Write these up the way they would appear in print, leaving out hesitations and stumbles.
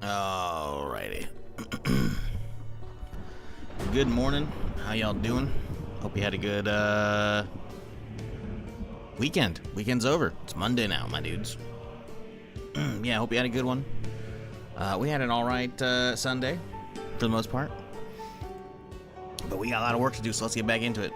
Alrighty. Good morning. How y'all doing? Hope you had a good weekend. Weekend's over. It's Monday now, my dudes. Yeah, hope you had a good one. We had an alright Sunday, for the most part. But we got a lot of work to do, so let's get back into it.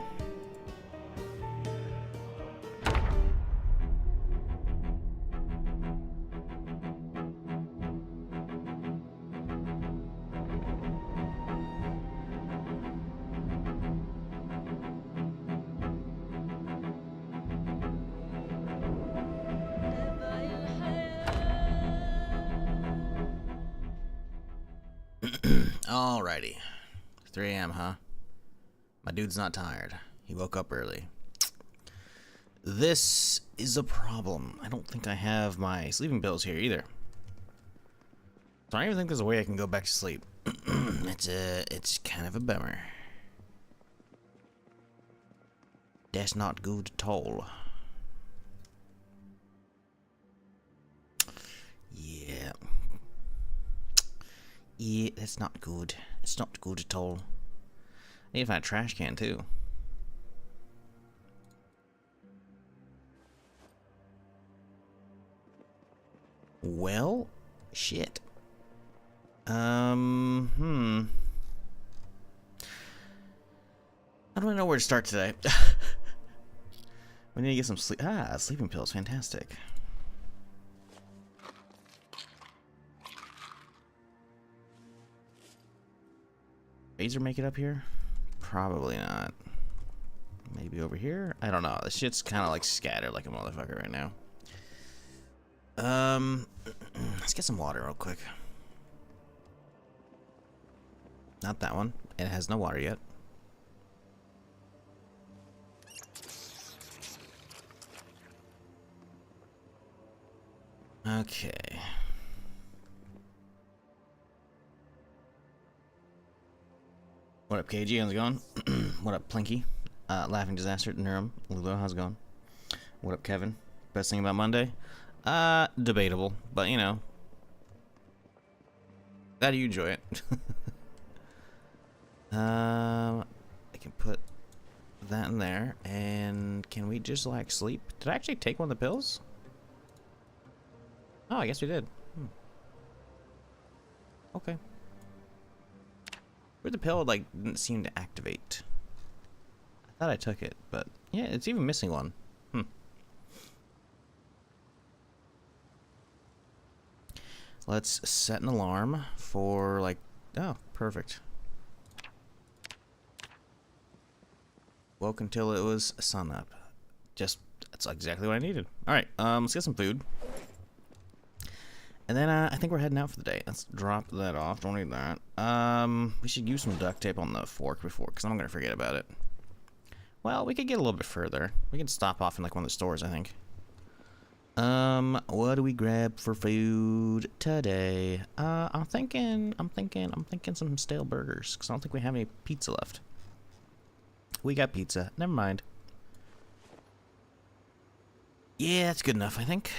Alrighty. 3 a.m., huh? My dude's not tired. He woke up early. This is a problem. I don't think I have my sleeping pills here either. So I don't even think there's a way I can go back to sleep. It's kind of a bummer. That's not good at all. Yeah. Yeah, that's not good. It's not good at all. I need to find a trash can too. Well, shit. I don't really know where to start today. We need to get some sleep. Sleeping pills, fantastic. Phaser make it up here? Probably not. Maybe over here? I don't know. This shit's kind of like scattered like a motherfucker right now. Let's get some water real quick. Not that one. It has no water yet. Okay. What up, KG? How's it going? What up, Plinky? Laughing Disaster, Nurum, Lulu, how's it going? What up, Kevin? Best thing about Monday? Debatable, but you know. How do you enjoy it? I can put that in there, and can we just like sleep? Did I actually take one of the pills? Oh, I guess we did. Okay. Where the pill like didn't seem to activate. I thought I took it, but yeah, it's even missing one. Let's set an alarm for like, oh, perfect. Woke until it was sun up. That's exactly what I needed. All right, let's get some food. And then I think we're heading out for the day. Let's drop that off. Don't need that. We should use some duct tape on the fork before, because I'm gonna forget about it. Well, we could get a little bit further. We could stop off in like one of the stores, I think. What do we grab for food today? I'm thinking some stale burgers, because I don't think we have any pizza left. We got pizza. Never mind. Yeah, that's good enough, I think.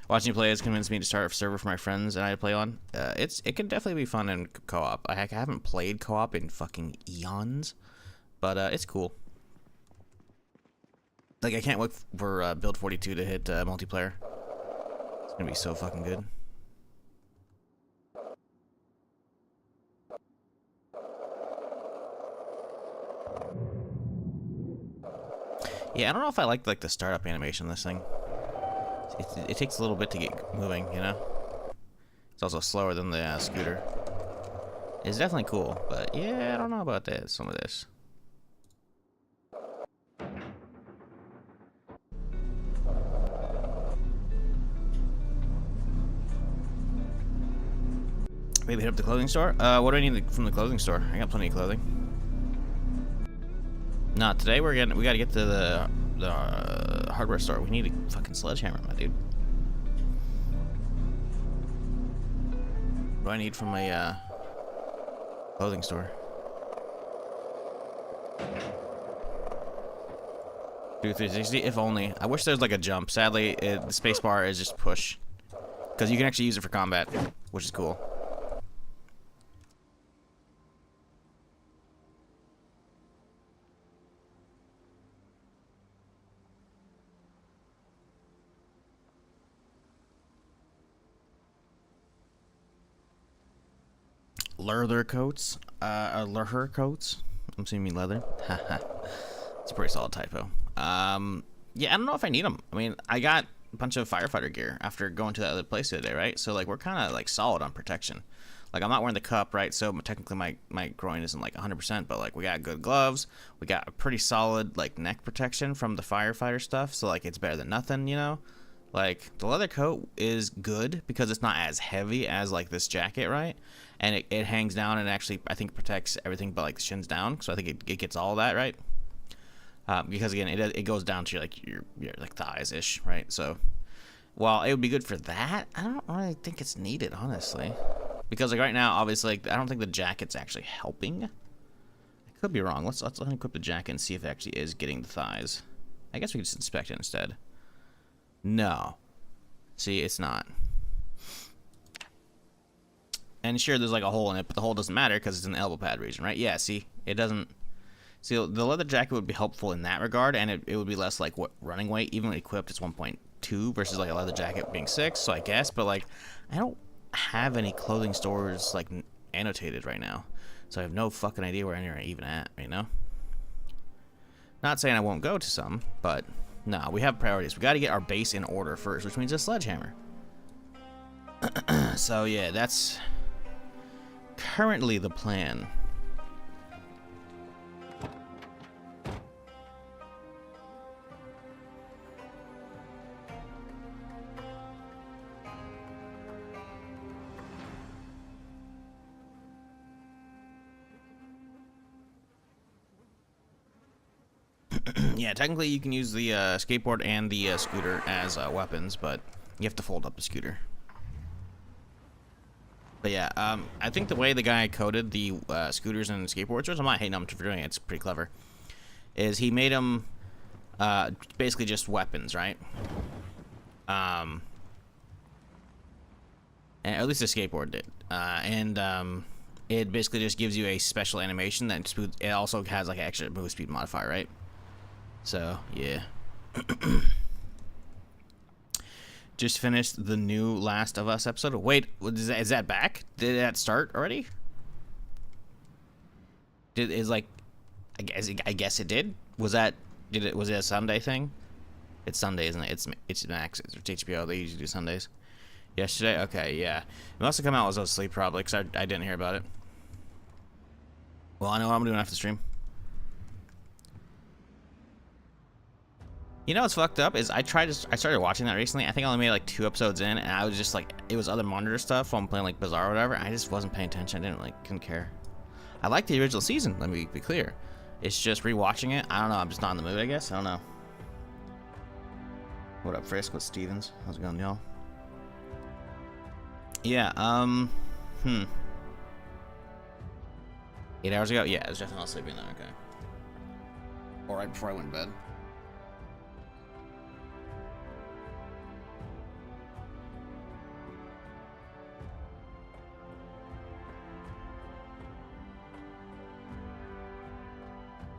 Watching you play has convinced me to start a server for my friends and I to play on. It can definitely be fun in co-op. I haven't played co-op in fucking eons, but it's cool. Like, I can't wait for Build 42 to hit multiplayer. It's gonna be so fucking good. Yeah, I don't know if I like the startup animation of this thing. It takes a little bit to get moving, you know? It's also slower than the scooter. It's definitely cool, but yeah, I don't know about that, some of this. Maybe hit up the clothing store? What do I need from the clothing store? I got plenty of clothing. Not today, we gotta get to the hardware store. We need a fucking sledgehammer, my dude. What do I need from a clothing store? Do 360, if only. I wish there's like a jump. Sadly, the space bar is just push. Because you can actually use it for combat, which is cool. Leather coats? Leather coats? I'm assuming leather. Haha. It's a pretty solid typo. Yeah, I don't know if I need them. I mean, I got a bunch of firefighter gear after going to that other place the other day, right? So, like, we're kind of, like, solid on protection. Like, I'm not wearing the cup, right? So, technically, my groin isn't, like, 100%, but, like, we got good gloves. We got a pretty solid, like, neck protection from the firefighter stuff. So, like, it's better than nothing, you know? Like, the leather coat is good because it's not as heavy as, like, this jacket, right? And it hangs down and actually, I think, protects everything but, like, the shins down. So, I think it gets all that, right? Because again, it goes down to your like thighs ish, right? So while it would be good for that, I don't really think it's needed, honestly. Because like right now, obviously, like, I don't think the jacket's actually helping. I could be wrong. Let's unequip the jacket and see if it actually is getting the thighs. I guess we could just inspect it instead. No, see, it's not. And sure, there's like a hole in it, but the hole doesn't matter because it's in the elbow pad region, right? Yeah, see, it doesn't. See, the leather jacket would be helpful in that regard, and it would be less like what running weight. Even when equipped, it's 1.2 versus like a leather jacket being 6. So I guess, but like, I don't have any clothing stores like annotated right now, so I have no fucking idea where any are even at. You know. Not saying I won't go to some, but no, we have priorities. We got to get our base in order first, which means a sledgehammer. So yeah, that's currently the plan. Yeah, technically you can use the skateboard and the scooter as weapons, but you have to fold up the scooter. But yeah, I think the way the guy coded the scooters and skateboards, I'm not hating him for doing it, it's pretty clever, is he made them basically just weapons, right? And at least the skateboard did. It basically just gives you a special animation that it also has like an extra move speed modifier, right? So, yeah. Just finished the new Last of Us episode. Wait, is that back? Did that start already? I guess it did. Was it a Sunday thing? It's Sunday, isn't it? It's Max. It's HBO. They usually do Sundays. Yesterday? Okay, yeah. It must have come out while I was asleep, probably, because I didn't hear about it. Well, I know what I'm doing after the stream. You know what's fucked up is I started watching that recently. I think I only made like 2 episodes in, and I was just like, it was other monitor stuff while I'm playing like Bizarre or whatever. I just wasn't paying attention. I couldn't care. I liked the original season, let me be clear. It's just rewatching it. I don't know, I'm just not in the mood, I guess. I don't know. What up, Frisk? What's Stevens? How's it going, y'all? Yeah, 8 hours ago? Yeah, I was definitely not sleeping then, okay. Or right before I went to bed.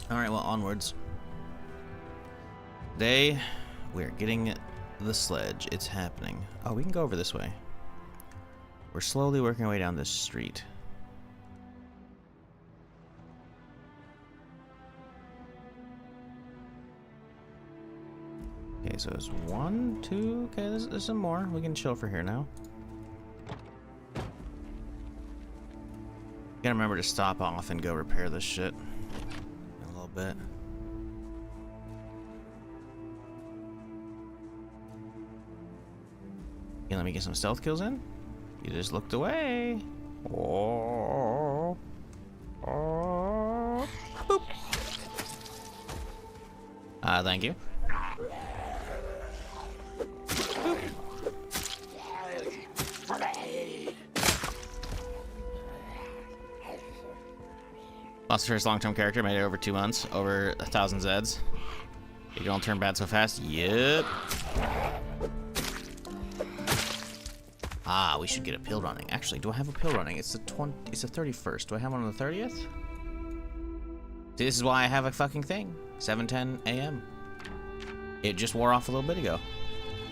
Alright, well, onwards. Today, we're getting the sledge. It's happening. Oh, we can go over this way. We're slowly working our way down this street. Okay, so there's 1, 2... Okay, there's some more. We can chill for here now. Gotta remember to stop off and go repair this shit. Bit. Okay, let me get some stealth kills in. You just looked away. Oh. Oh. Boop. Thank you. Boop. Lost the first long-term character, made it over 2 months, over 1,000 Zeds. You gonna turn bad so fast? Yep. Ah, we should get a pill running. Actually, do I have a pill running? It's the 31st. Do I have one on the 30th? This is why I have a fucking thing. 7:10 a.m. It just wore off a little bit ago.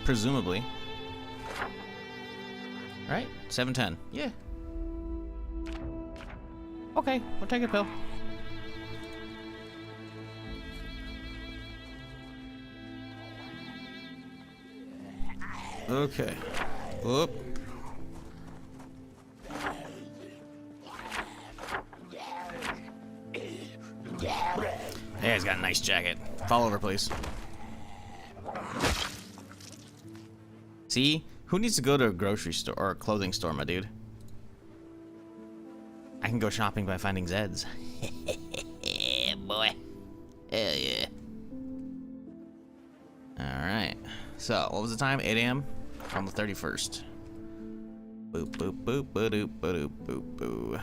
Presumably. Right? 7:10. Yeah. Okay, we'll take a pill. Okay. Whoop. Yeah, he's got a nice jacket. Fall over, please. See? Who needs to go to a grocery store or a clothing store, my dude? I can go shopping by finding Zeds. Boy. Hell yeah. Alright. So, what was the time? 8 a.m. on the 31st. Boop, boop, boop, ba-doop, ba-doop, boop, boo.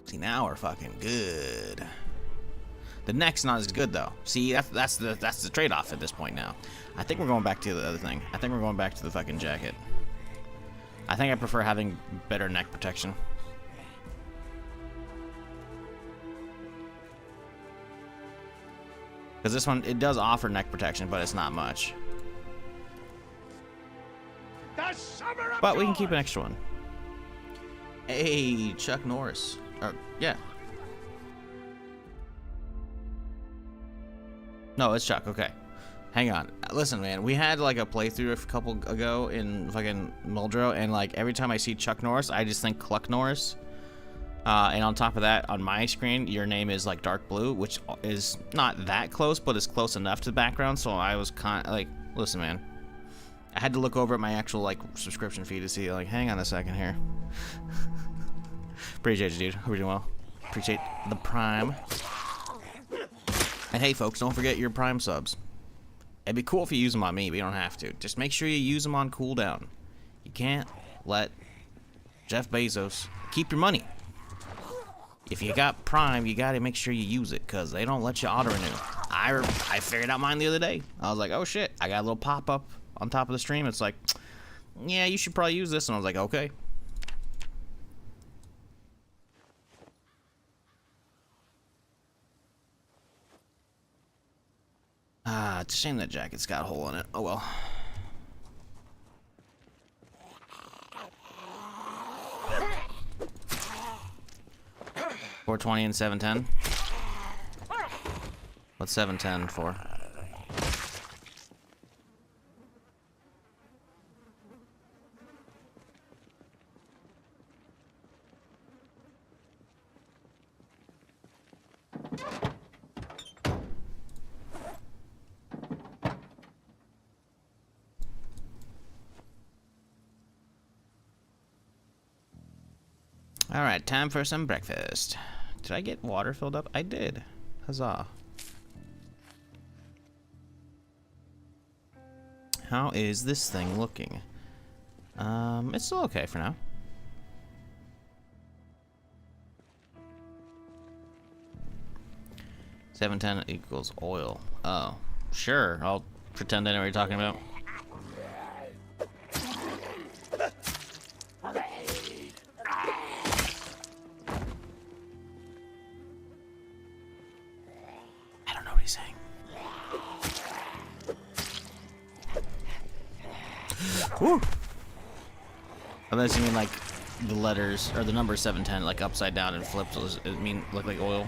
See, now we're fucking good. The neck's not as good though. See, that's the trade-off at this point now. I think we're going back to the other thing. I think we're going back to the fucking jacket. I think I prefer having better neck protection. Because this one, it does offer neck protection, but it's not much. But we can keep an extra one. Hey, Chuck Norris. Yeah. No, it's Chuck. Okay. Hang on. Listen, man. We had like a playthrough a couple ago in fucking Muldrow, and like every time I see Chuck Norris, I just think Cluck Norris. And on top of that, on my screen, your name is like dark blue, which is not that close, but it's close enough to the background. So I was kind of like, listen, man. I had to look over at my actual like subscription feed to see like, hang on a second here. Appreciate you, dude. Hope you're doing well. Appreciate the Prime. And hey, folks, don't forget your Prime subs. It'd be cool if you use them on me, but you don't have to. Just make sure you use them on cooldown. You can't let Jeff Bezos keep your money. If you got Prime, you gotta make sure you use it, because they don't let you auto-renew. I figured out mine the other day. I was like, oh shit, I got a little pop-up on top of the stream. It's like, yeah, you should probably use this. And I was like, okay. Ah, it's a shame that jacket's got a hole in it. Oh well. $420 and $710. What's $710 for? Alright, time for some breakfast. Did I get water filled up? I did. Huzzah. How is this thing looking? It's still okay for now. $710 equals oil. Oh, sure. I'll pretend I know what you're talking about. Woo! Unless you mean like the letters or the number 710 like upside down and flipped, so does it mean look like oil?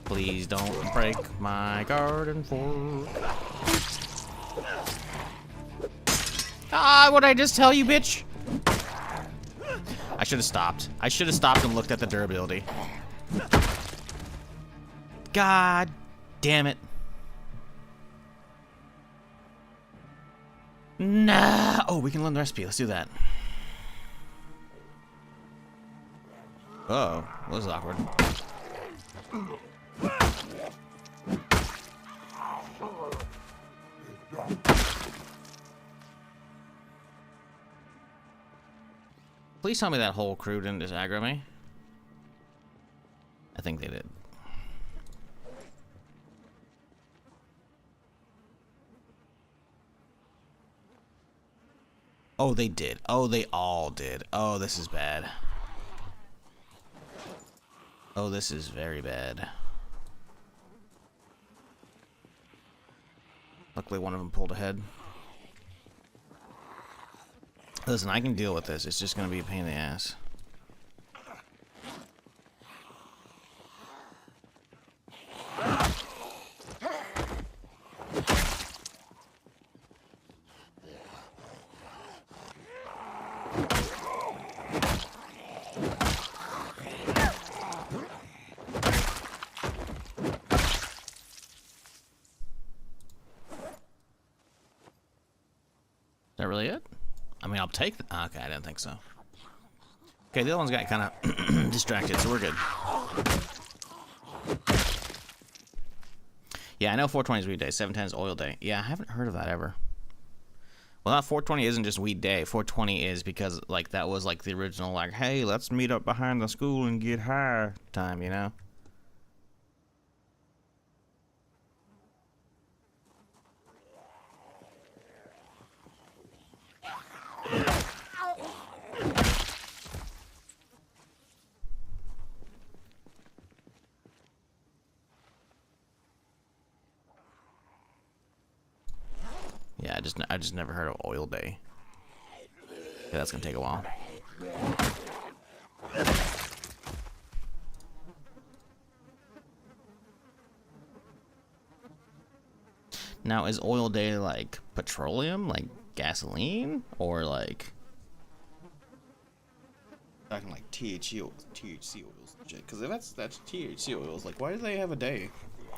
Please don't break my garden fork. Ah, what'd I just tell you, bitch? I should have stopped. I should have stopped and looked at the durability. God damn it. Nah. Oh, we can learn the recipe. Let's do that. Uh oh, that was awkward. Please tell me that whole crew didn't just aggro me. I think they did. Oh, they did. Oh, they all did. Oh, this is bad. Oh, this is very bad. Luckily, one of them pulled ahead. Listen, I can deal with this. It's just going to be a pain in the ass. Is that really it? I mean, I'll take the... Okay, I didn't think so. Okay, the other ones got kind of distracted, so we're good. Yeah, I know 420 is weed day. 710 is oil day. Yeah, I haven't heard of that ever. Well, not 420 isn't just weed day. 420 is because, like, that was, like, the original, like, hey, let's meet up behind the school and get high time, you know? Yeah, I just never heard of oil day. Yeah, that's gonna take a while. Now, is oil day like petroleum, like gasoline, or like talking like THC oils, because if that's THC oils, like why do they have a day?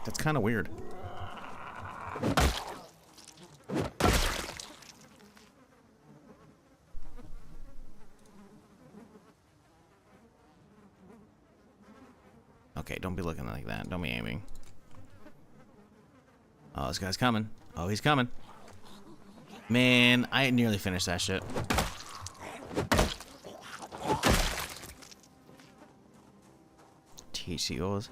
That's kind of weird. Okay, don't be looking like that. Don't be aiming. Oh, this guy's coming. Oh, he's coming. Man, I nearly finished that shit. THC oils.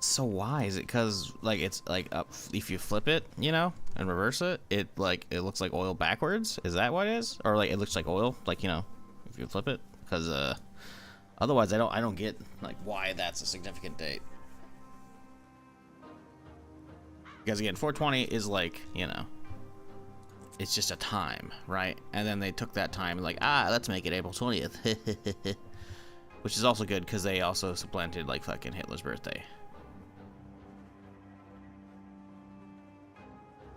So why? Is it because like it's like up if you flip it, you know, and reverse it, it looks like oil backwards? Is that what it is? Or like it looks like oil, like, you know, if you flip it? Because otherwise I don't get like why that's a significant date. Because again, 420 is like, you know, it's just a time, right? And then they took that time and like, let's make it April 20th. Which is also good because they also supplanted like fucking Hitler's birthday.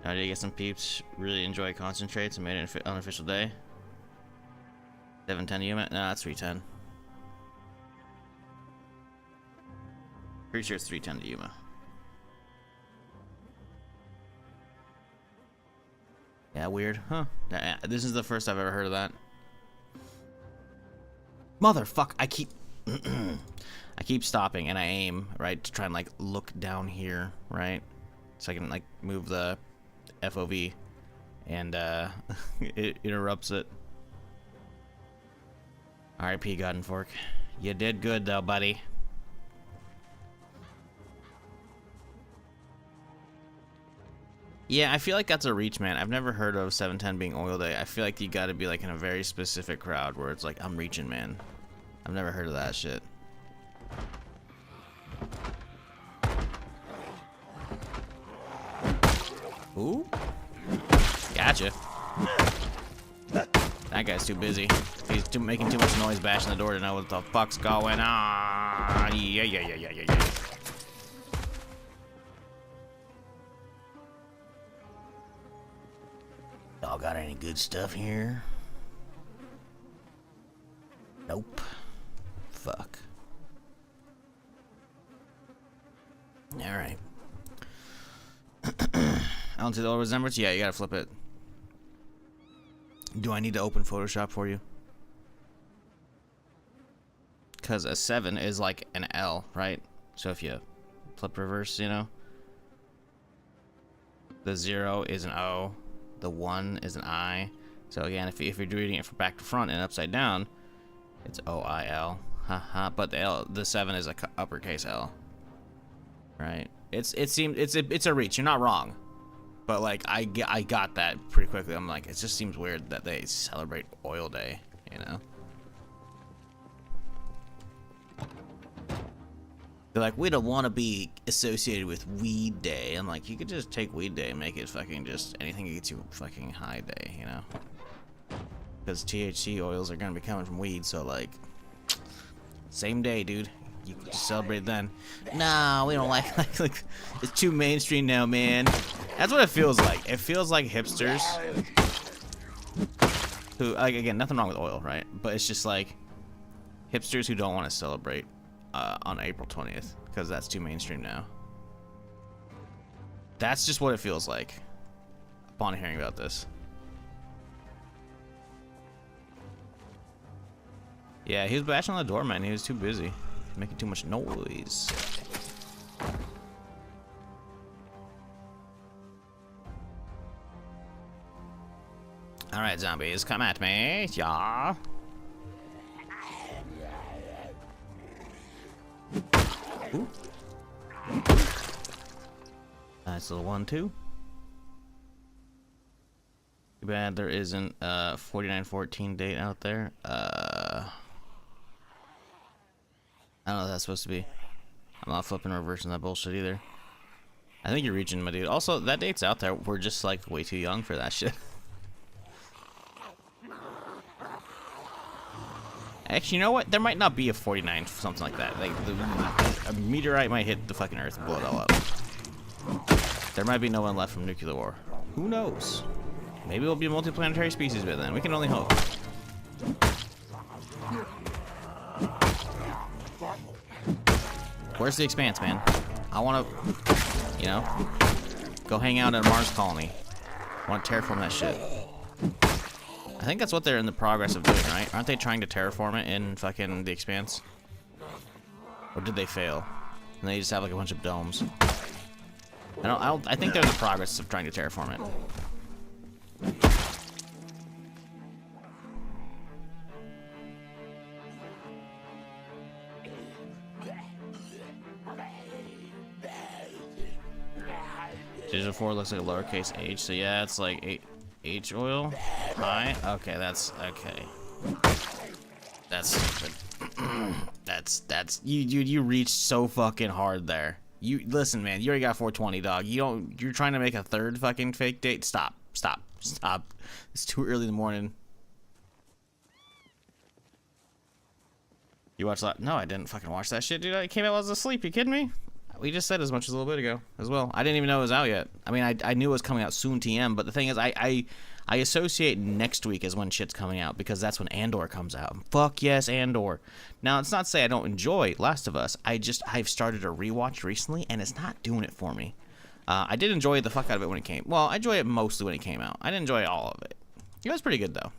Now, did you get some peeps really enjoy concentrates and made it an unofficial day? 710 unit? No, that's 310. Pretty sure it's 310 to Yuma. Yeah, weird. Huh. This is the first I've ever heard of that. Motherfuck, I keep stopping and I aim, right, to try and like look down here, right? So I can like move the FOV and it interrupts it. RIP God and Fork. You did good though, buddy. Yeah, I feel like that's a reach, man. I've never heard of 710 being oil day. I feel like you gotta be like in a very specific crowd where it's like, I'm reaching, man. I've never heard of that shit. Ooh. Gotcha. That guy's too busy. He's making too much noise bashing the door to know what the fuck's going on. Yeah. Y'all got any good stuff here? Nope. Fuck. Alright. Onto the old resemblance? Yeah, you gotta flip it. Do I need to open Photoshop for you? Because a 7 is like an L, right? So if you flip reverse, you know? The 0 is an O. The 1 is an I. So again, if you're doing it from back to front and upside down, It's OIL. Haha. But the 7 is a uppercase L. Right. It's a reach. You're not wrong. But like I got that pretty quickly. I'm like, it just seems weird that they celebrate Oil Day, you know? They're like, we don't want to be associated with Weed Day. I'm like, you could just take Weed Day and make it fucking just anything that gets you fucking high day, you know? Because THC oils are gonna be coming from weed, so like, same day, dude. You can just celebrate then. Nah, we don't like it's too mainstream now, man. That's what it feels like. It feels like hipsters who, like, again, nothing wrong with oil, right? But it's just like hipsters who don't want to celebrate on April 20th because that's too mainstream now. That's just what it feels like upon hearing about this. Yeah, he was bashing on the door, man. He was too busy. Making too much noise. Alright, zombies, come at me. Yeah. Ooh. Nice little 1-2. Too bad there isn't a 4914 date out there. I don't know what that's supposed to be. I'm not flipping reversing that bullshit either. I think you're reaching, my dude. Also, that date's out there. We're just like way too young for that shit. Actually, you know what? There might not be a 49, something like that. Like a meteorite might hit the fucking Earth and blow it all up. There might be no one left from nuclear war. Who knows? Maybe we'll be a multiplanetary species by then. We can only hope. Where's the Expanse, man? I want to, you know, go hang out at a Mars colony. I want to terraform that shit. I think that's what they're in the progress of doing, right? Aren't they trying to terraform it in fucking the Expanse? Or did they fail? And they just have like a bunch of domes. I think they're in the progress of trying to terraform it. Digital 4 looks like a lowercase h, so yeah, it's like H oil. High. Okay, that's okay. That's stupid. that's you reached so fucking hard there. You listen, man. You already got 420, dog. You're trying to make a third fucking fake date. Stop. It's too early in the morning. You watched that? No, I didn't fucking watch that shit, dude. I came out while I was asleep. You kidding me? We just said as much as a little bit ago as well. I didn't even know it was out yet. I mean, I knew it was coming out soon, TM, but the thing is, I associate next week as when shit's coming out because that's when Andor comes out. Fuck yes, Andor. Now, it's not to say I don't enjoy Last of Us. I've started a rewatch recently, and it's not doing it for me. I did enjoy the fuck out of it when it came. Well, I enjoyed it mostly when it came out. I didn't enjoy all of it. It was pretty good, though.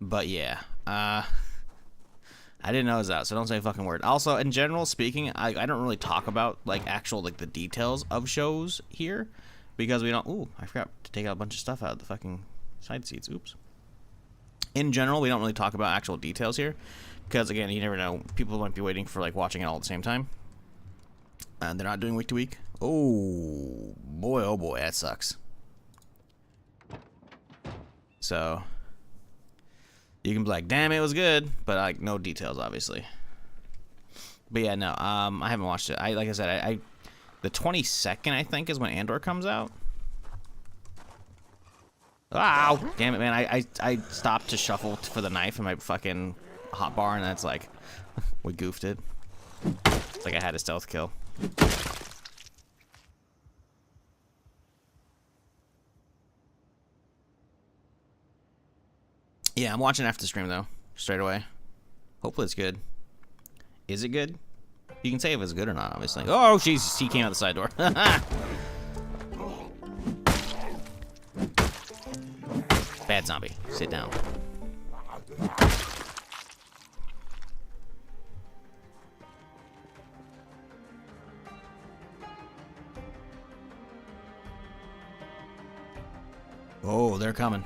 But yeah. I didn't know it was out, so don't say a fucking word. Also, in general speaking, I don't really talk about, like, actual, like, the details of shows here. Because we don't... Ooh, I forgot to take out a bunch of stuff out of the fucking side seats. Oops. In general, we don't really talk about actual details here. Because, again, you never know. People might be waiting for, like, watching it all at the same time. And they're not doing week to week. Oh boy, that sucks. So... You can be like, damn, it was good, but like no details, obviously. But yeah, no, I haven't watched it. Like I said, the 22nd, I think, is when Andor comes out. Ow! Damn it, man! I stopped to shuffle for the knife in my fucking hotbar, and that's like, we goofed it. It's like I had a stealth kill. Yeah, I'm watching after the stream, though. Straight away. Hopefully it's good. Is it good? You can say if it's good or not, obviously. Oh, Jesus, he came out the side door. Bad zombie. Sit down. Oh, they're coming.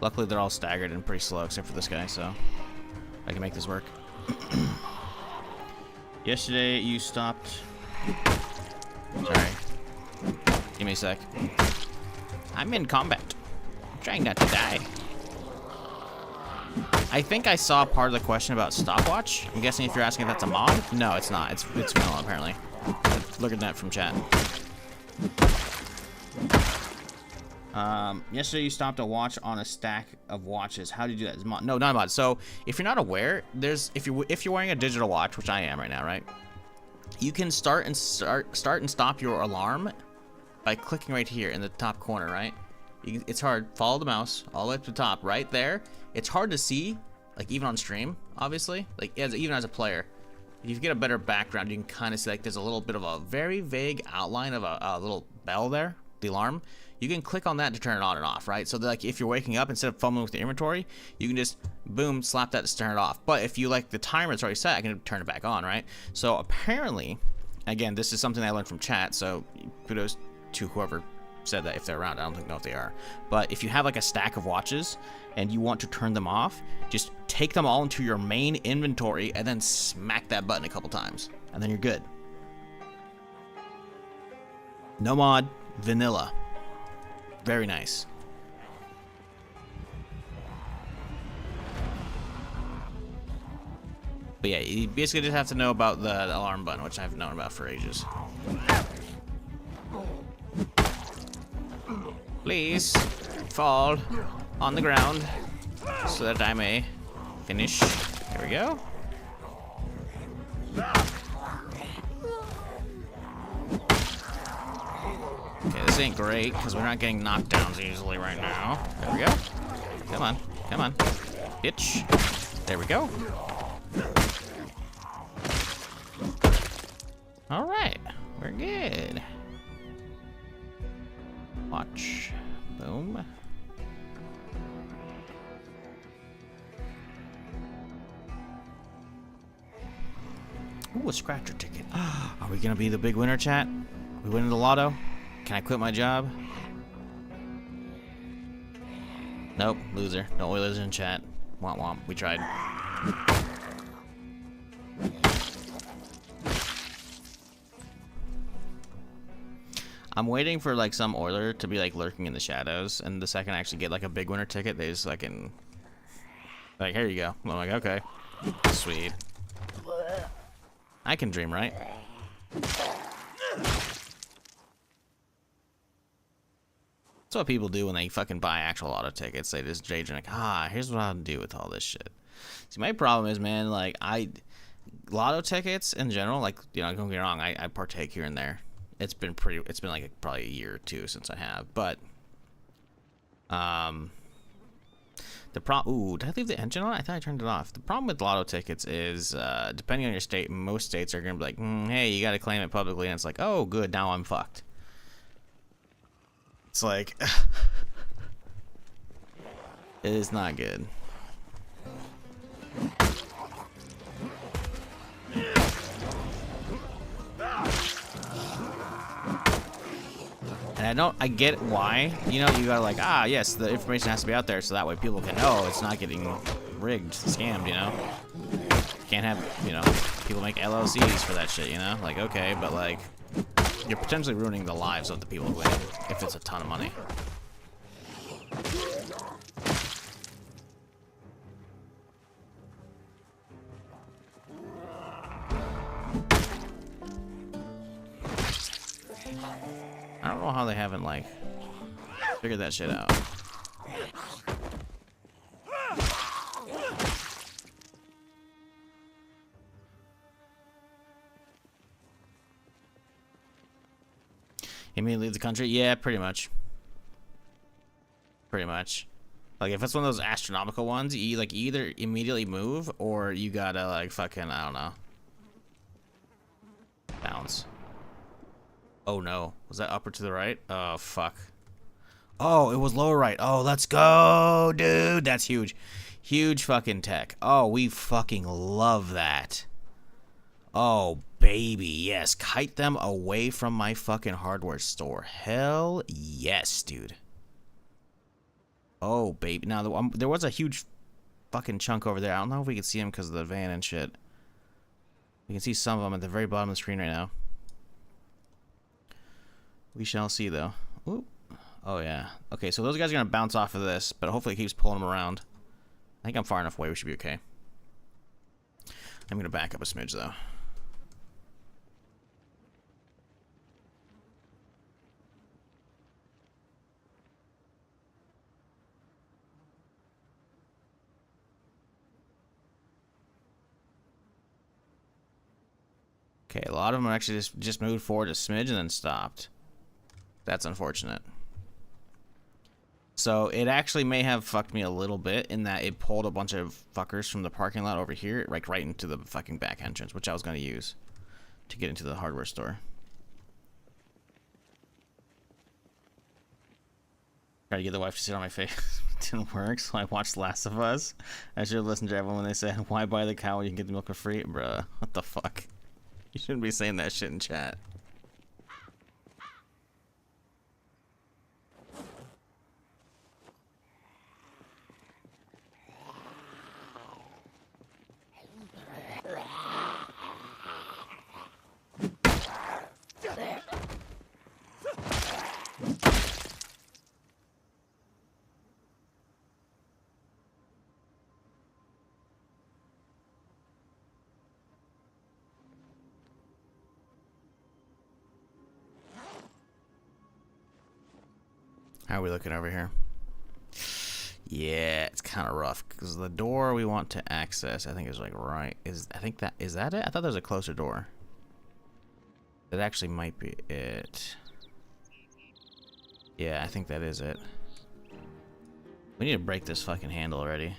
Luckily, they're all staggered and pretty slow, except for this guy, so I can make this work. Yesterday, you stopped... Sorry. Give me a sec. I'm in combat. I'm trying not to die. I think I saw part of the question about stopwatch. I'm guessing if you're asking if that's a mod? No, it's not. It's vanilla, apparently. Look at that from chat. Yesterday you stopped a watch on a stack of watches. How do you do that? Is mod? No, not a mod. So if you're not aware, there's if you're wearing a digital watch, which I am right now, right? You can start and stop your alarm by clicking right here in the top corner, right? It's hard. Follow the mouse all the way up to the top, right there. It's hard to see, like even on stream, obviously, like even as a player. If you get a better background, you can kind of see like there's a little bit of a very vague outline of a little bell there, the alarm. You can click on that to turn it on and off, right? So like if you're waking up, instead of fumbling with the inventory, you can just boom, slap that to turn it off. But if you like the timer that's already set, I can turn it back on, right? So apparently, again, this is something I learned from chat, so kudos to whoever said that if they're around. I don't know if they are. But if you have like a stack of watches and you want to turn them off, just take them all into your main inventory and then smack that button a couple times. And then you're good. No mod, vanilla. Very nice. But yeah, you basically just have to know about the alarm button, which I've known about for ages. Please fall on the ground so that I may finish. Here we go. Okay, this ain't great because we're not getting knockdowns easily right now. There we go. Come on, come on. Bitch. There we go. All right, we're good. Watch. Boom. Ooh, a scratcher ticket. Are we gonna be the big winner, chat? We winning the lotto? Can I quit my job? Nope, loser. No Oilers in chat. Womp womp. We tried. I'm waiting for like some Oiler to be like lurking in the shadows, and the second I actually get like a big winner ticket, they just like here you go. I'm like, okay, sweet. I can dream, right? That's what people do when they fucking buy actual lotto tickets. They just rage and like, here's what I'll do with all this shit. See, my problem is, man, like lotto tickets in general, like, you know, don't get me wrong, I partake here and there. It's been like probably a year or two since I have, but ooh, did I leave the engine on? I thought I turned it off. The problem with lotto tickets is, depending on your state, most states are gonna be like, hey, you gotta claim it publicly, and it's like, oh, good, now I'm fucked. It's like, it is not good. And I get why, you know, you gotta like, yes, the information has to be out there so that way people can know it's not getting rigged, scammed, you know. Can't have, you know, people make LLCs for that shit, you know. Like, okay, but like, you're potentially ruining the lives of the people who win if it's a ton of money. I don't know how they haven't, like, figured that shit out. You mean leave the country? Yeah, pretty much. Pretty much. Like, if it's one of those astronomical ones, you like either immediately move or you gotta like fucking, I don't know, bounce. Oh no, was that upper to the right? Oh fuck. Oh, it was lower right. Oh, let's go, dude. That's huge. Huge fucking tech. Oh, we fucking love that. Oh, baby, yes. Kite them away from my fucking hardware store. Hell yes, dude. Oh, baby. Now, there was a huge fucking chunk over there. I don't know if we can see them because of the van and shit. We can see some of them at the very bottom of the screen right now. We shall see, though. Ooh. Oh, yeah. Okay, so those guys are going to bounce off of this, but hopefully it keeps pulling them around. I think I'm far enough away. We should be okay. I'm going to back up a smidge, though. Okay, a lot of them actually just moved forward a smidge and then stopped. That's unfortunate. So it actually may have fucked me a little bit in that it pulled a bunch of fuckers from the parking lot over here, like right into the fucking back entrance, which I was going to use to get into the hardware store. Tried to get the wife to sit on my face. It didn't work, so I watched Last of Us. I should have listened to everyone when they said, "Why buy the cow when you can get the milk for free?" Bruh, what the fuck? You shouldn't be saying that shit in chat. How are we looking over here? Yeah, it's kind of rough because the door we want to access, I think, is like right. Is that it? I thought there was a closer door. That actually might be it. Yeah, I think that is it. We need to break this fucking handle already.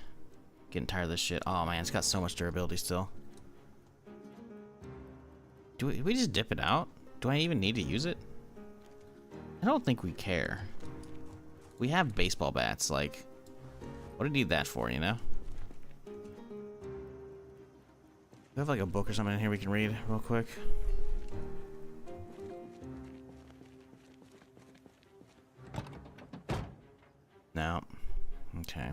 Getting tired of this shit. Oh man, it's got so much durability still. Do we just dip it out? Do I even need to use it? I don't think we care. We have baseball bats, like, what do you need that for, you know? We have like a book or something in here we can read real quick. No. Okay.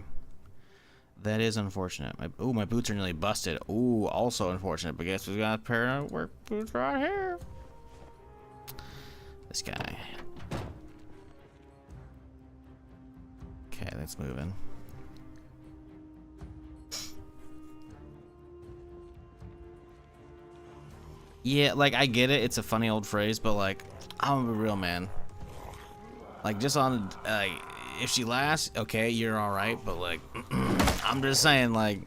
That is unfortunate. My boots are nearly busted. Ooh, also unfortunate, but guess we got a pair of work boots right here. This guy. Okay, let's move in. Yeah, like, I get it. It's a funny old phrase, but, like, I'm gonna be real, man. Like, just on, if she lasts, okay, you're alright, but, like, I'm just saying, like,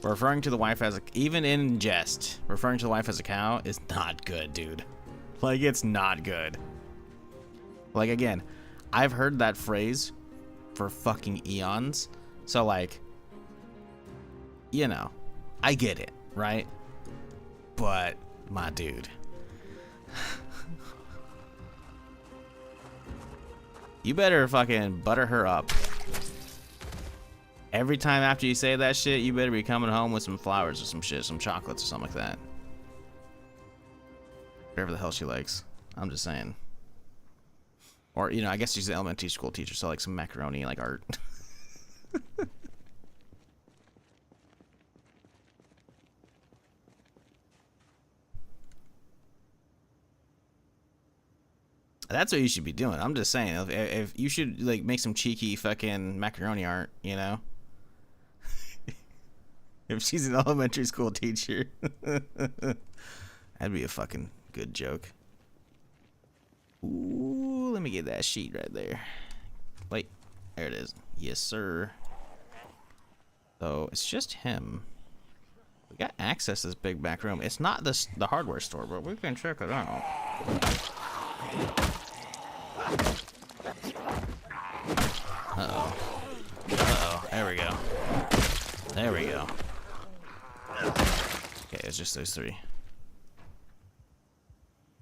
referring to the wife as a, even in jest, referring to the wife as a cow is not good, dude. Like, it's not good. Like, again, I've heard that phrase for fucking eons. So, like, you know, I get it, right? But, my dude. You better fucking butter her up. Every time after you say that shit, you better be coming home with some flowers or some shit, some chocolates or something like that. Whatever the hell she likes. I'm just saying. Or, you know, I guess she's an elementary school teacher, so like some macaroni, like art. That's what you should be doing. I'm just saying, if you should like make some cheeky fucking macaroni art, you know. If she's an elementary school teacher, that'd be a fucking good joke. Ooh, let me get that sheet right there. Wait, there it is. Yes, sir. So it's just him. We got access to this big back room. It's not the hardware store, but we can check it out. Uh-oh. Uh-oh. There we go. There we go. Okay, it's just those three.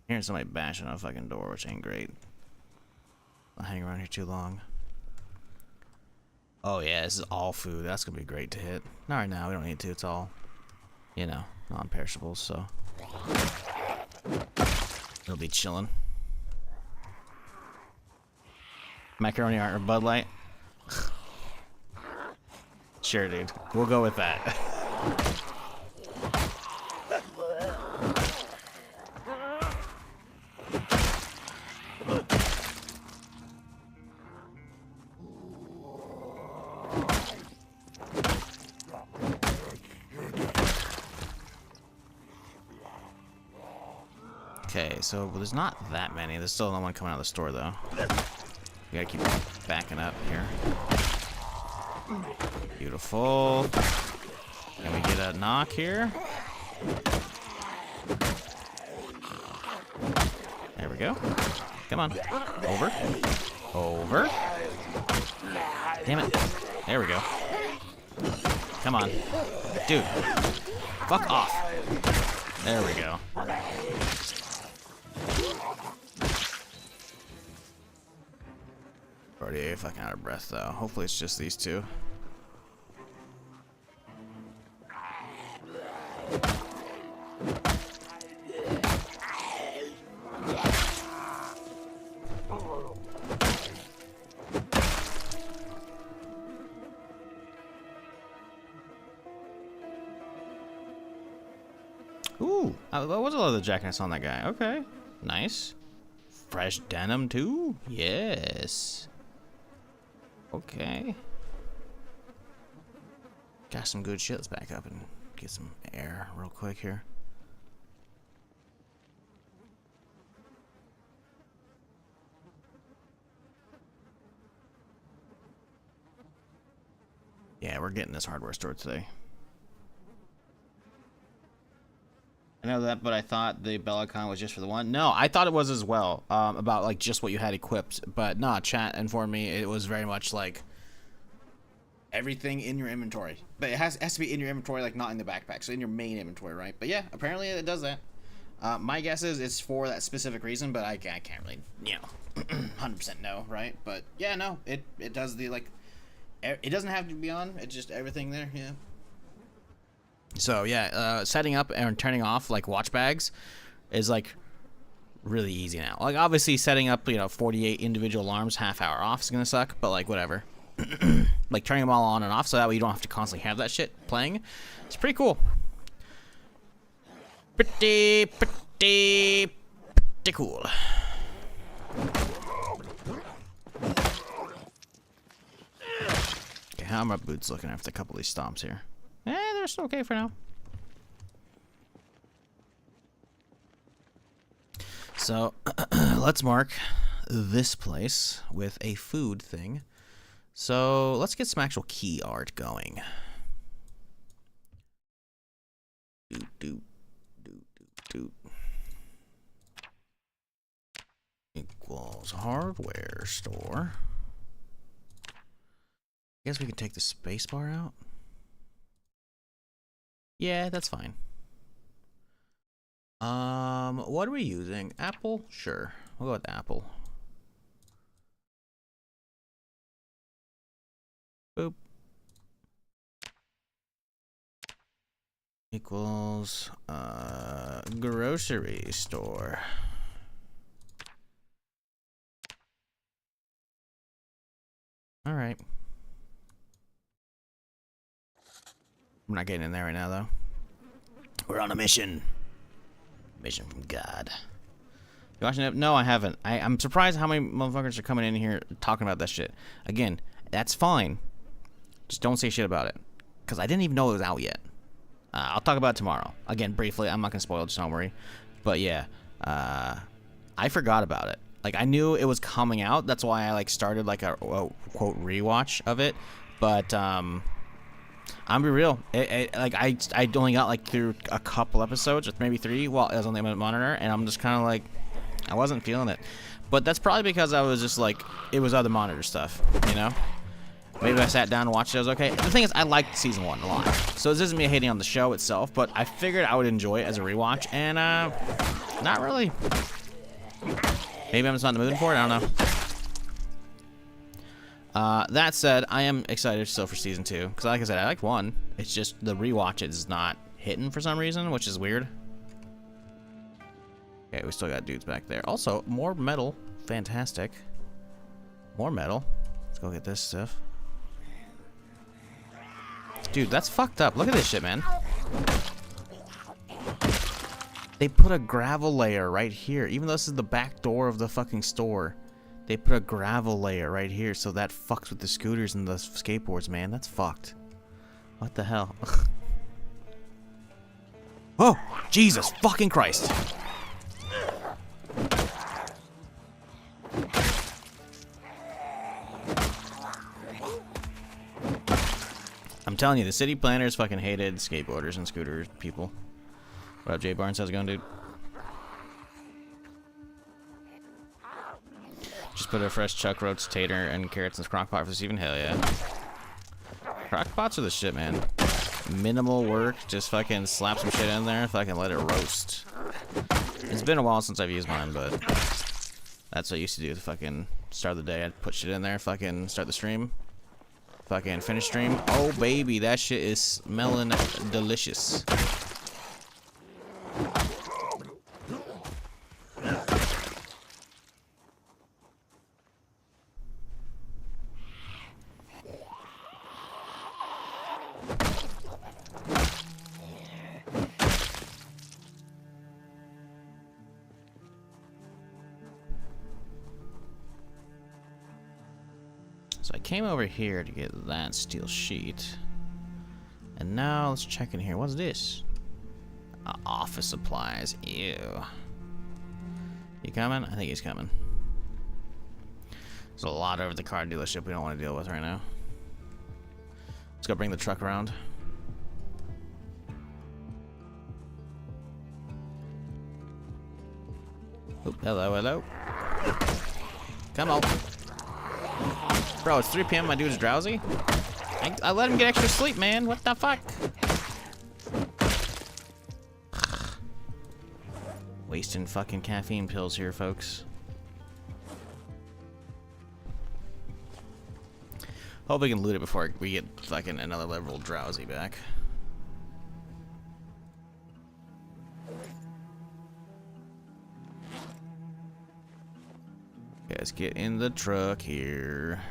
Hearing somebody bashing on a fucking door, which ain't great. I'll hang around here too long. Oh yeah, this is all food. That's gonna be great to hit. Not right now, we don't need to. It's all, you know, non-perishables, so it'll be chilling. Macaroni or Bud Light? Sure, dude. We'll go with that. Okay, so there's not that many. There's still no one coming out of the store, though. We gotta keep backing up here. Beautiful. Can we get a knock here? There we go. Come on. Over. Over. Damn it. There we go. Come on. Dude. Fuck off. There we go. Already fucking out of breath, though. Hopefully it's just these two. Ooh, that was a lot of the jackets on that guy. Okay, nice. Fresh denim too? Yes. Okay. Got some good shit. Let's back up and get some air real quick here. Yeah, we're getting this hardware store today. I know that, but I thought the Bellicon was just for the one. No, I thought it was as well, about like just what you had equipped. But nah, chat informed me it was very much like everything in your inventory. But it has to be in your inventory, like not in the backpack. So in your main inventory, right? But yeah, apparently it does that. My guess is it's for that specific reason, but I can't really, you know, 100% know, right? But yeah, no, it does the like, it doesn't have to be on. It's just everything there, yeah. So yeah, setting up and turning off like watch bags is like really easy now. Like obviously setting up, you know, 48 individual alarms half hour off is gonna suck, but like whatever. Like turning them all on and off so that way you don't have to constantly have that shit playing. It's pretty cool. Pretty cool. Okay, how are my boots looking after a couple of these stomps here? They're still okay for now. So, let's mark this place with a food thing. So, let's get some actual key art going. Equals hardware store. I guess we can take the spacebar out. Yeah, that's fine. What are we using? Apple? Sure. We'll go with Apple. Boop. Equals, grocery store. All right. I'm not getting in there right now, though. We're on a mission. Mission from God. You watching it? No, I haven't. I'm surprised how many motherfuckers are coming in here talking about that shit. Again, that's fine. Just don't say shit about it. Because I didn't even know it was out yet. I'll talk about it tomorrow. Again, briefly. I'm not going to spoil it, just don't worry. But yeah, I forgot about it. Like, I knew it was coming out. That's why I, like, started, like, a quote, rewatch of it. But, I'm be real. Like I only got like through a couple episodes, or maybe 3, while I was on the monitor, and I'm just kind of like, I wasn't feeling it. But that's probably because I was just like, it was other monitor stuff, you know. Maybe if I sat down and watched it, I was okay. The thing is, I liked season 1 a lot, so this isn't me hating on the show itself, but I figured I would enjoy it as a rewatch, and not really. Maybe I'm just not in the mood for it. I don't know. That said, I am excited still for season 2, because like I said, I liked 1. It's just the rewatch is not hitting for some reason, which is weird. Okay, we still got dudes back there. Also, more metal. Fantastic. More metal. Let's go get this stuff. Dude, that's fucked up. Look at this shit, man. They put a gravel layer right here. Even though this is the back door of the fucking store, they put a gravel layer right here, so that fucks with the scooters and the skateboards, man. That's fucked. What the hell? Oh, Jesus fucking Christ. I'm telling you, the city planners fucking hated skateboarders and scooter people. What up, Jay Barnes? How's it going, dude? Just put a fresh chuck roast, tater, and carrots in the crock pot for this even. Hell yeah. Crock pots are the shit, man. Minimal work, just fucking slap some shit in there, fucking let it roast. It's been a while since I've used mine, but that's what I used to do to fucking start the day. I'd put shit in there, fucking start the stream. Fucking finish stream. Oh baby, that shit is smelling delicious. So I came over here to get that steel sheet. And now let's check in here. What's this? Office supplies. Ew. You coming? I think he's coming. There's a lot over the car dealership we don't want to deal with right now. Let's go bring the truck around. Oop, hello, hello. Come on. Bro, it's 3 p.m. My dude's drowsy. I let him get extra sleep, man. What the fuck? Wasting fucking caffeine pills here, folks. Hope we can loot it before we get fucking another level drowsy back. Okay, let's get in the truck here.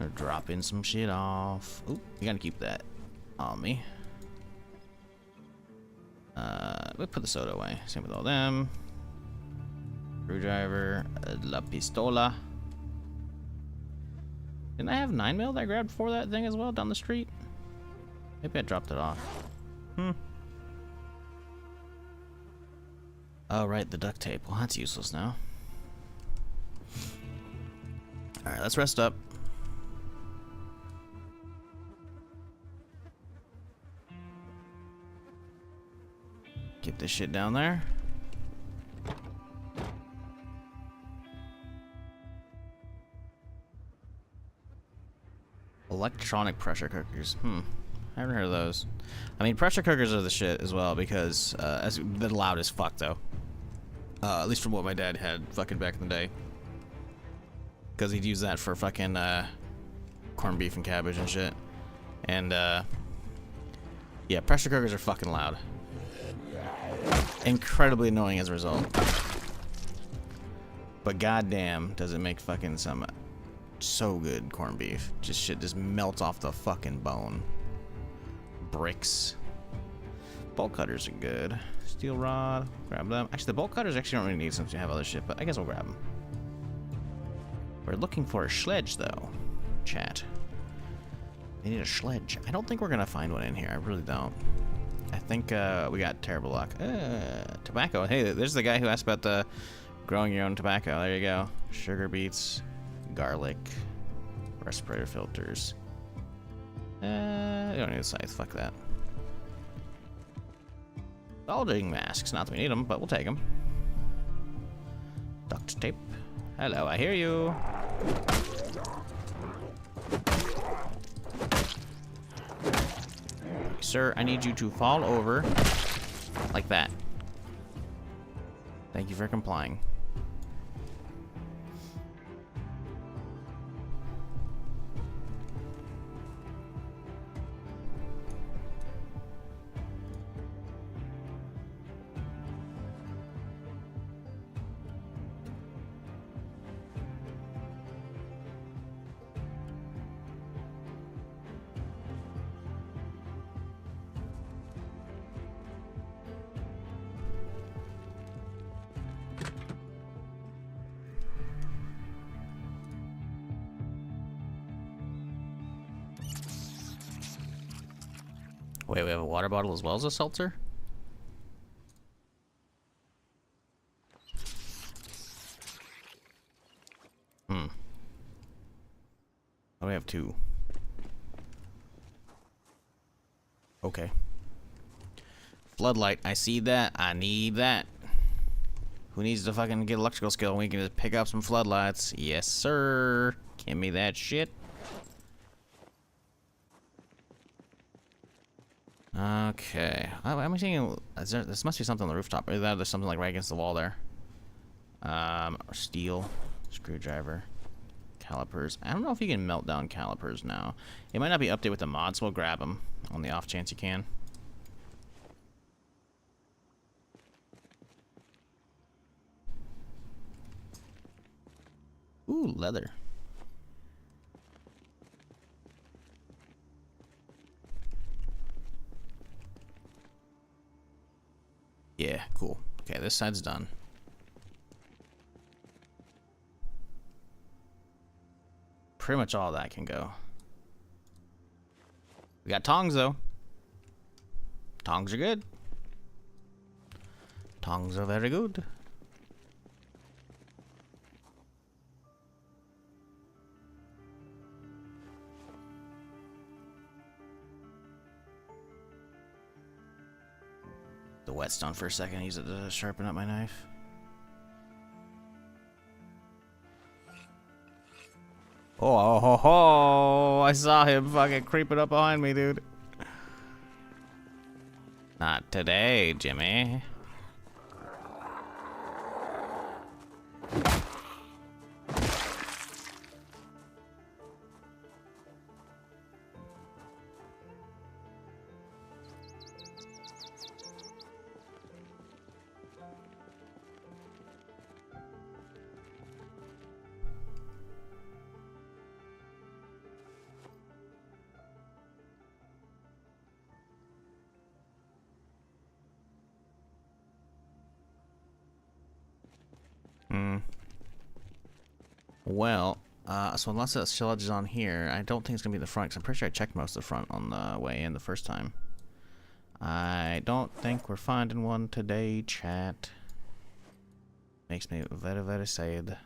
We're dropping some shit off. Oop, you gotta keep that on me. We'll put the soda away. Same with all them. Screwdriver, La Pistola. Didn't I have 9mm that I grabbed before that thing as well down the street? Maybe I dropped it off. Oh, right, the duct tape. Well, that's useless now. Alright, let's rest up. Get this shit down there. Electronic pressure cookers. I haven't heard of those. I mean, pressure cookers are the shit as well because they're loud as fuck though. At least from what my dad had fucking back in the day. Because he'd use that for fucking corned beef and cabbage and shit. And yeah, pressure cookers are fucking loud. Incredibly annoying as a result. But goddamn, does it make fucking some so good corned beef. Just shit just melts off the fucking bone. Bricks. Bolt cutters are good. Steel rod, grab them. Actually, the bolt cutters actually don't really need since you have other shit, but I guess we'll grab them. We're looking for a sledge though, chat. We need a sledge. I don't think we're gonna find one in here. I really don't. I think we got terrible luck. Tobacco. Hey, there's the guy who asked about the growing your own tobacco. There you go. Sugar beets, garlic, respirator filters. You don't need a scythe. Fuck that. Welding masks. Not that we need them, but we'll take them. Duct tape. Hello, I hear you. Sir, I need you to fall over like that. Thank you for complying. Wait, we have a water bottle as well as a seltzer? Hmm. Oh, we have two. Okay. Floodlight. I see that. I need that. Who needs to fucking get electrical skill? We can just pick up some floodlights. Yes, sir. Give me that shit. Okay. I'm seeing. This must be something on the rooftop. Or there's something like right against the wall there. Or steel. Screwdriver. Calipers. I don't know if you can melt down calipers now. It might not be updated with the mods, so we'll grab them on the off chance you can. Ooh, leather. Yeah, cool. Okay, this side's done. Pretty much all that can go. We got tongs, though. Tongs are good. Tongs are very good. The whetstone for a second. Use it to sharpen up my knife. Oh, ho, ho. I saw him fucking creeping up behind me, dude. Not today, Jimmy. Well, so unless that shellage is on here, I don't think it's gonna be the front, because I'm pretty sure I checked most of the front on the way in the first time. I don't think we're finding one today, chat. Makes me very, very sad.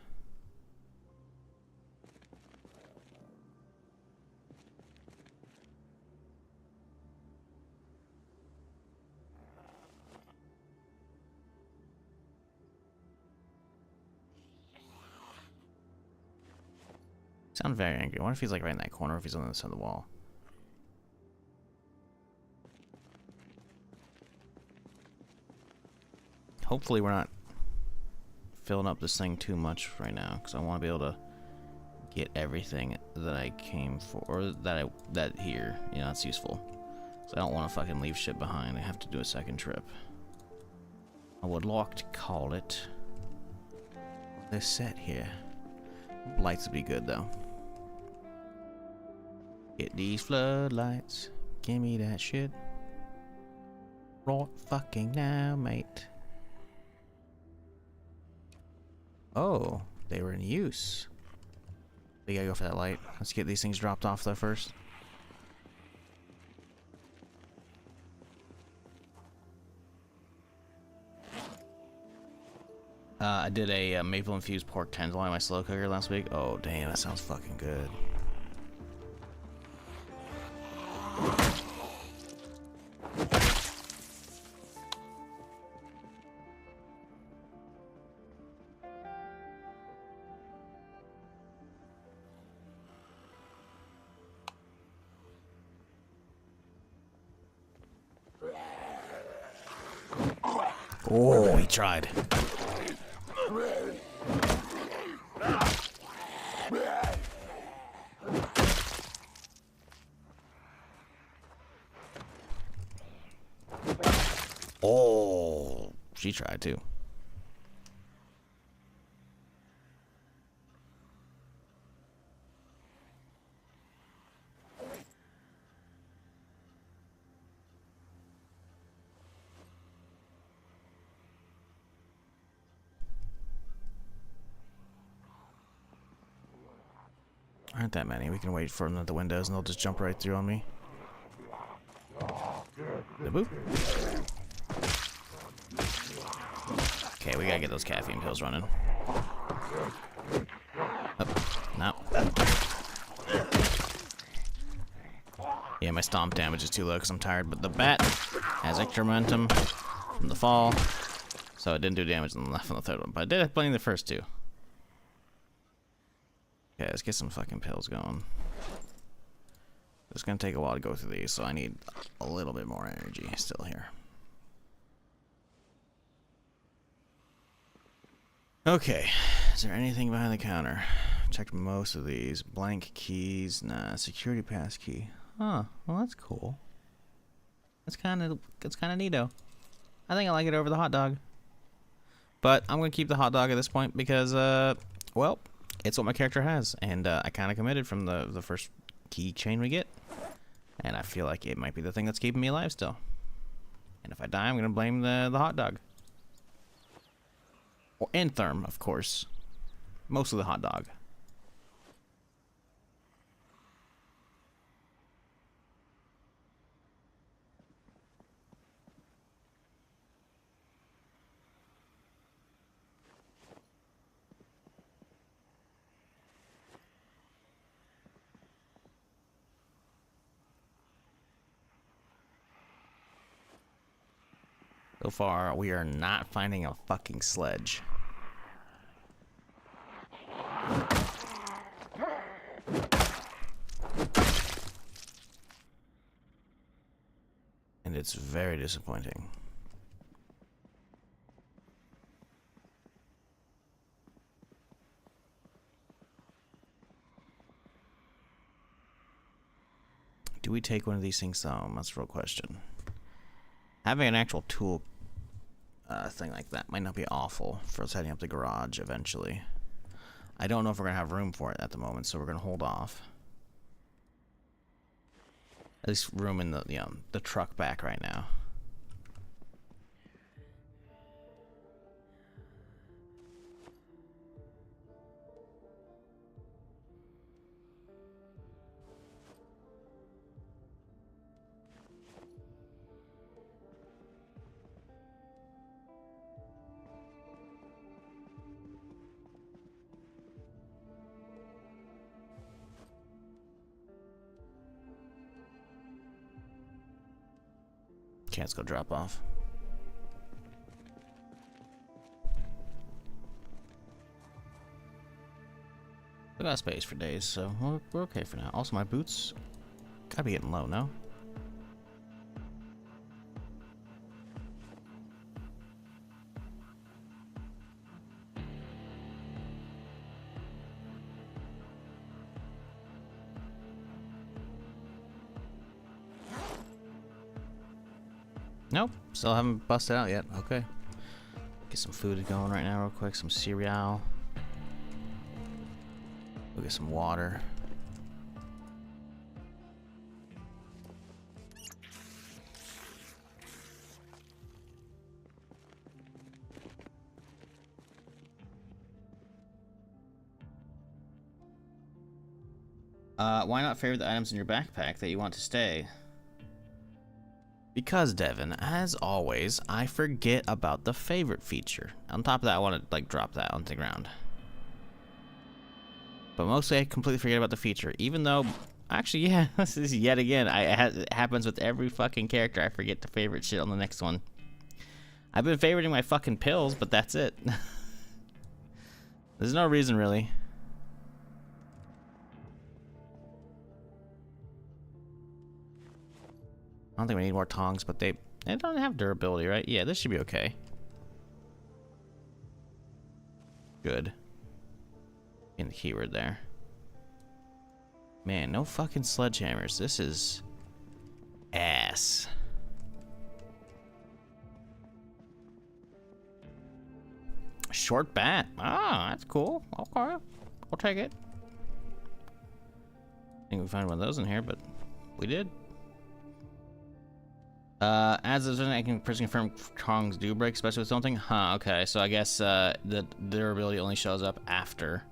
Sound very angry. I wonder if he's like right in that corner, or if he's on the other side of the wall. Hopefully we're not filling up this thing too much right now, because I want to be able to get everything that I came for, or that here, you know, it's useful. So I don't want to fucking leave shit behind. I have to do a second trip. I would like to call it this set here. Lights would be good though. Get these floodlights. Give me that shit. Right fucking now, mate. Oh, they were in use. We gotta go for that light. Let's get these things dropped off though first. I did a maple infused pork tenderloin in my slow cooker last week. Oh damn, that sounds fucking good. Oh, he tried. Oh, she tried too. Aren't that many. We can wait for them at the windows and they'll just jump right through on me. Boop. Okay, we gotta get those caffeine pills running. Oh, no. Yeah, my stomp damage is too low because I'm tired, but the bat has extra momentum from the fall, so it didn't do damage on the third one, but it did have plenty of the first two. Okay, let's get some fucking pills going. It's gonna take a while to go through these, so I need a little bit more energy still here. Okay, is there anything behind the counter? Checked most of these. Blank keys, nah. Security pass key. Huh, well that's cool. It's kind of neato. I think I like it over the hot dog. But I'm gonna keep the hot dog at this point because, well, it's what my character has, and I kind of committed from the first key chain we get, and I feel like it might be the thing that's keeping me alive still. And if I die, I'm gonna blame the hot dog. Or and Therm, of course. Mostly the hot dog. So far, we are not finding a fucking sledge. And it's very disappointing. Do we take one of these things home? That's a real question. Having an actual tool thing like that might not be awful for setting up the garage eventually. I don't know if we're gonna have room for it at the moment, so we're gonna hold off. At least room in the truck back right now. Okay, let's go drop off. We got space for days, so we're okay for now. Also, my boots gotta be getting low, no? Nope, still haven't busted out yet. Okay. Get some food going right now real quick, some cereal. We'll get some water. Why not favorite the items in your backpack that you want to stay? Because, Devin, as always, I forget about the favorite feature. On top of that, I want to, like, drop that onto the ground. But mostly I completely forget about the feature, even though, actually, yeah, this is yet again, it happens with every fucking character. I forget to favorite shit on the next one. I've been favoriting my fucking pills, but that's it. There's no reason, really. I don't think we need more tongs, but they don't have durability, right? Yeah, this should be okay. Good. In the keyword there. Man, no fucking sledgehammers. This is ass. Short bat. Ah, that's cool. Okay. We'll take it. I think we found one of those in here, but we did. As a I can personally confirm tongs do break, especially with something. Huh, okay. So I guess the durability only shows up after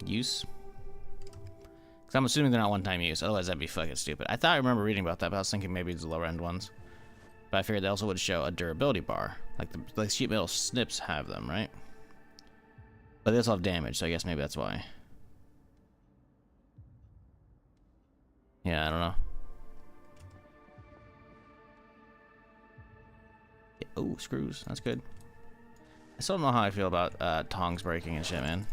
use. So I'm assuming they're not one-time use, otherwise that'd be fucking stupid. I thought I remember reading about that, but I was thinking maybe it's the lower-end ones. But I figured they also would show a durability bar. Like sheet metal snips have them, right? But they also have damage, so I guess maybe that's why. Yeah, I don't know. Yeah, oh, screws. That's good. I still don't know how I feel about tongs breaking and shit, man.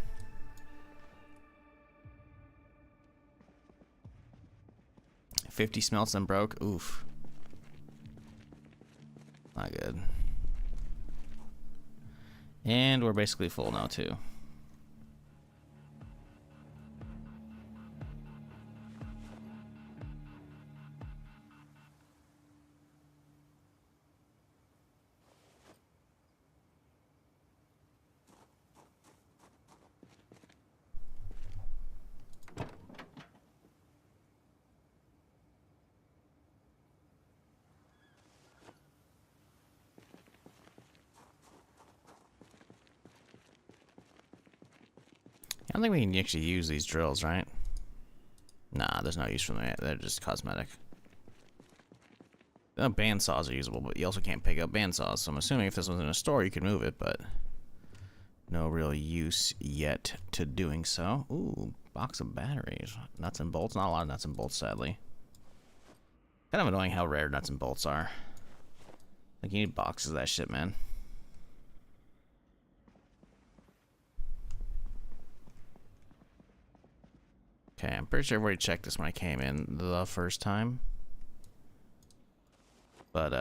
$50 smelts and broke. Oof. Not good. And we're basically full now, too. I don't think we can actually use these drills, right? Nah, there's no use for them. They're just cosmetic. Bandsaws are usable, but you also can't pick up bandsaws. So I'm assuming if this was in a store, you could move it, but no real use yet to doing so. Ooh, box of batteries. Nuts and bolts. Not a lot of nuts and bolts, sadly. Kind of annoying how rare nuts and bolts are. Like, you need boxes of that shit, man. Okay, I'm pretty sure I've already checked this when I came in the first time. But,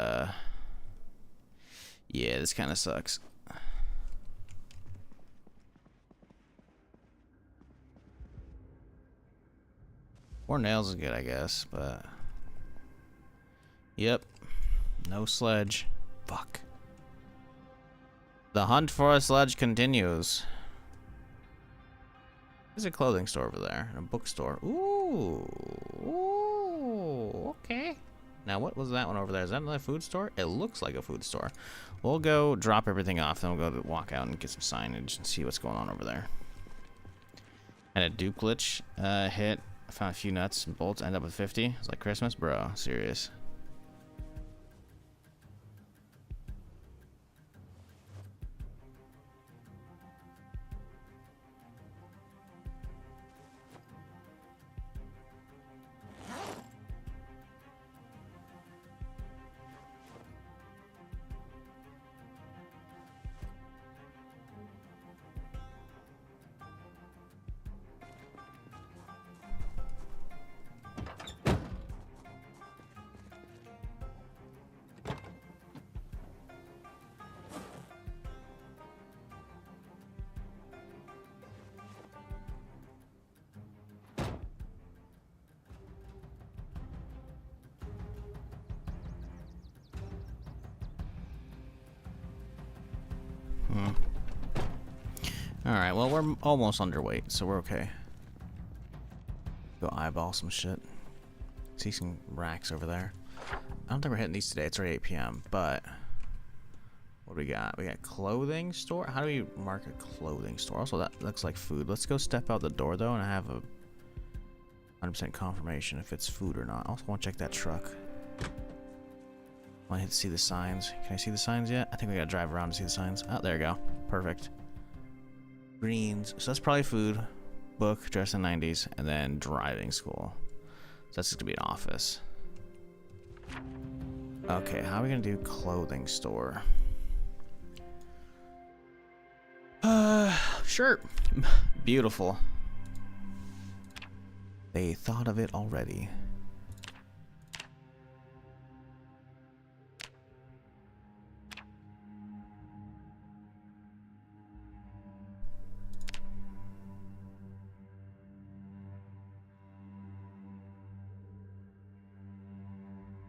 yeah, this kind of sucks. More nails is good, I guess, but... Yep. No sledge. Fuck. The hunt for a sledge continues. There's a clothing store over there. A bookstore. Ooh. Ooh. Okay. Now, what was that one over there? Is that another food store? It looks like a food store. We'll go drop everything off, then we'll go to walk out and get some signage and see what's going on over there. And a dupe glitch hit. I found a few nuts and bolts. End up with 50. It's like Christmas, bro. Serious. Alright, well, we're almost underweight, so we're okay. Go eyeball some shit. See some racks over there. I don't think we're hitting these today. It's already 8 p.m., but... What do we got? We got clothing store? How do we mark a clothing store? Also, that looks like food. Let's go step out the door, though, and I have a 100% confirmation if it's food or not. I also want to check that truck. Want to see the signs. Can I see the signs yet? I think we gotta drive around to see the signs. Oh, there we go. Perfect. Greens. So that's probably food. Book, dress in 90s, and then driving school. So that's just gonna be an office. Okay, how are we gonna do clothing store? Shirt. Beautiful. They thought of it already.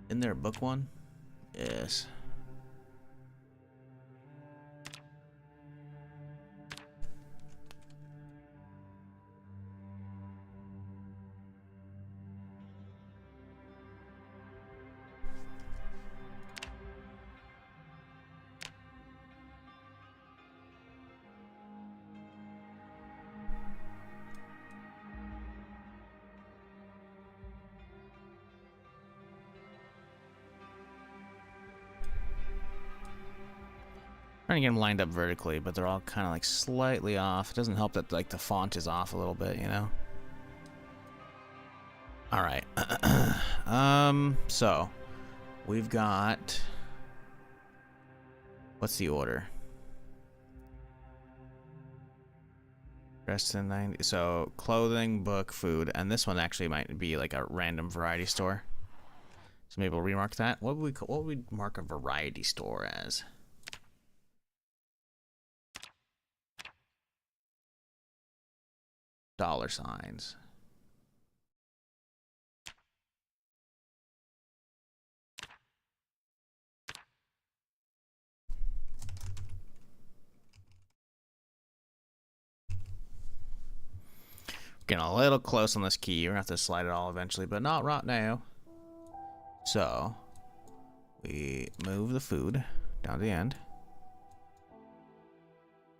Isn't there a book one? Yes. Trying to get them lined up vertically, but they're all kind of like slightly off. It doesn't help that like the font is off a little bit, you know? All right. So we've got, what's the order? Dressed in 90, so clothing, book, food, and this one actually might be like a random variety store. So maybe we'll remark that. What would we mark a variety store as? Dollar signs. Getting a little close on this key. We're gonna have to slide it all eventually, but not right now. So we move the food down to the end.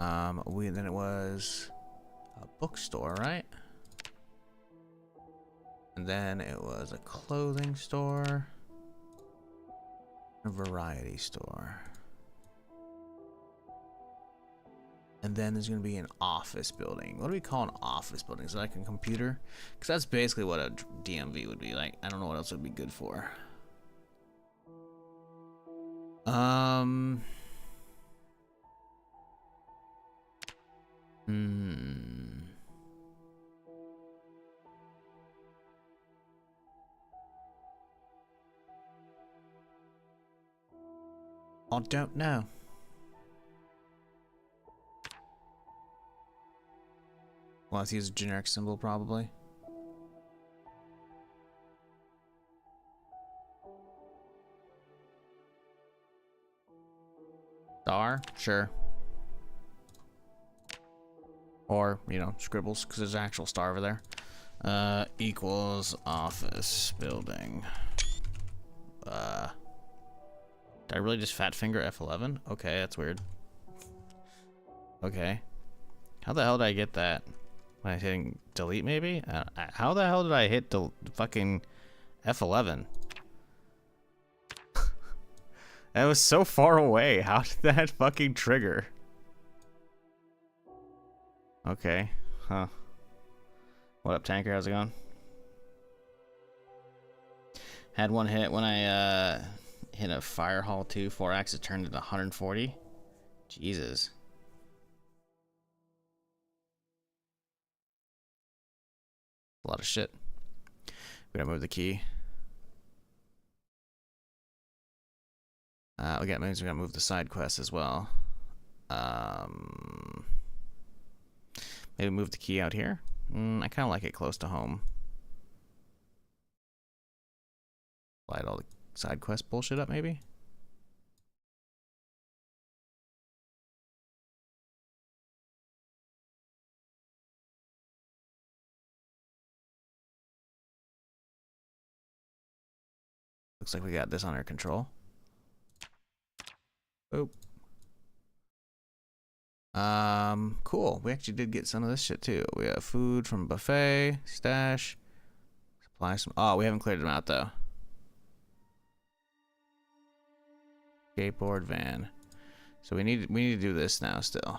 Then it was a bookstore, right? And then it was a clothing store, a variety store. And then there's going to be an office building. What do we call an office building? Is it like a computer? Because that's basically what a DMV would be like. I don't know what else it would be good for. I don't know. Well, let's use a generic symbol, probably. Star? Sure. Or, you know, scribbles, because there's an actual star over there. Equals office building. Did I really just fat finger F11? Okay, that's weird. Okay. How the hell did I get that? Am I hitting delete, maybe? How the hell did I hit the fucking F11? That was so far away. How did that fucking trigger? Okay. Huh. What up, Tanker? How's it going? Had one hit when I hit a fire hall 2 4x. It turned into 140. Jesus. A lot of shit. We gotta move the key. We gotta move the side quest as well. Maybe move the key out here. I kind of like it close to home. Light all the side quest bullshit up, maybe. Looks like we got this under control. Boop. Cool. We actually did get some of this shit too. We have food from buffet, stash, supply some. Oh, we haven't cleared them out though. Skateboard van. So we need to do this now still.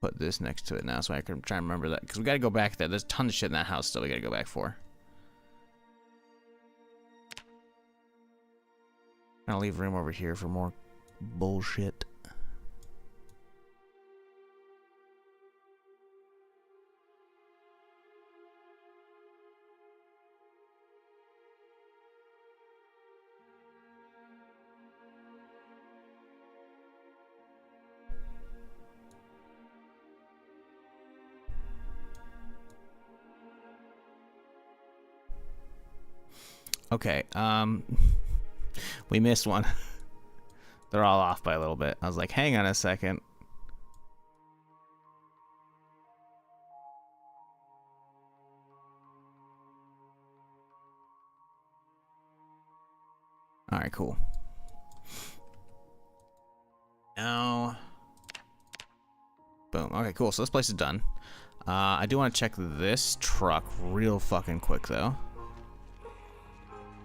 Put this next to it now so I can try and remember that, because we gotta go back there. There's tons of shit in that house still we gotta go back for. I'll leave room over here for more bullshit. Okay, we missed one. They're all off by a little bit. I was like, hang on a second. All right, cool. Now, boom. Okay, cool. So this place is done. I do want to check this truck real fucking quick, though.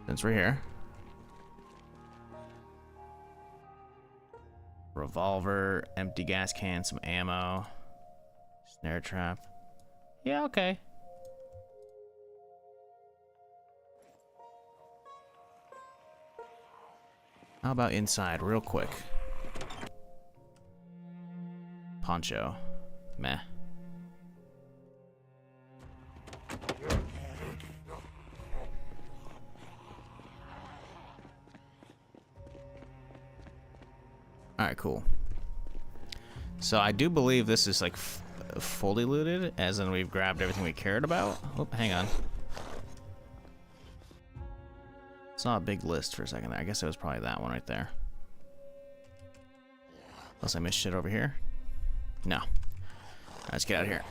Since we're here. Revolver, empty gas can, some ammo, snare trap. Yeah, okay. How about inside, real quick? Poncho. Meh. Alright, cool. So I do believe this is like fully looted, as in we've grabbed everything we cared about. Oh, hang on. It's not a big list for a second there. I guess it was probably that one right there. Unless I missed shit over here. No. All right, let's get out of here.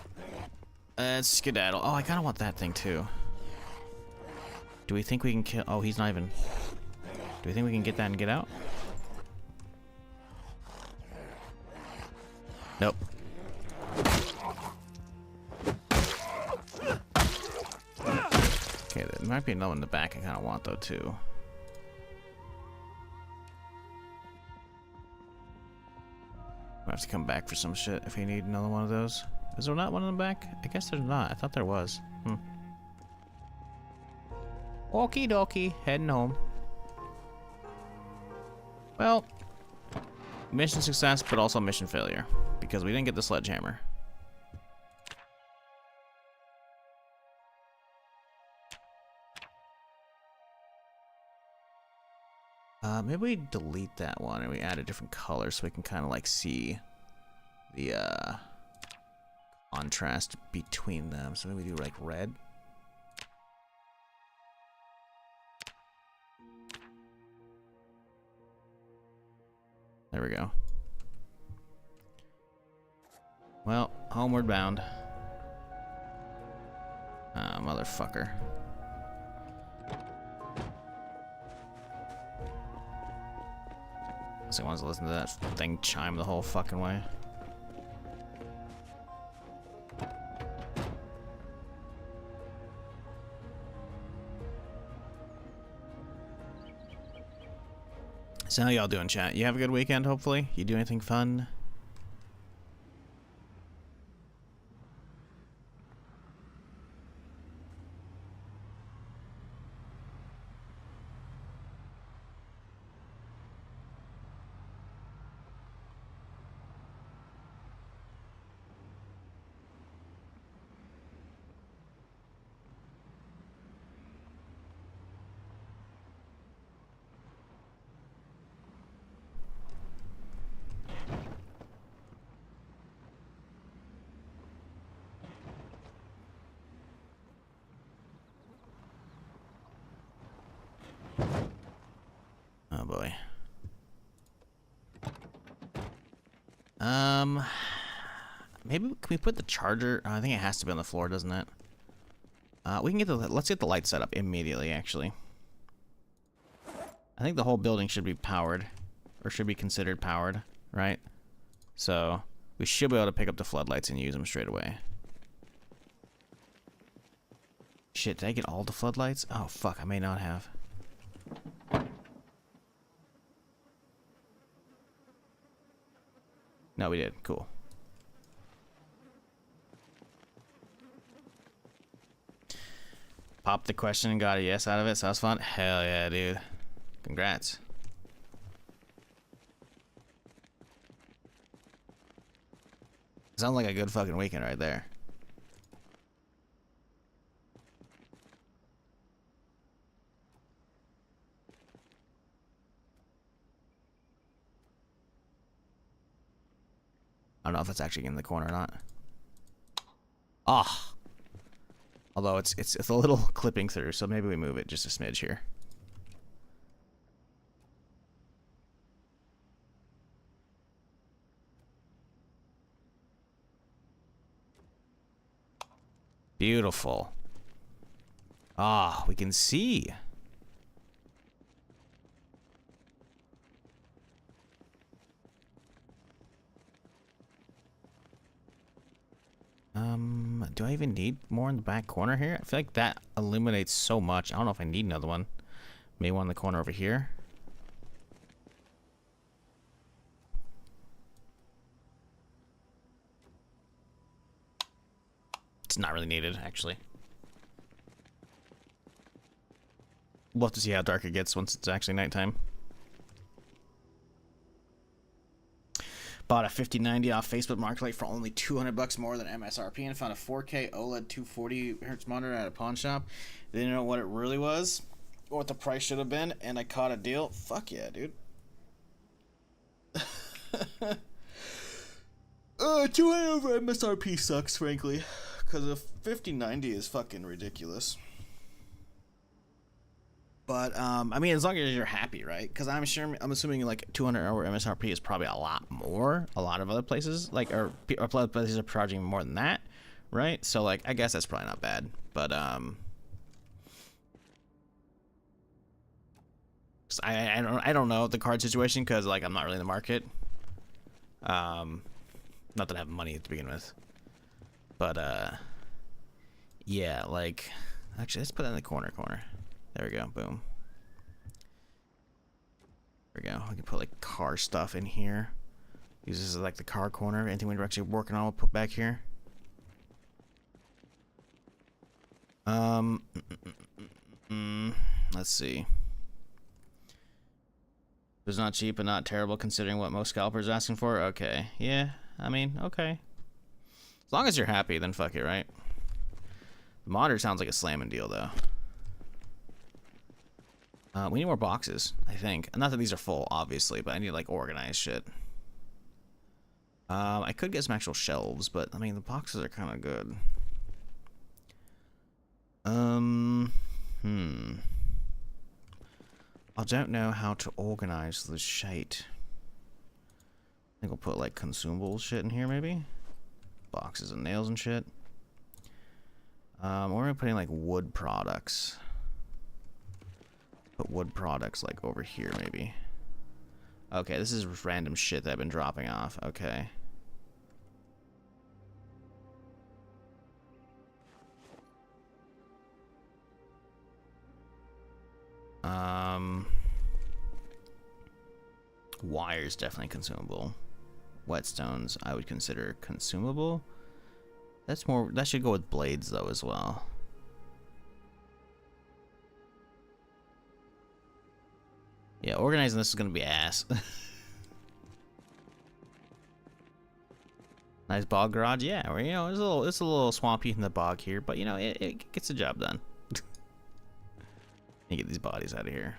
Let's skedaddle. Oh, I kind of want that thing too. Do we think we can kill... Oh, he's not even... Do we think we can get that and get out? Nope. Okay, there might be another one in the back I kind of want though too. We'll have to come back for some shit if we need another one of those. Is there not one in the back? I guess there's not. I thought there was. Okie dokie, heading home. Well, mission success, but also mission failure, because we didn't get the sledgehammer. Maybe we delete that one and we add a different color so we can kind of like see the contrast between them. So maybe we do like red. There we go. Well, homeward bound. Ah, motherfucker. I want to listen to that thing chime the whole fucking way. So how y'all doing, chat? You have a good weekend, hopefully? You do anything fun? Oh boy. Maybe can we put the charger? I think it has to be on the floor, doesn't it? We can get the. Let's get the light set up immediately. Actually, I think the whole building should be powered, or should be considered powered, right? So we should be able to pick up the floodlights and use them straight away. Shit, did I get all the floodlights? Oh fuck, I may not have. No, we did. Cool. Popped the question and got a yes out of it, so that was fun. Hell yeah, dude. Congrats. Sounds like a good fucking weekend right there. I don't know if it's actually in the corner or not. Ah. Although it's a little clipping through, so maybe we move it just a smidge here. Beautiful. Ah, we can see. Do I even need more in the back corner here? I feel like that illuminates so much. I don't know if I need another one. Maybe one in the corner over here. It's not really needed, actually. We'll have to see how dark it gets once it's actually nighttime. Bought a 5090 off Facebook Marketplace for only $200 more than MSRP and found a 4K OLED 240Hz monitor at a pawn shop. Didn't know what it really was, or what the price should have been, and I caught a deal. Fuck yeah, dude. 200 over MSRP sucks, frankly, because a 5090 is fucking ridiculous. But I mean, as long as you're happy, right? Because I'm assuming like 200 over MSRP is probably a lot more. A lot of other places, like, or places are charging more than that, right? So like, I guess that's probably not bad. But I don't know the card situation because like I'm not really in the market. Not that I have money to begin with, but yeah, like, actually, let's put that in the corner. There we go, boom. There we go. We can put like car stuff in here. Use this as like the car corner. Anything we're actually working on, we'll put back here. Let's see. It's not cheap but not terrible considering what most scalpers are asking for. Okay, yeah. I mean, okay. As long as you're happy, then fuck it, right? The monitor sounds like a slamming deal, though. We need more boxes, I think. Not that these are full, obviously, but I need, like, organized shit. I could get some actual shelves, but, I mean, the boxes are kind of good. I don't know how to organize the shite. I think we'll put like consumable shit in here, maybe boxes and nails and shit. We're putting like wood products. Put wood products like over here, maybe. Okay, this is random shit that I've been dropping off. Okay. Wire's definitely consumable. Whetstones I would consider consumable. That's more, that should go with blades though as well. Yeah, organizing this is gonna be ass. Nice bog garage, yeah. Or, you know, it's a little swampy in the bog here, but you know, it gets the job done. Let me get these bodies out of here.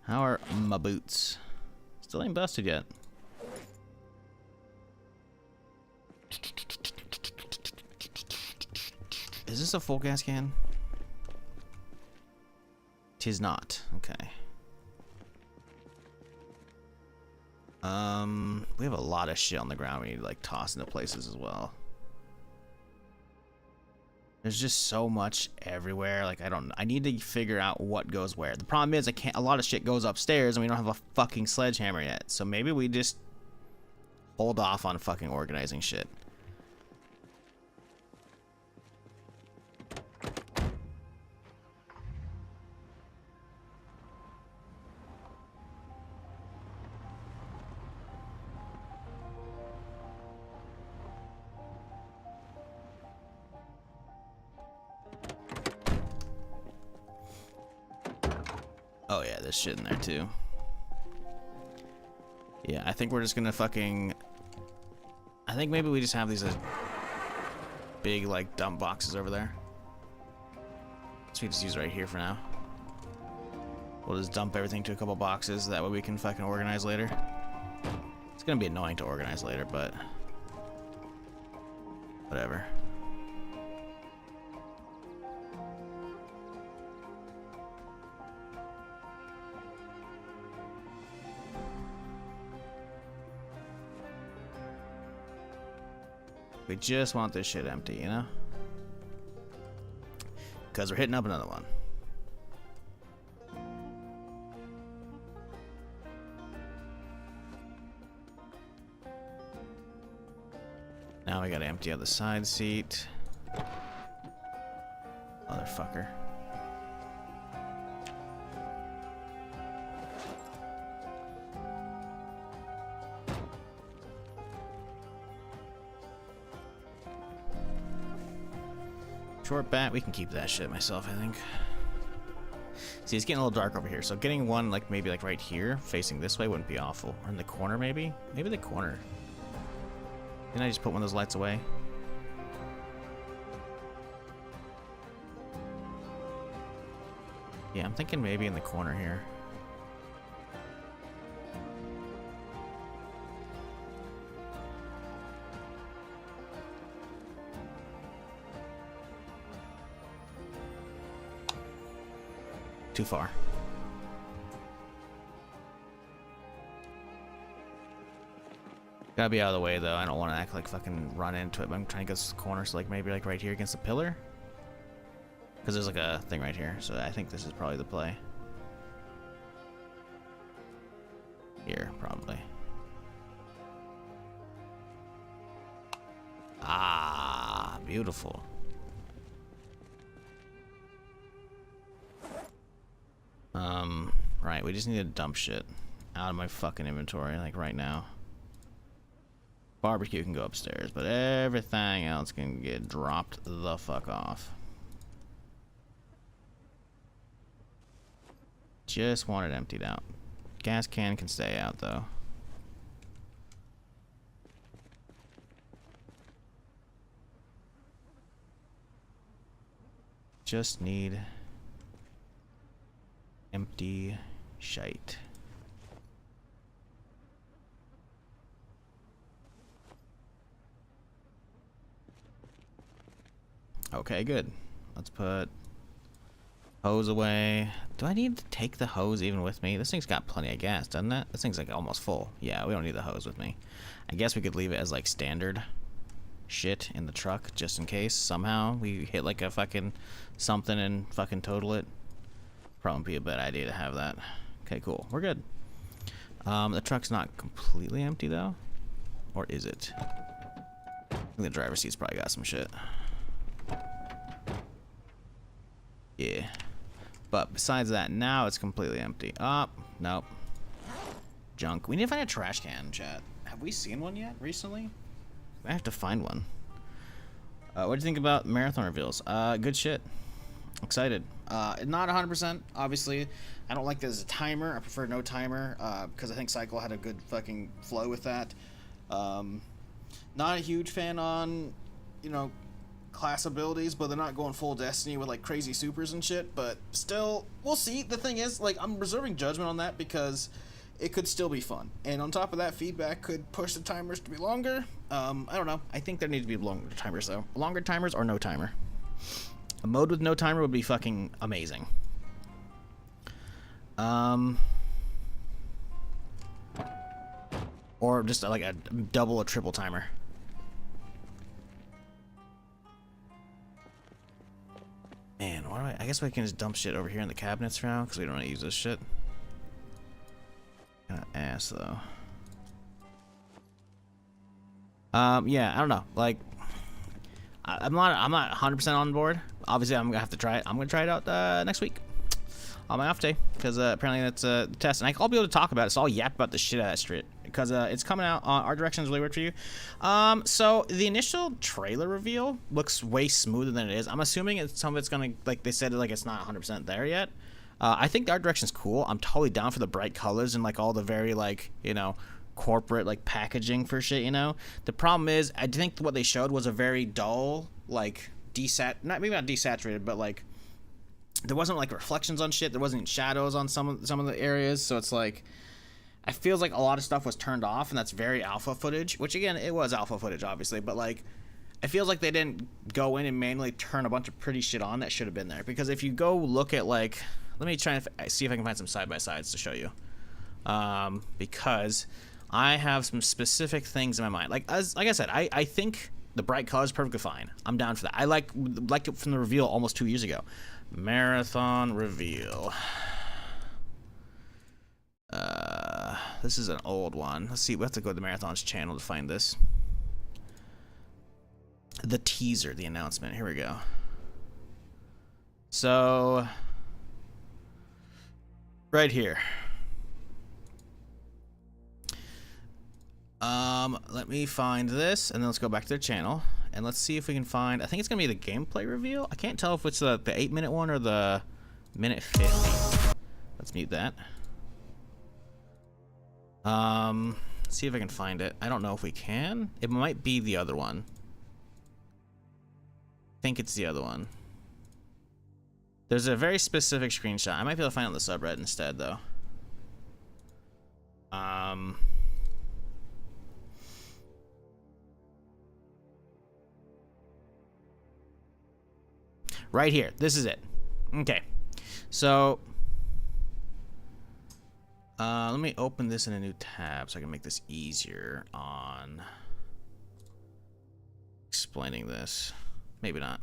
How are my boots? Still ain't busted yet. Is this a full gas can? Tis not. Okay. We have a lot of shit on the ground we need to like toss into places as well. There's just so much everywhere. Like, I need to figure out what goes where. The problem is a lot of shit goes upstairs and we don't have a fucking sledgehammer yet. So maybe we just hold off on fucking organizing shit. Oh yeah, there's shit in there too. Yeah, I think we're just gonna fucking... I think maybe we just have these big like dump boxes over there. So we just use right here for now. We'll just dump everything to a couple boxes, that way we can fucking organize later. It's gonna be annoying to organize later, but whatever. We just want this shit empty, you know? Because we're hitting up another one. Now we gotta empty out the side seat. Motherfucker. Short bat, we can keep that shit myself, I think. See, it's getting a little dark over here, so getting one, like, maybe, like, right here, facing this way wouldn't be awful. Or in the corner, maybe? Maybe the corner. Didn't I just put one of those lights away? Yeah, I'm thinking maybe in the corner here. Too far. Gotta be out of the way though. I don't want to act like fucking run into it, but I'm trying to go to the corner, so like maybe like right here against the pillar. Because there's like a thing right here, so I think this is probably the play. Here, probably. Ah, beautiful. Right, we just need to dump shit out of my fucking inventory, like right now. Barbecue can go upstairs, but everything else can get dropped the fuck off. Just want it emptied out. Gas can stay out though. Just need empty shite. Okay, good. Let's put hose away. Do I need to take the hose even with me? This thing's got plenty of gas, doesn't it? This thing's like almost full. Yeah, we don't need the hose with me. I guess we could leave it as like standard shit in the truck just in case somehow we hit like a fucking something and fucking total it. Probably be a bad idea to have that. Okay, cool. We're good. The truck's not completely empty though. Or is it? I think the driver's seat's probably got some shit. Yeah. But besides that, now it's completely empty. Oh, nope. Junk. We need to find a trash can, chat. Have we seen one yet recently? I have to find one. What do you think about marathon reveals? Good shit. Excited. Not 100%, obviously. I don't like that as a timer. I prefer no timer, because I think Cycle had a good fucking flow with that. Not a huge fan on, you know, class abilities, but they're not going full Destiny with like crazy supers and shit, but still, we'll see. The thing is, like, I'm reserving judgment on that because it could still be fun, and on top of that, feedback could push the timers to be longer. I don't know. I think there need to be longer timers though. Longer timers or no timer. A mode with no timer would be fucking amazing. Or just like a double or triple timer. Man, why do I guess we can just dump shit over here in the cabinets for now, because we don't want to use this shit. Kinda ass though. Yeah, I don't know. Like, I'm not 100% on board. Obviously, I'm gonna have to try it. I'm gonna try it out next week on my off day, because apparently that's the test, and I'll be able to talk about it. So I'll yap about the shit out of that shit, because it's coming out. Art direction is really weird for you. So the initial trailer reveal looks way smoother than it is. I'm assuming some of it's gonna, like they said, like it's not 100% there yet. I think the art direction's cool. I'm totally down for the bright colors and like all the very, like, you know, corporate like packaging for shit, you know. The problem is, I think what they showed was a very dull, like maybe not desaturated, but like there wasn't like reflections on shit. There wasn't shadows on some of the areas. So it's like, I feels like a lot of stuff was turned off, and that's very alpha footage. Which again, it was alpha footage, obviously, but like, it feels like they didn't go in and manually turn a bunch of pretty shit on that should have been there. Because if you go look at like, let me try and see if I can find some side by sides to show you, because I have some specific things in my mind. Like I said, I think the bright color is perfectly fine. I'm down for that. I liked it from the reveal almost 2 years ago. Marathon reveal. This is an old one. Let's see. We have to go to the Marathon's channel to find this. The teaser, the announcement. Here we go. So, right here. Let me find this, and then let's go back to the channel, and let's see if we can find. I think it's gonna be the gameplay reveal. I can't tell if it's the 8-minute one or the minute 50. Let's mute that. See if I can find it. I don't know if we can. It might be the other one. I think it's the other one. There's a very specific screenshot. I might be able to find it on the subreddit instead, though. Right here. This is it. Okay. So, let me open this in a new tab so I can make this easier on explaining this. Maybe not.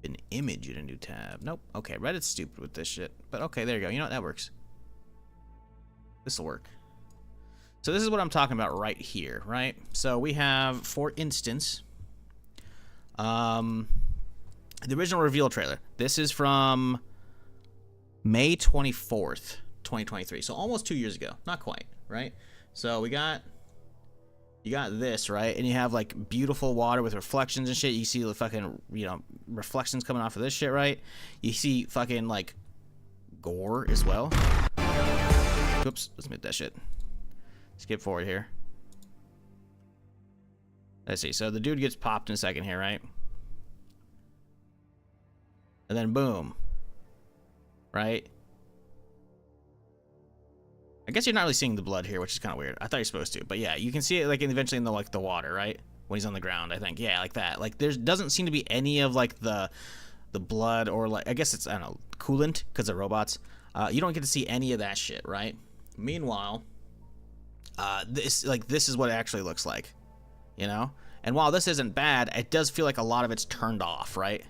Open image in a new tab. Nope. Okay, Reddit's stupid with this shit. But okay, there you go. You know what? That works. This'll work. So this is what I'm talking about right here, right? So we have, for instance, the original reveal trailer. This is from May 24th, 2023. So almost 2 years ago. Not quite, right? So you got this, right? And you have like beautiful water with reflections and shit. You see the fucking, you know, reflections coming off of this shit, right? You see fucking like gore as well. Oops, let's mute that shit. Skip forward here. Let's see. So the dude gets popped in a second here, right? And then boom. Right? I guess you're not really seeing the blood here, which is kind of weird. I thought you're supposed to, but yeah, you can see it like eventually in the like the water, right? When he's on the ground, I think. Yeah, like that. Like there doesn't seem to be any of like the blood or like, I guess it's, I don't know, coolant because of robots. You don't get to see any of that shit, right? Meanwhile, this is what it actually looks like, you know? And while this isn't bad, it does feel like a lot of it's turned off, right?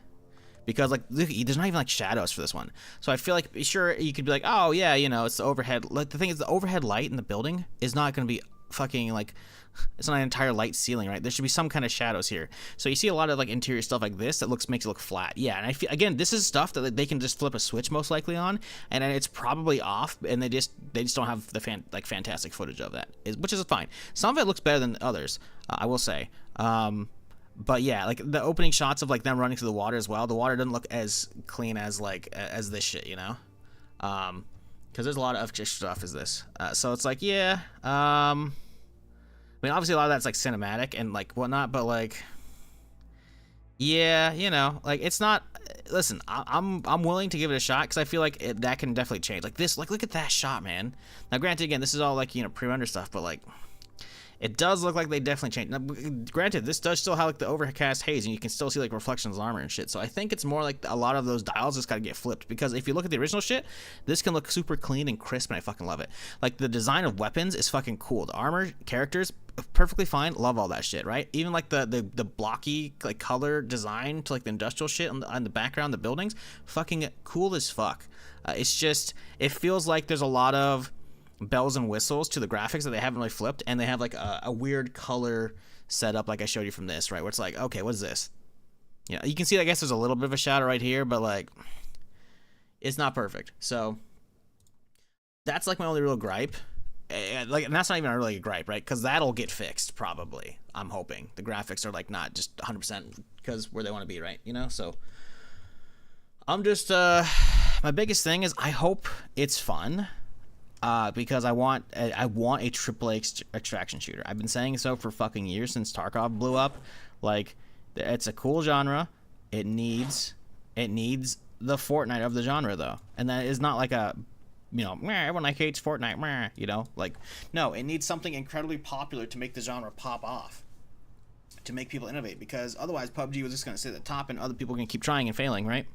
Because like look, there's not even like shadows for this one. So I feel like, sure, you could be like, oh yeah, you know, it's the overhead. Like the thing is, the overhead light in the building is not going to be fucking like, it's not an entire light ceiling, right? There should be some kind of shadows here. So you see a lot of like interior stuff like this that makes it look flat. Yeah, and I feel, again, this is stuff that they can just flip a switch most likely on, and it's probably off, and they just don't have the fantastic footage of that, which is fine. Some of it looks better than others, I will say. But yeah, like the opening shots of like them running through the water as well. The water doesn't look as clean as like as this shit, you know, because there's a lot of extra stuff as this. So it's like, yeah, I mean, obviously a lot of that's like cinematic and like whatnot, but like, yeah, you know, like it's not. Listen, I'm willing to give it a shot because I feel like that can definitely change. Like this, like look at that shot, man. Now, granted, again, this is all like, you know, pre-render stuff, but like, it does look like they definitely changed. Now, granted, this does still have like the overcast haze, and you can still see like reflections of armor and shit. So I think it's more like a lot of those dials just gotta get flipped, because if you look at the original shit, this can look super clean and crisp, and I fucking love it. Like the design of weapons is fucking cool. The armor, characters, perfectly fine. Love all that shit, right? Even like the blocky like color design to like the industrial shit on the background, the buildings, fucking cool as fuck. It's just, it feels like there's a lot of bells and whistles to the graphics that they haven't really flipped, and they have like a weird color setup like I showed you from this, right, where it's like, okay, what is this? Yeah, you can see, I guess there's a little bit of a shadow right here, but like it's not perfect. So that's like my only real gripe. Like, and that's not even really a gripe, right? Because that'll get fixed probably. I'm hoping the graphics are like not just 100% because where they want to be, right? You know, so I'm just my biggest thing is I hope it's fun. Because I want a AAA extraction shooter. I've been saying so for fucking years since Tarkov blew up. Like, it's a cool genre. It needs the Fortnite of the genre, though. And that is not like a, you know, everyone like hates Fortnite, you know? Like, no, it needs something incredibly popular to make the genre pop off, to make people innovate, because otherwise PUBG was just going to sit at the top and other people are going to keep trying and failing, right?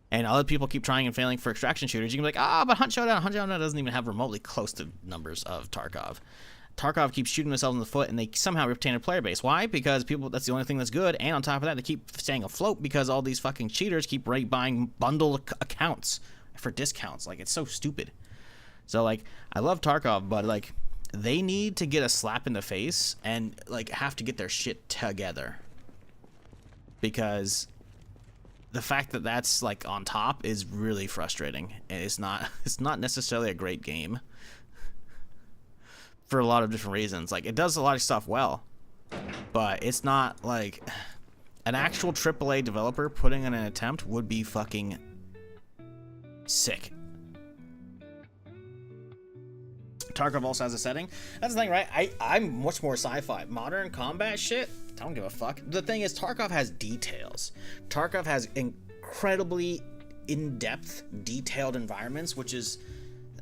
And other people keep trying and failing for extraction shooters. You can be like, but Hunt Showdown doesn't even have remotely close to numbers of Tarkov. Tarkov keeps shooting themselves in the foot, and they somehow retain a player base. Why? Because that's the only thing that's good, and on top of that, they keep staying afloat because all these fucking cheaters keep buying bundle accounts for discounts. Like, it's so stupid. So, like, I love Tarkov, but, like, they need to get a slap in the face and, like, have to get their shit together. Because the fact that that's like on top is really frustrating, and it's not necessarily a great game for a lot of different reasons. Like, it does a lot of stuff well, but it's not like an actual AAA developer putting in an attempt would be fucking sick. Tarkov also has a setting. That's the thing, right? I'm much more sci-fi. Modern combat shit, I don't give a fuck. The thing is, Tarkov has details. Tarkov has incredibly in-depth, detailed environments, which is,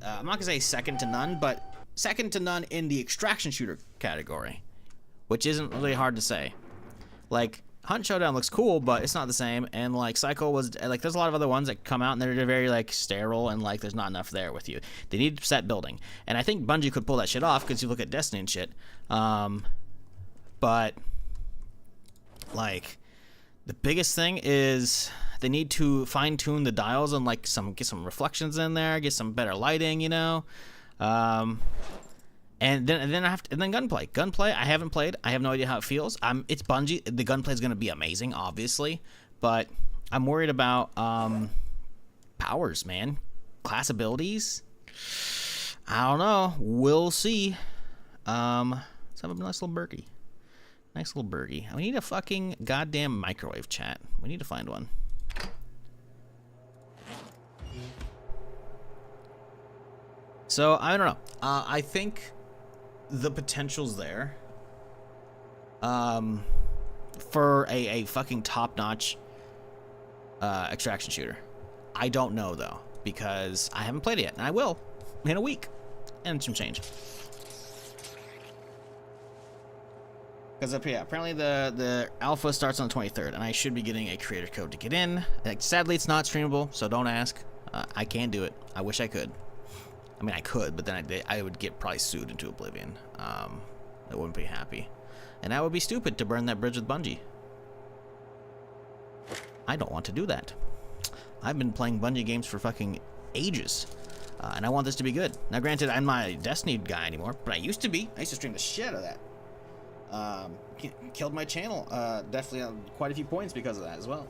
I'm not gonna say second to none, but second to none in the extraction shooter category, which isn't really hard to say. Like, Hunt Showdown looks cool, but it's not the same, and like Cycle was like, there's a lot of other ones that come out and they're very like sterile, and like there's not enough there with you. They need set building, and I think Bungie could pull that shit off because you look at Destiny and shit. But like the biggest thing is they need to fine tune the dials and like get some reflections in there, get some better lighting, you know. And then gunplay. Gunplay, I haven't played. I have no idea how it feels. It's Bungie. The gunplay is going to be amazing, obviously, but I'm worried about powers, man. Class abilities. I don't know. We'll see. Let's have a nice little birdie. Nice little birdie. We need a fucking goddamn microwave chat. We need to find one. So I don't know. I think the potential's there for a fucking top-notch extraction shooter. I don't know though, because I haven't played it yet, and I will in a week and some change. Because yeah, apparently the alpha starts on the 23rd, and I should be getting a creator code to get in. Like, sadly, it's not streamable, so don't ask. I can't do it. I wish I could. I mean, I could, but then I would get probably sued into oblivion. I wouldn't be happy. And that would be stupid to burn that bridge with Bungie. I don't want to do that. I've been playing Bungie games for fucking ages. And I want this to be good. Now, granted, I'm not a Destiny guy anymore, but I used to be. I used to stream the shit out of that. Killed my channel. Definitely quite a few points because of that as well.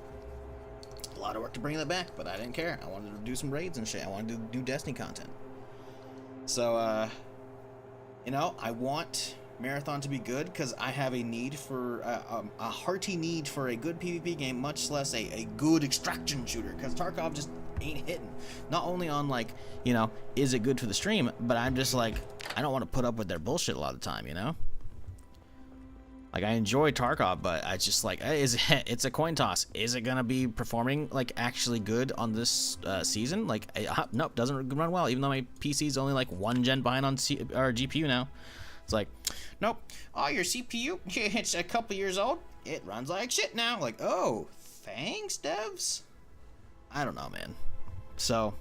A lot of work to bring that back, but I didn't care. I wanted to do some raids and shit. I wanted to do Destiny content. So, you know, I want Marathon to be good because I have a need for, a hearty need for a good PvP game, much less a good extraction shooter, because Tarkov just ain't hitting. Not only on, like, you know, is it good for the stream, but I'm just like, I don't want to put up with their bullshit a lot of the time, you know? Like, I enjoy Tarkov, but I just like, it's a coin toss. Is it gonna be performing like actually good on this season? Like, nope, doesn't run well. Even though my PC's only like 1 gen behind on GPU now. It's like, nope. Oh, your CPU, it's a couple years old. It runs like shit now. Like, oh, thanks, devs. I don't know, man. So,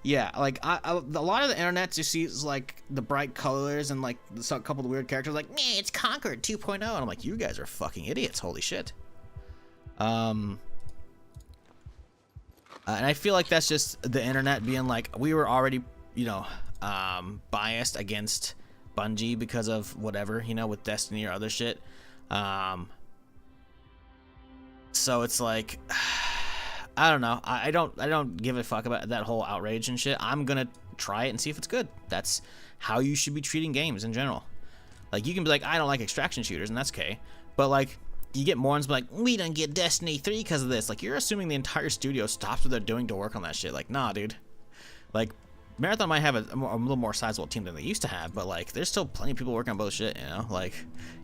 yeah, like a lot of the internet you see is like the bright colors and like a couple of the weird characters, like, man, it's Conquered 2.0, and I'm like, you guys are fucking idiots. Holy shit. And I feel like that's just the internet being like, we were already, you know, biased against Bungie because of whatever, you know, with Destiny or other shit. So it's like, I don't know. I don't give a fuck about that whole outrage and shit. I'm gonna try it and see if it's good. That's how you should be treating games in general. Like, you can be like, I don't like extraction shooters, and that's okay. But like, you get morons like, we don't get Destiny 3 because of this. Like, you're assuming the entire studio stops what they're doing to work on that shit. Like, nah, dude. Like, Marathon might have a little more sizable team than they used to have, but like, there's still plenty of people working on both shit, you know? Like,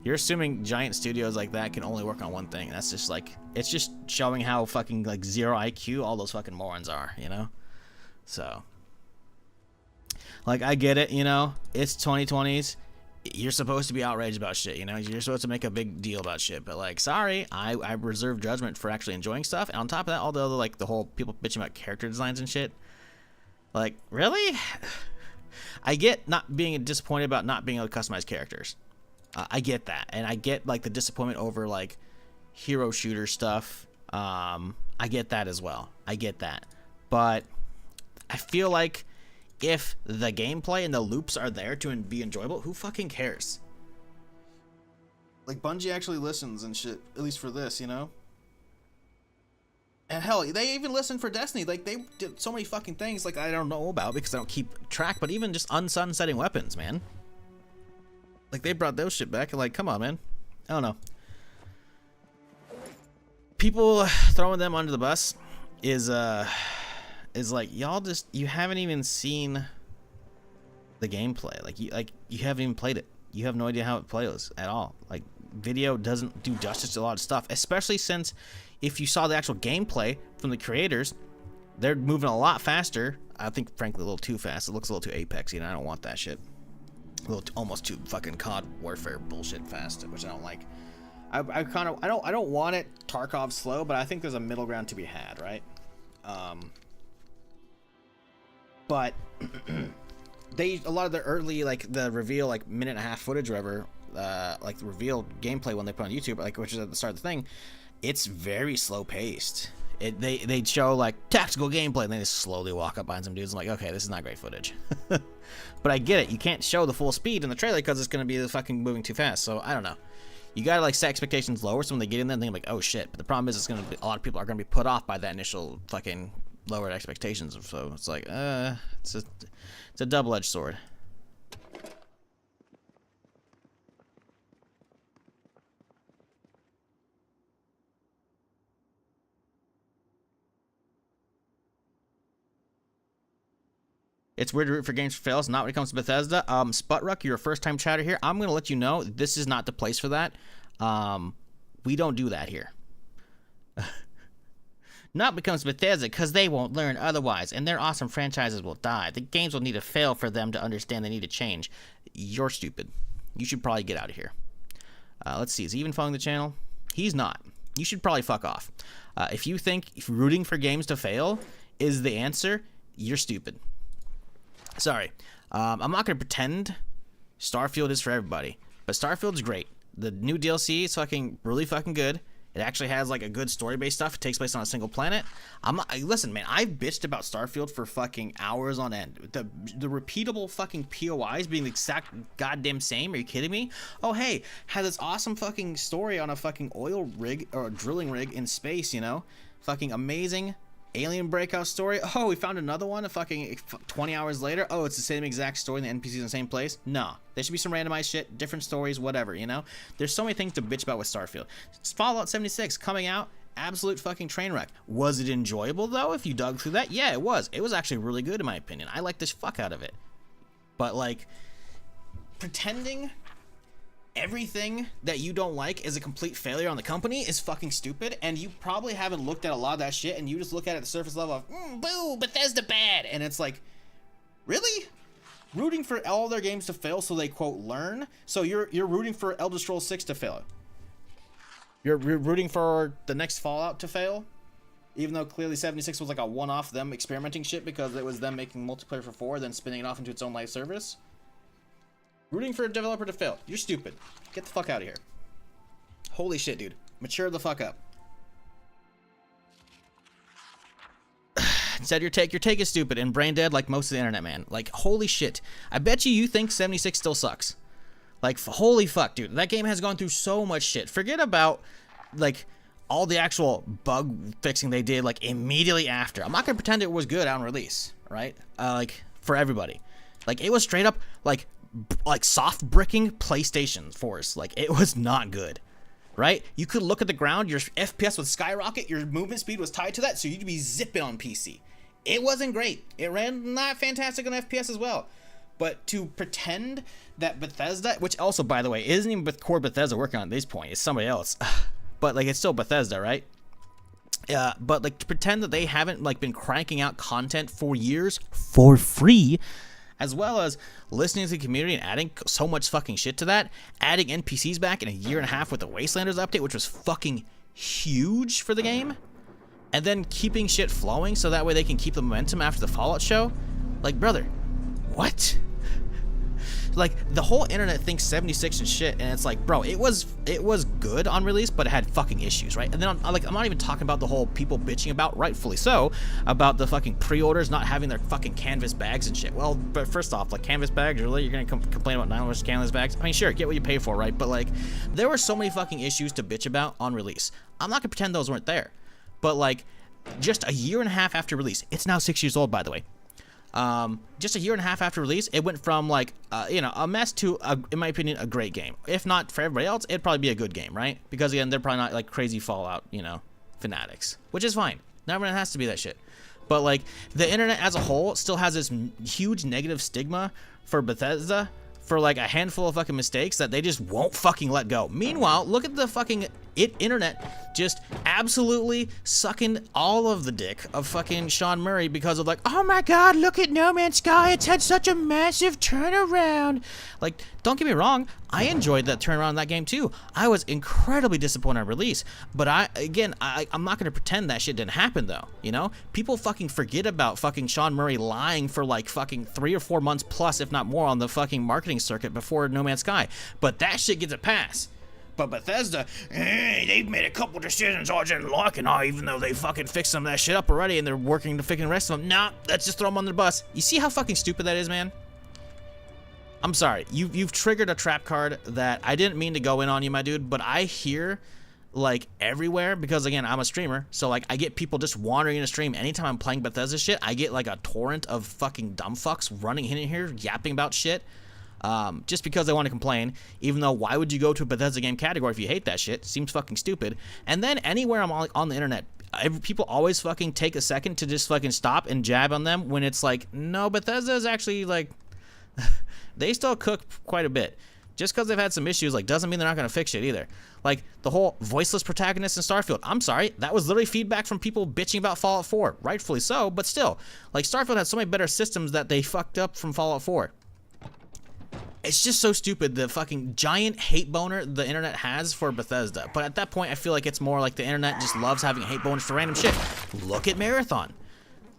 you're assuming giant studios like that can only work on one thing. That's just like, it's just showing how fucking like zero IQ all those fucking morons are, you know? So, like, I get it, you know? It's 2020s. You're supposed to be outraged about shit, you know? You're supposed to make a big deal about shit, but like, sorry, I reserve judgment for actually enjoying stuff. And on top of that, all the other, like, the whole people bitching about character designs and shit. Like, really? I get not being disappointed about not being able to customize characters. I get that. And I get, like, the disappointment over, like, hero shooter stuff. I get that as well. I get that. But I feel like if the gameplay and the loops are there to be enjoyable, who fucking cares? Like, Bungie actually listens and shit, at least for this, you know? And hell, they even listened for Destiny. Like, they did so many fucking things, like, I don't know about because I don't keep track, but even just unsunsetting weapons, man. Like, they brought those shit back, and like, come on, man. I don't know. people throwing them under the bus is like, y'all just, you haven't even seen the gameplay. Like you haven't even played it. You have no idea how it plays at all. Like, video doesn't do justice to a lot of stuff, especially since if you saw the actual gameplay from the creators, they're moving a lot faster. I think, frankly, a little too fast. It looks a little too Apex-y, and I don't want that shit. A little almost too fucking COD Warfare bullshit fast, which I don't like. I don't want it Tarkov slow, but I think there's a middle ground to be had, right? But a lot of the early, like the reveal, like minute and a half footage or whatever, like the reveal gameplay when they put on YouTube, like which is at the start of the thing, it's very slow paced. They show like tactical gameplay and they just slowly walk up behind some dudes. I'm like, okay, this is not great footage. But I get it. You can't show the full speed in the trailer because it's gonna be fucking moving too fast. So I don't know. You gotta like set expectations lower so when they get in there, they're like, oh shit. But the problem is, it's gonna be, a lot of people are gonna be put off by that initial fucking lowered expectations. So it's like, it's a double-edged sword. It's weird to root for games for fails, not when it comes to Bethesda. Sputruck, you're a first-time chatter here. I'm going to let you know this is not the place for that. We don't do that here. Not when it comes to Bethesda, because they won't learn otherwise, and their awesome franchises will die. The games will need to fail for them to understand they need to change. You're stupid. You should probably get out of here. Let's see. Is he even following the channel? He's not. You should probably fuck off. If you think rooting for games to fail is the answer, you're stupid. Sorry. I'm not going to pretend Starfield is for everybody, but Starfield's great. The new DLC is really fucking good. It actually has like a good story-based stuff. It takes place on a single planet. Listen, man, I've bitched about Starfield for fucking hours on end. The repeatable fucking POIs being the exact goddamn same. Are you kidding me? Oh, hey, had this awesome fucking story on a fucking oil rig or a drilling rig in space, you know? Fucking amazing. Alien breakout story. Oh, we found another one a fucking 20 hours later. Oh, it's the same exact story and the NPCs in the same place. No, there should be some randomized shit, different stories, whatever, you know? There's so many things to bitch about with Starfield. Fallout 76 coming out, absolute fucking train wreck. Was it enjoyable though if you dug through that? Yeah, it was. It was actually really good in my opinion. I liked the fuck out of it. But like, pretending everything that you don't like is a complete failure on the company is fucking stupid, and you probably haven't looked at a lot of that shit, and you just look at it at the surface level of boo, Bethesda bad, and it's like, really? Rooting for all their games to fail so they quote learn? So you're rooting for Elder Scrolls 6 to fail? You're rooting for the next Fallout to fail? Even though clearly 76 was like a one-off them experimenting shit because it was them making multiplayer for 4 then spinning it off into its own live service? Rooting for a developer to fail. You're stupid. Get the fuck out of here. Holy shit, dude. Mature the fuck up. Said your take is stupid and brain dead like most of the internet, man. Like, holy shit. I bet you think 76 still sucks. Like, holy fuck, dude. That game has gone through so much shit. Forget about, like, all the actual bug fixing they did, like, immediately after. I'm not gonna pretend it was good on release, right? Like, for everybody. Like, it was straight up, like soft bricking PlayStation 4s. Like, it was not good, right? You could look at the ground, your FPS would skyrocket, your movement speed was tied to that, so you'd be zipping on PC. It wasn't great. It ran not fantastic on FPS as well. But to pretend that Bethesda, which also, by the way, isn't even with core Bethesda working on at this point, it's somebody else. But like, it's still Bethesda, right? But like, to pretend that they haven't like been cranking out content for years for free, as well as listening to the community and adding so much fucking shit to that, adding NPCs back in a year and a half with the Wastelanders update, which was fucking huge for the game, and then keeping shit flowing so that way they can keep the momentum after the Fallout show. Like, brother, what? Like, the whole internet thinks 76 and shit, and it's like, bro, it was good on release, but it had fucking issues, right? And then I'm not even talking about the whole people bitching about, rightfully so, about the fucking pre-orders not having their fucking canvas bags and shit. Well, but first off, like, canvas bags, really? You're gonna complain about $9 canvas bags? I mean, sure, get what you pay for, right? But like, there were so many fucking issues to bitch about on release. I'm not gonna pretend those weren't there, but like, just a year and a half after release, it's now 6 years old, by the way. Just a year and a half after release, it went from like, you know, a mess to, in my opinion, a great game. If not for everybody else, it'd probably be a good game, right? Because again, they're probably not like crazy Fallout, you know, fanatics, which is fine. Not everyone has to be that shit. But like the internet as a whole still has this huge negative stigma for Bethesda for like a handful of fucking mistakes that they just won't fucking let go. Meanwhile, look at the fucking internet just absolutely sucking all of the dick of fucking Sean Murray because of like, oh my god, look at No Man's Sky, it's had such a massive turnaround. Like, don't get me wrong, I enjoyed that turnaround in that game too. I was incredibly disappointed on release, but I'm not gonna pretend that shit didn't happen though, you know? People fucking forget about fucking Sean Murray lying for like fucking 3 or 4 months plus, if not more, on the fucking marketing circuit before No Man's Sky, but that shit gets a pass. But Bethesda, they've made a couple decisions I didn't like, and even though they fucking fixed some of that shit up already and they're working to fix the rest of them, nah, let's just throw them on the bus. You see how fucking stupid that is, man? I'm sorry, you've triggered a trap card that I didn't mean to go in on you, my dude, but I hear like everywhere, because again, I'm a streamer, so like I get people just wandering in a stream. Anytime I'm playing Bethesda shit, I get like a torrent of fucking dumb fucks running in here, yapping about shit. Just because they want to complain, even though why would you go to a Bethesda game category if you hate that shit? Seems fucking stupid. And then anywhere I'm on the internet, people always fucking take a second to just fucking stop and jab on them when it's like, no, Bethesda is actually like, they still cook quite a bit. Just because they've had some issues, like, doesn't mean they're not going to fix it either. Like, the whole voiceless protagonist in Starfield. I'm sorry, that was literally feedback from people bitching about Fallout 4. Rightfully so, but still. Like, Starfield had so many better systems that they fucked up from Fallout 4. It's just so stupid, the fucking giant hate boner the internet has for Bethesda. But at that point, I feel like it's more like the internet just loves having hate boners for random shit. Look at Marathon.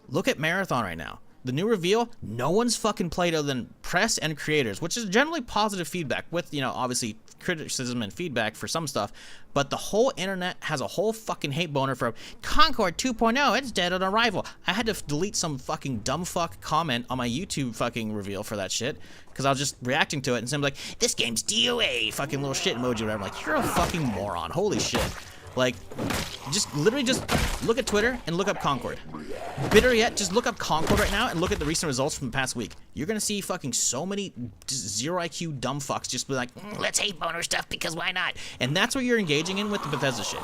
Look at Marathon right now. The new reveal, no one's fucking played other than press and creators, which is generally positive feedback with, you know, obviously criticism and feedback for some stuff. But the whole internet has a whole fucking hate boner for Concord 2.0, it's dead on arrival. I had to delete some fucking dumb fuck comment on my YouTube fucking reveal for that shit, because I was just reacting to it and saying like, this game's DOA, fucking little shit emoji or whatever. I'm like, you're a fucking moron, holy shit. Like, just literally just look at Twitter and look up Concord. Better yet, just look up Concord right now and look at the recent results from the past week. You're gonna see fucking so many zero IQ dumb fucks just be like, let's hate boner stuff because why not? And that's what you're engaging in with the Bethesda shit.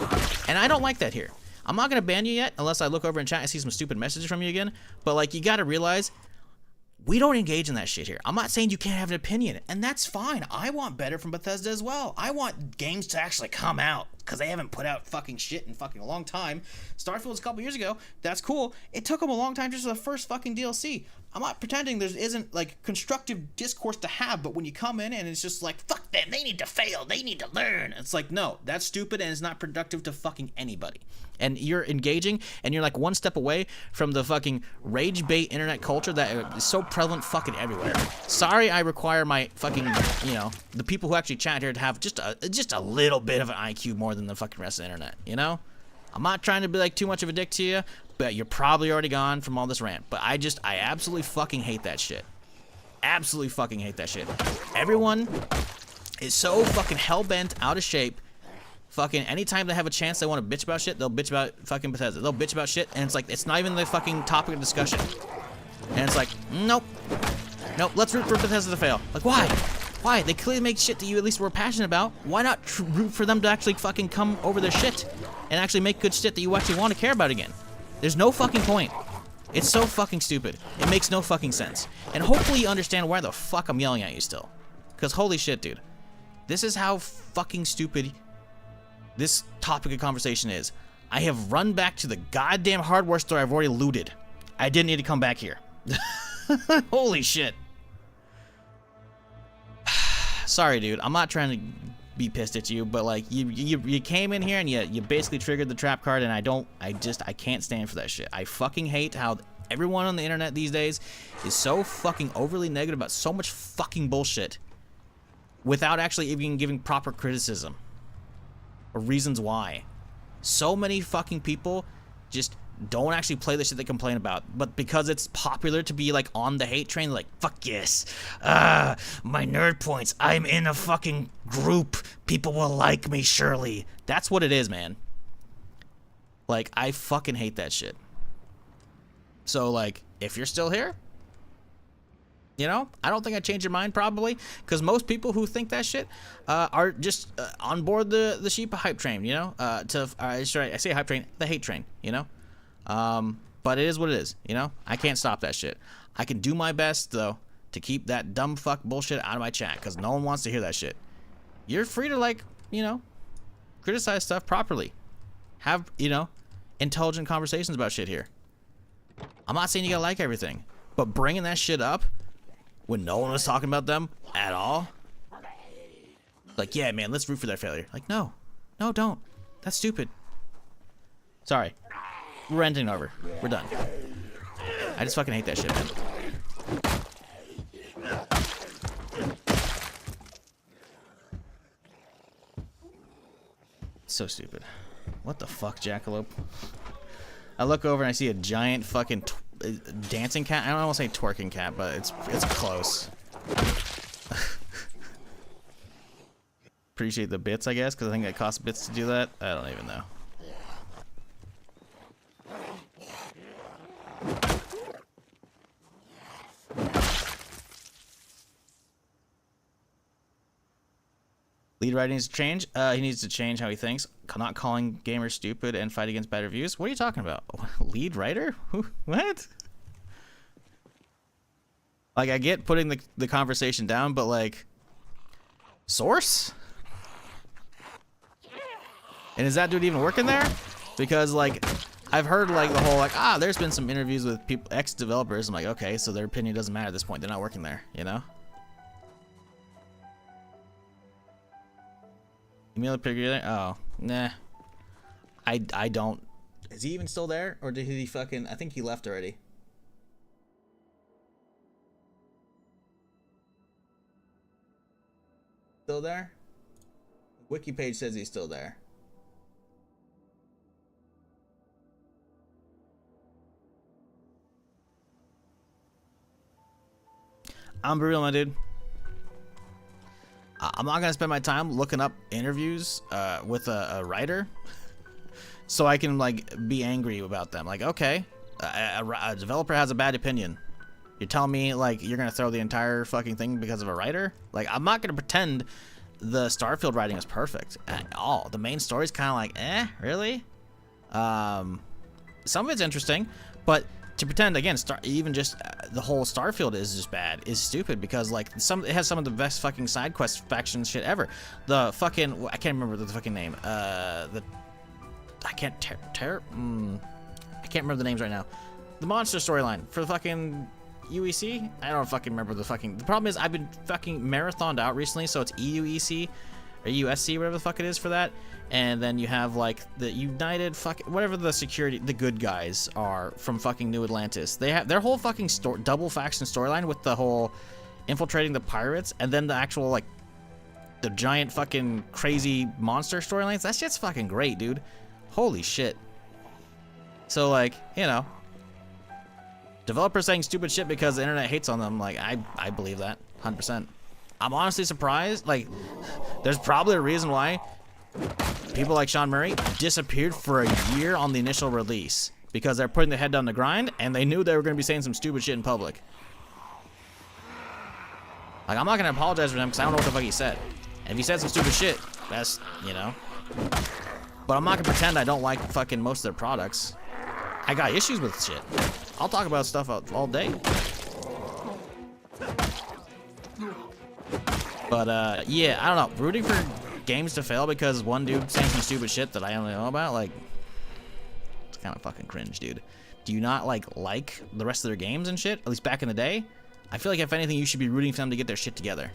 And I don't like that here. I'm not gonna ban you yet unless I look over in chat and see some stupid messages from you again. But like, you gotta realize, we don't engage in that shit here. I'm not saying you can't have an opinion, and that's fine. I want better from Bethesda as well. I want games to actually come out, because they haven't put out fucking shit in fucking a long time. Starfield was a couple years ago. That's cool. It took them a long time just for the first fucking DLC. I'm not pretending there isn't like constructive discourse to have, but when you come in and it's just like, fuck them, they need to fail, they need to learn. It's like, no, that's stupid and it's not productive to fucking anybody. And you're engaging and you're like one step away from the fucking rage bait internet culture that is so prevalent fucking everywhere. Sorry, I require my fucking, you know, the people who actually chat here to have just a little bit of an IQ more than the fucking rest of the internet, you know? I'm not trying to be like too much of a dick to you, but you're probably already gone from all this rant. But I absolutely fucking hate that shit. Absolutely fucking hate that shit. Everyone is so fucking hell-bent, out of shape. Fucking anytime they have a chance they want to bitch about shit, they'll bitch about fucking Bethesda. They'll bitch about shit, and it's like, it's not even the fucking topic of discussion. And it's like, nope. Nope, let's root for Bethesda to fail. Like, why? Why? They clearly make shit that you at least were passionate about. Why not root for them to actually fucking come over their shit and actually make good shit that you actually want to care about again? There's no fucking point. It's so fucking stupid. It makes no fucking sense. And hopefully you understand why the fuck I'm yelling at you still. Because holy shit, dude. This is how fucking stupid this topic of conversation is. I have run back to the goddamn hardware store I've already looted. I didn't need to come back here. Holy shit. Sorry, dude. I'm not trying to be pissed at you, but like you came in here and you basically triggered the trap card, and I can't stand for that shit. I fucking hate how everyone on the internet these days is so fucking overly negative about so much fucking bullshit without actually even giving proper criticism or reasons why. So many fucking people just don't actually play the shit they complain about, but because it's popular to be like on the hate train, like, fuck yes, my nerd points, I'm in a fucking group, people will like me surely. That's what it is, man. Like, I fucking hate that shit. So like, if you're still here, You know, I don't think I'd change your mind probably, because most people who think that shit are just on board the sheep hype train. You know, I say hype train, the hate train. You know, but it is what it is. You know, I can't stop that shit. I can do my best though to keep that dumb fuck bullshit out of my chat, because no one wants to hear that shit. You're free to, like, you know, criticize stuff properly. Have, you know, intelligent conversations about shit here. I'm not saying you gotta like everything, but bringing that shit up when no one was talking about them at all, like, yeah, man, let's root for their failure. Like, no, don't. That's stupid. Sorry, we're ending over. We're done. I just fucking hate that shit, man. So stupid. What the fuck, jackalope? I look over and I see a giant fucking dancing cat. I don't want to say twerking cat, but it's close. Appreciate the bits, I guess, because I think it costs bits to do that. I don't even know. Lead writing needs to change. He needs to change how he thinks. Not calling gamers stupid and fight against bad reviews. What are you talking about? Lead writer? What? Like, I get putting the conversation down, but, like, source? And is that dude even working there? Because, like, I've heard, like, the whole, like, there's been some interviews with people, ex-developers. I'm like, okay, so their opinion doesn't matter at this point. They're not working there, you know? Email figure. Oh, nah. I don't. Is he even still there, or did he fucking? I think he left already. Still there? The wiki page says he's still there. I'm real, my dude. I'm not gonna spend my time looking up interviews with a writer, so I can, like, be angry about them. Like, okay, a developer has a bad opinion. You're telling me, like, you're gonna throw the entire fucking thing because of a writer? Like, I'm not gonna pretend the Starfield writing is perfect at all. The main story's kind of like, really? Some of it's interesting, but to pretend again, even just the whole Starfield is just bad is stupid, because, like, it has some of the best fucking side quest faction shit ever. The fucking, I can't remember the fucking name. I can't remember the names right now. The monster storyline for the fucking UEC. I don't fucking remember the fucking. The problem is I've been fucking marathoned out recently, so it's EUEC or USC, whatever the fuck it is for that. And then you have, like, the United whatever the security, the good guys are from fucking New Atlantis. They have their whole fucking double faction storyline with the whole infiltrating the pirates, and then the actual, like, the giant fucking crazy monster storylines. That shit's fucking great, dude. Holy shit. So, like, you know, developers saying stupid shit because the internet hates on them, like, I believe that 100%. I'm honestly surprised. Like, there's probably a reason why people like Sean Murray disappeared for a year on the initial release, because they're putting their head down the grind and they knew they were going to be saying some stupid shit in public. Like, I'm not going to apologize for him because I don't know what the fuck he said. And if he said some stupid shit, that's, you know. But I'm not going to pretend I don't like fucking most of their products. I got issues with shit. I'll talk about stuff all day. But, yeah, I don't know. Rooting for games to fail because one dude saying some stupid shit that I don't know about, like, it's kind of fucking cringe, dude. Do you not, like the rest of their games and shit? At least back in the day? I feel like, if anything, you should be rooting for them to get their shit together.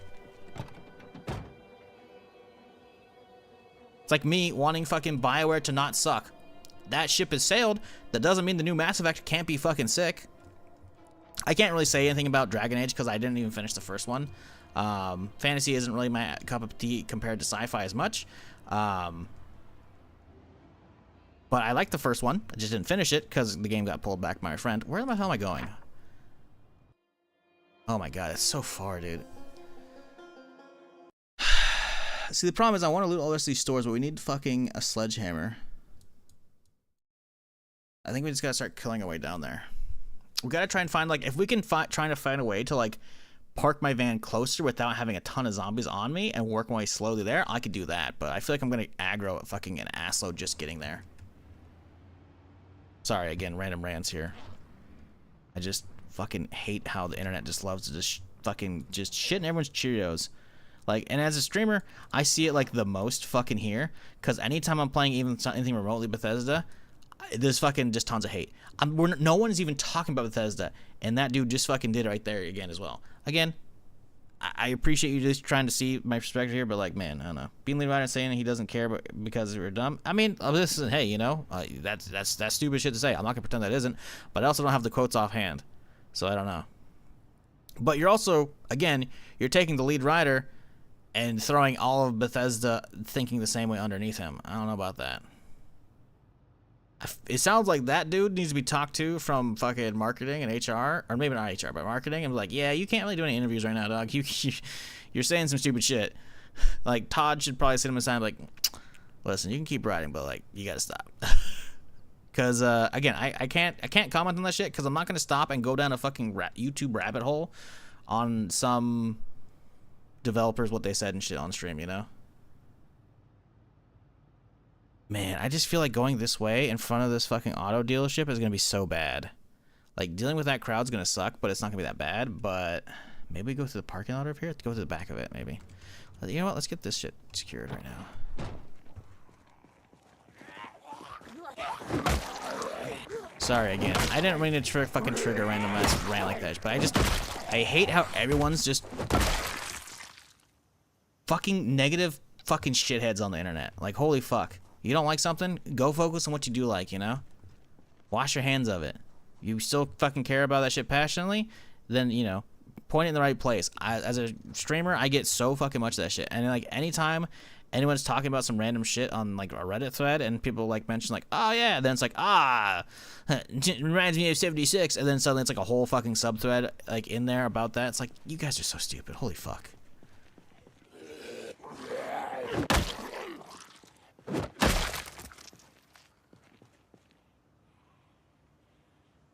It's like me wanting fucking BioWare to not suck. That ship has sailed. That doesn't mean the new Mass Effect can't be fucking sick. I can't really say anything about Dragon Age because I didn't even finish the first one. Fantasy isn't really my cup of tea compared to sci-fi as much. But I liked the first one. I just didn't finish it because the game got pulled back by my friend. Where the hell am I going? Oh my god, it's so far, dude. See, the problem is I want to loot all the rest of these stores, but we need fucking a sledgehammer. I think we just gotta start killing our way down there. We gotta try and find, like, if we can try to find a way to, like, park my van closer without having a ton of zombies on me and work my way slowly there, I could do that. But I feel like I'm gonna aggro at fucking an assload just getting there. Sorry, again, random rants here. I just fucking hate how the internet just loves to just fucking just shit in everyone's Cheerios. Like, and as a streamer, I see it like the most fucking here, because anytime I'm playing even anything remotely Bethesda, there's fucking just tons of hate. No one's even talking about Bethesda, and that dude just fucking did it right there again as well. Again, I appreciate you just trying to see my perspective here, but like, man, I don't know. Being Levi and saying he doesn't care because we're dumb. I mean, this is, hey, you know, that's stupid shit to say. I'm not gonna pretend that isn't, but I also don't have the quotes offhand, so I don't know. But you're also, again, you're taking the lead writer and throwing all of Bethesda thinking the same way underneath him. I don't know about that. It sounds like that dude needs to be talked to from fucking marketing and HR, or maybe not HR, but marketing, and be like, yeah, you can't really do any interviews right now, dog. You're saying some stupid shit. Like, Todd should probably sit him aside, like, listen, you can keep writing, but like, you gotta stop. Because again, I can't comment on that shit because I'm not gonna stop and go down a fucking YouTube rabbit hole on some developers, what they said and shit on stream, you know. Man, I just feel like going this way in front of this fucking auto dealership is going to be so bad. Like, dealing with that crowd's going to suck, but it's not going to be that bad. But maybe go through the parking lot over here? Let's go to the back of it, maybe. You know what? Let's get this shit secured right now. Sorry, again. I didn't mean to fucking trigger random rant like that. But I hate how everyone's just fucking negative fucking shitheads on the internet. Like, holy fuck. You don't like something? Go focus on what you do like, you know? Wash your hands of it. You still fucking care about that shit passionately? Then, you know, point it in the right place. As a streamer, I get so fucking much of that shit. And, like, anytime anyone's talking about some random shit on, like, a Reddit thread and people, like, mention, like, oh, yeah, then it's like, it reminds me of 76. And then suddenly it's, like, a whole fucking sub-thread, like, in there about that. It's like, you guys are so stupid. Holy fuck.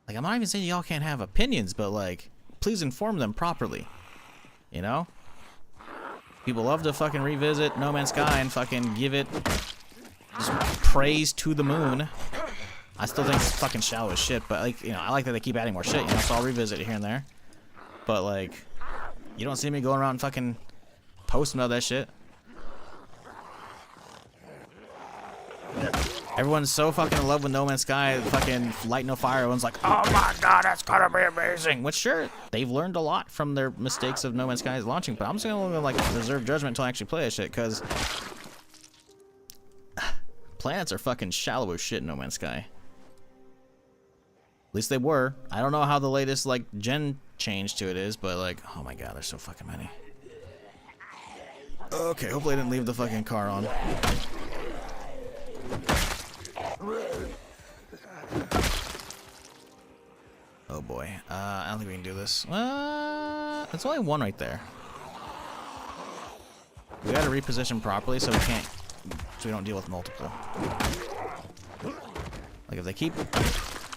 Like, I'm not even saying y'all can't have opinions, but, like, please inform them properly. You know? People love to fucking revisit No Man's Sky and fucking give it just praise to the moon. I still think it's fucking shallow as shit, but, like, you know, I like that they keep adding more shit, you know, so I'll revisit it here and there. But, like, you don't see me going around fucking posting about that shit. Everyone's so fucking in love with No Man's Sky, fucking Light No Fire. Everyone's like, oh my god, that's gonna be amazing. Which, sure, they've learned a lot from their mistakes of No Man's Sky's launching, but I'm just gonna like reserve judgment until I actually play that shit, because planets are fucking shallow as shit in No Man's Sky. At least they were. I don't know how the latest like gen change to it is, but like, oh my god, there's so fucking many. Okay, hopefully I didn't leave the fucking car on. Oh boy, I don't think we can do this. It's only one right there. We gotta reposition properly so we don't deal with multiple. Like if they keep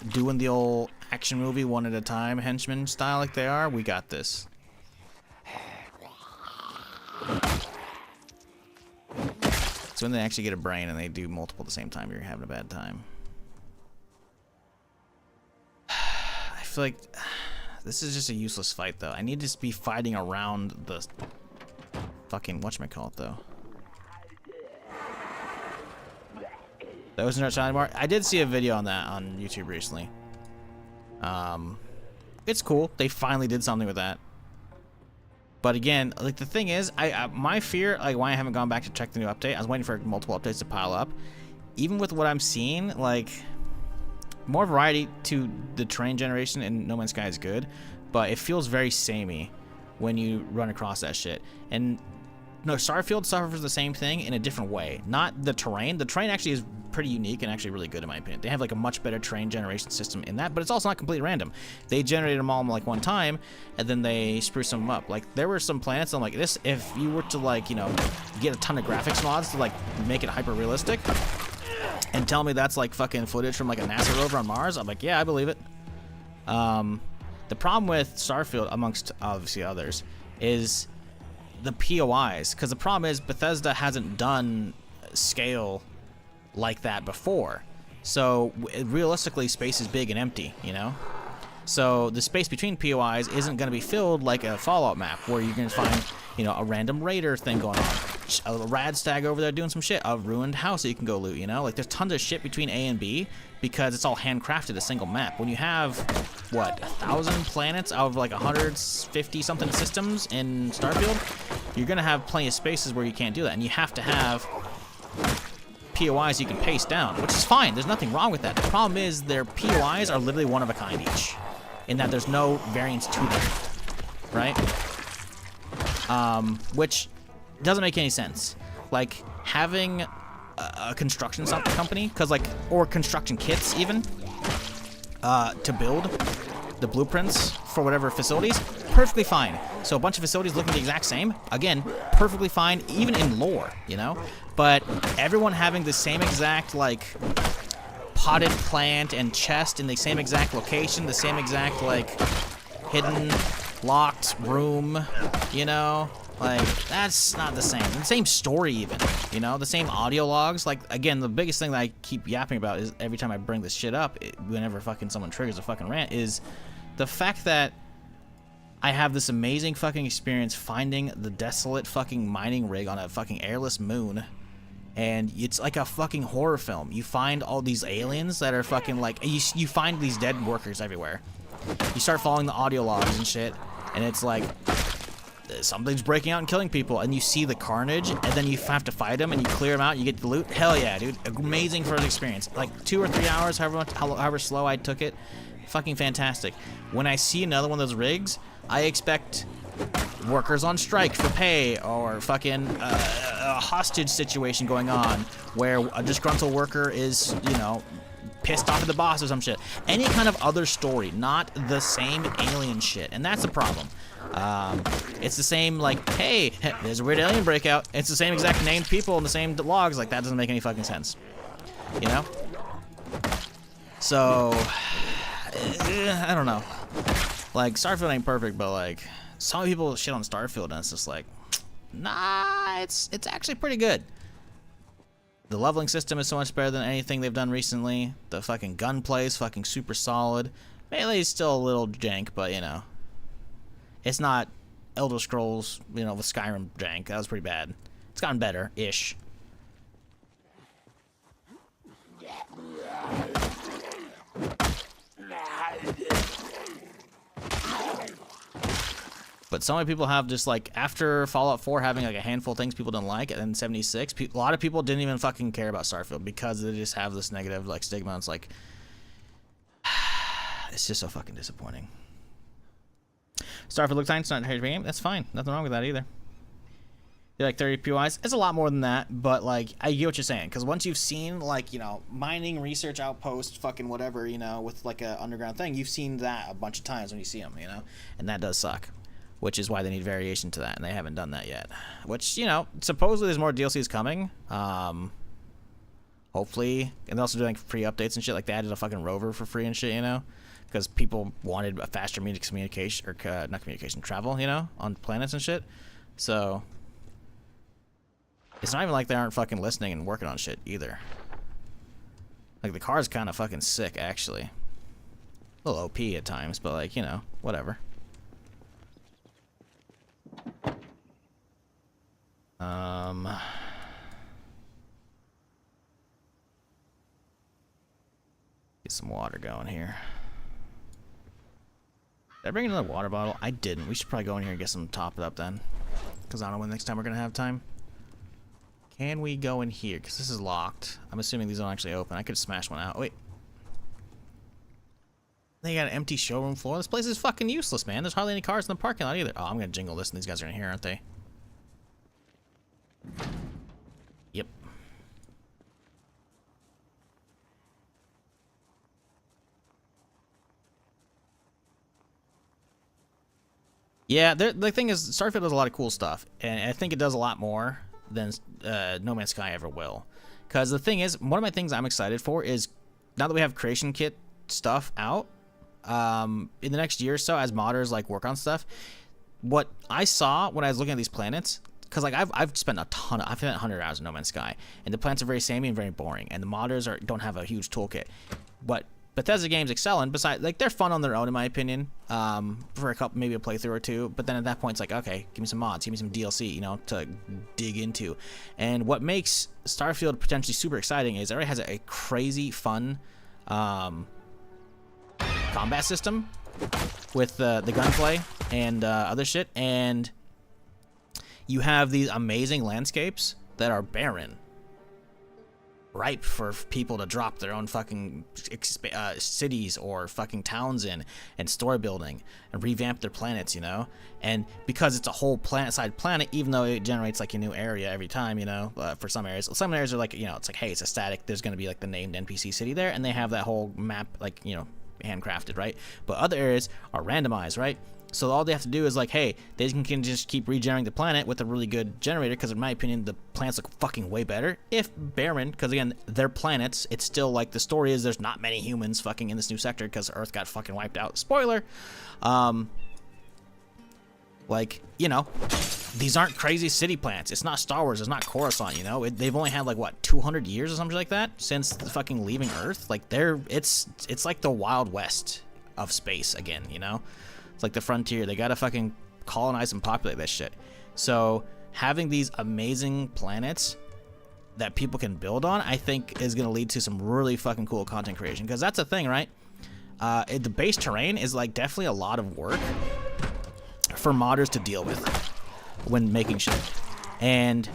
doing the old action movie one at a time henchman style like they are, we got this. So when they actually get a brain and they do multiple at the same time, you're having a bad time. I feel like this is just a useless fight, though. I need to be fighting around the fucking whatchamacallit, though. That wasn't our child anymore. I did see a video on that on YouTube recently. It's cool. They finally did something with that. But again, like the thing is, my fear, like why I haven't gone back to check the new update, I was waiting for multiple updates to pile up. Even with what I'm seeing, like more variety to the terrain generation in No Man's Sky is good, but it feels very samey when you run across that shit. And no, Starfield suffers the same thing in a different way. Not the terrain. The terrain actually is pretty unique and actually really good in my opinion. They have like a much better terrain generation system in that, but it's also not completely random. They generated them all like one time, and then they spruce them up. Like there were some planets, I'm like, this, if you were to like, you know, get a ton of graphics mods to like make it hyper realistic, and tell me that's like fucking footage from like a NASA rover on Mars, I'm like, yeah, I believe it. The problem with Starfield, amongst obviously others, is the POIs. Because the problem is Bethesda hasn't done scale like that before. So realistically, space is big and empty, you know? So the space between POIs isn't going to be filled like a Fallout map where you're going to find, you know, a random raider thing going on, a rad stag over there doing some shit, a ruined house that you can go loot, you know? Like, there's tons of shit between A and B because it's all handcrafted, a single map. When you have, what, 1,000 planets out of like 150-something systems in Starfield, you're going to have plenty of spaces where you can't do that, and you have to have POIs you can paste down, which is fine. There's nothing wrong with that. The problem is their POIs are literally one of a kind each, in that there's no variance to them, right? Which doesn't make any sense. Like, having a construction company, or construction kits even, to build the blueprints for whatever facilities, perfectly fine. So a bunch of facilities looking the exact same, again, perfectly fine, even in lore, you know? But everyone having the same exact, like, potted plant and chest in the same exact location, the same exact, like, hidden, locked room, you know? Like, that's not the same. The same story even, you know? The same audio logs. Like, again, the biggest thing that I keep yapping about is every time I bring this shit up, whenever fucking someone triggers a fucking rant, is the fact that I have this amazing fucking experience finding the desolate fucking mining rig on a fucking airless moon, and it's like a fucking horror film. You find all these aliens that are fucking like, you find these dead workers everywhere. You start following the audio logs and shit, and it's like, something's breaking out and killing people, and you see the carnage, and then you have to fight them, and you clear them out, and you get the loot. Hell yeah, dude. Amazing first experience. Like 2 or 3 hours, however slow I took it. Fucking fantastic. When I see another one of those rigs, I expect workers on strike for pay, or fucking a hostage situation going on where a disgruntled worker is, you know, pissed off at the boss or some shit. Any kind of other story, not the same alien shit. And that's the problem. It's the same, like, hey, there's a weird alien breakout. It's the same exact named people and the same logs. Like, that doesn't make any fucking sense. You know? So, I don't know. Like, Starfield ain't perfect, but, like, some people shit on Starfield, and it's just like, nah, it's actually pretty good. The leveling system is so much better than anything they've done recently. The fucking gunplay is fucking super solid. Melee's still a little jank, but, you know. It's not Elder Scrolls, you know, with Skyrim jank. That was pretty bad. It's gotten better-ish. But so many people have just, like, after Fallout 4 having, like, a handful of things people didn't like, and then 76, a lot of people didn't even fucking care about Starfield because they just have this negative, like, stigma. It's like, it's just so fucking disappointing. Starfield looks fine. It's not a hard game. That's fine. Nothing wrong with that either. They're like 30 POIs. It's a lot more than that, but, like, I get what you're saying. Because once you've seen, like, you know, mining, research outpost, fucking whatever, you know, with, like, a underground thing, you've seen that a bunch of times when you see them, you know? And that does suck. Which is why they need variation to that, and they haven't done that yet. Which, you know, supposedly there's more DLCs coming. Hopefully. And they're also doing free updates and shit. Like, they added a fucking rover for free and shit, you know? Because people wanted a faster communication, or not communication, travel, you know, on planets and shit. So, it's not even like they aren't fucking listening and working on shit either. Like, the car's kind of fucking sick, actually. A little OP at times, but, like, you know, whatever. Get some water going here. Did I bring another water bottle? I didn't. We should probably go in here and get some top it up then. Because I don't know when next time we're going to have time. Can we go in here? Because this is locked. I'm assuming these don't actually open. I could smash one out. Wait. They got an empty showroom floor. This place is fucking useless, man. There's hardly any cars in the parking lot either. Oh, I'm going to jingle this and these guys are in here, aren't they? Yep. Yeah, the thing is, Starfield does a lot of cool stuff, and I think it does a lot more than No Man's Sky ever will. Because the thing is, one of my things I'm excited for is, now that we have creation kit stuff out, in the next year or so, as modders like work on stuff, what I saw when I was looking at these planets, because like I've spent I've spent 100 hours in No Man's Sky, and the planets are very samey and very boring, and the modders don't have a huge toolkit. What Bethesda games excel in, besides, like, they're fun on their own in my opinion, for a couple, maybe a playthrough or two, but then at that point it's like, okay, give me some mods, give me some DLC, you know, to dig into. And what makes Starfield potentially super exciting is it already has a crazy fun combat system with the gunplay and other shit, and you have these amazing landscapes that are barren, ripe for people to drop their own fucking cities or fucking towns in, and store building and revamp their planets, you know. And because it's a whole planet-side planet, even though it generates like a new area every time, you know, for some areas are like, you know, it's like, hey, it's a static, there's going to be like the named NPC city there, and they have that whole map, like, you know, handcrafted, right? But other areas are randomized, right? So all they have to do is like, hey, they can just keep regenerating the planet with a really good generator, because in my opinion, the planets look fucking way better. If barren, because again, they're planets, it's still like, the story is there's not many humans fucking in this new sector because Earth got fucking wiped out. Spoiler. Like, you know, these aren't crazy city planets. It's not Star Wars. It's not Coruscant, you know. They've only had like, what, 200 years or something like that since the fucking leaving Earth. Like, it's like the Wild West of space again, you know. It's like the frontier. They gotta fucking colonize and populate that shit. So having these amazing planets that people can build on, I think is gonna lead to some really fucking cool content creation. Because that's the thing, right? The base terrain is like definitely a lot of work for modders to deal with when making shit. And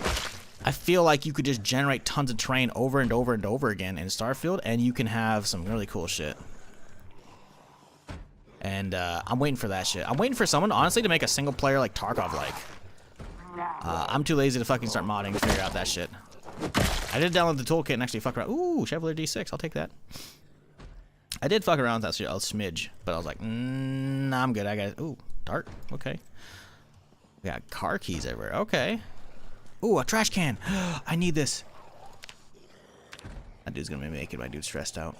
I feel like you could just generate tons of terrain over and over and over again in Starfield, and you can have some really cool shit. And I'm waiting for that shit. I'm waiting for someone, honestly, to make a single player like Tarkov-like. I'm too lazy to fucking start modding to figure out that shit. I did download the toolkit and actually fuck around. Ooh, Chevalier D6, I'll take that. I did fuck around with that shit a smidge, but I was like, nah, I'm good. I got it. Ooh, dart. Okay. We got car keys everywhere. Okay. Ooh, a trash can. I need this. That dude's gonna be making my dude stressed out.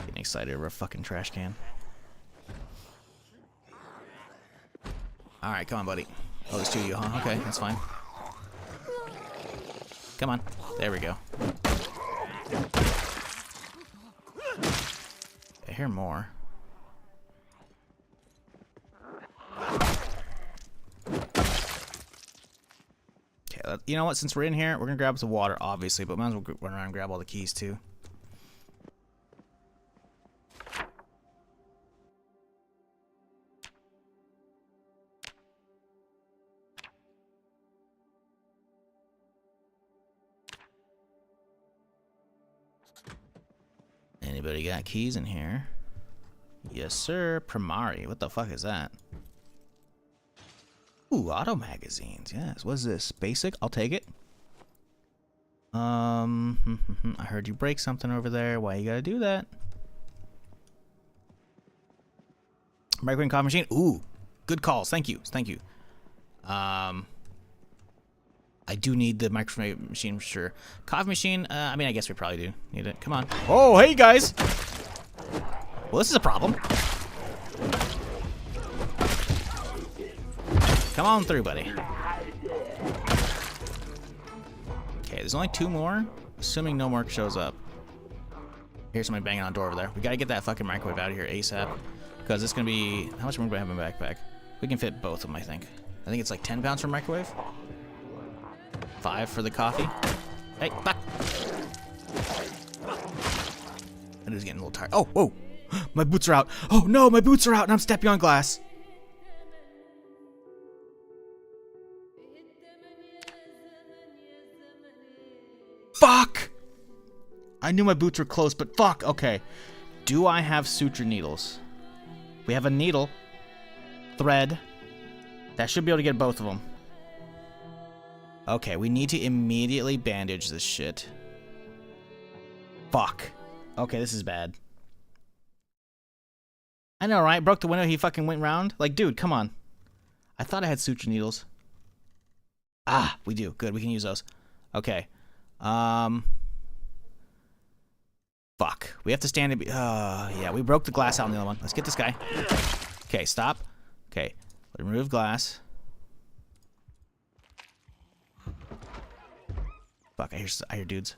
Getting excited over a fucking trash can. Alright, come on, buddy. Oh, there's two of you, huh? Okay, that's fine. Come on. There we go. I hear more. Okay, you know what? Since we're in here, we're gonna grab some water, obviously, but might as well run around and grab all the keys, too. Anybody got keys in here? Yes, sir. Primari. What the fuck is that? Ooh, auto magazines. Yes. What's this? Basic? I'll take it. I heard you break something over there. Why you gotta do that? Microwave coffee machine. Ooh, good calls. Thank you. Thank you. I do need the microwave machine for sure. Coffee machine, I mean, I guess we probably do need it. Come on. Oh, hey, guys! Well, this is a problem. Come on through, buddy. Okay, there's only two more. Assuming no more shows up. Here's somebody banging on the door over there. We gotta get that fucking microwave out of here ASAP. Because it's gonna be... How much room do I have in my backpack? We can fit both of them, I think. I think it's like 10 pounds for a microwave. 5 for the coffee. Hey, back. That is getting a little tired. Oh, whoa. My boots are out. Oh, no, my boots are out and I'm stepping on glass. Fuck. I knew my boots were close, but fuck. Okay. Do I have suture needles? We have a needle. Thread. That should be able to get both of them. Okay, we need to immediately bandage this shit. Fuck. Okay, this is bad. I know, right? Broke the window, he fucking went round. Like, dude, come on. I thought I had suture needles. Ah, we do. Good, we can use those. Okay. Fuck. We have to stand and be... yeah, we broke the glass out on the other one. Let's get this guy. Okay, stop. Okay, remove glass. Fuck, I hear dudes.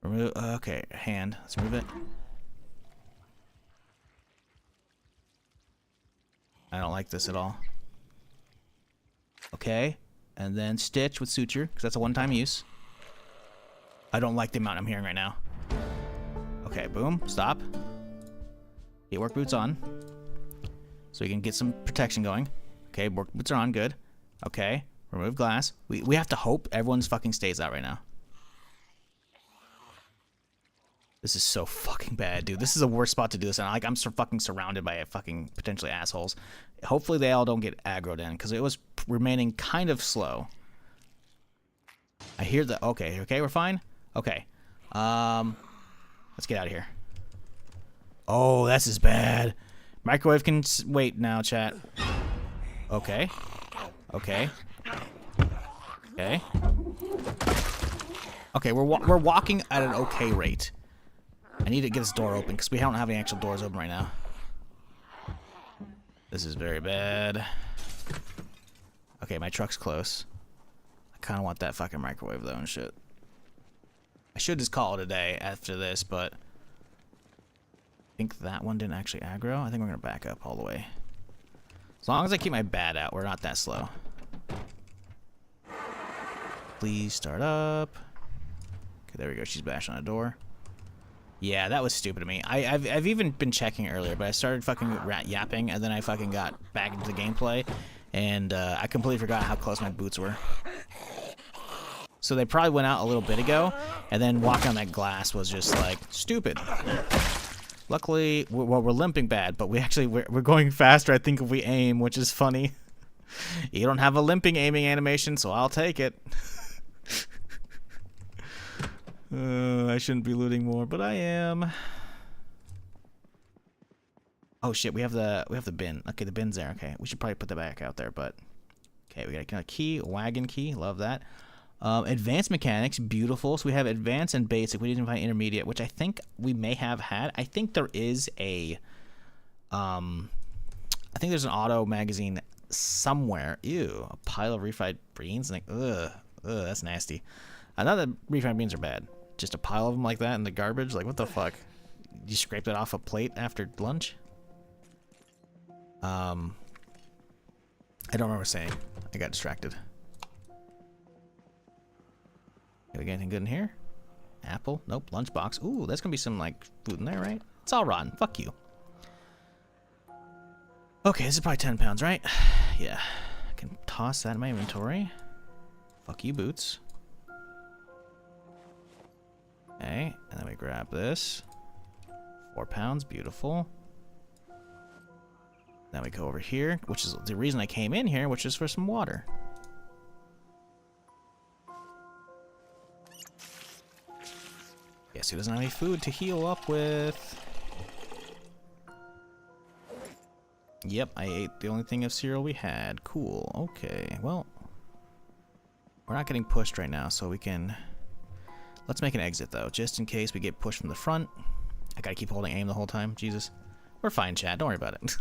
Remove... okay, hand. Let's remove it. I don't like this at all. Okay, and then stitch with suture, because that's a one-time use. I don't like the amount I'm hearing right now. Okay, boom, stop. Get work boots on. So we can get some protection going. Okay, work boots are on, good. Okay, remove glass. We have to hope everyone's fucking stays out right now. This is so fucking bad, dude. This is the worst spot to do this. And like, I'm so fucking surrounded by fucking potentially assholes. Hopefully they all don't get aggroed in, because it was remaining kind of slow. I hear the... Okay, we're fine? Okay. Let's get out of here. Oh, this is bad. Microwave can wait now, chat. Okay. Okay. Okay. Okay, we're walking at an okay rate. I need to get this door open because we don't have any actual doors open right now. This is very bad. Okay, my truck's close. I kind of want that fucking microwave though and shit. I should just call it a day after this, but I think that one didn't actually aggro. I think we're gonna back up all the way. As long as I keep my bat out, we're not that slow. Please start up. Okay, there we go. She's bashing on a door. Yeah, that was stupid of me. I've even been checking earlier, but I started fucking yapping, and then I fucking got back into the gameplay, and I completely forgot how close my boots were. So they probably went out a little bit ago, and then walking on that glass was just like stupid. Luckily, we're limping bad, but we're going faster, I think, if we aim, which is funny. You don't have a limping aiming animation, so I'll take it. I shouldn't be looting more, but I am. Oh shit, we have the bin. Okay, the bin's there. Okay, we should probably put that back out there, but okay, we got a key, a wagon key. Love that. Advanced mechanics, beautiful. So we have advanced and basic. We didn't find intermediate, which I think we may have had. I think there is a I think there's an auto magazine somewhere. Ew, a pile of refried beans. Like, ugh, that's nasty. I know that refried beans are bad. Just a pile of them like that in the garbage. Like, what the fuck? You scraped it off a plate after lunch? I don't remember saying. I got distracted. Okay, we got anything good in here? Apple? Nope. Lunchbox. Ooh, that's gonna be some like food in there, right? It's all rotten. Fuck you. Okay, this is probably 10 pounds, right? Yeah. I can toss that in my inventory. Fuck you, boots. Okay, and then we grab this. 4 pounds, beautiful. Then we go over here, which is the reason I came in here, which is for some water. Guess he doesn't have any food to heal up with. Yep, I ate the only thing of cereal we had. Cool, okay, well. We're not getting pushed right now, so we can... Let's make an exit, though, just in case we get pushed from the front. I gotta keep holding aim the whole time. Jesus. We're fine, chat. Don't worry about it.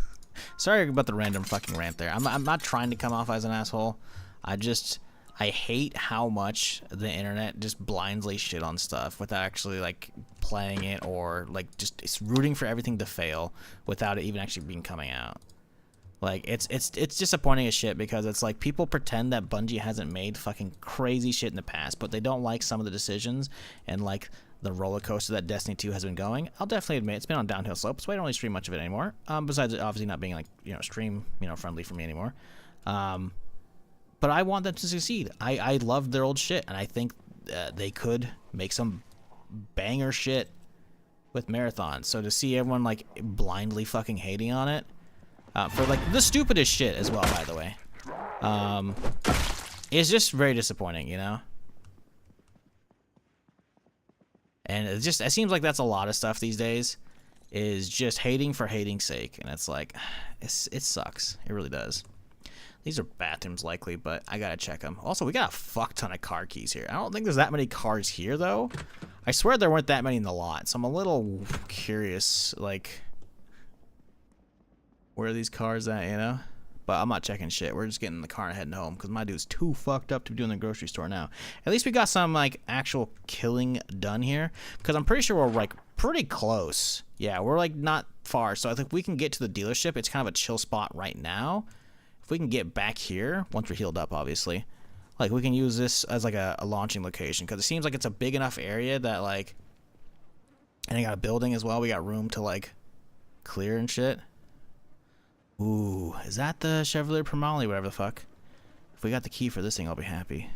Sorry about the random fucking rant there. I'm not trying to come off as an asshole. I hate how much the internet just blindly shit on stuff without actually, like, playing it or, like, just it's rooting for everything to fail without it even actually being coming out. Like, it's disappointing as shit because it's like people pretend that Bungie hasn't made fucking crazy shit in the past, but they don't like some of the decisions and like the roller coaster that Destiny 2 has been going. I'll definitely admit it's been on downhill slope, so I don't really stream much of it anymore. Besides it obviously not being like, you know, stream, you know, friendly for me anymore. But I want them to succeed. I love their old shit, and I think they could make some banger shit with Marathon. So to see everyone like blindly fucking hating on it, for like the stupidest shit as well, by the way, it's just very disappointing, you know. And it seems like that's a lot of stuff these days, is just hating for hating's sake, and it's like, it sucks. It really does. These are bathrooms likely, but I gotta check them. Also, we got a fuck ton of car keys here. I don't think there's that many cars here, though. I swear there weren't that many in the lot, so I'm a little curious, like, where are these cars at, you know? But I'm not checking shit. We're just getting in the car and heading home, because my dude's too fucked up to be doing the grocery store now. At least we got some, like, actual killing done here, because I'm pretty sure we're, like, pretty close. Yeah, we're, like, not far, so I think we can get to the dealership. It's kind of a chill spot right now. If we can get back here, once we're healed up, obviously, like, we can use this as, like, a launching location, because it seems like it's a big enough area that, like, and I got a building as well. We got room to, like, clear and shit. Ooh, is that the Chevrolet Primale, whatever the fuck? If we got the key for this thing, I'll be happy.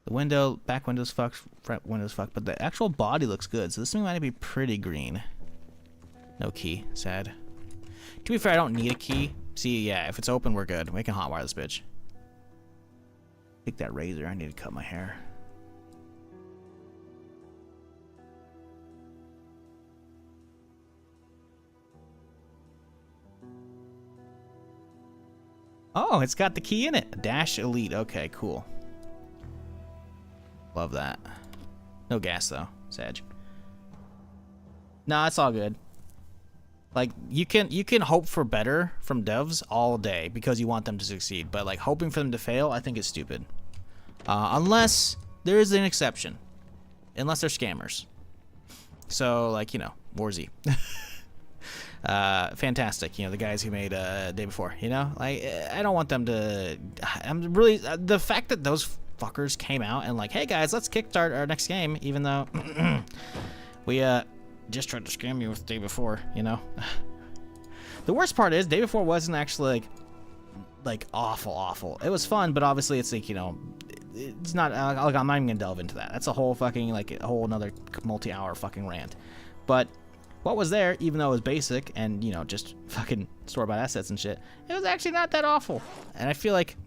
The window, back window's fucked, front window's fucked, but the actual body looks good, so this thing might be pretty green. No key, sad. To be fair, I don't need a key. See, yeah, if it's open, we're good. We can hotwire this bitch. Take that razor. I need to cut my hair. Oh, it's got the key in it. Dash Elite. Okay, cool. Love that. No gas, though. Sag. Nah, it's all good. Like, you can hope for better from devs all day because you want them to succeed, but like hoping for them to fail, I think is stupid. Unless there is an exception, unless they're scammers. So, like, you know, Warzy. Fantastic. You know, the guys who made Day Before. You know, like, I don't want them to. I'm really the fact that those fuckers came out and like, hey guys, let's kickstart our next game, even though we just tried to scam you with Day Before, you know. The worst part is Day Before wasn't actually like awful. It was fun, but obviously it's like, you know, it's not like, I'm not even gonna delve into that. That's a whole fucking, like, a whole another multi-hour fucking rant. But what was there, even though it was basic and, you know, just fucking store-bought assets and shit, it was actually not that awful. And I feel like,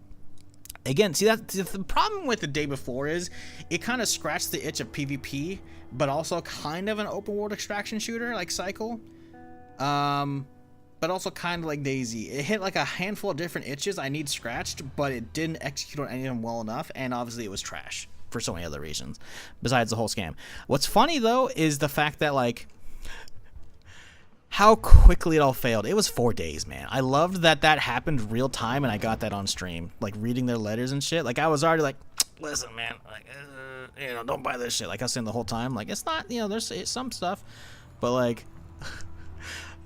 again, see, that the problem with the Day Before is it kind of scratched the itch of PvP, but also kind of an open world extraction shooter like Cycle, but also kind of like DayZ. It hit like a handful of different itches I need scratched, but it didn't execute on any of them well enough, and obviously it was trash for so many other reasons besides the whole scam. What's funny though is the fact that, like, how quickly it all failed. It was 4 days, man. I loved that happened real time, and I got that on stream, like reading their letters and shit. Like, I was already like, listen, man, like, you know, don't buy this shit. Like I was saying the whole time, like, it's not, you know, there's some stuff, but like,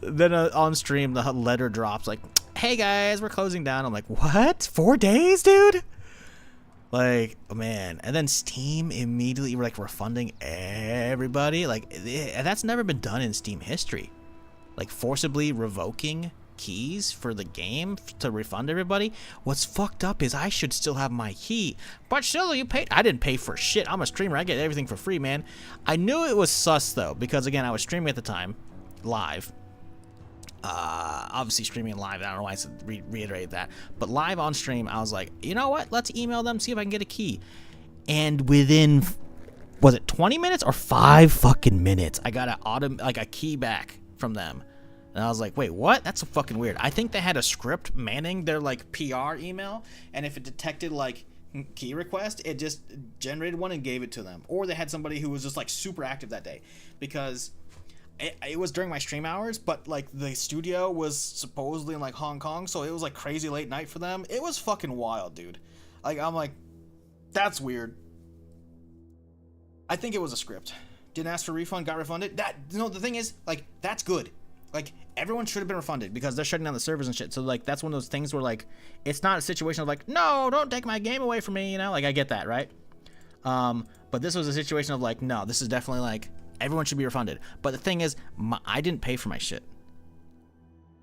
then on stream the letter drops like, hey guys, we're closing down. I'm like, what? 4 days, dude? Like, oh man. And then Steam immediately like refunding everybody. Like, that's never been done in Steam history. Like, forcibly revoking keys for the game to refund everybody. What's fucked up is I should still have my key, but still, you paid. I didn't pay for shit. I'm a streamer. I get everything for free, man. I knew it was sus though, because again, I was streaming at the time, live. Obviously streaming live. I don't know why I said reiterate that, but live on stream, I was like, you know what? Let's email them, see if I can get a key. And within, was it 20 minutes or 5 fucking minutes, I got a key back from them. And I was like, wait, what? That's so fucking weird. I think they had a script manning their, like, PR email, and if it detected, like, key request, it just generated one and gave it to them. Or they had somebody who was just, like, super active that day. Because it was during my stream hours, but, like, the studio was supposedly in, like, Hong Kong, so it was, like, crazy late night for them. It was fucking wild, dude. Like, I'm like, that's weird. I think it was a script. Didn't ask for a refund, got refunded. The thing is, like, that's good. Like, everyone should have been refunded because they're shutting down the servers and shit. So, like, that's one of those things where, like, it's not a situation of, like, no, don't take my game away from me, you know? Like, I get that, right? But this was a situation of, like, no, this is definitely, like, everyone should be refunded. But the thing is, I didn't pay for my shit.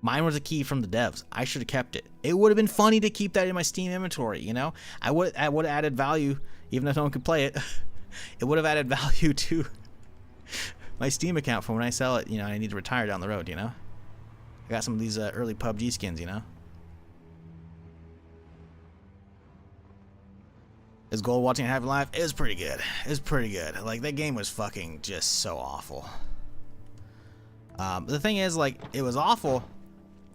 Mine was a key from the devs. I should have kept it. It would have been funny to keep that in my Steam inventory, you know? I would have added value, even if no one could play it. It would have added value to my Steam account for when I sell it, you know, I need to retire down the road, you know? I got some of these early PUBG skins, you know? Is Gold watching it happen live? It was pretty good. It was pretty good. Like, that game was fucking just so awful. The thing is, like, it was awful,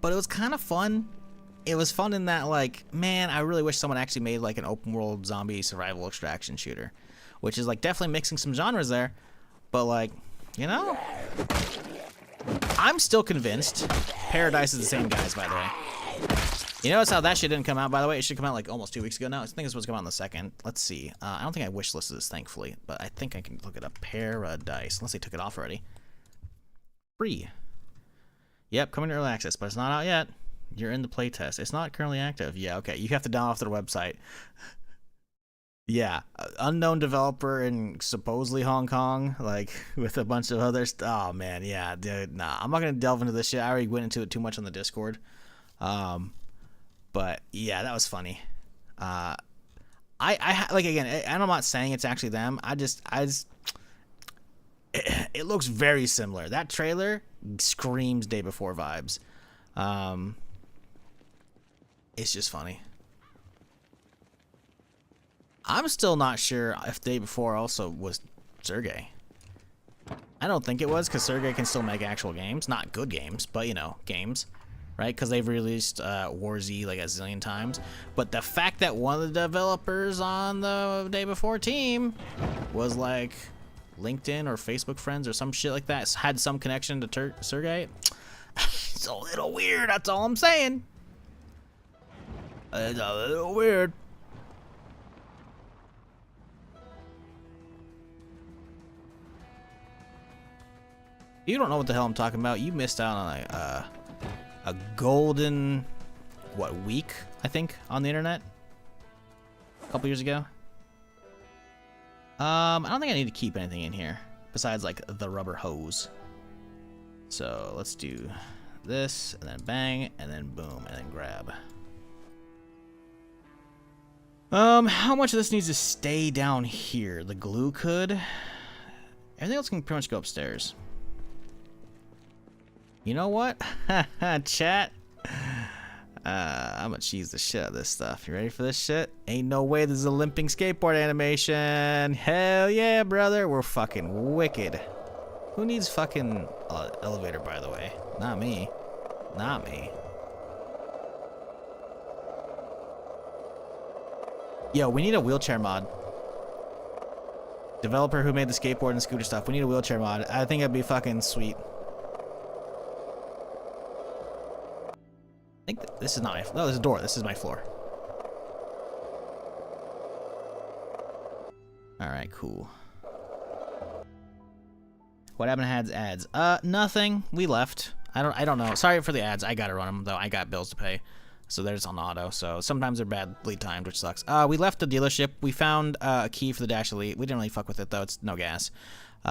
but it was kind of fun it was fun in that, like, man, I really wish someone actually made like an open world zombie survival extraction shooter, which is like definitely mixing some genres there, but like, you know, I'm still convinced. Paradise is the same guys, by the way. You notice how that shit didn't come out, by the way? It should come out like almost 2 weeks ago now. I think it's supposed to come out on the 2nd. Let's see. I don't think I wishlisted this, thankfully, but I think I can look it up. Paradise, unless they took it off already. Free. Yep, coming to early access, but it's not out yet. You're in the playtest. It's not currently active. Yeah, okay. You have to download off their website. Yeah, unknown developer in supposedly Hong Kong, like with a bunch of others. Oh man, yeah, dude. Nah, I'm not gonna delve into this shit. I already went into it too much on the Discord. But yeah, that was funny. I like, again, and I'm not saying it's actually them. It looks very similar. That trailer screams Day Before vibes. It's just funny. I'm still not sure if Day Before also was Sergey. I don't think it was, because Sergey can still make actual games. Not good games, but, you know, games. Right? Because they've released War Z like a zillion times. But the fact that one of the developers on the Day Before team was like LinkedIn or Facebook friends or some shit like that, had some connection to Sergey, it's a little weird, that's all I'm saying. It's a little weird. If you don't know what the hell I'm talking about, you missed out on a golden, what, week, I think, on the internet a couple years ago. I don't think I need to keep anything in here besides like the rubber hose. So let's do this, and then bang, and then boom, and then grab. How much of this needs to stay down here? The glue could. Everything else can pretty much go upstairs. You know what? Chat. I'm gonna cheese the shit out of this stuff. You ready for this shit? Ain't no way this is a limping skateboard animation. Hell yeah, brother. We're fucking wicked. Who needs fucking elevator, by the way? Not me. Not me. Yo, we need a wheelchair mod. Developer who made the skateboard and scooter stuff. We need a wheelchair mod. I think it'd be fucking sweet. I think this is not my... No, there's a door. This is my floor. Alright, cool. What happened to ads? Nothing. We left. I don't know. Sorry for the ads. I gotta run them, though. I got bills to pay. So they're just on auto. So sometimes they're badly timed, which sucks. We left the dealership. We found a key for the Dash Elite. We didn't really fuck with it, though. It's no gas.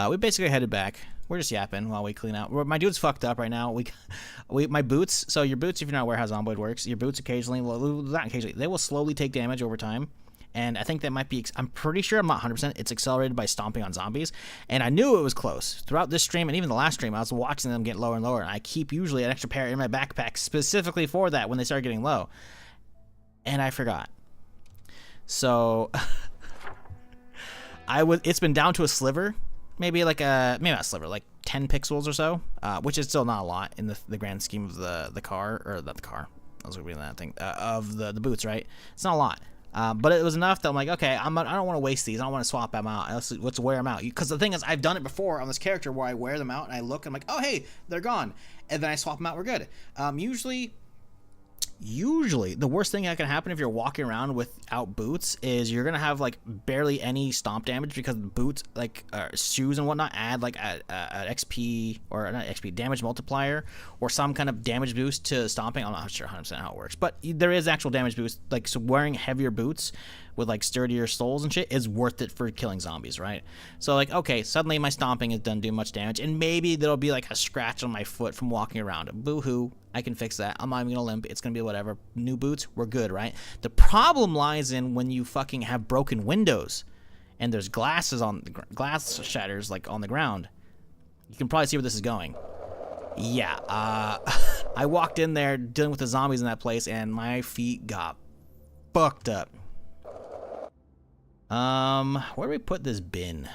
We basically headed back. We're just yapping while we clean out. My dude's fucked up right now. My boots. So your boots, if you're not aware how Zomboid works, your boots occasionally, well, not occasionally, they will slowly take damage over time. And I think that might be, I'm pretty sure, I'm not 100%, it's accelerated by stomping on zombies. And I knew it was close. Throughout this stream, and even the last stream, I was watching them get lower and lower. And I keep usually an extra pair in my backpack specifically for that when they start getting low. And I forgot. So, it's been down to a sliver. Maybe like maybe not a sliver, like 10 pixels or so, which is still not a lot in the grand scheme of the car, or not the car, I was reading that thing, of the boots, right? It's not a lot. But it was enough that I'm like, okay, I don't want to waste these. I don't want to swap them out. Let's wear them out. Because the thing is, I've done it before on this character where I wear them out and I look, I'm like, oh, hey, they're gone. And then I swap them out, we're good. Usually, the worst thing that can happen if you're walking around without boots is you're going to have, like, barely any stomp damage because boots, like, shoes and whatnot add, like, a XP, or not XP, damage multiplier, or some kind of damage boost to stomping. I'm not sure 100% how it works, but there is actual damage boost. Like, so wearing heavier boots with, like, sturdier soles and shit is worth it for killing zombies, right? So, like, okay, suddenly my stomping doesn't do much damage, and maybe there'll be, like, a scratch on my foot from walking around. Boo-hoo. I can fix that. I'm not even gonna limp. It's gonna be whatever. New boots, we're good, right? The problem lies in when you fucking have broken windows and there's glass shatters like on the ground. You can probably see where this is going. Yeah, I walked in there dealing with the zombies in that place and my feet got fucked up. Where do we put this bin?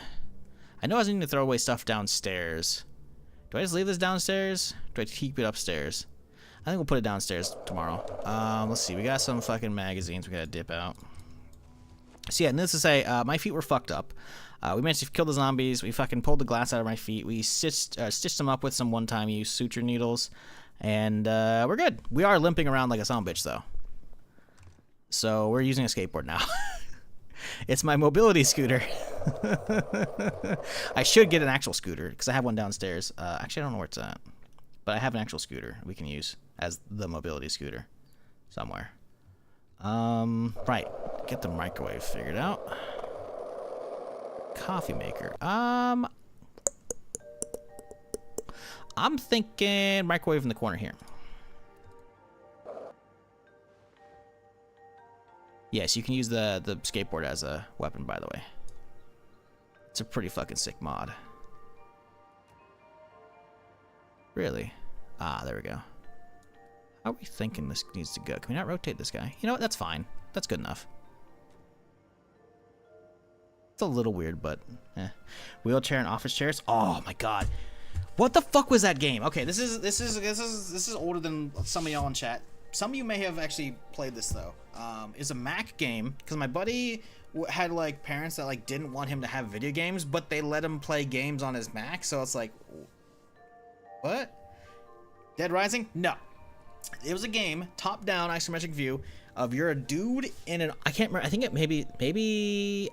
I know I was needing to throw away stuff downstairs. Do I just leave this downstairs? Do I keep it upstairs? I think we'll put it downstairs tomorrow. Let's see. We got some fucking magazines we gotta dip out. So yeah, needless to say, my feet were fucked up. We managed to kill the zombies. We fucking pulled the glass out of my feet. We stitched them up with some one-time use suture needles. And we're good. We are limping around like a son of a bitch, though. So we're using a skateboard now. It's my mobility scooter. I should get an actual scooter, because I have one downstairs. Actually, I don't know where it's at. But I have an actual scooter we can use as the mobility scooter somewhere. Right. Get the microwave figured out. Coffee maker. I'm thinking microwave in the corner here. Yes, you can use the skateboard as a weapon, by the way. It's a pretty fucking sick mod. Really? Ah, there we go. How are we thinking this needs to go? Can we not rotate this guy? You know what? That's fine. That's good enough. It's a little weird, but eh. Wheelchair and office chairs. Oh my god. What the fuck was that game? Okay, this is older than some of y'all in chat. Some of you may have actually played this though. It's a Mac game because my buddy had like parents that like didn't want him to have video games, but they let him play games on his Mac. So it's like, what? Dead Rising? No. It was a game, top-down isometric view of you're a dude in an, I can't remember. I think it maybe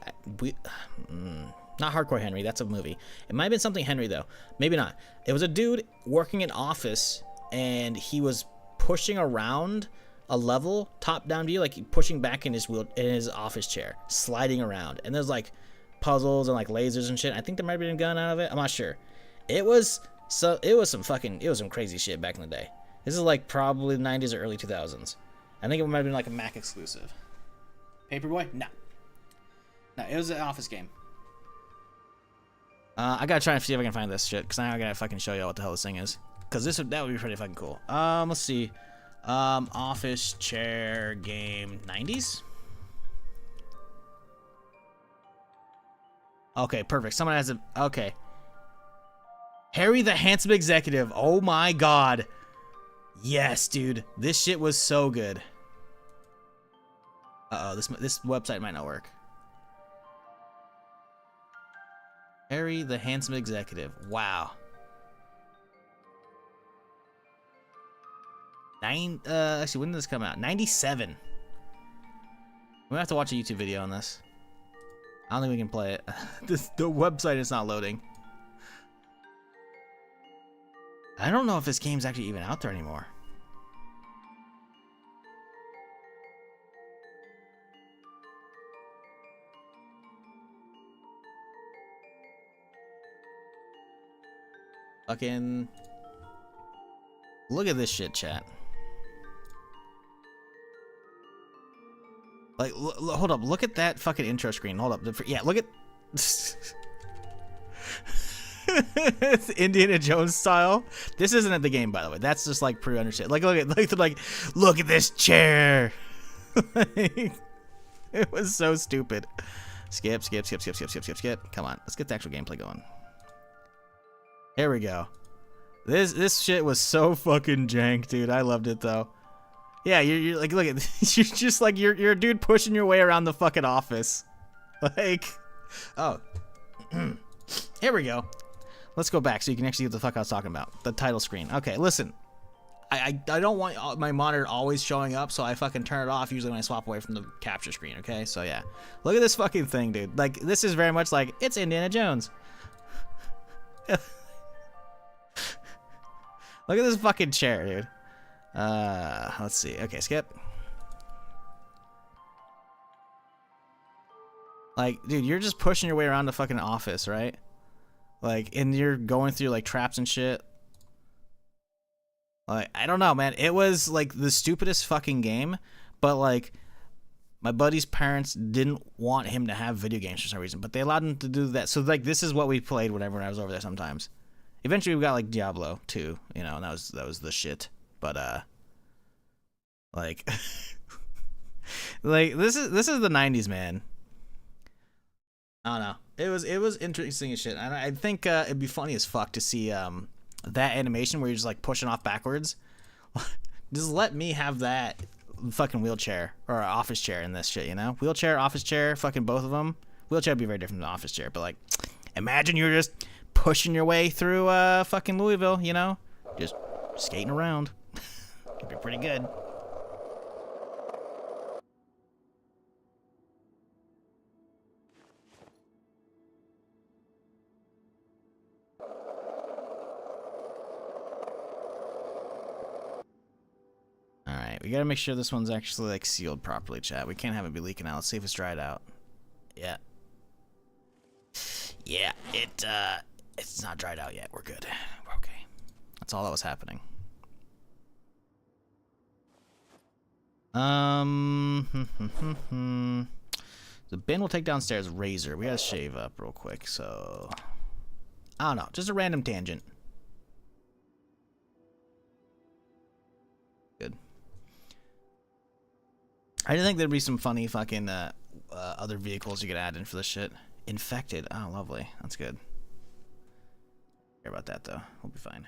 not Hardcore Henry. That's a movie. It might have been something Henry though. Maybe not. It was a dude working in office, and he was pushing around a level, top-down view, like pushing back in his office chair, sliding around, and there's like puzzles and like lasers and shit. I think there might have been a gun out of it. I'm not sure. It was some crazy shit back in the day. This is like probably the 90s or early 2000s. I think it might have been like a Mac exclusive. Paperboy? No. No, it was an office game. I gotta try and see if I can find this shit, because now I gotta fucking show you what the hell this thing is. Because that would be pretty fucking cool. Let's see. Office chair game 90s? Okay, perfect. Someone has a... Okay. Harry the Handsome Executive. Oh my god. Yes, dude. This shit was so good. Uh-oh, this website might not work. Harry the Handsome Executive. Wow. Actually, when did this come out? 97. We're gonna have to watch a YouTube video on this. I don't think we can play it. The website is not loading. I don't know if this game's actually even out there anymore. Fucking look at this shit, chat. Like, hold up, look at that fucking intro screen. Hold up, yeah, look at. It's Indiana Jones style. This isn't the game, by the way. That's just like pre-understood. Like, look at this chair. Like, it was so stupid. Skip. Come on, let's get the actual gameplay going. Here we go. This shit was so fucking jank, dude. I loved it though. Yeah, you're like, look at you're just like you're a dude pushing your way around the fucking office. Like, oh, here we go. Let's go back so you can actually see what the fuck I was talking about. The title screen. Okay, listen. I don't want my monitor always showing up, so I fucking turn it off usually when I swap away from the capture screen, okay? So yeah. Look at this fucking thing, dude. Like, this is very much like, it's Indiana Jones. Look at this fucking chair, dude. Let's see. Okay, skip. Like, dude, you're just pushing your way around the fucking office, right? Like, and you're going through, like, traps and shit. Like, I don't know, man. It was, like, the stupidest fucking game. But, like, my buddy's parents didn't want him to have video games for some reason. But they allowed him to do that. So, like, this is what we played whenever I was over there sometimes. Eventually, we got, like, Diablo 2, you know, and that was the shit. But, like, like, this is the 90s, man. I don't know. It was interesting as shit. And I think it'd be funny as fuck to see that animation where you're just like pushing off backwards. Just let me have that fucking wheelchair or office chair in this shit, you know? Wheelchair, office chair, fucking both of them. Wheelchair would be very different than office chair, but like, imagine you're just pushing your way through fucking Louisville, you know? Just skating around. It'd be pretty good. We gotta make sure this one's actually like sealed properly, chat. We can't have it be leaking out. Let's see if it's dried out. Yeah. Yeah, it's not dried out yet. We're good. We're okay. That's all that was happening. The bin will take downstairs. Razor. We gotta shave up real quick, so I don't know. Just a random tangent. Good. I didn't think there'd be some funny fucking other vehicles you could add in for this shit. Infected. Oh, lovely. That's good. Care about that though. We'll be fine.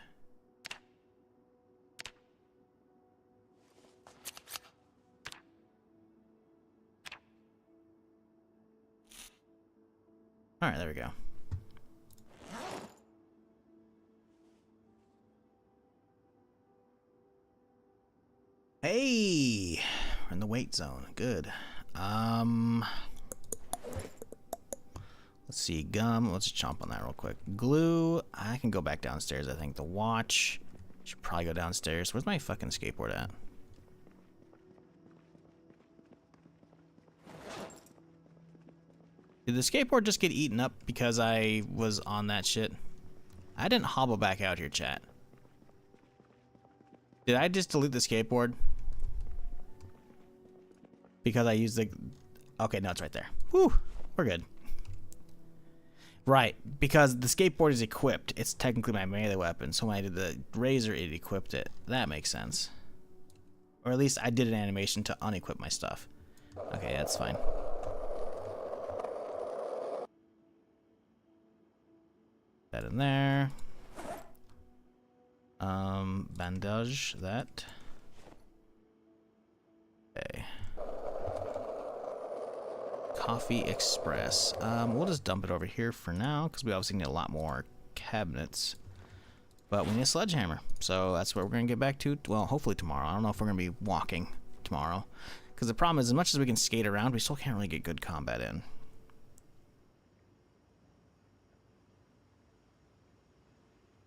All right, there we go. Hey, we're in the wait zone. Good. Let's see, gum. Let's just chomp on that real quick. Glue. I can go back downstairs. I think the watch should probably go downstairs. Where's my fucking skateboard at? Did the skateboard just get eaten up because I was on that shit? I didn't hobble back out here, chat. Did I just delete the skateboard? Because I used the... Okay, no, it's right there. Whew, we're good. Right, because the skateboard is equipped. It's technically my melee weapon, so when I did the razor, it equipped it. That makes sense. Or at least I did an animation to unequip my stuff. Okay, that's fine. That in there. Bandage that. Okay. Coffee Express. We'll just dump it over here for now because we obviously need a lot more cabinets. But we need a sledgehammer, so that's what we're gonna get back to. Well, hopefully tomorrow. I don't know if we're gonna be walking tomorrow because the problem is, as much as we can skate around, we still can't really get good combat in.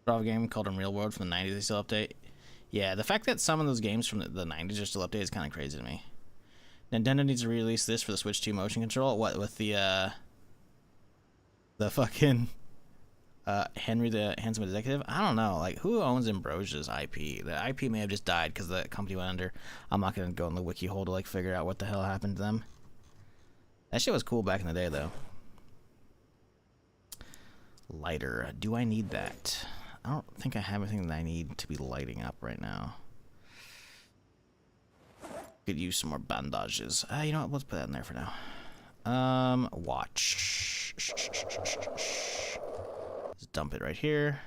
A game called Unreal World from the 90s they still update. Yeah, the fact that some of those games from the 90s are still updated is kind of crazy to me. Nintendo needs to re-release this for the Switch 2 motion control. What with the fucking Henry the Handsome Executive? I don't know. Like, who owns Ambrosia's IP? The IP may have just died because the company went under. I'm not gonna go in the wiki hole to like figure out what the hell happened to them. That shit was cool back in the day, though. Lighter. Do I need that? I don't think I have anything that I need to be lighting up right now. Could use some more bandages. You know what? Let's put that in there for now. Watch. Just dump it right here.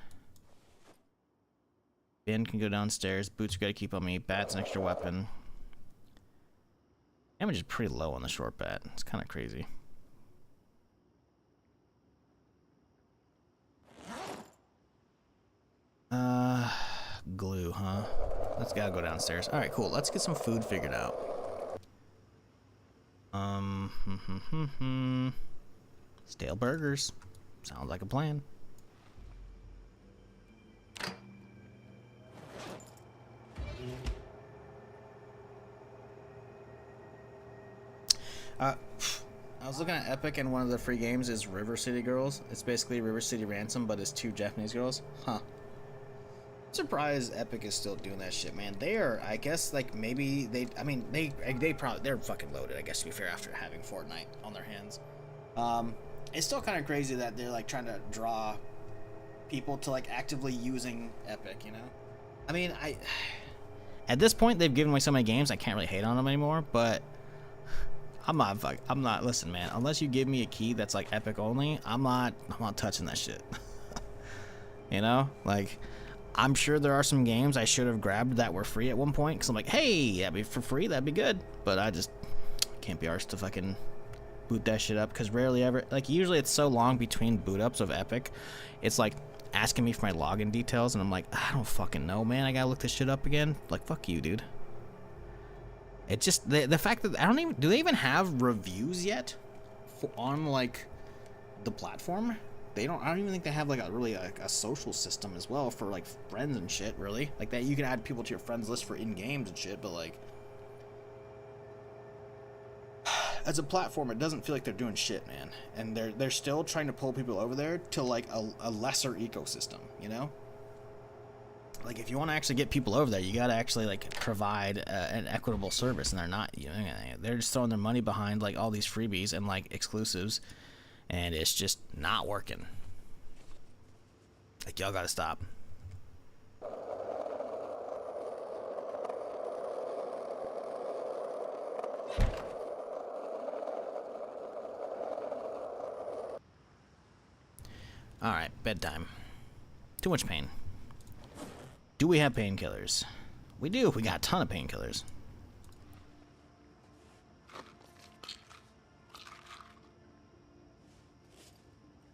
Ben can go downstairs. Boots got to keep on me. Bat's an extra weapon. Damage is pretty low on the short bat. It's kind of crazy. Glue, huh? That's gotta go downstairs. All right, cool. Let's get some food figured out. Stale burgers. Sounds like a plan. I was looking at Epic, and one of the free games is River City Girls. It's basically River City Ransom, but it's 2 Japanese girls. Huh. I'm surprised Epic is still doing that shit, man. They are, I guess, like, maybe they, I mean, they probably, they're fucking loaded, I guess, to be fair, after having Fortnite on their hands. It's still kind of crazy that they're, like, trying to draw people to, like, actively using Epic, you know? I mean, at this point, they've given away so many games, I can't really hate on them anymore, but I'm not, listen, man, unless you give me a key that's, like, Epic only, I'm not touching that shit. You know? Like, I'm sure there are some games I should have grabbed that were free at one point, because I'm like, hey, that'd be for free, that'd be good. But I just can't be arsed to fucking boot that shit up, because rarely ever, like, usually it's so long between boot ups of Epic, it's like asking me for my login details, and I'm like, I don't fucking know, man, I gotta look this shit up again. Like, fuck you, dude. It just, the fact that, I don't even, do they even have reviews yet on, like, the platform? They don't, I don't even think they have, like, a social system as well for, like, friends and shit, really. Like, that you can add people to your friends list for in-games and shit, but, like, as a platform, it doesn't feel like they're doing shit, man. And they're still trying to pull people over there to, like, a lesser ecosystem, you know? Like, if you want to actually get people over there, you got to actually, like, provide an equitable service, and they're not, you know, they're just throwing their money behind, like, all these freebies and, like, exclusives, and it's just not working. Like, y'all got to stop. Alright, bedtime. Too much pain. Do we have painkillers? We do. We got a ton of painkillers.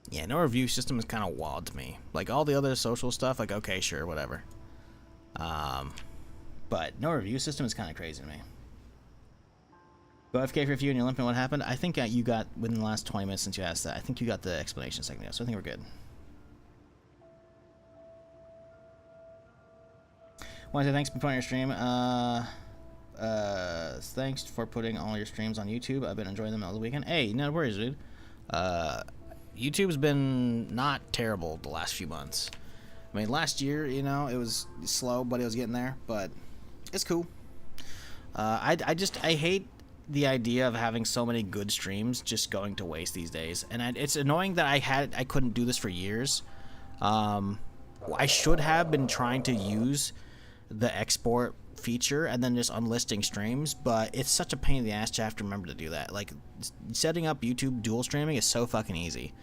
Yeah, no review system is kind of wild to me. Like, all the other social stuff, like, okay, sure, whatever. But no review system is kind of crazy to me. Go FK for a few and you're limping. What happened? I think you got, within the last 20 minutes since you asked that, I think you got the explanation a second ago, so I think we're good. Want to say thanks for putting your stream. Thanks for putting all your streams on YouTube. I've been enjoying them all the weekend. Hey, no worries, dude. YouTube's been not terrible the last few months. I mean, last year, you know, it was slow, but it was getting there. But it's cool. I hate the idea of having so many good streams just going to waste these days, and it's annoying that I couldn't do this for years. I should have been trying to use the export feature and then just unlisting streams, but it's such a pain in the ass to have to remember to do that. Like, setting up YouTube dual streaming is so fucking easy,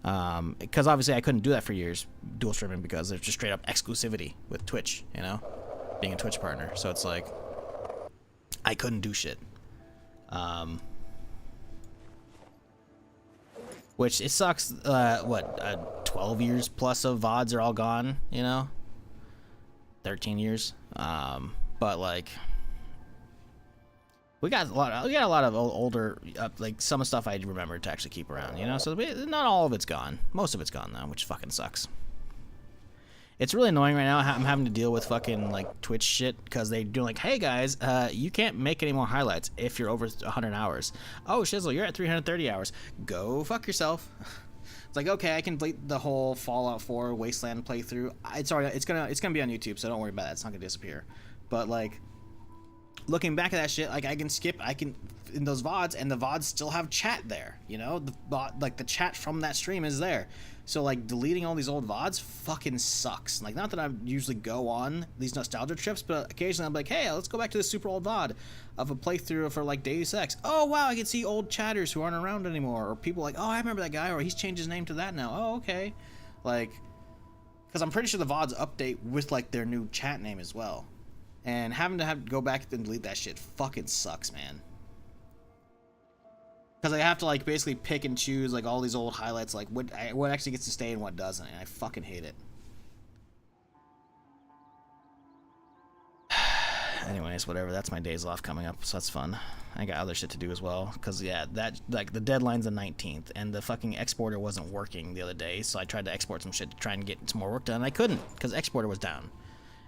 because obviously I couldn't do that for years, dual streaming, because there's just straight up exclusivity with Twitch, you know, being a Twitch partner. So it's like I couldn't do shit, which it sucks. 12 years plus of VODs are all gone, you know, 13 years. But like, we got a lot of older, like, some stuff I remember to actually keep around, you know. So not all of it's gone. Most of it's gone though, which fucking sucks. It's really annoying right now. I'm having to deal with fucking, like, Twitch shit, because they do, like, hey guys, you can't make any more highlights if you're over 100 hours. Oh, Shizzle, you're at 330 hours. Go fuck yourself. It's like, okay, I can complete the whole Fallout 4 Wasteland playthrough. It's gonna be on YouTube, so don't worry about that. It's not gonna disappear. But, like, looking back at that shit, like, I can in those VODs, and the VODs still have chat there, you know? The chat from that stream is there. So, like, deleting all these old VODs fucking sucks. Like, not that I usually go on these nostalgia trips, but occasionally I'm like, hey, let's go back to this super old VOD of a playthrough for, like, Deus Ex. Oh, wow, I can see old chatters who aren't around anymore. Or people like, oh, I remember that guy, or he's changed his name to that now. Oh, okay. Like, because I'm pretty sure the VODs update with, like, their new chat name as well. And having to go back and delete that shit fucking sucks, man. Because I have to, like, basically pick and choose, like, all these old highlights, like, what actually gets to stay and what doesn't, and I fucking hate it. Anyways, whatever, that's my days off coming up, so that's fun. I got other shit to do as well, because, yeah, that, like, the deadline's the 19th, and the fucking exporter wasn't working the other day, so I tried to export some shit to try and get some more work done, and I couldn't, because exporter was down.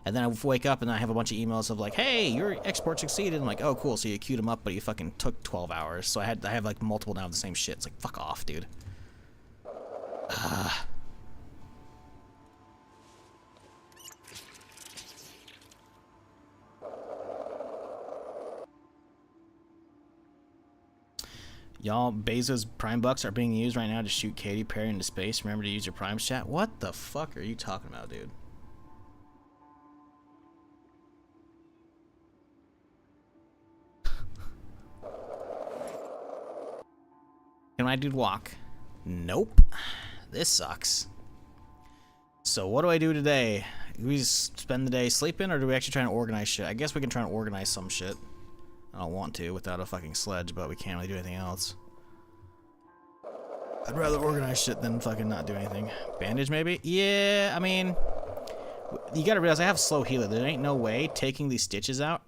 And then I wake up and I have a bunch of emails of like, hey, your export succeeded. I'm like, oh, cool. So you queued them up, but you fucking took 12 hours. So I have like multiple now of the same shit. It's like, fuck off, dude. Y'all, Bezos Prime Bucks are being used right now to shoot Katy Perry into space. Remember to use your Prime chat. What the fuck are you talking about, dude? Can my dude walk? Nope. This sucks. So what do I do today? Do we just spend the day sleeping, or do we actually try and organize shit? I guess we can try and organize some shit. I don't want to without a fucking sledge, but we can't really do anything else. I'd rather organize shit than fucking not do anything. Bandage, maybe? Yeah, I mean, you gotta realize I have slow healer. There ain't no way taking these stitches out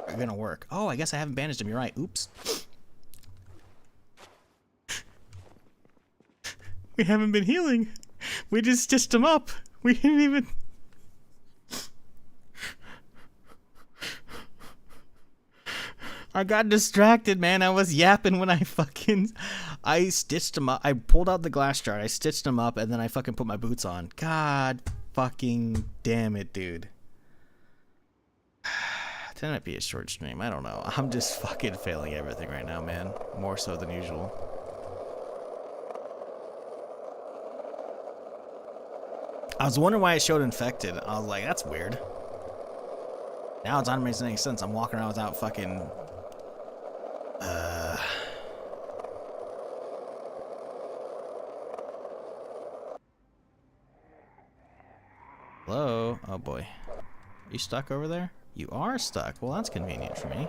are gonna work. Oh, I guess I haven't bandaged him. You're right. Oops. We haven't been healing. We just stitched him up. We didn't even... I got distracted, man. I was yapping when I stitched him up. I pulled out the glass jar. I stitched him up, and then I fucking put my boots on. God fucking damn it, dude. That might be a short stream. I don't know. I'm just fucking failing everything right now, man. More so than usual. I was wondering why it showed infected. I was like, that's weird. Now it's not making any sense. I'm walking around without fucking... Hello? Oh boy. Are you stuck over there? You are stuck. Well, that's convenient for me.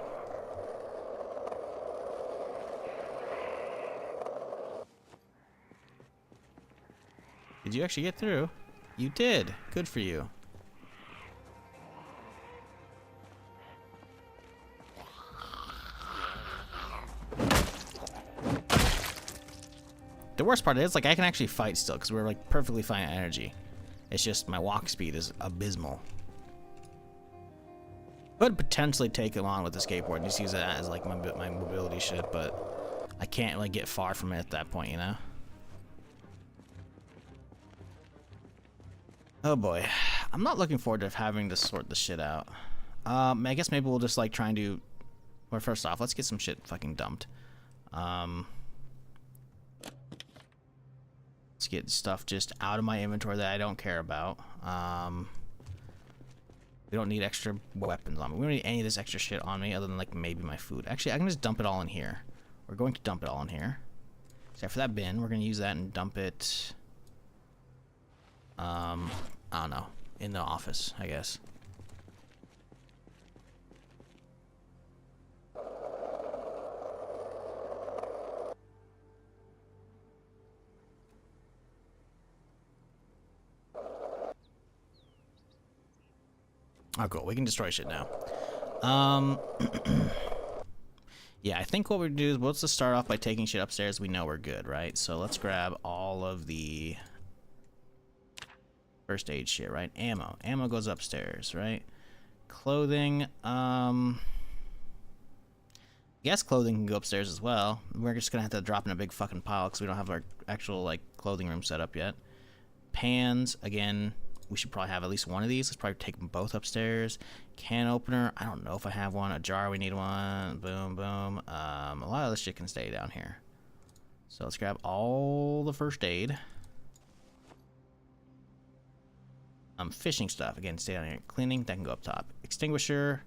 Did you actually get through? You did. Good for you. The worst part is, like, I can actually fight still because we're like perfectly fine at energy. It's just my walk speed is abysmal. Could potentially take him on with the skateboard and just use it as like my mobility shit, but I can't like get far from it at that point, you know? Oh boy. I'm not looking forward to having to sort this shit out. I guess maybe we'll just like try and do... Well, first off, let's get some shit fucking dumped. Let's get stuff just out of my inventory that I don't care about. We don't need extra weapons on me. We don't need any of this extra shit on me other than like maybe my food. Actually, I can just dump it all in here. We're going to dump it all in here. Except for that bin, we're going to use that and dump it... I don't know. In the office, I guess. Oh, cool. We can destroy shit now. Yeah, I think what we're gonna do is let's just start off by taking shit upstairs. We know we're good, right? So let's grab all of the first aid shit, right? Ammo. Ammo goes upstairs, right? Clothing. Yes, clothing can go upstairs as well. We're just gonna have to drop in a big fucking pile because we don't have our actual like clothing room set up yet. Pans, again. We should probably have at least one of these. Let's probably take them both upstairs. Can opener. I don't know if I have one. A jar. We need one. Boom, boom. A lot of this shit can stay down here. So let's grab all the first aid. Fishing stuff. Again, stay down here. Cleaning. That can go up top. Extinguisher.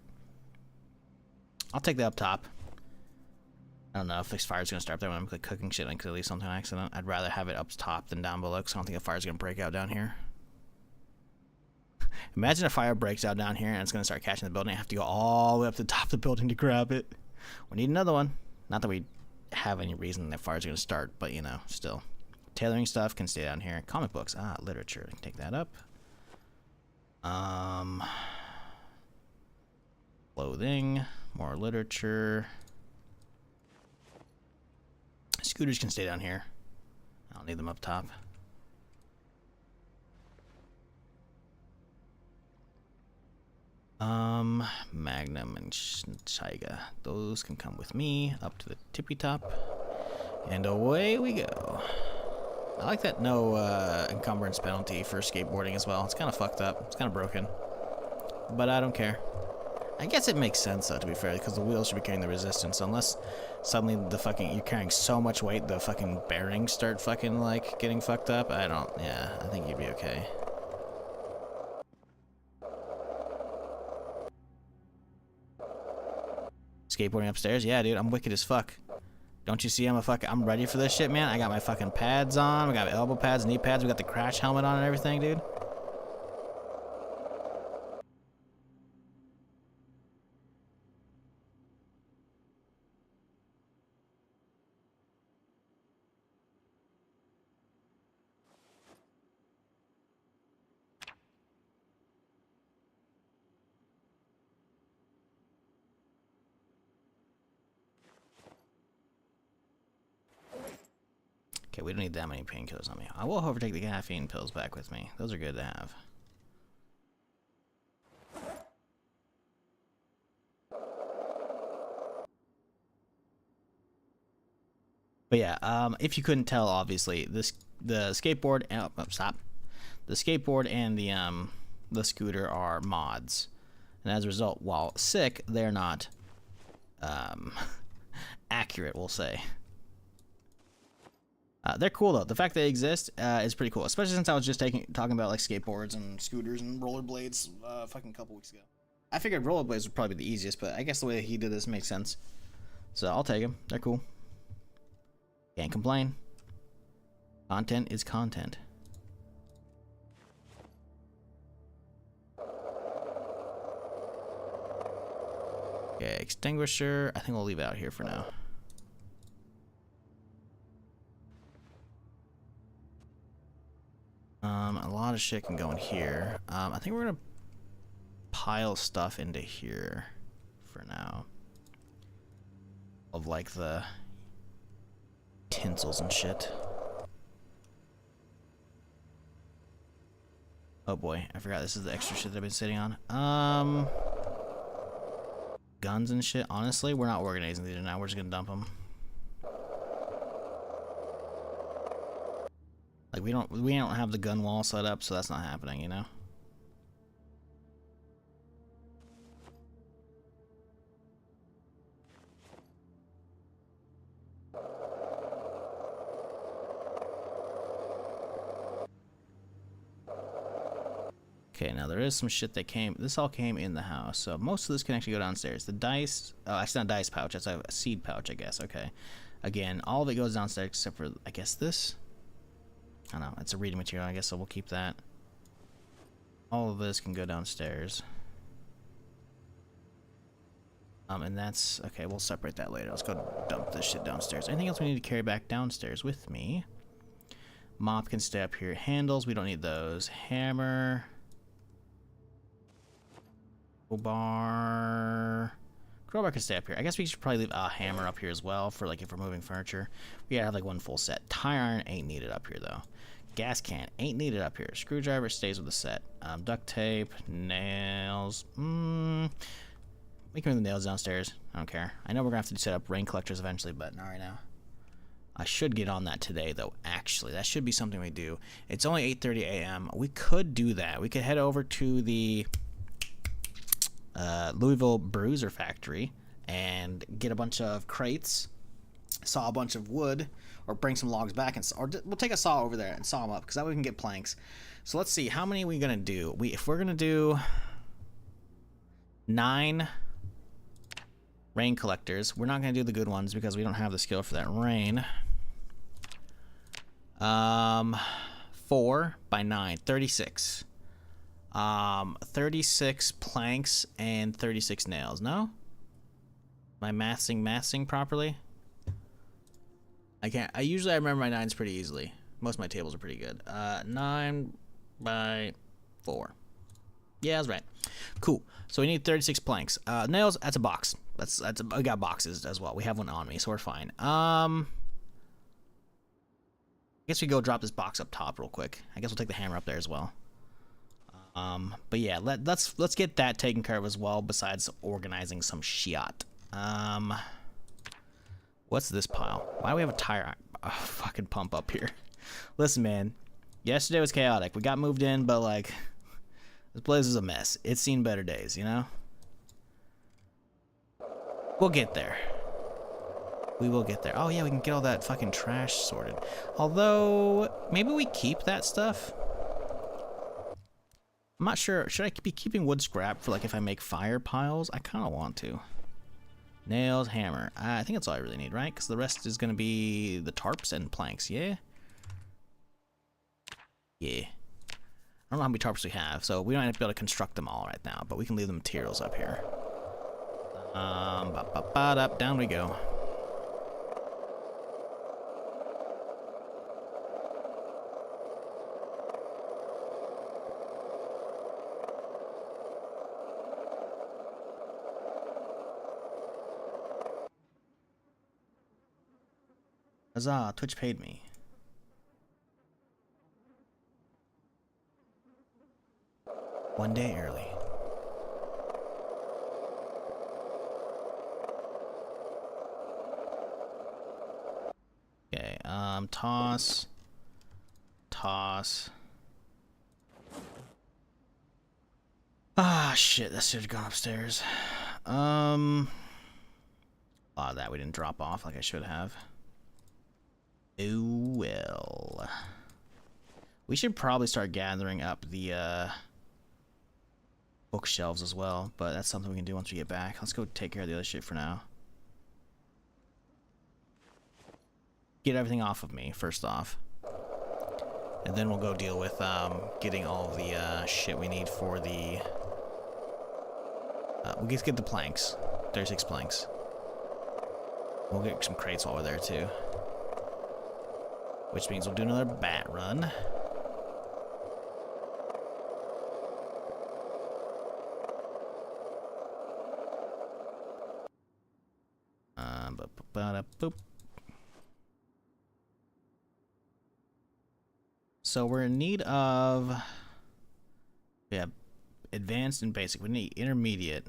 I'll take that up top. I don't know if this fire's going to start there when I'm like, cooking shit and could leave something on accident. I'd rather have it up top than down below because I don't think a fire's going to break out down here. Imagine a fire breaks out down here and it's going to start catching the building. I have to go all the way up to the top of the building to grab it. We need another one. Not that we have any reason that fire's going to start, but you know, still. Tailoring stuff can stay down here. Comic books. Ah, literature. I can take that up. Clothing. More literature. Scooters can stay down here. I don't need them up top. Magnum and Chaiga. Those can come with me up to the tippy top. And away we go. I like that no encumbrance penalty for skateboarding as well. It's kind of fucked up. It's kind of broken. But I don't care. I guess it makes sense though, to be fair, because the wheels should be carrying the resistance. Unless suddenly the fucking you're carrying so much weight the fucking bearings start fucking like getting fucked up. Yeah, I think you'd be okay. Skateboarding upstairs? Yeah, dude, I'm wicked as fuck. Don't you see I'm ready for this shit, man? I got my fucking pads on. We got elbow pads, knee pads. We got the crash helmet on and everything, dude. we don't need that many painkillers on me. I will, however, take the caffeine pills back with me. Those are good to have. But yeah, if you couldn't tell, obviously, the skateboard and the skateboard and the scooter are mods, and as a result, while sick, they're not accurate, we'll say. They're cool though. The fact they exist is pretty cool, especially since I was just talking about like skateboards and scooters and rollerblades fucking couple weeks ago. I figured rollerblades would probably be the easiest, but I guess the way he did this makes sense. So I'll take them. They're cool. Can't complain. Content is content. Okay, extinguisher. I think we'll leave it out here for now. A lot of shit can go in here. I think we're gonna pile stuff into here for now. Of like the tinsels and shit. Oh boy, I forgot this is the extra shit that I've been sitting on. Guns and shit. Honestly, we're not organizing these now. We're just gonna dump them. Like we don't have the gun wall set up, so that's not happening, you know. Okay, now there is some shit that came. This all came in the house, so most of this can actually go downstairs. The dice. Oh, actually not a dice pouch. That's a seed pouch, I guess. Okay. Again, all of it goes downstairs except for, I guess, this. I don't know. It's a reading material, I guess, so we'll keep that. All of this can go downstairs. And that's okay. We'll separate that later. Let's go dump this shit downstairs. Anything else we need to carry back downstairs with me? Mop can stay up here. Handles, we don't need those. Hammer. Crowbar. Crowbar can stay up here. I guess we should probably leave a hammer up here as well for like if we're moving furniture. We gotta have like one full set. Tire iron ain't needed up here though. Gas can ain't needed up here. Screwdriver stays with the set. Duct tape, nails. We can move the nails downstairs. I don't care. I know we're gonna have to set up rain collectors eventually, but not right now. I should get on that today, though. Actually, that should be something we do. It's only 8:30 a.m. We could do that. We could head over to the Louisville Bruiser Factory and get a bunch of crates, saw a bunch of wood, or bring some logs back, or we'll take a saw over there and saw them up, because that way we can get planks. So let's see, how many are we gonna do? If we're gonna do 9 rain collectors, we're not gonna do the good ones because we don't have the skill for that. Rain. 4 by 9, 36. 36 planks and 36 nails. No? Am I mathing properly? I can't. I remember my 9s pretty easily. Most of my tables are pretty good. 9 by 4. Yeah, that's right. Cool. So we need 36 planks. Nails, that's a box. I got boxes as well. We have one on me, so we're fine. I guess we go drop this box up top real quick. I guess we'll take the hammer up there as well. But yeah, let's get that taken care of as well, besides organizing some shit. What's this pile? Why do we have a tire fucking pump up here? Listen, man, yesterday was chaotic. We got moved in, but like, this place is a mess. It's seen better days, you know? We'll get there. We will get there. Oh yeah, we can get all that fucking trash sorted. Although, maybe we keep that stuff? I'm not sure. Should I be keeping wood scrap for like if I make fire piles? I kind of want to. Nails, hammer. I think that's all I really need, right? Because the rest is going to be the tarps and planks, yeah? Yeah. I don't know how many tarps we have, so we don't have to be able to construct them all right now, but we can leave the materials up here. Down we go. Huzzah, Twitch paid me. One day early. Okay, toss. Toss. Ah, shit, that should have gone upstairs. A lot of that we didn't drop off like I should have. Oh, well. We should probably start gathering up the, bookshelves as well, but that's something we can do once we get back. Let's go take care of the other shit for now. Get everything off of me, first off. And then we'll go deal with, getting all of the, shit we need for the... we'll just get the planks. 36 planks. We'll get some crates while we're there, too. Which means we'll do another bat run. Boop. So we're in need of... Yeah, advanced and basic. We need intermediate.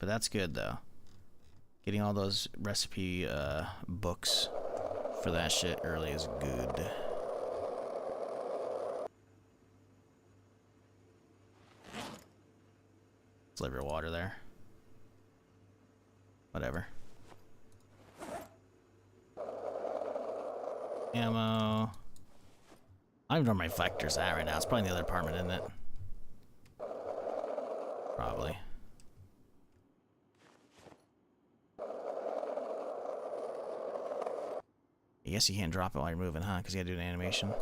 But that's good, though. Getting all those recipe books for that shit early is good. Let's leave your water there. Whatever. Ammo. I don't even know where my vector's at right now. It's probably in the other apartment, isn't it? Probably. I guess you can't drop it while you're moving, huh? Because you gotta do an animation.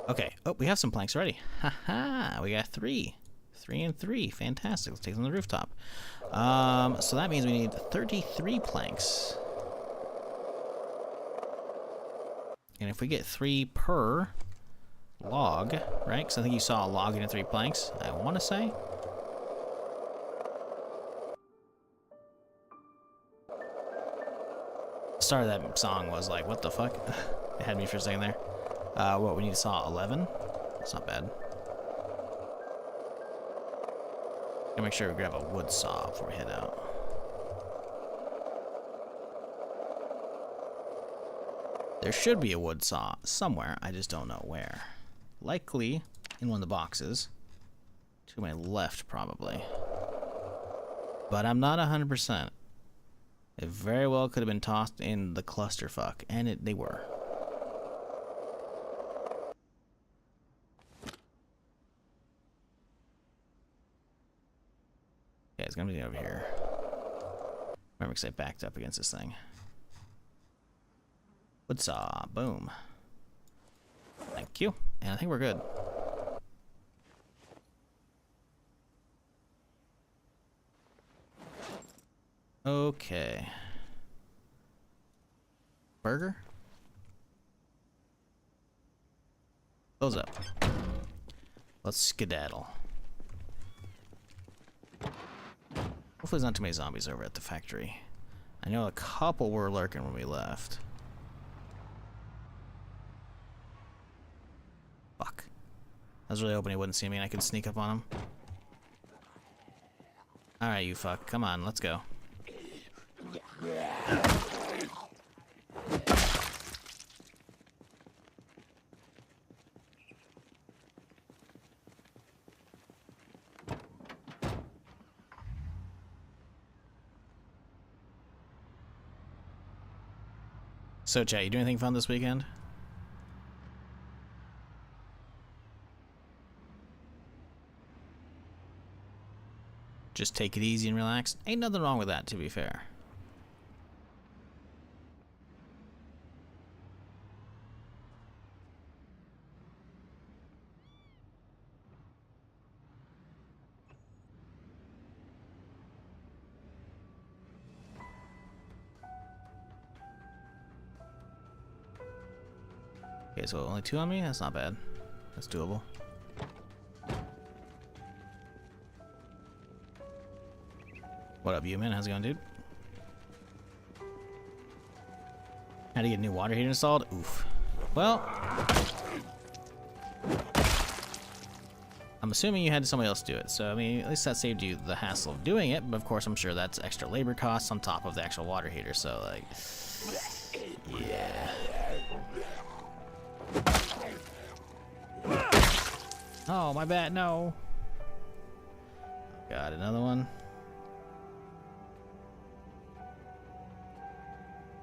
Okay. Oh, we have some planks already. Haha, we got 3. 3 and 3. Fantastic. Let's take them to the rooftop. So that means we need 33 planks. And if we get 3 per log, right? Because I think you saw a log into 3 planks, I want to say. The start of that song was like, what the fuck? It had me for a second there. What, we need to saw 11? That's not bad. Gotta make sure we grab a wood saw before we head out. There should be a wood saw somewhere, I just don't know where. Likely in one of the boxes. To my left, probably. But I'm not 100%. It very well could have been tossed in the clusterfuck, and they were. Yeah, it's gonna be over here. Remember, because I backed up against this thing. Wood saw, boom. Thank you. And I think we're good. Okay. Burger? Close up. Let's skedaddle. Hopefully there's not too many zombies over at the factory. I know a couple were lurking when we left. Fuck. I was really hoping he wouldn't see me and I could sneak up on him. Alright, you fuck. Come on, let's go. So, chat, you do anything fun this weekend? Just take it easy and relax. Ain't nothing wrong with that, to be fair. Okay, so only 2 on me? That's not bad. That's doable. What up, you man? How's it going, dude? How to get a new water heater installed? Oof. Well, I'm assuming you had somebody else do it, so I mean, at least that saved you the hassle of doing it, but of course I'm sure that's extra labor costs on top of the actual water heater, so like, yeah. Oh, my bad, no. Got another one.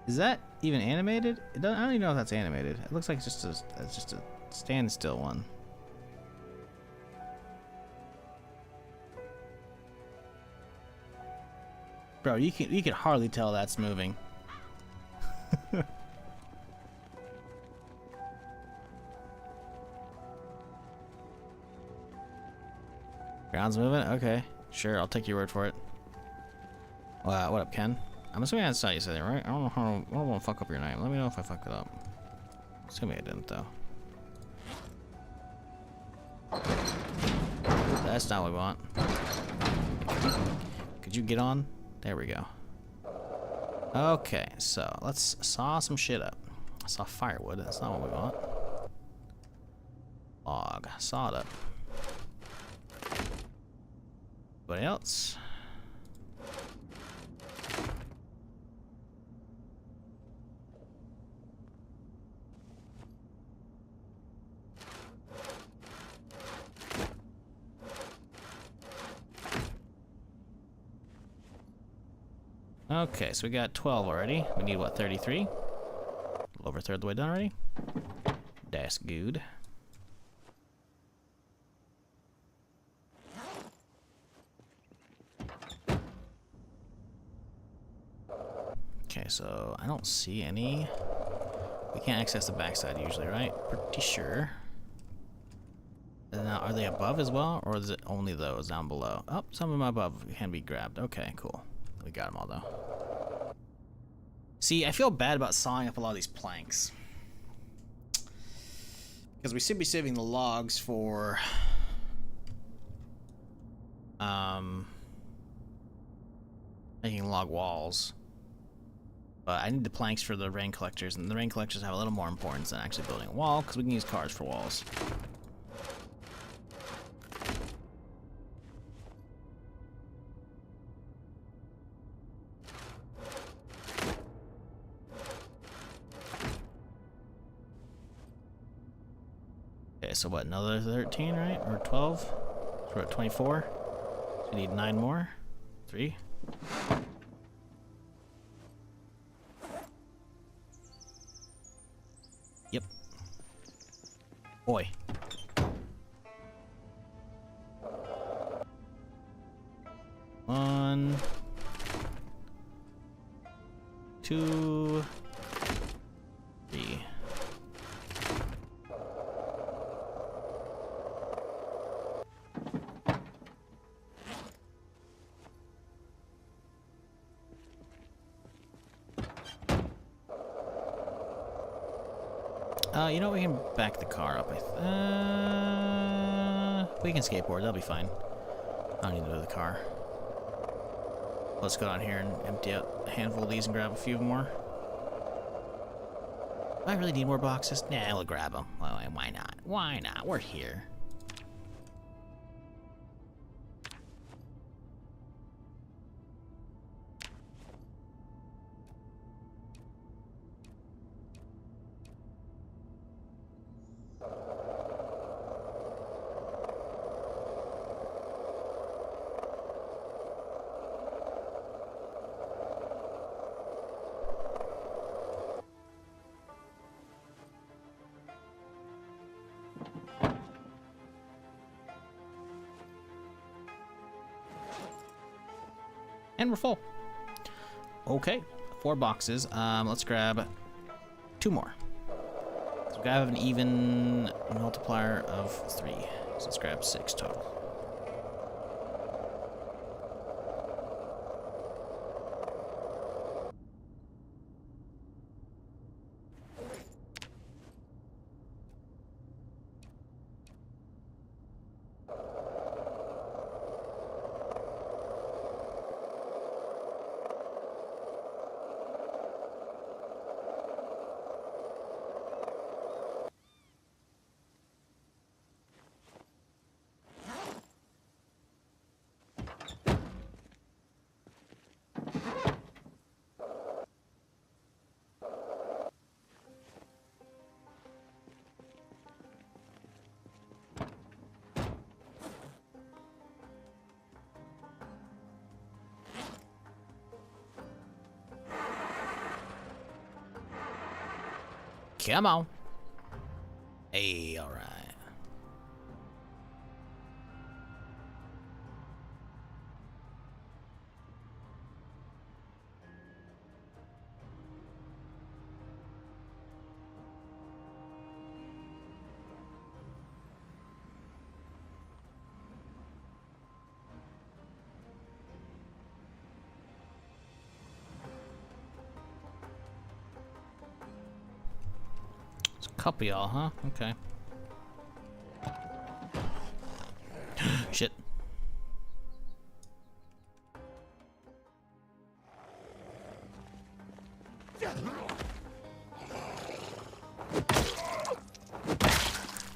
Is that even animated? I don't even know if that's animated. It looks like it's just a standstill one. Bro, you can hardly tell that's moving. Ground's moving? Okay. Sure, I'll take your word for it. What up, Ken? I'm assuming that's how you said it, right? I don't know how I don't want to fuck up your name. Let me know if I fucked it up. Assuming I didn't, though. That's not what we want. Could you get on? There we go. Okay, so let's saw some shit up. I saw firewood. That's not what we want. Log. Saw it up. Anybody else? Okay, so we got 12 already. We need, what, 33? A little over a third of the way done already. That's good. Okay, so I don't see any. We can't access the backside usually, right? Pretty sure. And now, are they above as well, or is it only those down below? Oh, some of them above can be grabbed. Okay, cool. We got them all, though. See, I feel bad about sawing up a lot of these planks. Because we should be saving the logs for... making log walls. But I need the planks for the rain collectors, and the rain collectors have a little more importance than actually building a wall, because we can use cars for walls. Okay, so what, another 13, right? Or 12? So we're at 24. So we need 9 more. 3. Yep. Boy. One. 2. 3. You know, we can back the car up. We can skateboard. That'll be fine. I don't need to do the car. Let's go down here and empty out a handful of these and grab a few more. Do I really need more boxes? Nah, we'll grab them. Why not? Why not? We're here. And we're full. Okay, 4 boxes. Let's grab 2 more. So we gotta have an even multiplier of 3. So let's grab 6 total. Come on. Hey, all right. It's a couple y'all, huh? Okay. Shit.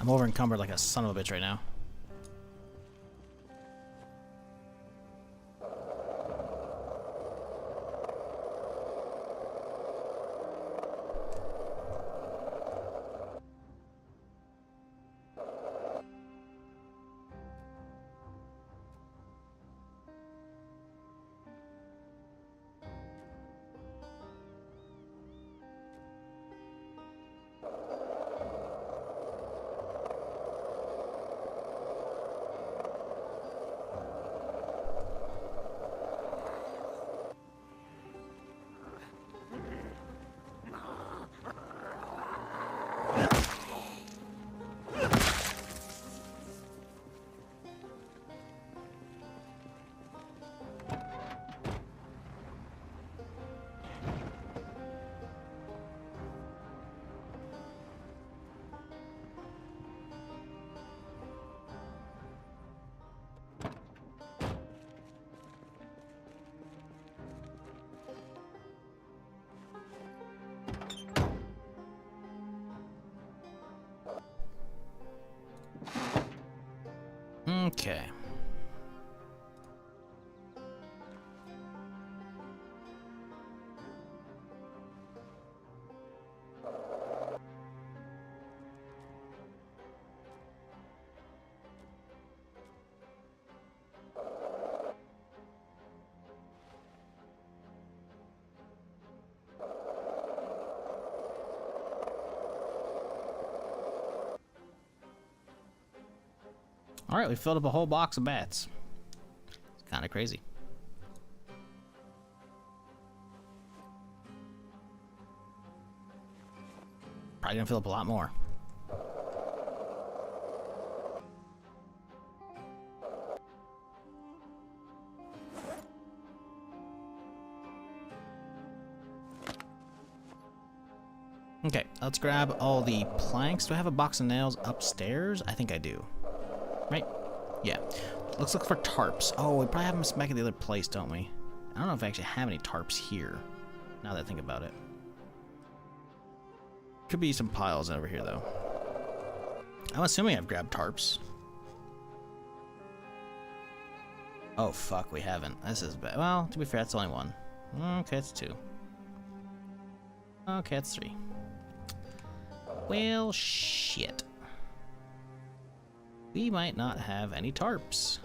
I'm over encumbered like a son of a bitch right now. Okay. All right, we filled up a whole box of bats. It's kind of crazy. Probably gonna fill up a lot more. Okay, let's grab all the planks. Do I have a box of nails upstairs? I think I do. Right? Yeah. Let's look for tarps. Oh, we probably have them back at the other place, don't we? I don't know if I actually have any tarps here, now that I think about it. Could be some piles over here, though. I'm assuming I've grabbed tarps. Oh, fuck, we haven't. This is bad. Well, to be fair, that's only one. Okay, it's two. Okay, it's three. Well, shit. We might not have any tarps.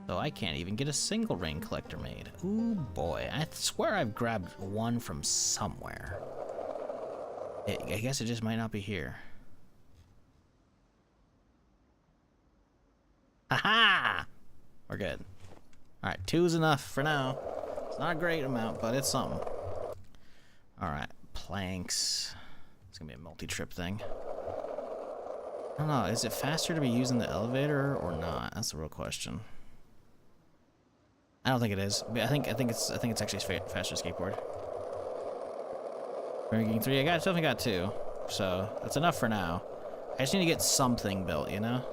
So I can't even get a single rain collector made. Ooh, boy. I swear I've grabbed one from somewhere. I guess it just might not be here. Haha! We're good. Alright, 2 is enough for now. It's not a great amount, but it's something. Alright, planks. It's gonna be a multi-trip thing. I don't know, is it faster to be using the elevator or not? That's the real question. I don't think it is. But I think it's actually faster skateboard. We're getting 3. I definitely got 2. So that's enough for now. I just need to get something built, you know?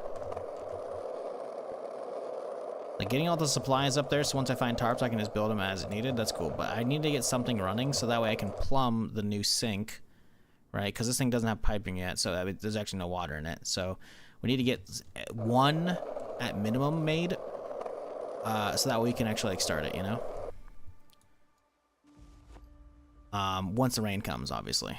Like getting all the supplies up there, so once I find tarps I can just build them as needed. That's cool. But I need to get something running so that way I can plumb the new sink. Right, because this thing doesn't have piping yet, so there's actually no water in it. So we need to get 1 at minimum made, so that we can actually like start it, you know. Once the rain comes, obviously.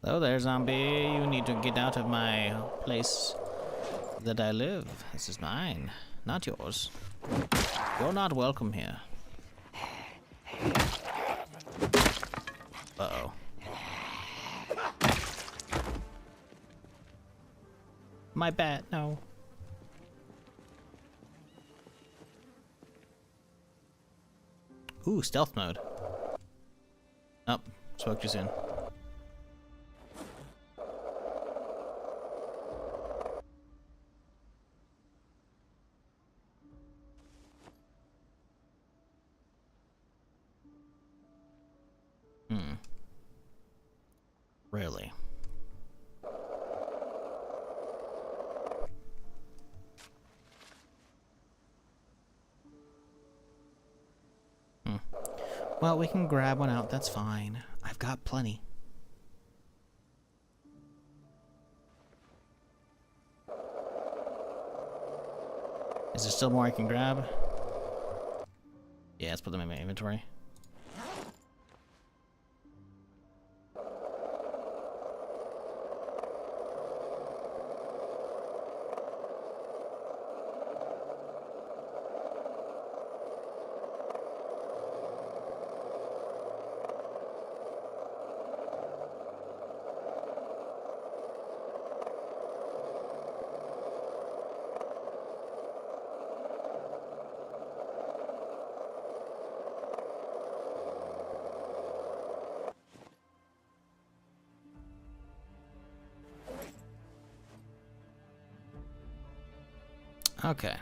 Hello there, zombie. You need to get out of my place that I live. This is mine, not yours. You're not welcome here. Uh-oh. My bat, no. Ooh, stealth mode. Oh, spoke too soon. Really? Well, we can grab one out, that's fine. I've got plenty. Is there still more I can grab? Yeah, let's put them in my inventory. Okay.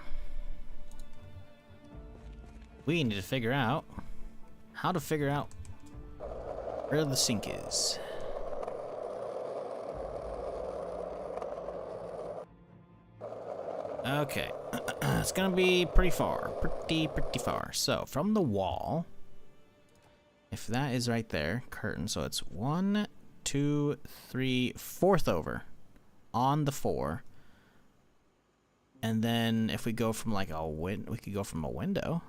We need to figure out how to figure out where the sink is. Okay. It's gonna be pretty far. Pretty far. So, from the wall, if that is right there, curtain, so it's 1, 2, 3, fourth over on the 4. And then if we go from like a we could go from a window.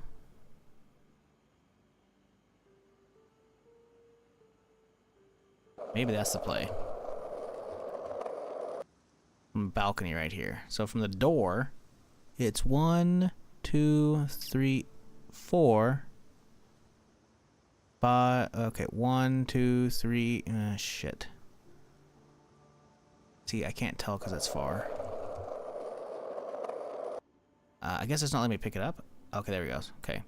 Maybe that's the play. From the balcony right here. So from the door, it's 1, 2, 3, 4, 5. Okay, 1, 2, 3. Shit. See, I can't tell because it's far. I guess it's not letting me pick it up. Okay, there we go. Okay.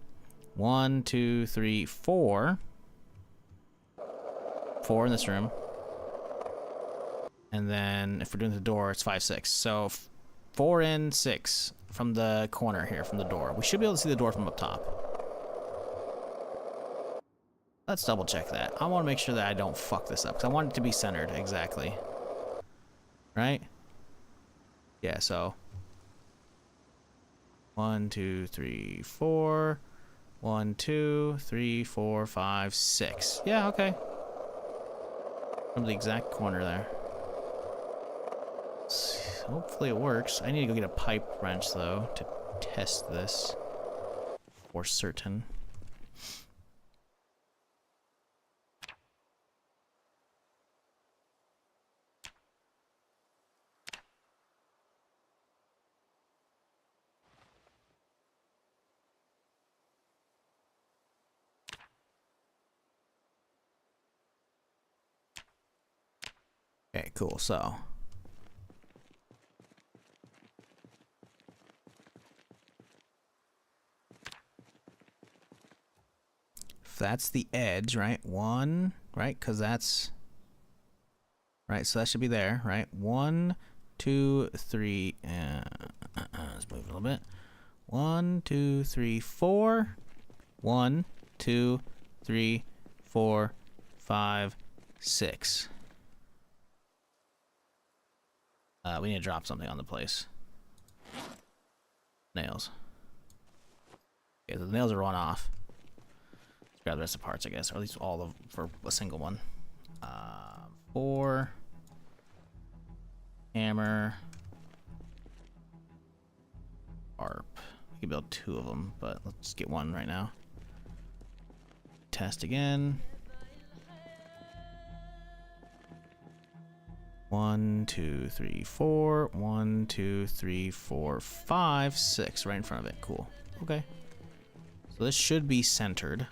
1, 2, 3, 4. 4 in this room. And then if we're doing the door, it's 5, 6. So 4 in, 6 from the corner here, from the door. We should be able to see the door from up top. Let's double check that. I want to make sure that I don't fuck this up because I want it to be centered exactly. Right? Yeah, so 1, 2, 3, 4. 1, 2, 3, 4, 5, 6. Yeah, okay. From the exact corner there. Hopefully it works. I need to go get a pipe wrench though to test this for certain. Okay, cool. So if that's the edge, right? 1, right? Because that's right. So that should be there, right? 1, 2, 3. Let's move a little bit. 1, 2, 3, 4. 1, 2, 3, 4, 5, 6. We need to drop something on the place. Nails. Okay, so the nails are run off. Let's grab the rest of the parts, I guess, or at least all of for a single one. 4. Hammer. Harp. We can build 2 of them, but let's just get 1 right now. Test again. 1, 2, 3, 4. 1, 2, 3, 4, 5, 6. Right in front of it. Cool. Okay. So this should be centered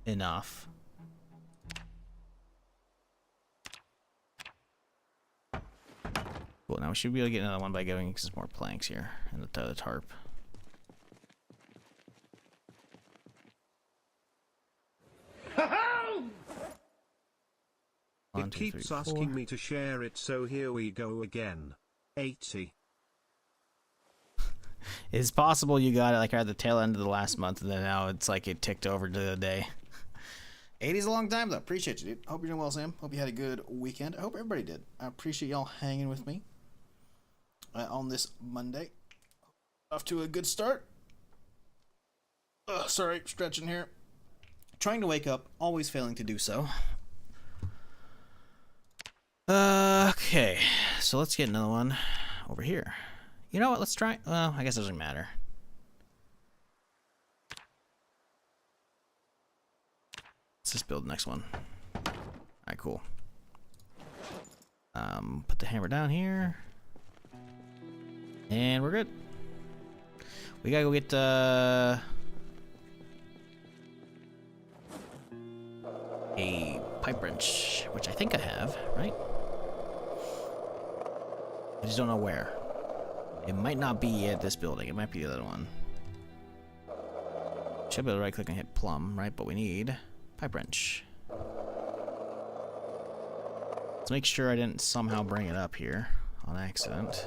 enough. Cool. Now we should be able to get another one by getting some more planks here and the tarp. It keeps asking me to share it, so here we go again. 80. It's possible you got it like at the tail end of the last month, and then now it's like it ticked over to the day. 80 is a long time, though. Appreciate you, dude. Hope you're doing well, Sam. Hope you had a good weekend. I hope everybody did. I appreciate y'all hanging with me on this Monday. Off to a good start. Sorry, stretching here. Trying to wake up, always failing to do so. Okay, so let's get another one over here. You know what, let's try, well, I guess it doesn't matter. Let's just build the next one. Alright, cool. Put the hammer down here. And we're good. We gotta go get, a pipe wrench, which I think I have, right? I just don't know where. It might not be at this building. It might be the other one. Should be able to right click and hit plumb, right? But we need pipe wrench. Let's make sure I didn't somehow bring it up here on accident.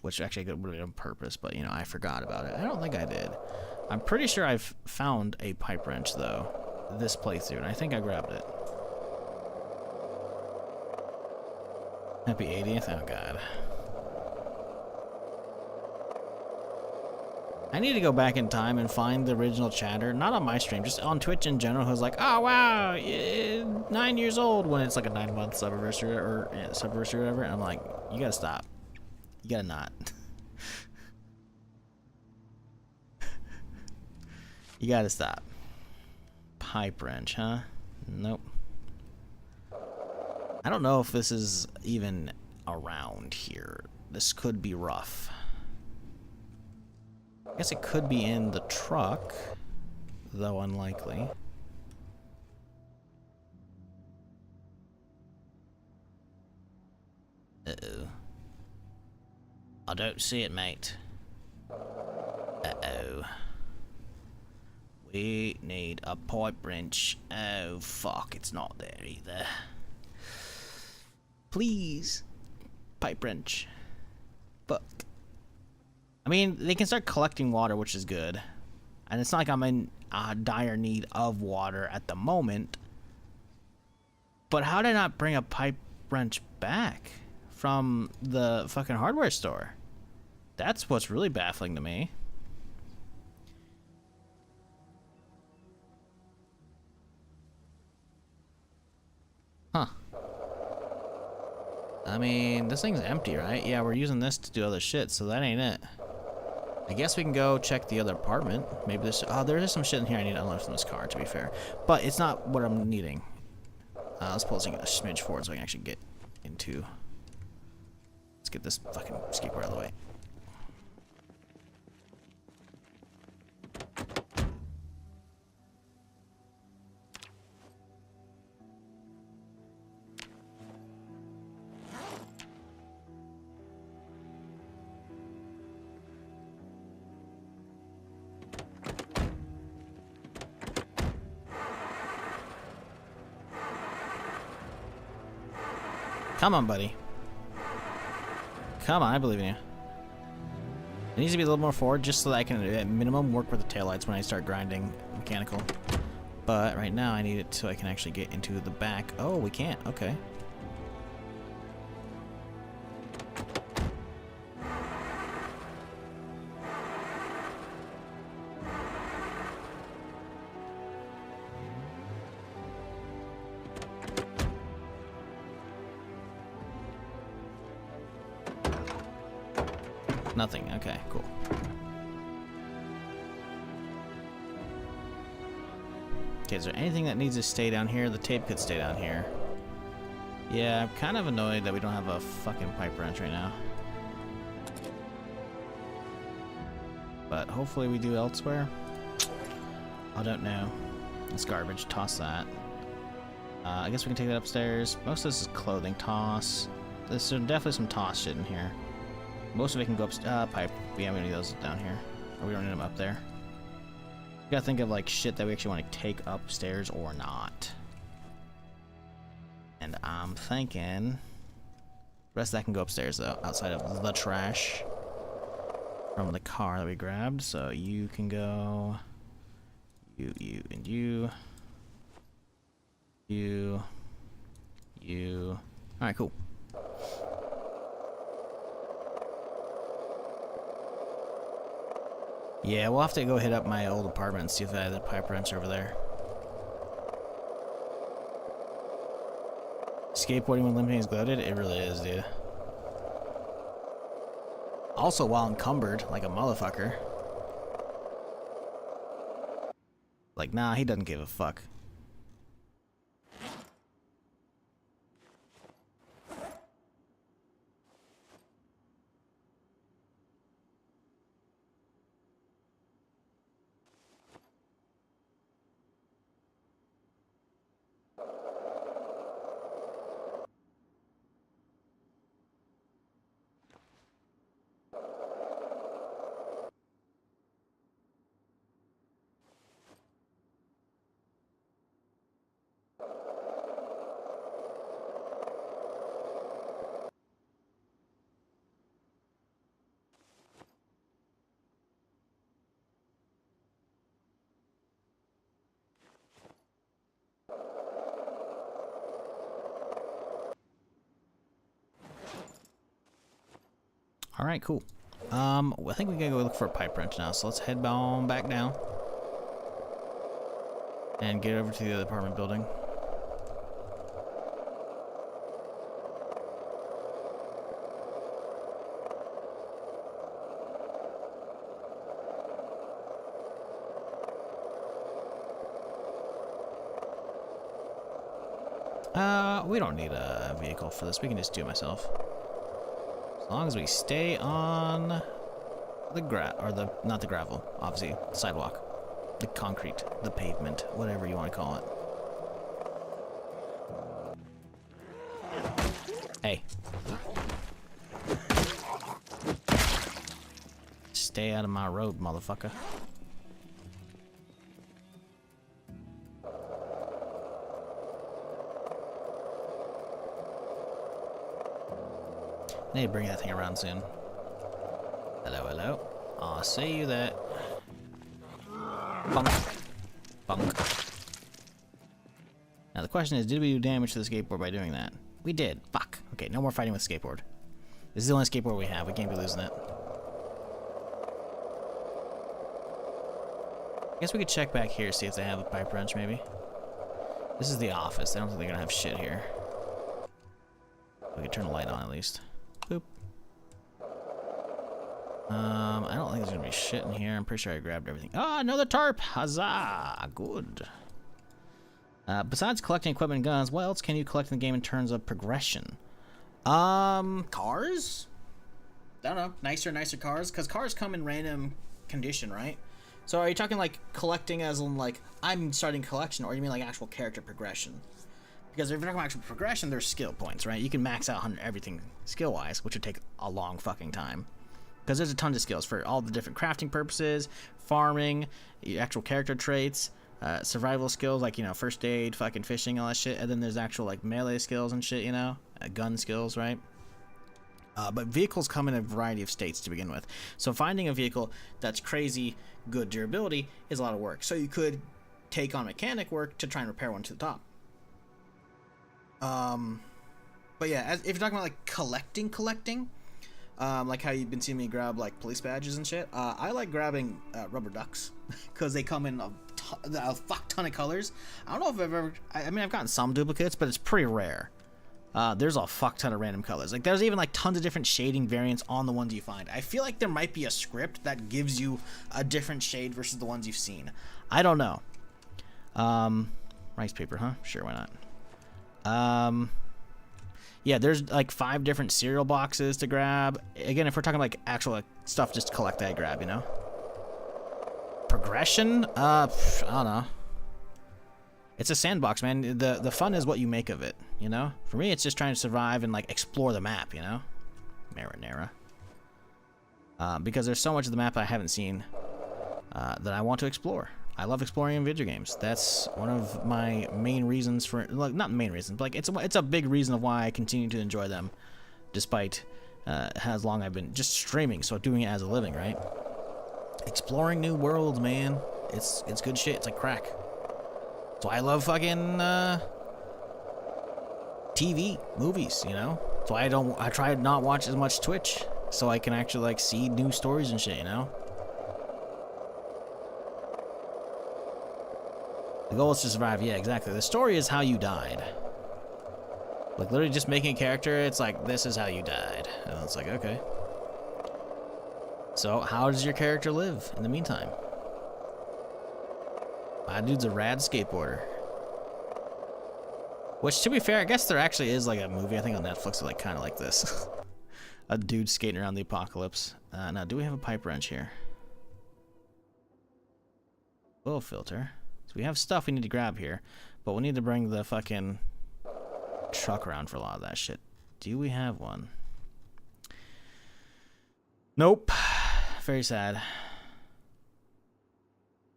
Which actually would have been on purpose, but you know, I forgot about it. I don't think I did. I'm pretty sure I've found a pipe wrench though, this playthrough, and I think I grabbed it. Happy 80th? Oh god. I need to go back in time and find the original chatter, not on my stream, just on Twitch in general, who's like, oh wow, 9 years old, when it's like a 9-month subversary or subversary or whatever, and I'm like, you gotta stop. You gotta not. You gotta stop. Pipe wrench, huh? Nope. I don't know if this is even around here. This could be rough. I guess it could be in the truck, though unlikely. Uh-oh. I don't see it, mate. Uh-oh. We need a pipe wrench. Oh, fuck, it's not there either. Please. Pipe wrench. Fuck. I mean, they can start collecting water, which is good. And it's not like I'm in dire need of water at the moment. But how did I not bring a pipe wrench back from the fucking hardware store? That's what's really baffling to me. Huh. I mean, this thing's empty, right? Yeah, we're using this to do other shit, so that ain't it. I guess we can go check the other apartment. Maybe there's... Oh, there is some shit in here I need to unload from this car, to be fair. But it's not what I'm needing. Let's pull this thing a smidge forward so I can actually get into... Let's get this fucking skateboard out of the way. Come on, buddy. Come on, I believe in you. It needs to be a little more forward just so that I can, at minimum, work with the taillights when I start grinding mechanical. But right now, I need it so I can actually get into the back. Oh, we can't. Okay. Nothing. Okay, cool. Okay, is there anything that needs to stay down here? The tape could stay down here. Yeah, I'm kind of annoyed that we don't have a fucking pipe wrench right now. But hopefully we do elsewhere. I don't know. It's garbage. Toss that. I guess we can take that upstairs. Most of this is clothing. Toss. There's definitely some toss shit in here. Most of it can go upstairs. Pipe. Yeah, we don't need those down here. Or we don't need them up there. We gotta think of like shit that we actually want to take upstairs or not. And I'm thinking the rest of that can go upstairs though, outside of the trash from the car that we grabbed. So you can go, you, and you. Alright, cool. Yeah, we'll have to go hit up my old apartment and see if I have the pipe wrench over there. Skateboarding when limping is gloated? It really is, dude. Also while encumbered, like a motherfucker. Like, nah, he doesn't give a fuck. Alright, cool. I think we gotta go look for a pipe wrench now, so let's head on back down. And get over to the other apartment building. We don't need a vehicle for this. We can just do it myself. As long as we stay on the not the gravel, obviously, the sidewalk, the concrete, the pavement, whatever you want to call it. Hey. Stay out of my road, motherfucker. I need to bring that thing around soon. Hello, hello. I'll see you there. Bunk. Bunk. Now the question is, did we do damage to the skateboard by doing that? We did. Fuck. Okay, no more fighting with skateboard. This is the only skateboard we have. We can't be losing it. I guess we could check back here, see if they have a pipe wrench, maybe. This is the office. I don't think they're gonna have shit here. We could turn the light on at least. Boop. I don't think there's gonna be shit in here. I'm pretty sure I grabbed everything. Ah, another tarp! Huzzah! Good. Besides collecting equipment and guns, what else can you collect in the game in terms of progression? Cars? I don't know. Nicer cars? Because cars come in random condition, right? So are you talking like collecting as in like, I'm starting collection, or you mean like actual character progression? Because if you're talking about actual progression, there's skill points, right? You can max out everything skill-wise, which would take a long fucking time. Because there's a ton of skills for all the different crafting purposes, farming, actual character traits, survival skills like, you know, first aid, fucking fishing, all that shit. And then there's actual like melee skills and shit, you know, gun skills, right? But vehicles come in a variety of states to begin with. So finding a vehicle that's crazy good durability is a lot of work. So you could take on mechanic work to try and repair one to the top. But yeah, if you're talking about like collecting, like how you've been seeing me grab like police badges and shit, I like grabbing rubber ducks because they come in a fuck ton of colors. I don't know if I've ever, I mean, I've gotten some duplicates, but it's pretty rare. There's a fuck ton of random colors. Like there's even like tons of different shading variants on the ones you find. I feel like there might be a script that gives you a different shade versus the ones you've seen. I don't know. Rice paper, huh? Sure, why not? Yeah, there's like 5 different cereal boxes to grab. Again, if we're talking like actual like, stuff just to collect that I grab, you know? Progression? I don't know. It's a sandbox, man. The fun is what you make of it, you know? For me, it's just trying to survive and like explore the map, you know? Marinara. Because there's so much of the map I haven't seen that I want to explore. I love exploring in video games. That's one of my main reasons for, like, not main reasons, but like it's a big reason of why I continue to enjoy them, despite how long I've been just streaming, so doing it as a living, right? Exploring new worlds, man. It's good shit. It's like crack. That's why I love fucking TV, movies, you know? That's why I try to not watch as much Twitch, so I can actually like see new stories and shit, you know? The goal is to survive. Yeah, exactly. The story is how you died. Like, literally just making a character, it's like, this is how you died. And it's like, okay. So, how does your character live in the meantime? My dude's a rad skateboarder. Which, to be fair, I guess there actually is, like, a movie, I think, on Netflix, like, kind of like this. A dude skating around the apocalypse. Now, do we have a pipe wrench here? Oil filter. So we have stuff we need to grab here, but we need to bring the fucking truck around for a lot of that shit. Do we have one? Nope. Very sad.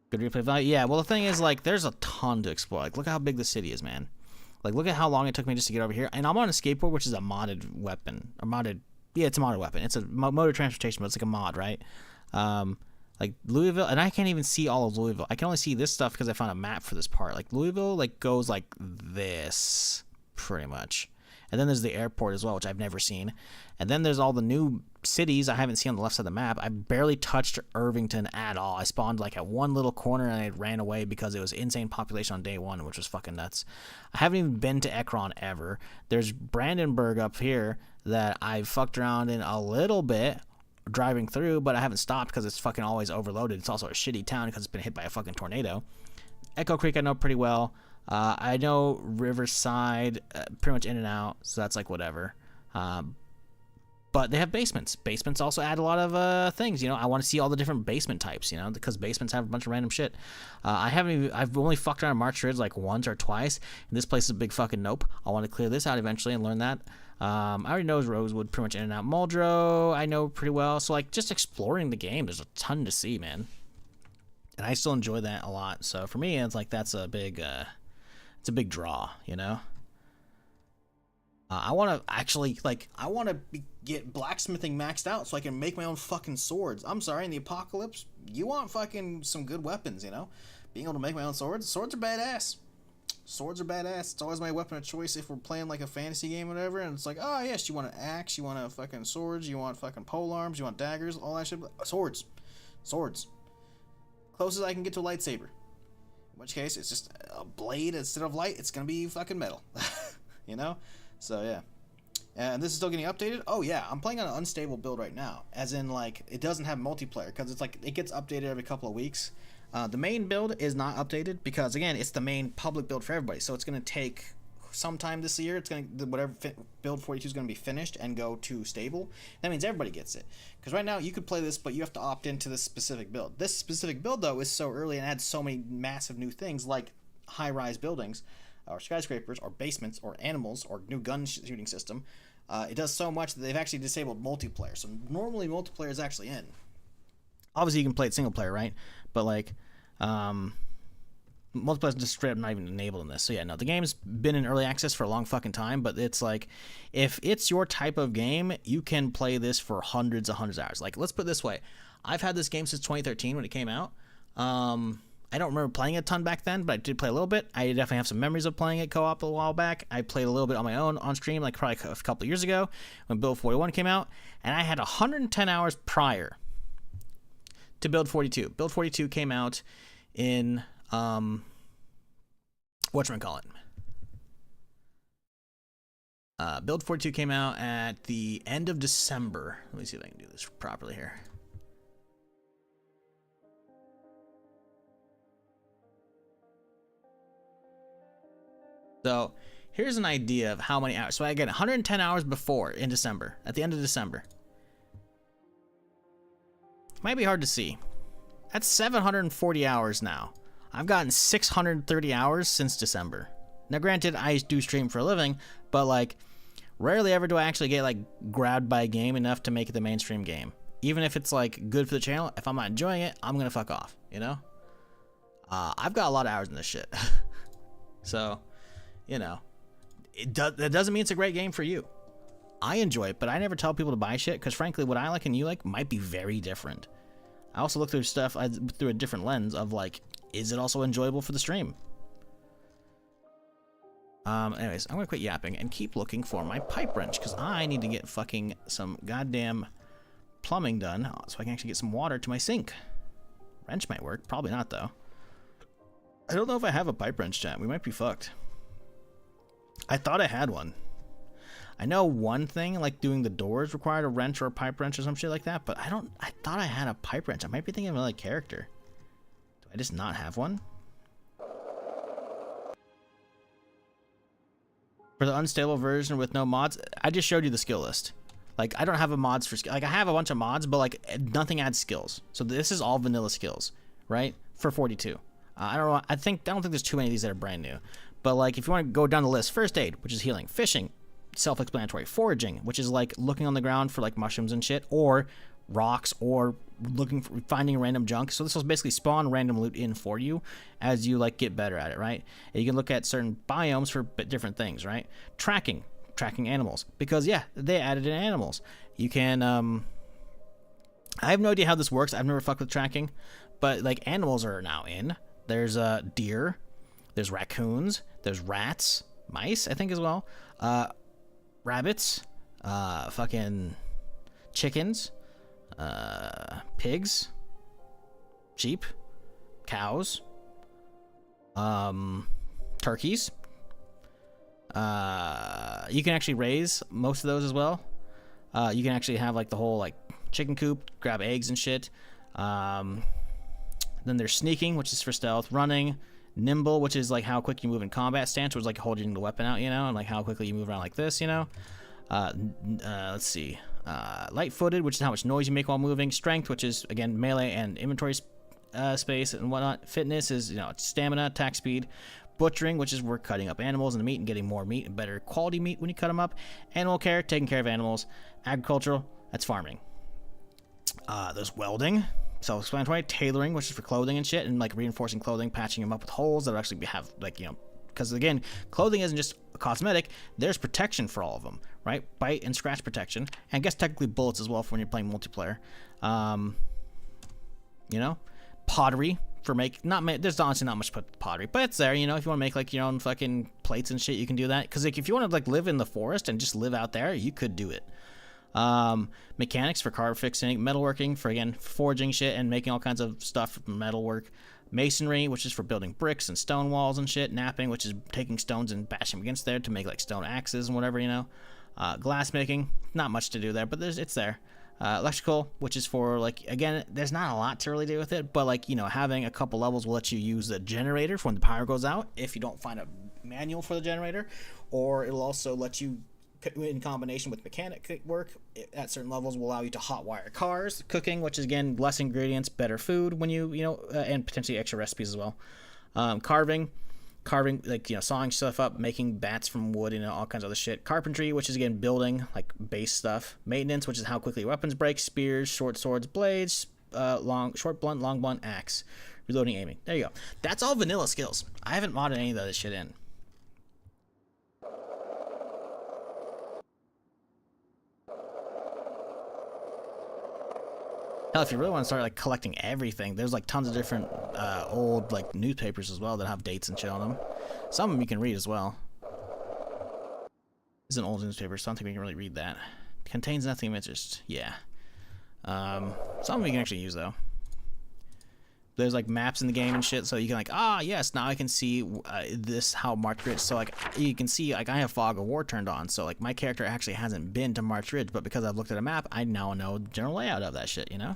Good replay value. Yeah, well, the thing is, like, there's a ton to explore. Like, look how big the city is, man. Like, look at how long it took me just to get over here. And I'm on a skateboard, which is a modded weapon. Yeah, it's a modded weapon. It's a mode of transportation, but it's like a mod, right? Like Louisville, and I can't even see all of Louisville. I can only see this stuff because I found a map for this part. Like Louisville, like goes like this, pretty much. And then there's the airport as well, which I've never seen. And then there's all the new cities I haven't seen on the left side of the map. I barely touched Irvington at all. I spawned like at one little corner and I ran away because it was insane population on day 1, which was fucking nuts. I haven't even been to Ekron ever. There's Brandenburg up here that I fucked around in a little bit driving through, but I haven't stopped because it's fucking always overloaded. It's also a shitty town because it's been hit by a fucking tornado. Echo Creek I know pretty well. I know Riverside pretty much in and out, so that's like whatever. But they have basements. Basements also add a lot of things, you know. I want to see all the different basement types, you know, because basements have a bunch of random shit. I've only fucked around March Ridge like once or twice, and this place is a big fucking nope. I want to clear this out eventually and learn that. I already know Rosewood pretty much in and out. Muldrow I know pretty well, so like just exploring the game, there's a ton to see, man. And I still enjoy that a lot. So for me, it's like that's a big, it's a big draw, you know. I want to actually, like, get blacksmithing maxed out so I can make my own fucking swords. I'm sorry, in the apocalypse, you want fucking some good weapons, you know? Being able to make my own swords. Swords are badass. Swords are badass. It's always my weapon of choice if we're playing like a fantasy game or whatever, and it's like, oh yes, you want an axe, you want a fucking swords, you want fucking polearms, you want daggers, all that shit. Swords. Swords. Closest I can get to a lightsaber. In which case, it's just a blade instead of light, it's gonna be fucking metal. You know? So yeah. And this is still getting updated? Oh yeah, I'm playing on an unstable build right now. As in, like, it doesn't have multiplayer, because it's like, it gets updated every couple of weeks. The main build is not updated because, again, it's the main public build for everybody. So it's going to take some time this year. It's going to, whatever build 42 is going to be finished and go to stable. That means everybody gets it. Because right now you could play this, but you have to opt into this specific build. This specific build, though, is so early and adds so many massive new things like high-rise buildings or skyscrapers or basements or animals or new gun shooting system. It does so much that they've actually disabled multiplayer. So normally multiplayer is actually in. Obviously you can play it single player, right? But like multiplayer is just straight up not even enabled in this. So yeah, no, the game's been in early access for a long fucking time, but it's like, if it's your type of game, you can play this for hundreds of hours. Like, let's put it this way. I've had this game since 2013 when it came out. I don't remember playing it a ton back then, but I did play a little bit. I definitely have some memories of playing it co-op a while back. I played a little bit on my own on stream, like probably a couple of years ago when Build 41 came out, and I had 110 hours prior to Build 42. Build 42 came out in, whatchamacallit. Build 42 came out at the end of December. Let me see if I can do this properly here. So Here's an idea of how many hours. So I get 110 hours before in December, at the end of December. Might be hard to see. That's 740 hours now. I've gotten 630 hours since December. Now, granted, I do stream for a living, but like, rarely ever do I actually get like grabbed by a game enough to make it the mainstream game. Even if it's like good for the channel, if I'm not enjoying it, I'm gonna fuck off, you know? I've got a lot of hours in this shit. So, you know, that doesn't mean it's a great game for you. I enjoy it, but I never tell people to buy shit because frankly, what I like and you like might be very different. I also look through stuff through a different lens of like, is it also enjoyable for the stream? Anyways, I'm gonna quit yapping and keep looking for my pipe wrench because I need to get fucking some goddamn plumbing done so I can actually get some water to my sink. Wrench might work, probably not though. I don't know if I have a pipe wrench, chat. We might be fucked. I thought I had one. I know one thing, like doing the doors required a wrench or a pipe wrench or some shit like that, but I thought I had a pipe wrench. I might be thinking of another character. Do I just not have one? For the unstable version with no mods, I just showed you the skill list. Like, I don't have a mods for skill. Like, I have a bunch of mods, but like nothing adds skills. So this is all vanilla skills, right? For 42. I don't know. I don't think there's too many of these that are brand new. But like, if you want to go down the list, first aid, which is healing, fishing, self-explanatory, foraging, which is like looking on the ground for like mushrooms and shit, or rocks, or finding random junk. So this will basically spawn random loot in for you as you like get better at it, right? And you can look at certain biomes for different things, right? Tracking animals, because yeah, they added in animals. You can I have no idea how this works. I've never fucked with tracking, but like animals are now in. There's deer, there's raccoons, there's rats, mice, I think as well, rabbits, fucking chickens, pigs, sheep, cows, turkeys. You can actually raise most of those as well. You can actually have like the whole like chicken coop, grab eggs and shit. Then there's sneaking, which is for stealth, running, nimble, which is like how quick you move in combat stance, which is like holding the weapon out, you know, and like how quickly you move around like this, you know. Let's see. Light-footed, which is how much noise you make while moving. Strength, which is again melee and inventory space and whatnot. Fitness is, you know, stamina, attack speed. Butchering, which is we're cutting up animals and the meat and getting more meat and better quality meat when you cut them up. Animal care, taking care of animals. Agricultural, that's farming. There's welding, self-explanatory. Tailoring, which is for clothing and shit, and like reinforcing clothing, patching them up with holes that actually have like, you know, because again, clothing isn't just a cosmetic. There's protection for all of them, right? Bite and scratch protection, and I guess technically bullets as well for when you're playing multiplayer. You know, pottery. For there's honestly not much pottery, but it's there, you know, if you want to make like your own fucking plates and shit, you can do that. Because like if you want to like live in the forest and just live out there, you could do it. Mechanics for car fixing, metalworking for again forging shit and making all kinds of stuff from metalwork. Masonry, which is for building bricks and stone walls and shit. Napping, which is taking stones and bashing them against there to make like stone axes and whatever, you know. Glass making, not much to do there, but it's there. Electrical, which is for like, again, there's not a lot to really do with it, but like, you know, having a couple levels will let you use the generator for when the power goes out if you don't find a manual for the generator, or it'll also let you, in combination with mechanic work at certain levels, will allow you to hotwire cars. Cooking, which is again less ingredients, better food when you know, and potentially extra recipes as well. Carving, like, you know, sawing stuff up, making bats from wood, you know, all kinds of other shit. Carpentry, which is again building, like base stuff. Maintenance, which is how quickly weapons break. Spears, short swords, blades, short blunt, long blunt, axe. Reloading, aiming. There you go. That's all vanilla skills. I haven't modded any of this shit in. Hell, if you really want to start like collecting everything, there's like tons of different old like newspapers as well that have dates and shit on them. Some of them you can read as well. This is an old newspaper, so I don't think we can really read that. Contains nothing of interest. Yeah. Some of them you can actually use though. There's like maps in the game and shit, so you can like, yes, now I can see this, how March Ridge. So like you can see like I have Fog of War turned on, so like my character actually hasn't been to March Ridge, but because I've looked at a map, I now know the general layout of that shit, you know.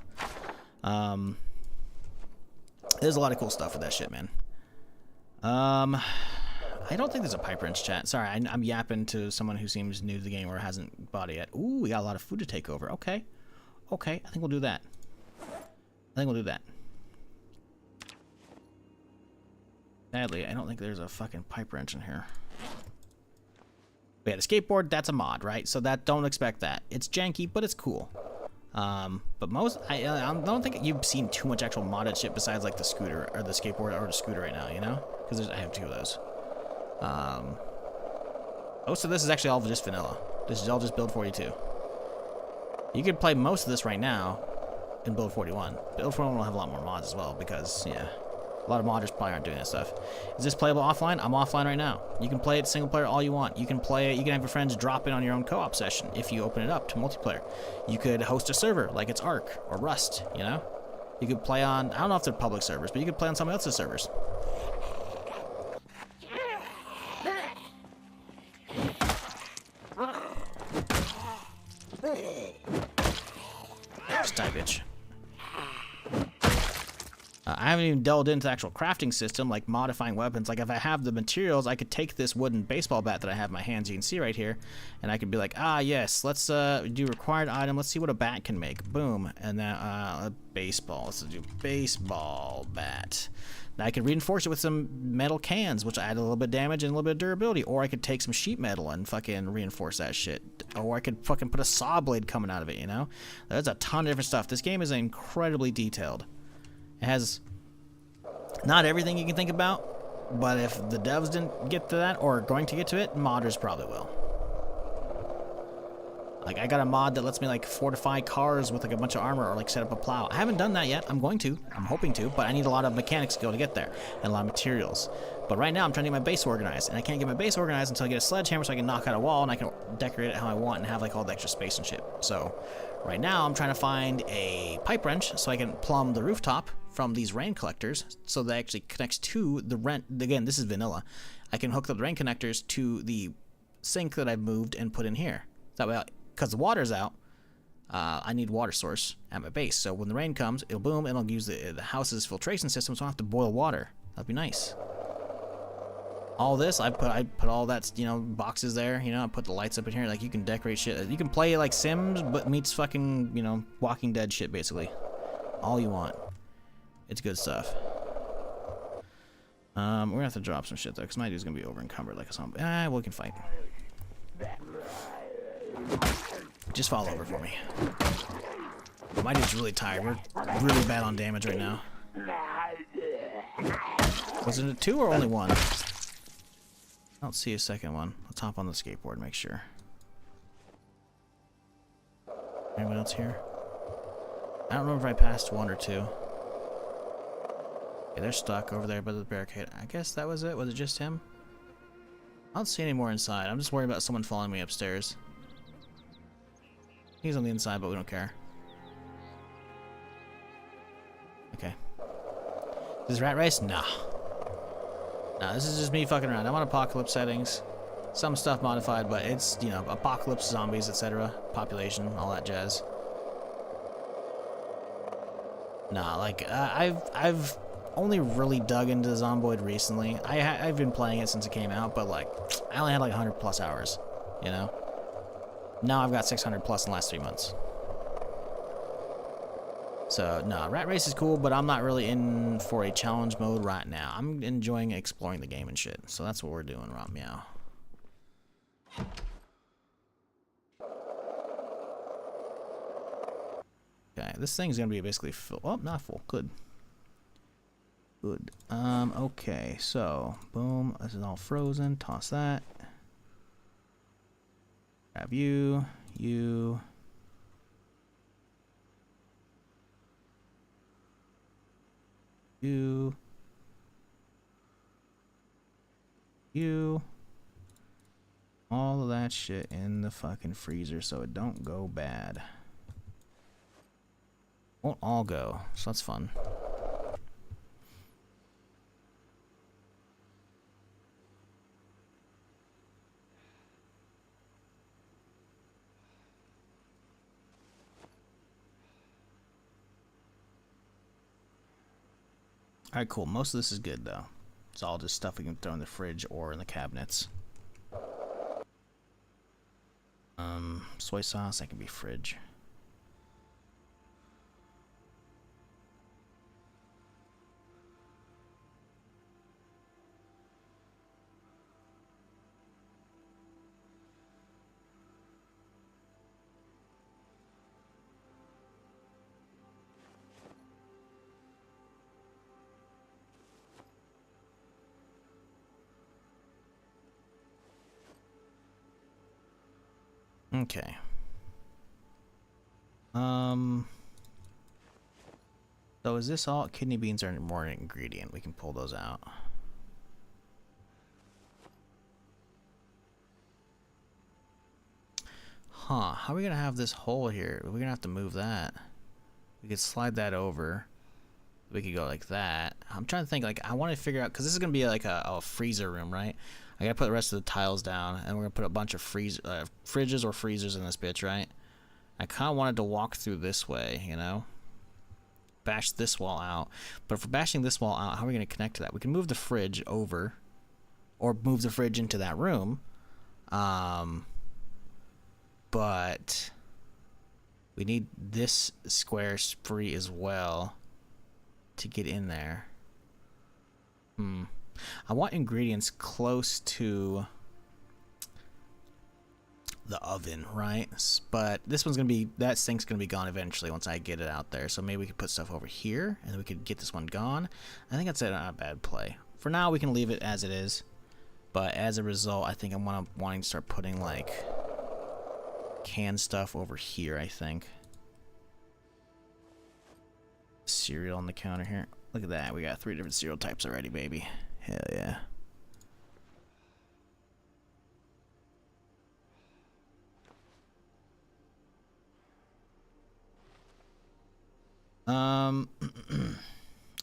There's a lot of cool stuff with that shit, man. I don't think there's a pipe wrench, chat. Sorry, I'm yapping to someone who seems new to the game or hasn't bought it yet. Ooh, we got a lot of food to take over. Okay. Okay, I think we'll do that. I think we'll do that. Sadly, I don't think there's a fucking pipe wrench in here. But yeah, the skateboard, that's a mod, right? So that, don't expect that. It's janky, but it's cool. But most, I don't think you've seen too much actual modded shit besides like the scooter, or the skateboard, or the scooter right now, you know? Because I have 2 of those. Most of this is actually all just vanilla. This is all just build 42. You could play most of this right now in build 41. Build 41 will have a lot more mods as well because, yeah, a lot of modders probably aren't doing that stuff. Is this playable offline? I'm offline right now. You can play it single player all you want. You can play it, you can have your friends drop it on your own co-op session if you open it up to multiplayer. You could host a server like it's Ark or Rust, you know? You could play on, I don't know if they're public servers, but you could play on somebody else's servers. Die, bitch. I haven't even delved into the actual crafting system, like modifying weapons. Like if I have the materials, I could take this wooden baseball bat that I have in my hands, you can see right here, and I could be like, ah, yes, let's do required item. Let's see what a bat can make. Boom, and then a baseball. Let's do baseball bat. Now I could reinforce it with some metal cans, which add a little bit of damage and a little bit of durability. Or I could take some sheet metal and fucking reinforce that shit. Or I could fucking put a saw blade coming out of it, you know? There's a ton of different stuff. This game is incredibly detailed. It has not everything you can think about, but if the devs didn't get to that, or are going to get to it, modders probably will. Like, I got a mod that lets me, like, fortify cars with, like, a bunch of armor or, like, set up a plow. I haven't done that yet. I'm going to. I'm hoping to, but I need a lot of mechanics skill to get there, and a lot of materials. But right now, I'm trying to get my base organized, and I can't get my base organized until I get a sledgehammer so I can knock out a wall, and I can decorate it how I want and have, like, all the extra space and shit. So, right now, I'm trying to find a pipe wrench so I can plumb the rooftop from these rain collectors so that actually connects to the again, this is vanilla. I can hook up the rain connectors to the sink that I've moved and put in here. That way, because the water's out, I need water source at my base. So when the rain comes, it'll boom, and it'll use the house's filtration system, so I don't have to boil water. That'd be nice. All this, I put all that, you know, boxes there, you know, I put the lights up in here, like, you can decorate shit. You can play like Sims, but meets fucking, you know, Walking Dead shit, basically. All you want. It's good stuff. We're gonna have to drop some shit, though, because my dude's gonna be over encumbered like a zombie. We can fight. Just fall over for me. My dude's really tired. We're really bad on damage right now. Was it a 2 or only 1? I don't see a second one. Let's hop on the skateboard and make sure. Anyone else here? I don't remember if I passed 1 or 2. Okay, they're stuck over there by the barricade. I guess that was it. Was it just him? I don't see any more inside. I'm just worried about someone following me upstairs. He's on the inside, but we don't care. Okay. Is this rat race? Nah. Nah, this is just me fucking around. I'm on apocalypse settings. Some stuff modified, but it's, you know, apocalypse, zombies, etc. Population, all that jazz. Nah, like, I've only really dug into Zomboid recently. I've been playing it since it came out, but, like, I only had, like, 100 plus hours, you know? Now I've got 600 plus in the last 3 months. So, no, Rat Race is cool, but I'm not really in for a challenge mode right now. I'm enjoying exploring the game and shit. So that's what we're doing, Rom Meow. Okay, this thing's gonna be basically full. Oh, not full. Good. Good. Okay, so, boom. This is all frozen. Toss that. Grab you. You. You. All of that shit in the fucking freezer so it don't go bad. Won't all go, so that's fun. Alright, cool. Most of this is good, though. It's all just stuff we can throw in the fridge or in the cabinets. Soy sauce, that can be fridge. Okay. So is this all? Kidney beans are more an ingredient. We can pull those out. Huh. How are we going to have this hole here? We're going to have to move that. We could slide that over. We could go like that. I'm trying to think, like, I want to figure out, because this is going to be like a freezer room, right? I got to put the rest of the tiles down, and we're going to put a bunch of fridges or freezers in this bitch, right? I kind of wanted to walk through this way, you know? Bash this wall out. But if we're bashing this wall out, how are we going to connect to that? We can move the fridge over, or move the fridge into that room. But we need this square free as well to get in there. I want ingredients close to the oven, right? But this one's gonna be, that sink's gonna be gone eventually once I get it out there. So maybe we could put stuff over here, and then we could get this one gone. I think that's not a bad play. For now, we can leave it as it is. But as a result, I think I'm wanting to start putting like canned stuff over here. I think cereal on the counter here. Look at that. We got 3 different cereal types already, baby. Hell yeah.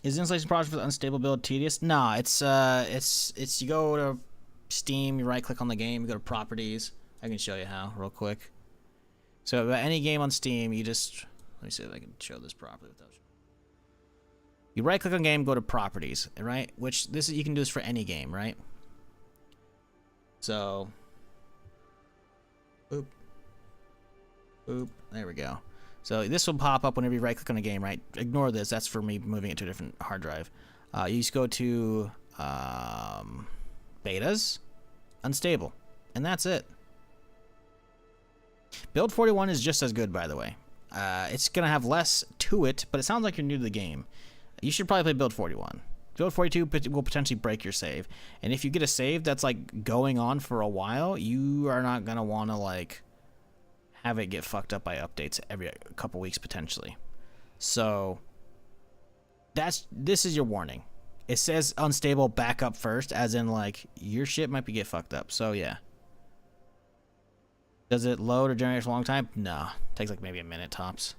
Is the installation process for the unstable build tedious? Nah, it's you go to Steam, you right click on the game, you go to properties. I can show you how real quick. So any game on Steam, you just, let me see if I can show this properly without. You right click on game, go to properties, right? Which this is, you can do this for any game, right? So, boop, boop, there we go. So this will pop up whenever you right click on a game, right? Ignore this, that's for me moving it to a different hard drive. You just go to betas, unstable, and that's it. Build 41 is just as good, by the way. It's gonna have less to it, but it sounds like you're new to the game. You should probably play Build 41. Build 42 will potentially break your save, and if you get a save that's like going on for a while, you are not gonna want to like have it get fucked up by updates every couple weeks potentially. So this is your warning. It says unstable backup first, as in like your shit might be get fucked up. So yeah. Does it load or generate for a long time? No, takes like maybe a minute tops.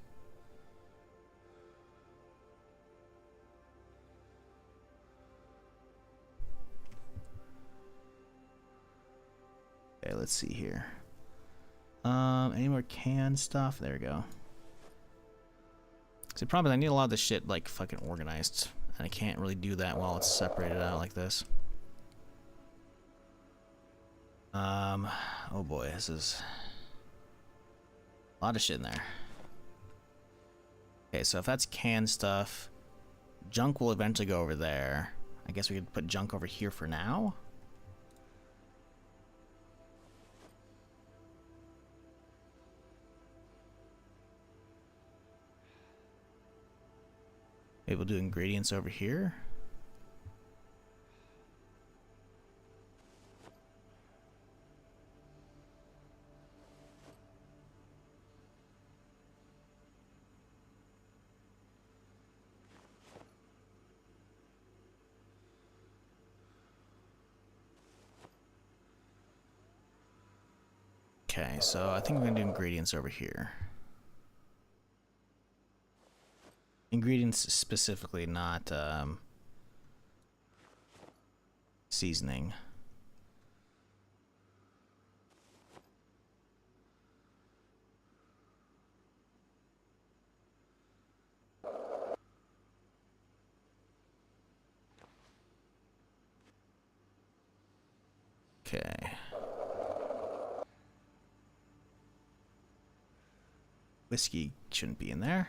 Okay, let's see here. Any more canned stuff? There we go. So the problem is I need a lot of this shit like fucking organized, and I can't really do that while it's separated out like this. Oh boy, this is a lot of shit in there. Okay, so if that's canned stuff, junk will eventually go over there. I guess we could put junk over here for now. Maybe we'll do ingredients over here. Okay, so I think we're gonna do ingredients over here. Ingredients specifically, not seasoning. Okay. Whiskey shouldn't be in there.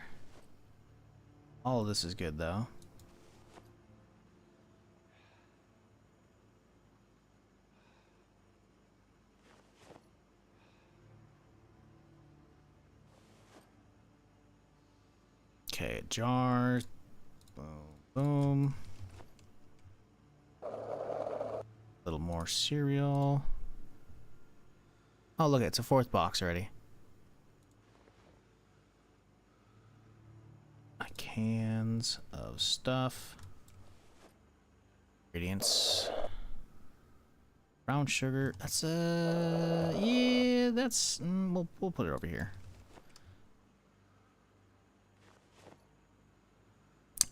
All of this is good, though. Okay, jars. Boom, boom. A little more cereal. Oh, look, it's a fourth box already. Cans of stuff. Ingredients. Brown sugar. That's yeah, that's we'll put it over here.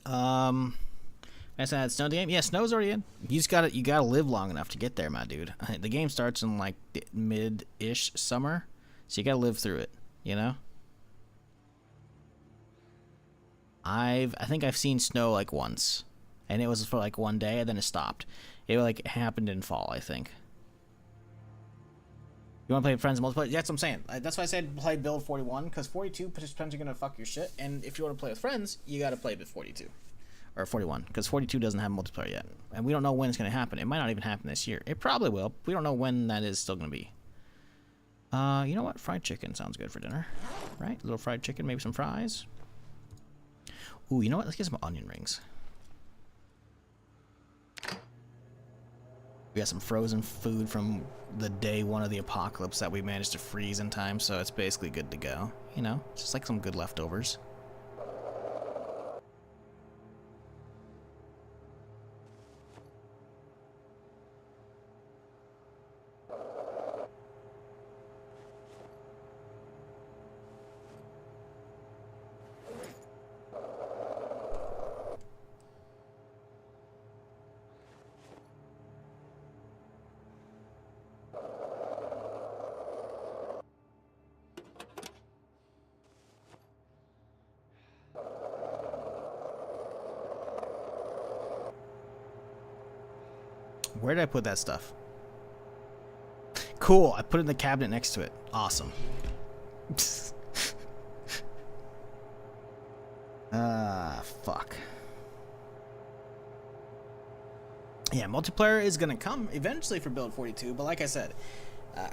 I said snow the game. Yeah, snow's already in. You gotta live long enough to get there, my dude. The game starts in like mid-ish summer, so you gotta live through it. You know. I think I've seen snow like once, and it was for like one day, and then it stopped. It like happened in fall, I think. You want to play with friends multiplayer? That's what I'm saying. That's why I said play build 41, because 42 participants are gonna fuck your shit, and if you want to play with friends, you gotta play with 42 or 41, because 42 doesn't have multiplayer yet, and we don't know when it's gonna happen. It might not even happen this year. It probably will. We don't know when that is still gonna be. You know what? Fried chicken sounds good for dinner, right? A little fried chicken, maybe some fries. Ooh, you know what? Let's get some onion rings. We got some frozen food from the day one of the apocalypse that we managed to freeze in time, so it's basically good to go. You know, just like some good leftovers. Where did I put that stuff? Cool, I put it in the cabinet next to it. Awesome. Fuck. Yeah, multiplayer is gonna come eventually for build 42, but like I said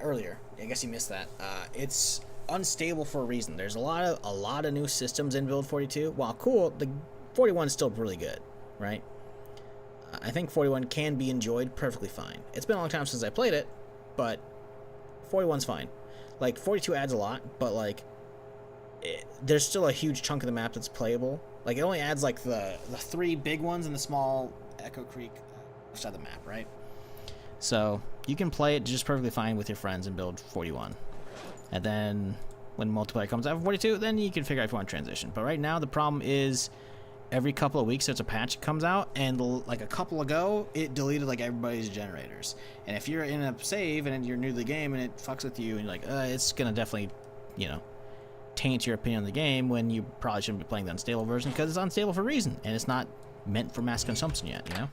earlier, I guess you missed that. It's unstable for a reason. There's a lot of new systems in build 42. While cool, the 41 is still really good, right? I think 41 can be enjoyed perfectly fine. It's been a long time since I played it, but 41's fine. Like, 42 adds a lot, but, like, there's still a huge chunk of the map that's playable. Like, it only adds, like, the 3 big ones and the small Echo Creek side of the map, right? So, you can play it just perfectly fine with your friends and build 41. And then, when multiplayer comes out for 42, then you can figure out if you want to transition. But right now, the problem is every couple of weeks there's a patch that comes out, and like a couple ago it deleted like everybody's generators. And if you're in a save and you're new to the game and it fucks with you and you're like, it's gonna definitely, you know, taint your opinion on the game when you probably shouldn't be playing the unstable version, because it's unstable for a reason and it's not meant for mass consumption yet, you know.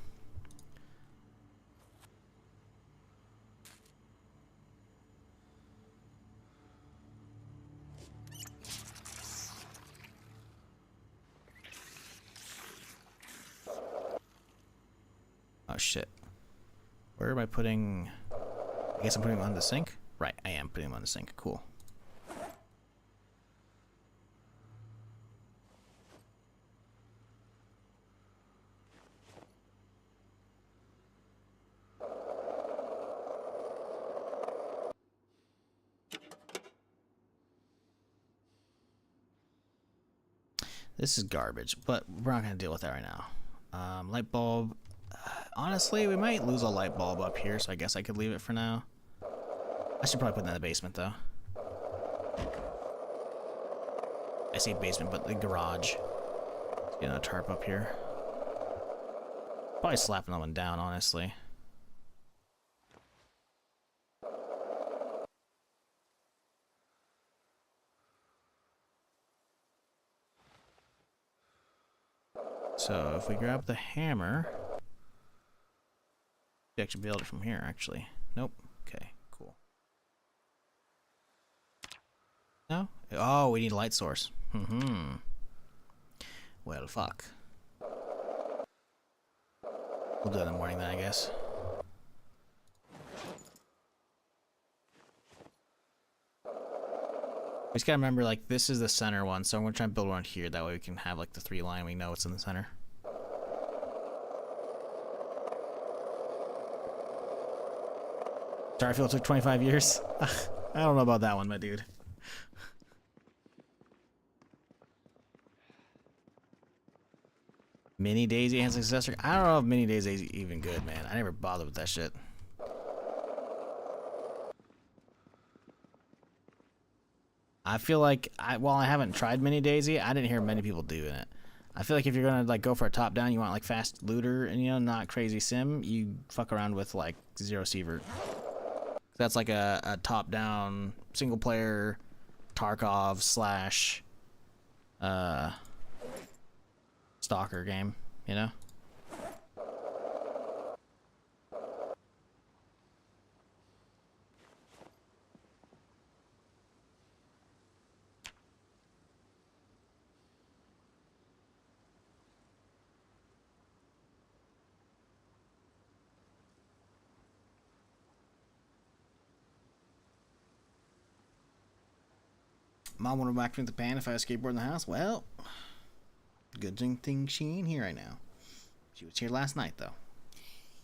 Oh shit. Where am I putting... I guess I'm putting them on the sink? Right, I am putting them on the sink. Cool. This is garbage, but we're not going to deal with that right now. Light bulb... honestly, we might lose a light bulb up here, so I guess I could leave it for now. I should probably put that in the basement, though. I say basement, but the garage. Let's get a tarp up here. Probably slapping that one down, honestly. So, if we grab the hammer... we actually build it from here, actually. Nope. Okay, cool. No? Oh, we need a light source. Mm-hmm. Well, fuck. We'll do it in the morning then, I guess. We just gotta remember, like, this is the center one, so I'm gonna try and build one here. That way we can have, like, the 3 line. We know it's in the center. Starfield took 25 years. I don't know about that one, my dude. Mini Daisy and successor. I don't know if Mini Daisy is even good, man. I never bothered with that shit. I feel like, while I haven't tried Mini Daisy, I didn't hear many people doing it. I feel like if you're gonna like go for a top down, you want like fast looter and not crazy sim, you fuck around with like Zero Sievert. That's like a top down single player Tarkov slash stalker game, Mom would have back me the pan if I had a skateboard in the house. Well, good thing she ain't here right now. She was here last night, though.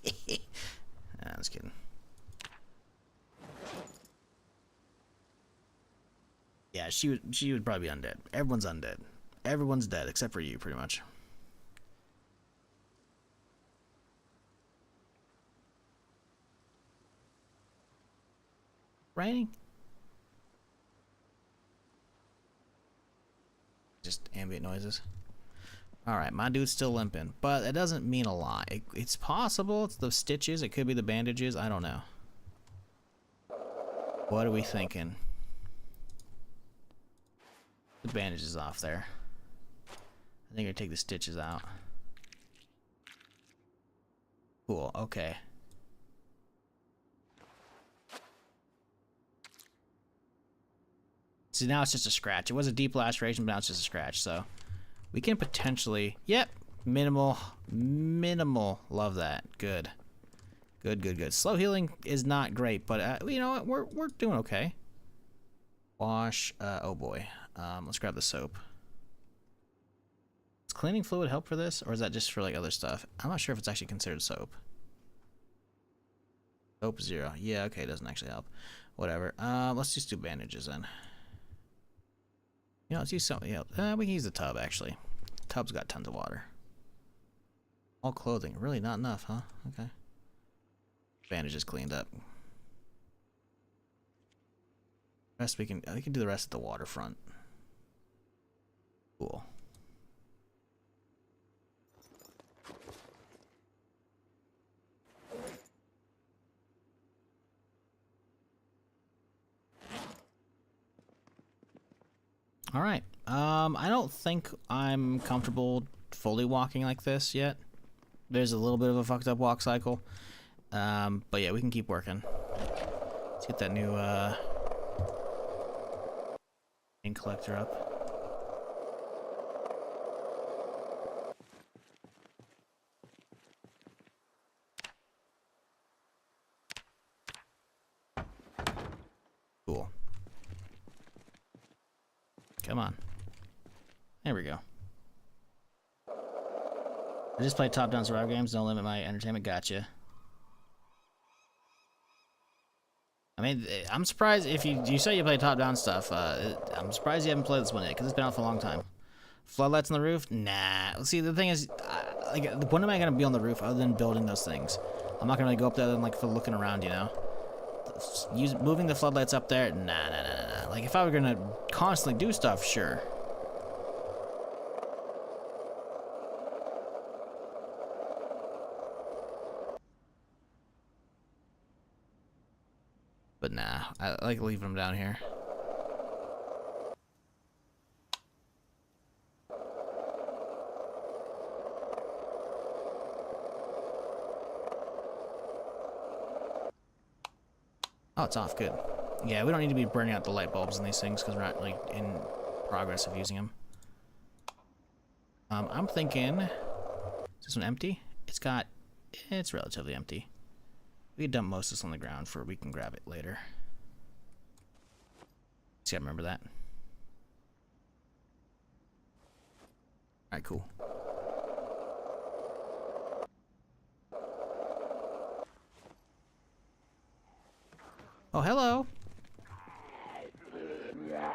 Nah, I was kidding. Yeah, she would probably be undead. Everyone's undead. Everyone's dead except for you, pretty much. Raining? Just ambient noises. Alright, my dude's still limping, but that doesn't mean a lot. It's possible. It's the stitches. It could be the bandages. I don't know. What are we thinking? The bandages off there. I think I take the stitches out. Cool, okay. See, now it's just a scratch. It was a deep laceration, but now it's just a scratch, so we can potentially... Yep, minimal. Love that. Good. Good. Slow healing is not great, but you know what? We're doing okay. Wash. Oh boy. Let's grab the soap. Does cleaning fluid help for this, or is that just for like other stuff? I'm not sure if it's actually considered soap. Soap 0. Yeah, okay, it doesn't actually help. Whatever. Let's just do bandages then. Let's use something else. We can use the tub, actually. Tub's got tons of water. All clothing. Really not enough, huh? Okay. Bandages cleaned up. Rest we can do the rest at the waterfront. Cool. All right. I don't think I'm comfortable fully walking like this yet. There's a little bit of a fucked up walk cycle. But yeah, we can keep working. Let's get that new ink collector up. Cool. Come on. There we go. I just play top-down survival games. Don't limit my entertainment. Gotcha. I mean, I'm surprised if you say you play top-down stuff. I'm surprised you haven't played this one yet, because it's been out for a long time. Floodlights on the roof? Nah. See, the thing is, like, when am I going to be on the roof other than building those things? I'm not going to really go up there and, like, for looking around, Moving the floodlights up there? Nah. Like, if I were going to constantly do stuff, sure. But nah, I like leaving them down here. Oh, it's off. Good. Yeah, we don't need to be burning out the light bulbs in these things because we're not like in progress of using them. I'm thinking, is this one empty? It's relatively empty. We can dump most of this on the ground for we can grab it later. See, I remember that. Alright, cool. Oh, hello.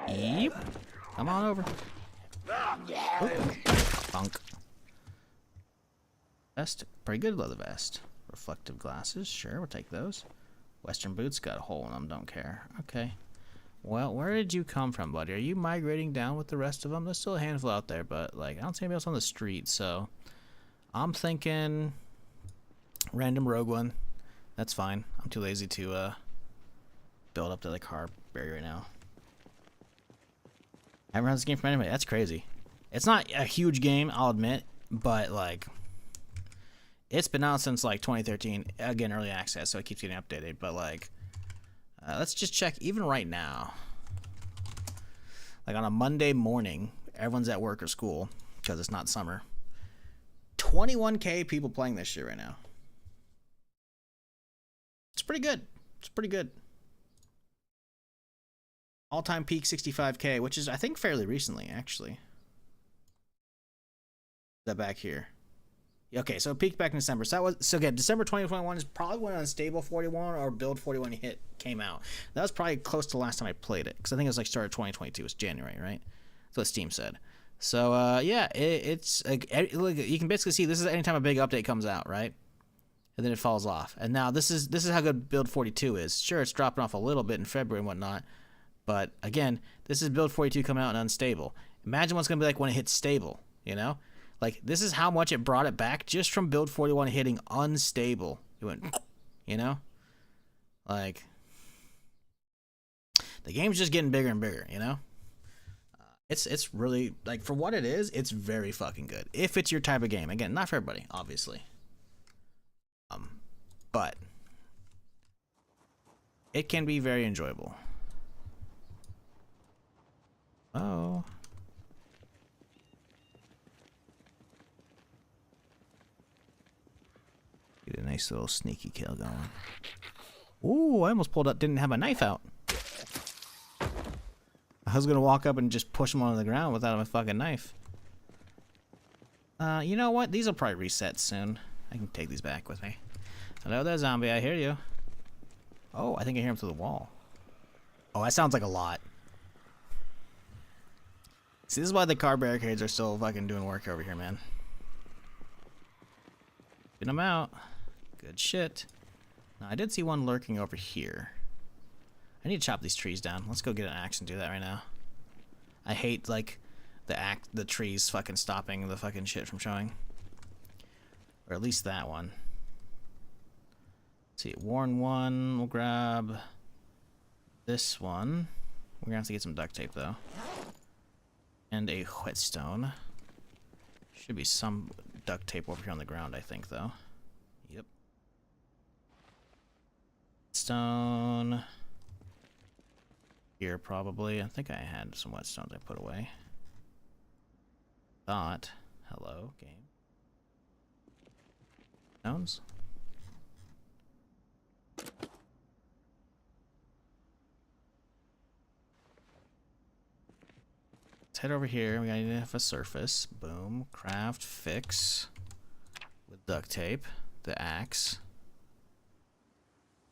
Yep. Come on over. Funk. Vest. Pretty good leather vest. Reflective glasses. Sure, we'll take those. Western boots. Got a hole in them. Don't care. Okay. Well, where did you come from, buddy? Are you migrating down with the rest of them? There's still a handful out there, but, like, I don't see anybody else on the street, so... I'm thinking... random rogue one. That's fine. I'm too lazy to, build up to the car barrier right now. I haven't run this game from anybody. That's crazy. It's not a huge game, I'll admit, but, like... it's been out since, like, 2013. Again, early access, so it keeps getting updated, but, like... let's just check, even right now. Like on a Monday morning, everyone's at work or school, because it's not summer. 21K people playing this shit right now. It's pretty good. It's pretty good. All-time peak 65K, which is, I think, fairly recently, actually. That back here. Okay, so it peaked back in December. So again, December 2021 is probably when Unstable 41 or Build 41 came out. That was probably close to the last time I played it, because I think it was like started 2022. It's January, right? That's what Steam said. So yeah, it's like, look, you can basically see this is anytime a big update comes out, right? And then it falls off. And now this is how good Build 42 is. Sure, it's dropping off a little bit in February and whatnot, but again, this is Build 42 coming out and unstable. Imagine what's gonna be like when it hits stable, you know? Like, this is how much it brought it back just from Build 41 hitting unstable. It went, you know? Like, the game's just getting bigger and bigger, you know? It's really, like, for what it is, it's very fucking good. If it's your type of game. Again, not for everybody, obviously. But it can be very enjoyable. Oh. Get a nice little sneaky kill going. Ooh, I almost pulled up, didn't have my knife out. I was gonna walk up and just push him onto the ground without my fucking knife. You know what? These will probably reset soon. I can take these back with me. Hello there, zombie. I hear you. Oh, I think I hear him through the wall. Oh, that sounds like a lot. See, this is why the car barricades are still fucking doing work over here, man. Get them out. Good shit. Now, I did see one lurking over here. I need to chop these trees down. Let's go get an axe and do that right now. I hate, like, the trees fucking stopping the fucking shit from showing. Or at least that one. Let's see, worn one. We'll grab this one. We're gonna have to get some duct tape, though. And a whetstone. Should be some duct tape over here on the ground, I think, though. Yep. Stone. Here, probably. I think I had some whetstones I put away. Thought. Hello, game. Stones. Let's head over here. We gotta have a surface. Boom. Craft. Fix. With duct tape. The axe.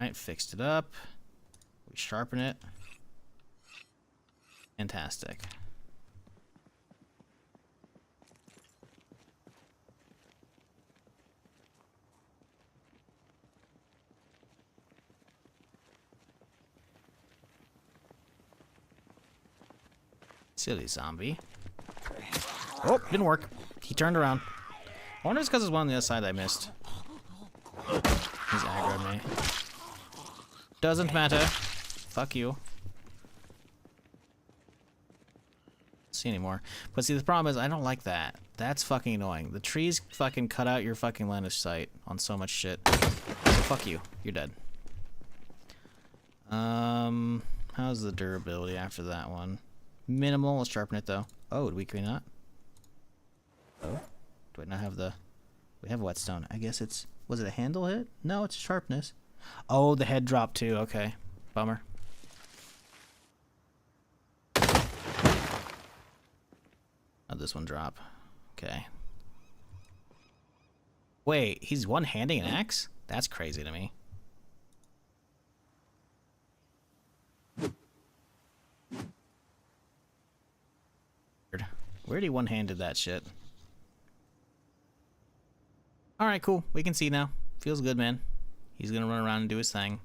Alright, fixed it up. We sharpen it. Fantastic. Silly zombie. Oh, didn't work. He turned around. I wonder if it's because there's one on the other side that I missed. He's aggroed me. Doesn't matter. Fuck you. See anymore. But see, the problem is I don't like that. That's fucking annoying. The trees fucking cut out your fucking line of sight on so much shit. So fuck you. You're dead. How's the durability after that one? Minimal. Let's sharpen it though. Oh, do we not? Oh, do I not have the? We have whetstone. I guess it's. Was it a handle hit? No, it's sharpness. Oh, the head dropped too. Okay, bummer. How'd this one drop? Okay. Wait, he's one-handing an axe? That's crazy to me. Where'd he one-handed that shit? Alright, cool. We can see now. Feels good, man. He's gonna run around and do his thing.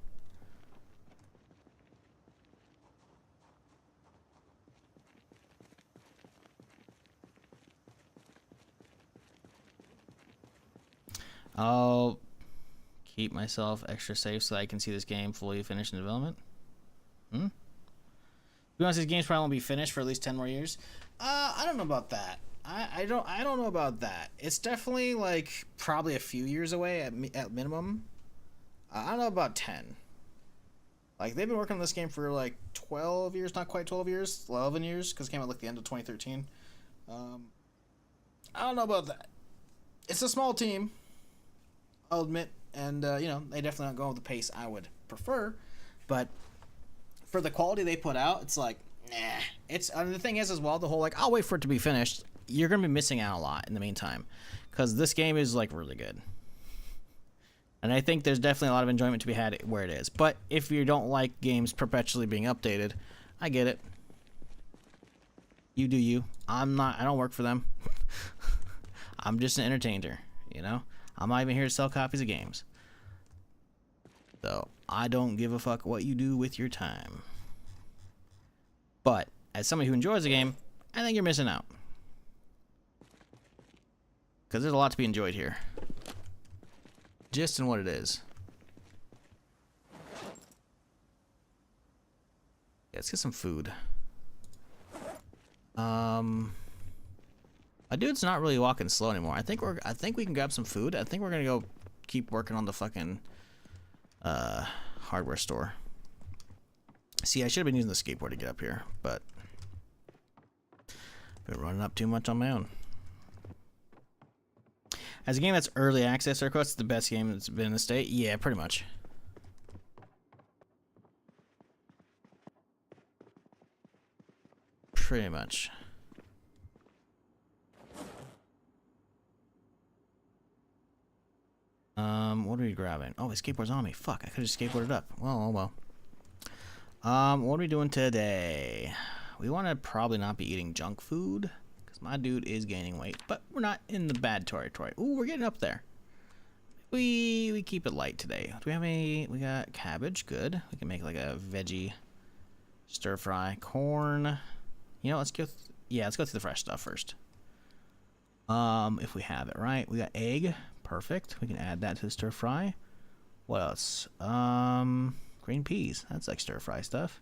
I'll keep myself extra safe so I can see this game fully finished in development. To be honest, this game's probably won't be finished for at least 10 more years. I don't know about that. I don't know about that. It's definitely like probably a few years away at minimum. I don't know about 10. Like they've been working on this game for like 12 years, not quite 12 years, 11 years, because it came out like the end of 2013. I don't know about that. It's a small team, I'll admit, and you know, they definitely don't go with the pace I would prefer, but for the quality they put out, it's like, nah. It's the thing is as well, the whole like, I'll wait for it to be finished. You're gonna be missing out a lot in the meantime, because this game is like really good, and I think there's definitely a lot of enjoyment to be had where it is. But if you don't like games perpetually being updated, I get it. You do you. I don't work for them. I'm just an entertainer, you know. I'm not even here to sell copies of games. So, I don't give a fuck what you do with your time. But, as somebody who enjoys the game, I think you're missing out. Because there's a lot to be enjoyed here. Just in what it is. Yeah, let's get some food. My dude's not really walking slow anymore. I think we can grab some food. I think we're gonna go keep working on the fucking hardware store. See, I should have been using the skateboard to get up here, but been running up too much on my own. As a game that's early access, air quotes, it's the best game that's been in the state. Yeah, pretty much. Pretty much. What are we grabbing? Oh, my skateboard's on me. Fuck, I could have just skateboarded up. Well, oh well. What are we doing today? We want to probably not be eating junk food, because my dude is gaining weight, but we're not in the bad territory. Ooh, we're getting up there. We keep it light today. Do we have any? We got cabbage, good. We can make like a veggie stir fry. Corn. You know, let's go, let's go through the fresh stuff first. If we have it, right? We got egg. Perfect. We can add that to the stir fry. What else? Green peas. That's like stir fry stuff.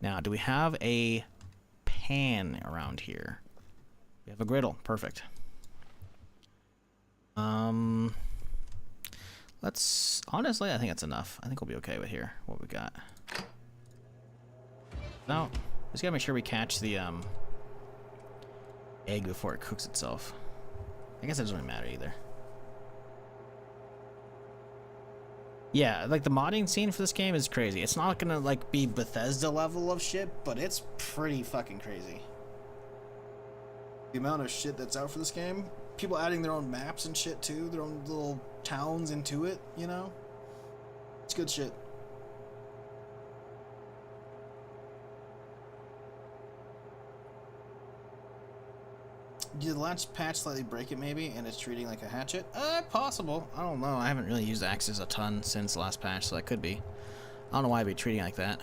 Now, do we have a pan around here? We have a griddle. Perfect. Let's, honestly, I think that's enough. I think we'll be okay with here. What we got. Now, just gotta make sure we catch the egg before it cooks itself. I guess it doesn't really matter either. Yeah, like the modding scene for this game is crazy. It's not gonna like be Bethesda level of shit, but it's pretty fucking crazy. The amount of shit that's out for this game. People adding their own maps and shit too, their own little towns into it, you know? It's good shit. Did the last patch slightly break it maybe, and it's treating like a hatchet? Possible. I don't know. I haven't really used axes a ton since the last patch, so that could be. I don't know why I'd be treating it like that.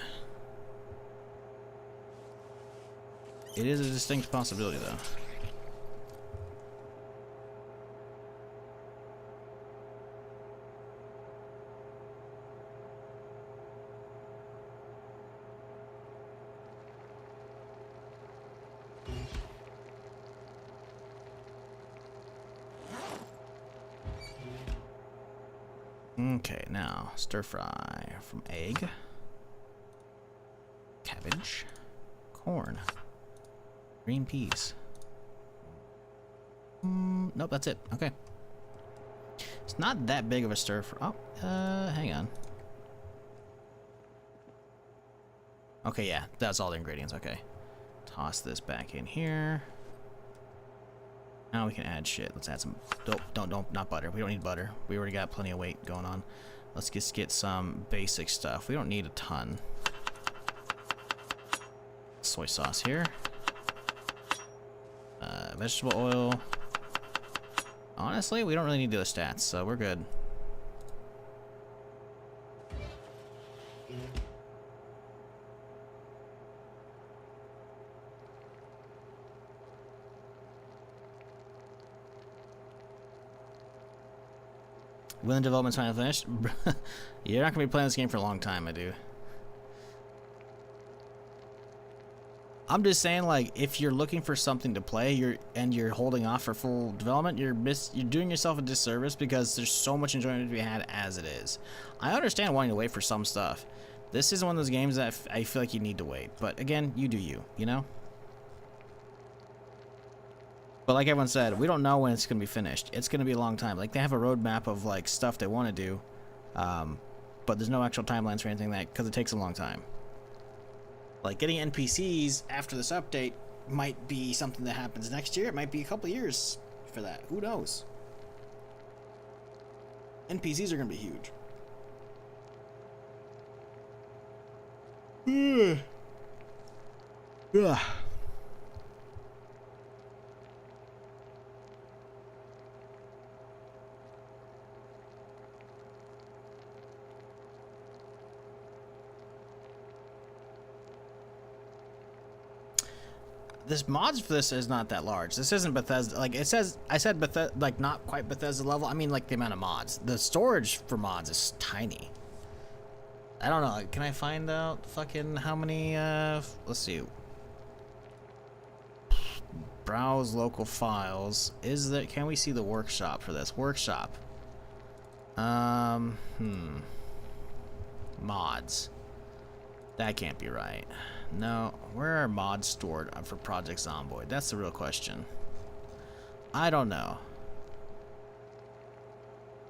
It is a distinct possibility, though. Okay, now stir fry from egg. Cabbage. Corn. Green peas. Nope, that's it. Okay. It's not that big of a stir for... Oh, hang on. Okay, yeah, that's all the ingredients. Okay. Toss this back in here. Now we can add shit. Let's add some... Don't, not butter. We don't need butter. We already got plenty of weight going on. Let's just get some basic stuff. We don't need a ton. Soy sauce here. Vegetable oil. Honestly, we don't really need the other stats, so we're good. When the development's finally finished, you're not gonna be playing this game for a long time, my dude. I'm just saying, like, if you're looking for something to play, you're holding off for full development, you're doing yourself a disservice because there's so much enjoyment to be had as it is. I understand wanting to wait for some stuff. This is one of those games that I feel like you need to wait, but again, you do you know? But like everyone said, we don't know when it's gonna be finished. It's gonna be a long time. Like, they have a roadmap of like stuff they want to do, but there's no actual timelines for anything because it takes a long time. Like, getting NPCs after this update might be something that happens next year. It might be a couple years for that. Who knows? NPCs are going to be huge. Ugh. This mods for this is not that large. This isn't Bethesda. Like, it says, I said Bethesda, like, not quite Bethesda level. I mean, like, the amount of mods. The storage for mods is tiny. I don't know. Like, can I find out fucking how many, let's see. Browse local files. Is there, can we see the workshop for this? Workshop. Mods. That can't be right. No, where are mods stored for Project Zomboid? That's the real question. I don't know.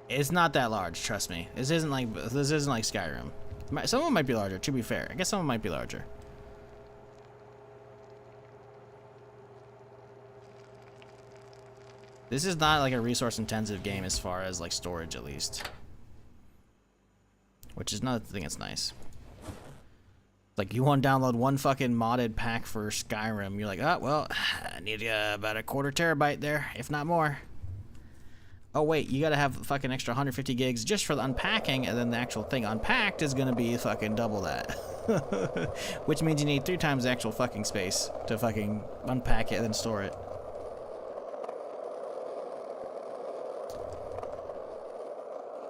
It's not that large, trust me. This isn't like Skyrim. Some of them might be larger, to be fair. I guess some of them might be larger. This is not like a resource-intensive game as far as like storage, at least. Which is another thing that's nice. Like, you want to download one fucking modded pack for Skyrim, you're like, oh, well, I need about a 1/4 terabyte there, if not more. Oh, wait, you gotta have fucking extra 150 gigs just for the unpacking, and then the actual thing unpacked is gonna be fucking double that. Which means you need 3 times the actual fucking space to fucking unpack it and then store it.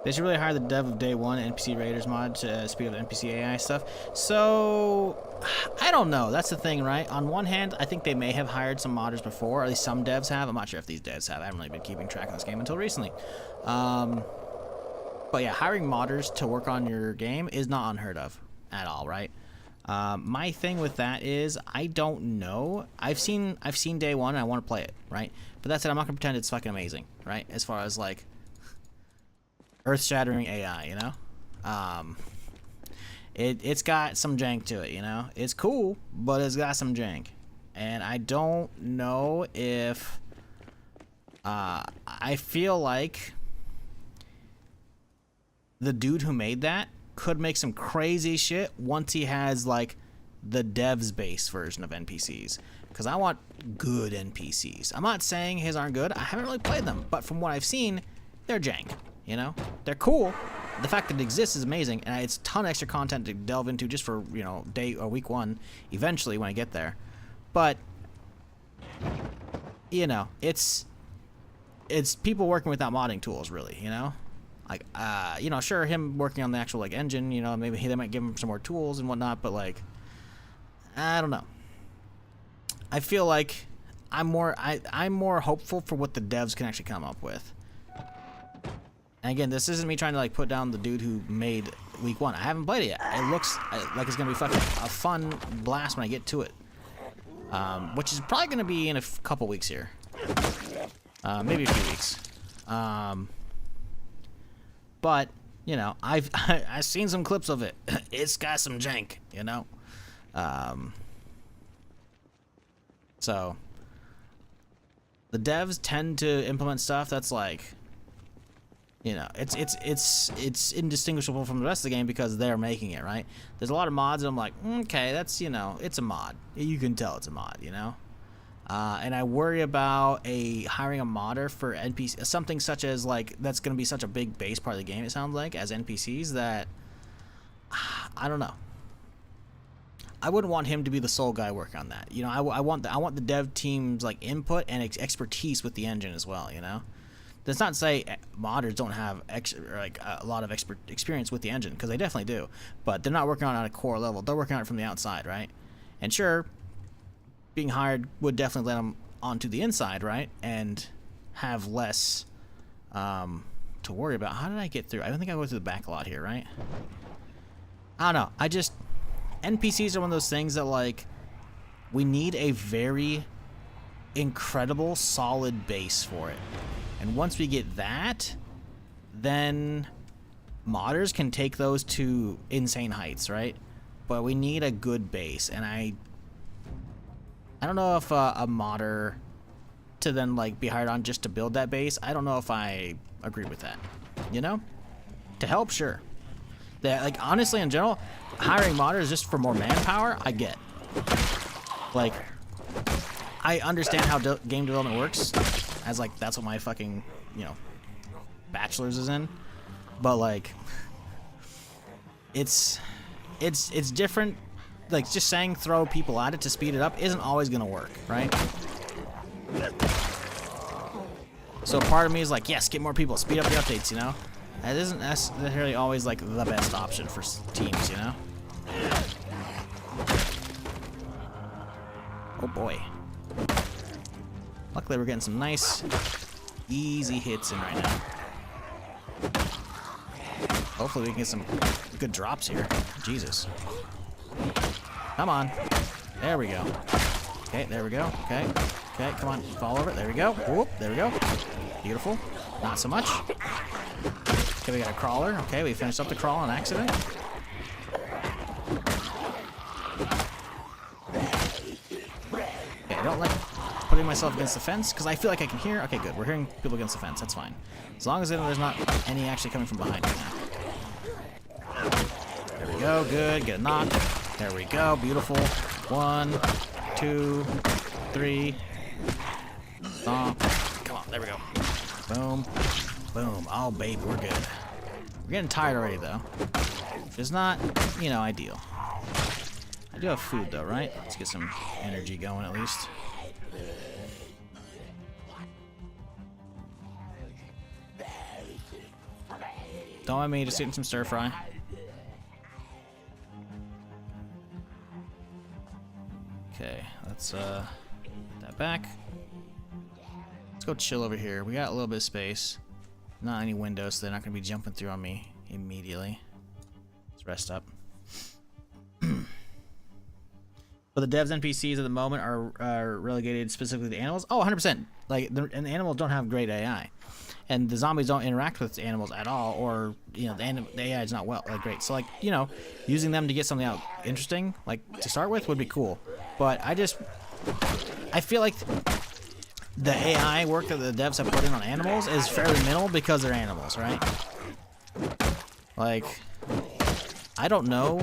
They should really hire the dev of Day 1 NPC Raiders mod to speed up the NPC AI stuff. So, I don't know. That's the thing, right? On one hand, I think they may have hired some modders before, or at least some devs have. I'm not sure if these devs have. I haven't really been keeping track of this game until recently. But yeah, hiring modders to work on your game is not unheard of at all, right? My thing with that is, I don't know. I've seen Day 1 and I want to play it, right? But that said, I'm not going to pretend it's fucking amazing, right? As far as, like, earth-shattering AI, you know? It's got some jank to it, you know? It's cool, but it's got some jank. And I don't know if... I feel like the dude who made that could make some crazy shit once he has, like, the devs base version of NPCs. Because I want good NPCs. I'm not saying his aren't good. I haven't really played them. But from what I've seen, they're jank. You know, they're cool. The fact that it exists is amazing, and it's a ton of extra content to delve into just for, you know, day or week 1, eventually when I get there. But, you know, it's people working without modding tools, really, you know? Like, you know, sure, him working on the actual, like, engine, you know, maybe they might give him some more tools and whatnot, but, like, I don't know. I feel like I'm more hopeful for what the devs can actually come up with. And again, this isn't me trying to like put down the dude who made week 1. I haven't played it yet. It looks like it's gonna be fucking a fun blast when I get to it, which is probably gonna be in a couple weeks here, maybe a few weeks. But you know, I've seen some clips of it. It's got some jank, you know. So the devs tend to implement stuff that's like, you know, it's indistinguishable from the rest of the game because they're making it, right? There's a lot of mods and I'm like, okay, that's, you know, it's a mod. You can tell it's a mod, you know? And I worry about hiring a modder for NPC, something such as like, that's going to be such a big base part of the game, it sounds like, as NPCs that, I don't know. I wouldn't want him to be the sole guy working on that. You know, I want the dev team's like input and expertise with the engine as well, you know? That's not to say modders don't have a lot of experience with the engine, because they definitely do. But they're not working on it at a core level. They're working on it from the outside, right? And sure, being hired would definitely let them onto the inside, right? And have less to worry about. How did I get through? I don't think I go through the back a lot here, right? I don't know. NPCs are one of those things that, like, we need a very incredible, solid base for it. And once we get that, then modders can take those to insane heights, right? But we need a good base, and I don't know if a modder to then like be hired on just to build that base. I don't know if I agree with that. You know, to help, sure. That, like, honestly, in general, hiring modders just for more manpower, I get. Like, I understand how game development works, as like that's what my fucking, you know, bachelor's is in. But like, it's different. Like, just saying throw people at it to speed it up isn't always gonna work, right? So part of me is like, yes, get more people, speed up the updates, you know? That isn't necessarily always like the best option for teams, you know? Oh boy. Luckily we're getting some nice, easy hits in right now. Hopefully we can get some good drops here. Jesus. Come on. There we go. Okay, there we go. Okay. Okay, come on. Fall over. There we go. Whoop. There we go. Beautiful. Not so much. Okay, we got a crawler. Okay, we finished up the crawl on accident. Okay, I don't like putting myself against the fence because I feel like I can hear. Okay, good. We're hearing people against the fence. That's fine. As long as there's not any actually coming from behind me now. There we go. Good. Get a knock. There we go. Beautiful. 1, 2, 3. Stomp. Come on. There we go. Boom. Boom. Oh, babe, we're good. We're getting tired already, though. Which is not, you know, ideal. I do have food, though, right? Let's get some energy going, at least. Don't mind me just getting some stir fry. Okay, let's put that back. Let's go chill over here. We got a little bit of space. Not any windows, so they're not going to be jumping through on me immediately. Let's rest up. But the devs NPCs at the moment are relegated specifically to animals. Oh, 100%. Like, and the animals don't have great AI. And the zombies don't interact with animals at all, or, you know, the AI is not great. So, like, you know, using them to get something out interesting, like, to start with would be cool. But I feel like the AI work that the devs have put in on animals is fairly minimal because they're animals, right? Like, I don't know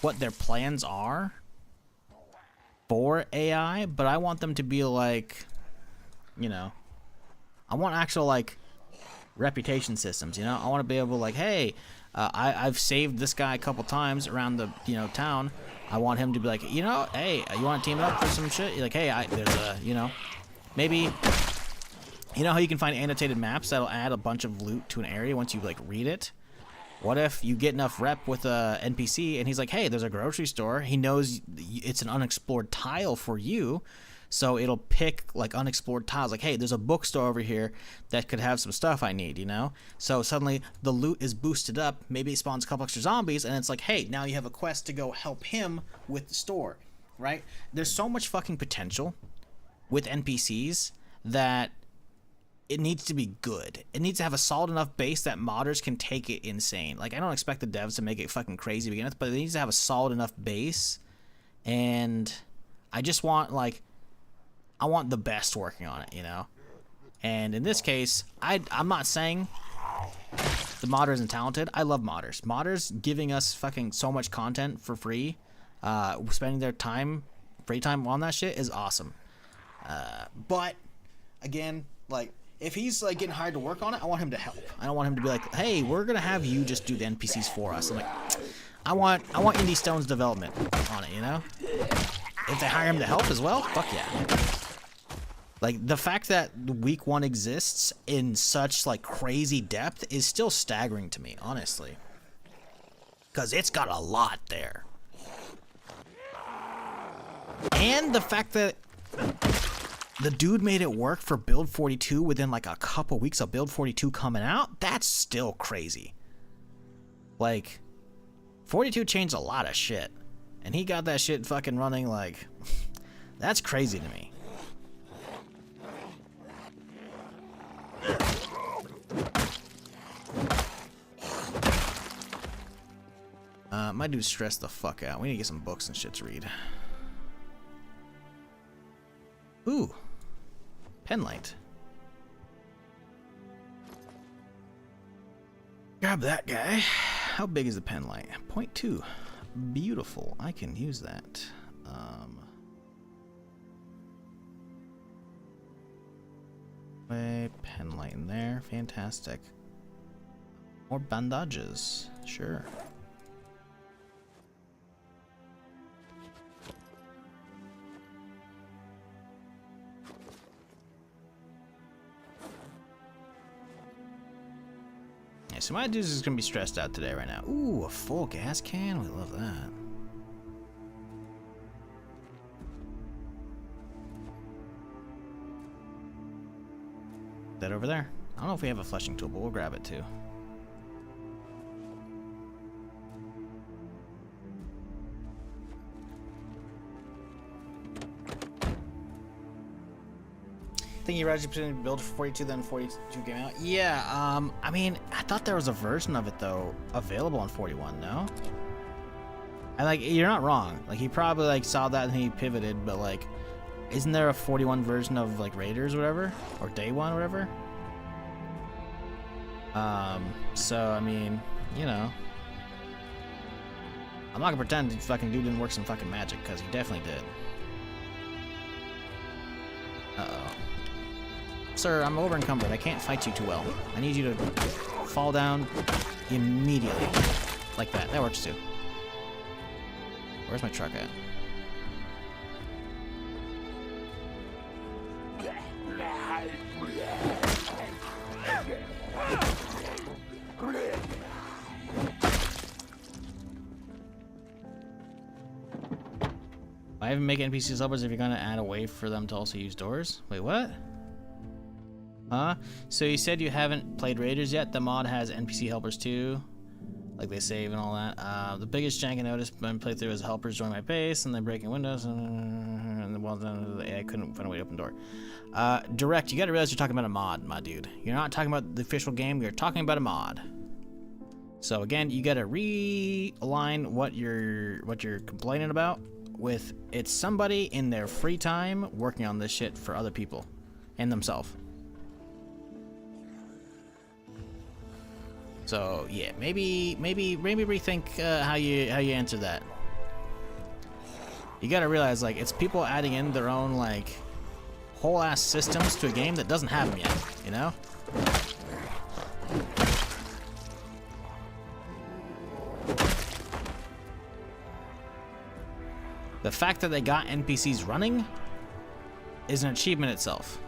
what their plans are for AI, but I want them to be like, you know, I want actual, like, reputation systems, you know? I want to be able to, like, hey, I've saved this guy a couple times around the, you know, town. I want him to be like, you know, hey, you want to team up for some shit? You're like, hey, there's a, you know, maybe, you know how you can find annotated maps that'll add a bunch of loot to an area once you, like, read it? What if you get enough rep with a NPC and he's like, hey, there's a grocery store. He knows it's an unexplored tile for you. So it'll pick like unexplored tiles, like, hey, there's a bookstore over here that could have some stuff I need, you know? So suddenly the loot is boosted up, maybe it spawns a couple extra zombies, and it's like, hey, now you have a quest to go help him with the store, right? There's so much fucking potential with NPCs that it needs to be good. It needs to have a solid enough base that modders can take it insane. Like, I don't expect the devs to make it fucking crazy to begin with, but it needs to have a solid enough base, and I just want, like, I want the best working on it, you know? And in this case, I'm not saying the modder isn't talented. I love modders. Modders giving us fucking so much content for free, spending their time, free time on that shit is awesome. But, again, like, if he's like getting hired to work on it, I want him to help. I don't want him to be like, hey, we're gonna have you just do the NPCs for us. I'm like, I want Indie Stone's development on it, you know? If they hire him to help as well, fuck yeah. Like, the fact that week 1 exists in such like crazy depth is still staggering to me, honestly. Cause it's got a lot there. And the fact that the dude made it work for Build 42 within like a couple weeks of Build 42 coming out, that's still crazy. Like, 42 changed a lot of shit. And he got that shit fucking running, like, that's crazy to me. My dude's stressed the fuck out. We need to get some books and shit to read. Ooh. Penlight. Grab that guy. How big is the penlight? 0.2. Beautiful. I can use that. Penlight in there. Fantastic. More bandages. Sure. So my dude is gonna be stressed out today right now. Ooh, a full gas can? We love that. That over there. I don't know if we have a fleshing tool, but we'll grab it too. Think you originally build 42, then 42 came out? Yeah, I mean, I thought there was a version of it, though, available on 41, no? And, like, you're not wrong. Like, he probably, like, saw that and he pivoted, but, like, isn't there a 41 version of, like, Raiders or whatever? Or Day 1 or whatever? So, I mean, you know. I'm not gonna pretend the fucking dude didn't work some fucking magic, because he definitely did. Uh-oh. Sir, I'm over encumbered. I can't fight you too well. I need you to fall down immediately. Like that. That works too. Where's my truck at? Why even make NPCs helpers if you're gonna add a way for them to also use doors? Wait, what? Huh? So you said you haven't played Raiders yet? The mod has NPC helpers too. Like they save and all that. The biggest jank I noticed when I played through is helpers join my base and then breaking windows and the walls down. I couldn't find a way to open the door. Direct, you gotta realize you're talking about a mod, my dude. You're not talking about the official game, you're talking about a mod. So again, you gotta realign what you're complaining about with it's somebody in their free time working on this shit for other people and themselves. So yeah, maybe rethink how you answer that. You gotta realize, like, it's people adding in their own, like, whole ass systems to a game that doesn't have them yet, you know? The fact that they got NPCs running is an achievement itself.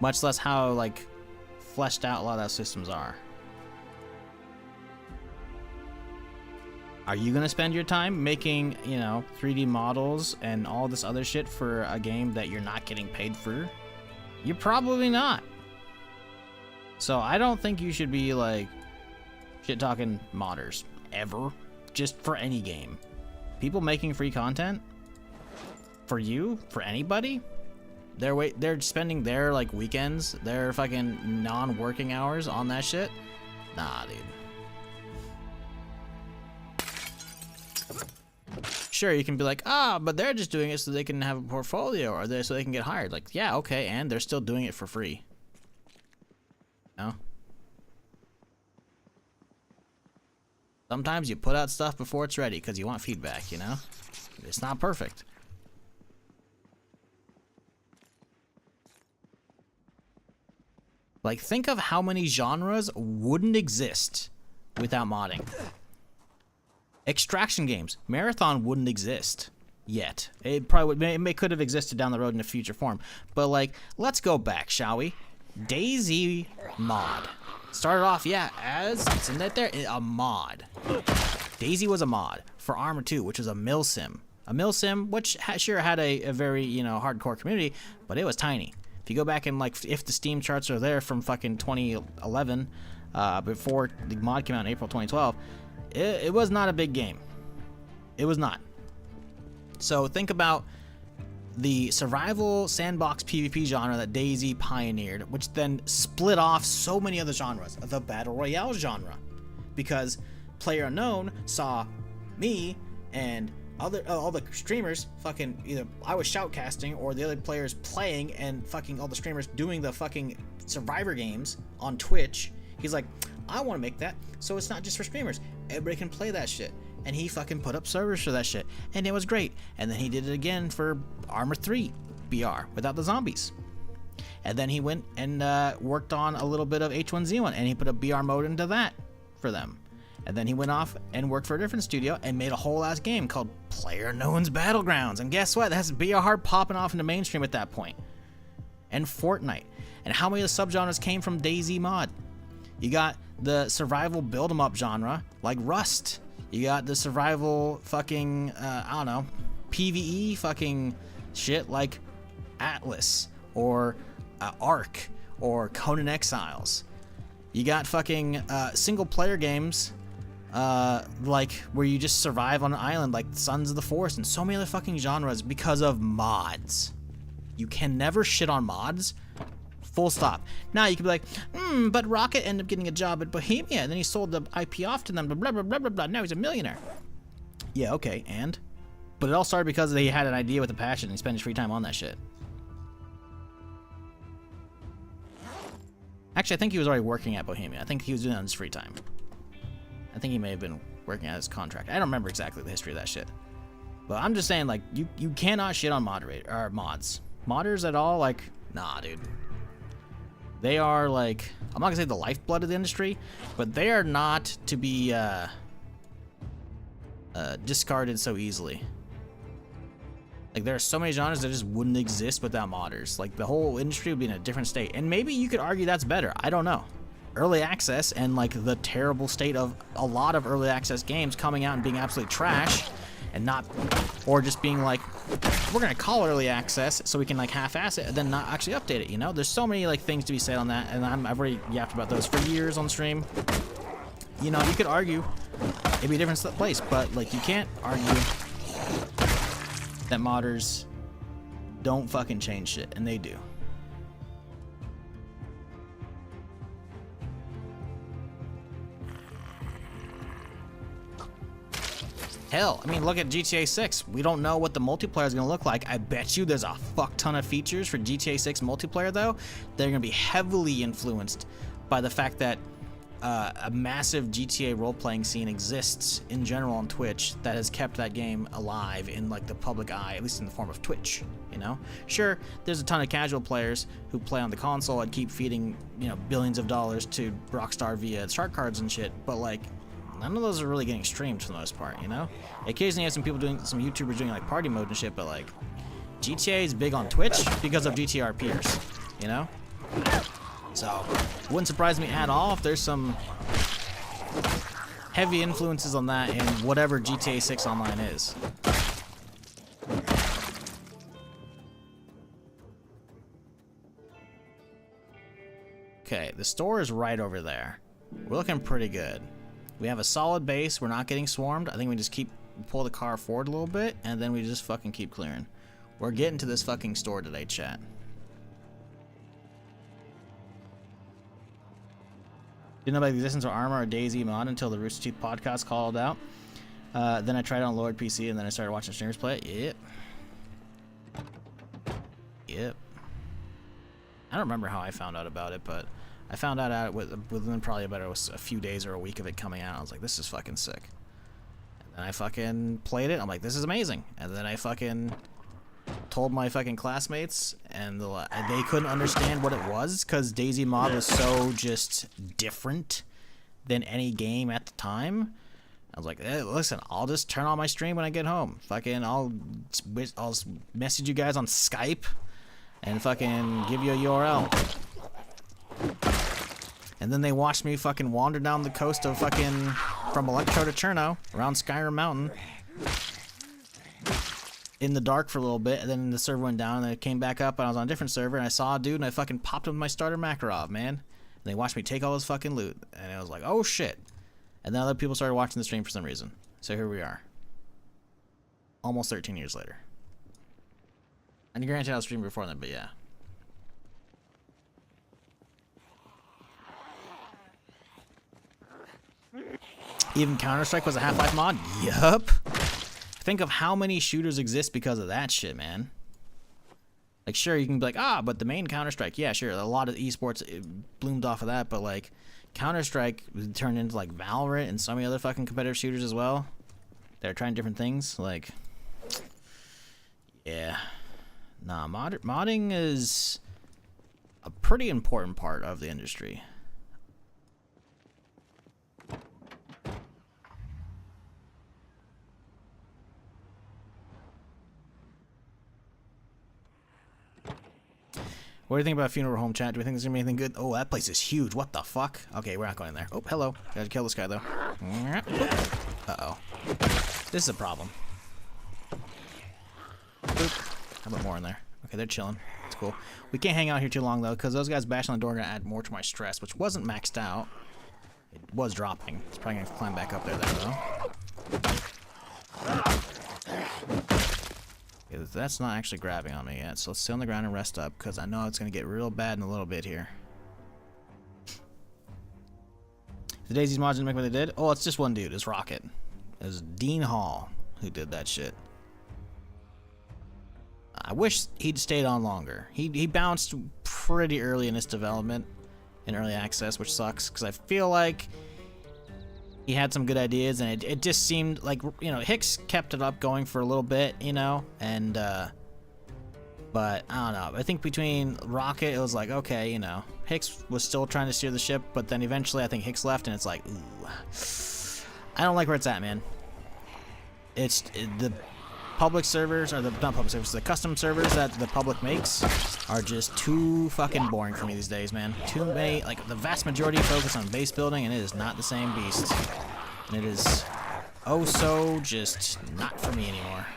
Much less how, like, fleshed out a lot of those systems are. Are you gonna spend your time making, you know, 3D models and all this other shit for a game that you're not getting paid for? You're probably not. So I don't think you should be like shit talking modders ever, just for any game. People making free content for you, for anybody, they're spending their like weekends, their fucking non-working hours on that shit. Nah, dude. Sure, you can be like, but they're just doing it so they can have a portfolio, or so they can get hired. Like, yeah, okay, and they're still doing it for free. No? Sometimes you put out stuff before it's ready because you want feedback, you know? It's not perfect. Like, think of how many genres wouldn't exist without modding. Extraction games. Marathon wouldn't exist yet. It probably would, it could have existed down the road in a future form. But like, let's go back, shall we? DayZ mod. Started off, yeah, as, it's in there, a mod. DayZ was a mod for Arma 2, which was a mill sim. A mill sim, which sure had a very, you know, hardcore community, but it was tiny. If you go back and like, if the Steam charts are there from fucking 2011, before the mod came out in April 2012, it was not a big game. It was not. So think about the survival sandbox PvP genre that DayZ pioneered, which then split off so many other genres, the battle royale genre, because PlayerUnknown saw me and all the streamers fucking, either I was shoutcasting or the other players playing, and fucking all the streamers doing the fucking survivor games on Twitch. He's like, I want to make that so it's not just for streamers, everybody can play that shit. And he fucking put up servers for that shit, and it was great. And then he did it again for Arma 3 BR without the zombies. And then he went and worked on a little bit of H1Z1, and he put a BR mode into that for them. And then he went off and worked for a different studio and made a whole ass game called PlayerUnknown's Battlegrounds. And guess what? That's BR popping off into mainstream at that point. And Fortnite. And how many of the subgenres came from DayZ mod? You got the survival build 'em up genre like Rust. You got the survival fucking, I don't know, PvE fucking shit like Atlas or Ark or Conan Exiles. You got fucking single player games like where you just survive on an island like Sons of the Forest, and so many other fucking genres because of mods. You can never shit on mods. Full stop. Now you could be like, but Rocket ended up getting a job at Bohemia, and then he sold the IP off to them, blah, blah, blah, blah, blah. Now he's a millionaire. Yeah, okay, and? But it all started because he had an idea with a passion, and he spent his free time on that shit. Actually, I think he was already working at Bohemia. I think he was doing it on his free time. I think he may have been working at his contract. I don't remember exactly the history of that shit. But I'm just saying, like, you cannot shit on mods. Modders at all, like, nah, dude. They are, like, I'm not gonna say the lifeblood of the industry, but they are not to be discarded so easily. Like, there are so many genres that just wouldn't exist without modders. Like, the whole industry would be in a different state. And maybe you could argue that's better. I don't know. Early access and, like, the terrible state of a lot of early access games coming out and being absolutely trash, and not, or just being like, we're gonna call it early access so we can like half-ass it and then not actually update it, you know? There's so many like things to be said on that, and I've already yapped about those for years on stream. You know, you could argue it'd be a different place, but like you can't argue that modders don't fucking change shit, and they do. Hell, I mean, look at GTA 6. We don't know what the multiplayer is going to look like. I bet you there's a fuck ton of features for GTA 6 multiplayer, though. They're going to be heavily influenced by the fact that a massive GTA role-playing scene exists in general on Twitch that has kept that game alive in like the public eye, at least in the form of Twitch, you know? Sure, there's a ton of casual players who play on the console and keep feeding, you know, billions of dollars to Rockstar via shark cards and shit, but like, none of those are really getting streamed for the most part, you know? Occasionally you have some YouTubers doing like party mode and shit, but like, GTA is big on Twitch because of GTRPers, you know? So, wouldn't surprise me at all if there's some heavy influences on that in whatever GTA 6 Online is. Okay, the store is right over there. We're looking pretty good. We have a solid base. We're not getting swarmed. I think we just pull the car forward a little bit, and then we just fucking keep clearing. We're getting to this fucking store today, chat. Didn't know about the existence of Armor or DayZ mod until the Rooster Teeth podcast called out. Then I tried it on lowered PC, and then I started watching streamers play it. Yep. Yep. I don't remember how I found out about it, but I found out within probably about a few days or a week of it coming out. I was like, this is fucking sick. And then I fucking played it. I'm like, this is amazing. And then I fucking told my fucking classmates, and they couldn't understand what it was because DayZ mod was so just different than any game at the time. I was like, hey, listen, I'll just turn on my stream when I get home. Fucking, I'll message you guys on Skype and fucking give you a URL. And then they watched me fucking wander down the coast of fucking from Electro to Cherno around Skyrim Mountain in the dark for a little bit, and then the server went down, and then it came back up, and I was on a different server, and I saw a dude, and I fucking popped him with my starter Makarov, man. And they watched me take all his fucking loot, and I was like, oh shit. And then other people started watching the stream for some reason. So here we are. Almost 13 years later. And granted, I was streaming before then, but yeah. Even Counter-Strike was a Half-Life mod? Yup. Think of how many shooters exist because of that shit, man. Like, sure, you can be like, but the main Counter-Strike, yeah, sure, a lot of esports bloomed off of that, but, like, Counter-Strike turned into, like, Valorant and so many other fucking competitive shooters as well. They're trying different things, like, yeah. Nah, modding is a pretty important part of the industry. What do you think about Funeral Home, chat? Do we think there's gonna be anything good? Oh, that place is huge. What the fuck? Okay, we're not going in there. Oh, hello. Gotta kill this guy, though. Uh-oh. This is a problem. Boop. How about more in there? Okay, they're chilling. It's cool. We can't hang out here too long, though, because those guys bashing on the door are gonna add more to my stress, which wasn't maxed out. It was dropping. It's probably gonna climb back up there, though. Okay, that's not actually grabbing on me yet, so let's sit on the ground and rest up, because I know it's going to get real bad in a little bit here. The DayZ mods didn't make what they did? Oh, it's just one dude. It's Rocket. It was Dean Hall who did that shit. I wish he'd stayed on longer. He bounced pretty early in his development, in early access, which sucks, because I feel like he had some good ideas, and it just seemed like, you know, Hicks kept it up going for a little bit, you know, and, but, I don't know. I think between Rocket, it was like, okay, you know, Hicks was still trying to steer the ship, but then eventually I think Hicks left, and it's like, ooh, I don't like where it's at, man. The public servers, or not public servers, the custom servers that the public makes are just too fucking boring for me these days, man. Too many, like, the vast majority focus on base building, and it is not the same beast. And it is oh so just not for me anymore.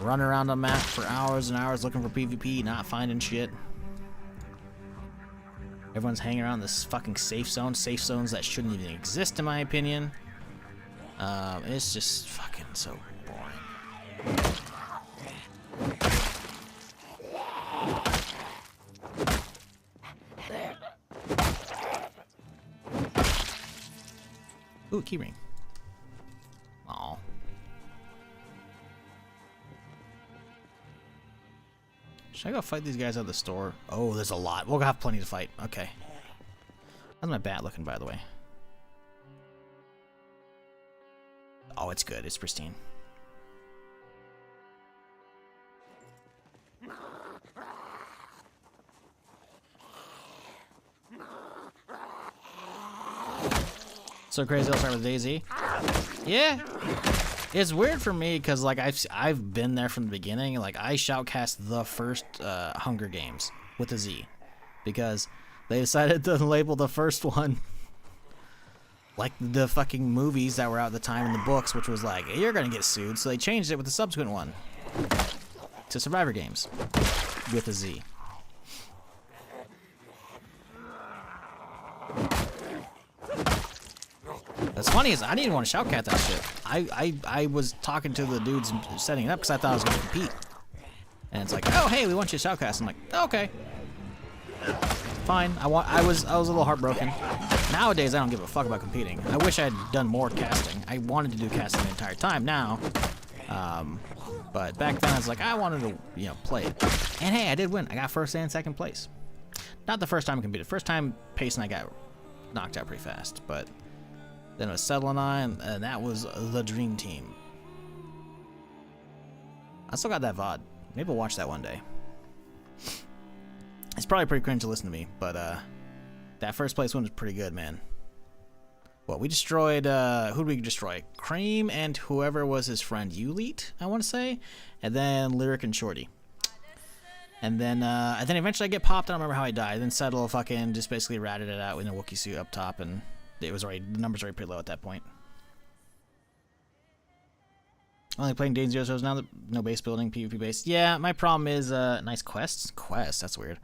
Run around the map for hours and hours looking for PvP, not finding shit. Everyone's hanging around this fucking safe zones that shouldn't even exist, in my opinion. It's just fucking so boring. Ooh, keyring. Aw. Should I go fight these guys at the store? Oh, there's a lot. We'll have plenty to fight. Okay. How's my bat looking, by the way? Oh, it's good. It's pristine. So crazy, I'll start with DayZ. Yeah, it's weird for me because like I've been there from the beginning. Like I shoutcast the first Hunger Games with a Z because they decided to label the first one like the fucking movies that were out at the time in the books, which was like, you're gonna get sued. So they changed it with the subsequent one to Survivor Games with a Z. What's funny is I didn't even want to shoutcat that shit. I was talking to the dudes setting it up because I thought I was going to compete. And it's like, oh hey, we want you to shoutcast. I'm like, okay, fine. I was a little heartbroken. Nowadays I don't give a fuck about competing. I wish I had done more casting. I wanted to do casting the entire time now. But back then I was like, I wanted to play it. And hey, I did win. I got first and second place. Not the first time I competed. First time Pace and I got knocked out pretty fast, but then it was Settle and I, and that was the dream team. I still got that VOD. Maybe we'll watch that one day. It's probably pretty cringe to listen to me, but that first place one was pretty good, man. Well, we destroyed, who did we destroy? Cream and whoever was his friend, Uleet, I want to say, and then Lyric and Shorty. And then eventually I get popped. I don't remember how I died. Then Settle fucking just basically ratted it out in a Wookiee suit up top, and it was already, the numbers were already pretty low at that point. Only playing Day 0 shows now. No base building, PvP base. Yeah, my problem is nice quests. Quests, that's weird.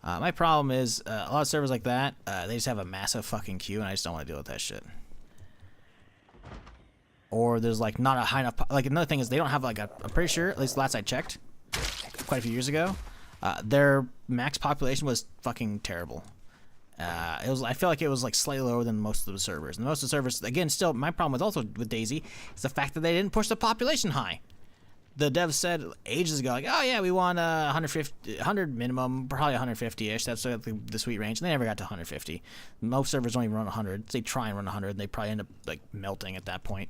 My problem is a lot of servers like that. They just have a massive fucking queue, and I just don't want to deal with that shit. Or there's like not a high enough. Like another thing is they don't have like a. I'm pretty sure, at least last I checked, quite a few years ago, their max population was fucking terrible. It was. I feel like it was like slightly lower than most of the servers. And most of the servers, again, still my problem with Daisy is the fact that they didn't push the population high. The devs said ages ago, like, oh yeah, we want 100 minimum, probably 150-ish. That's like the sweet range. And they never got to 150. Most servers don't even run 100. They try and run 100, and they probably end up like melting at that point.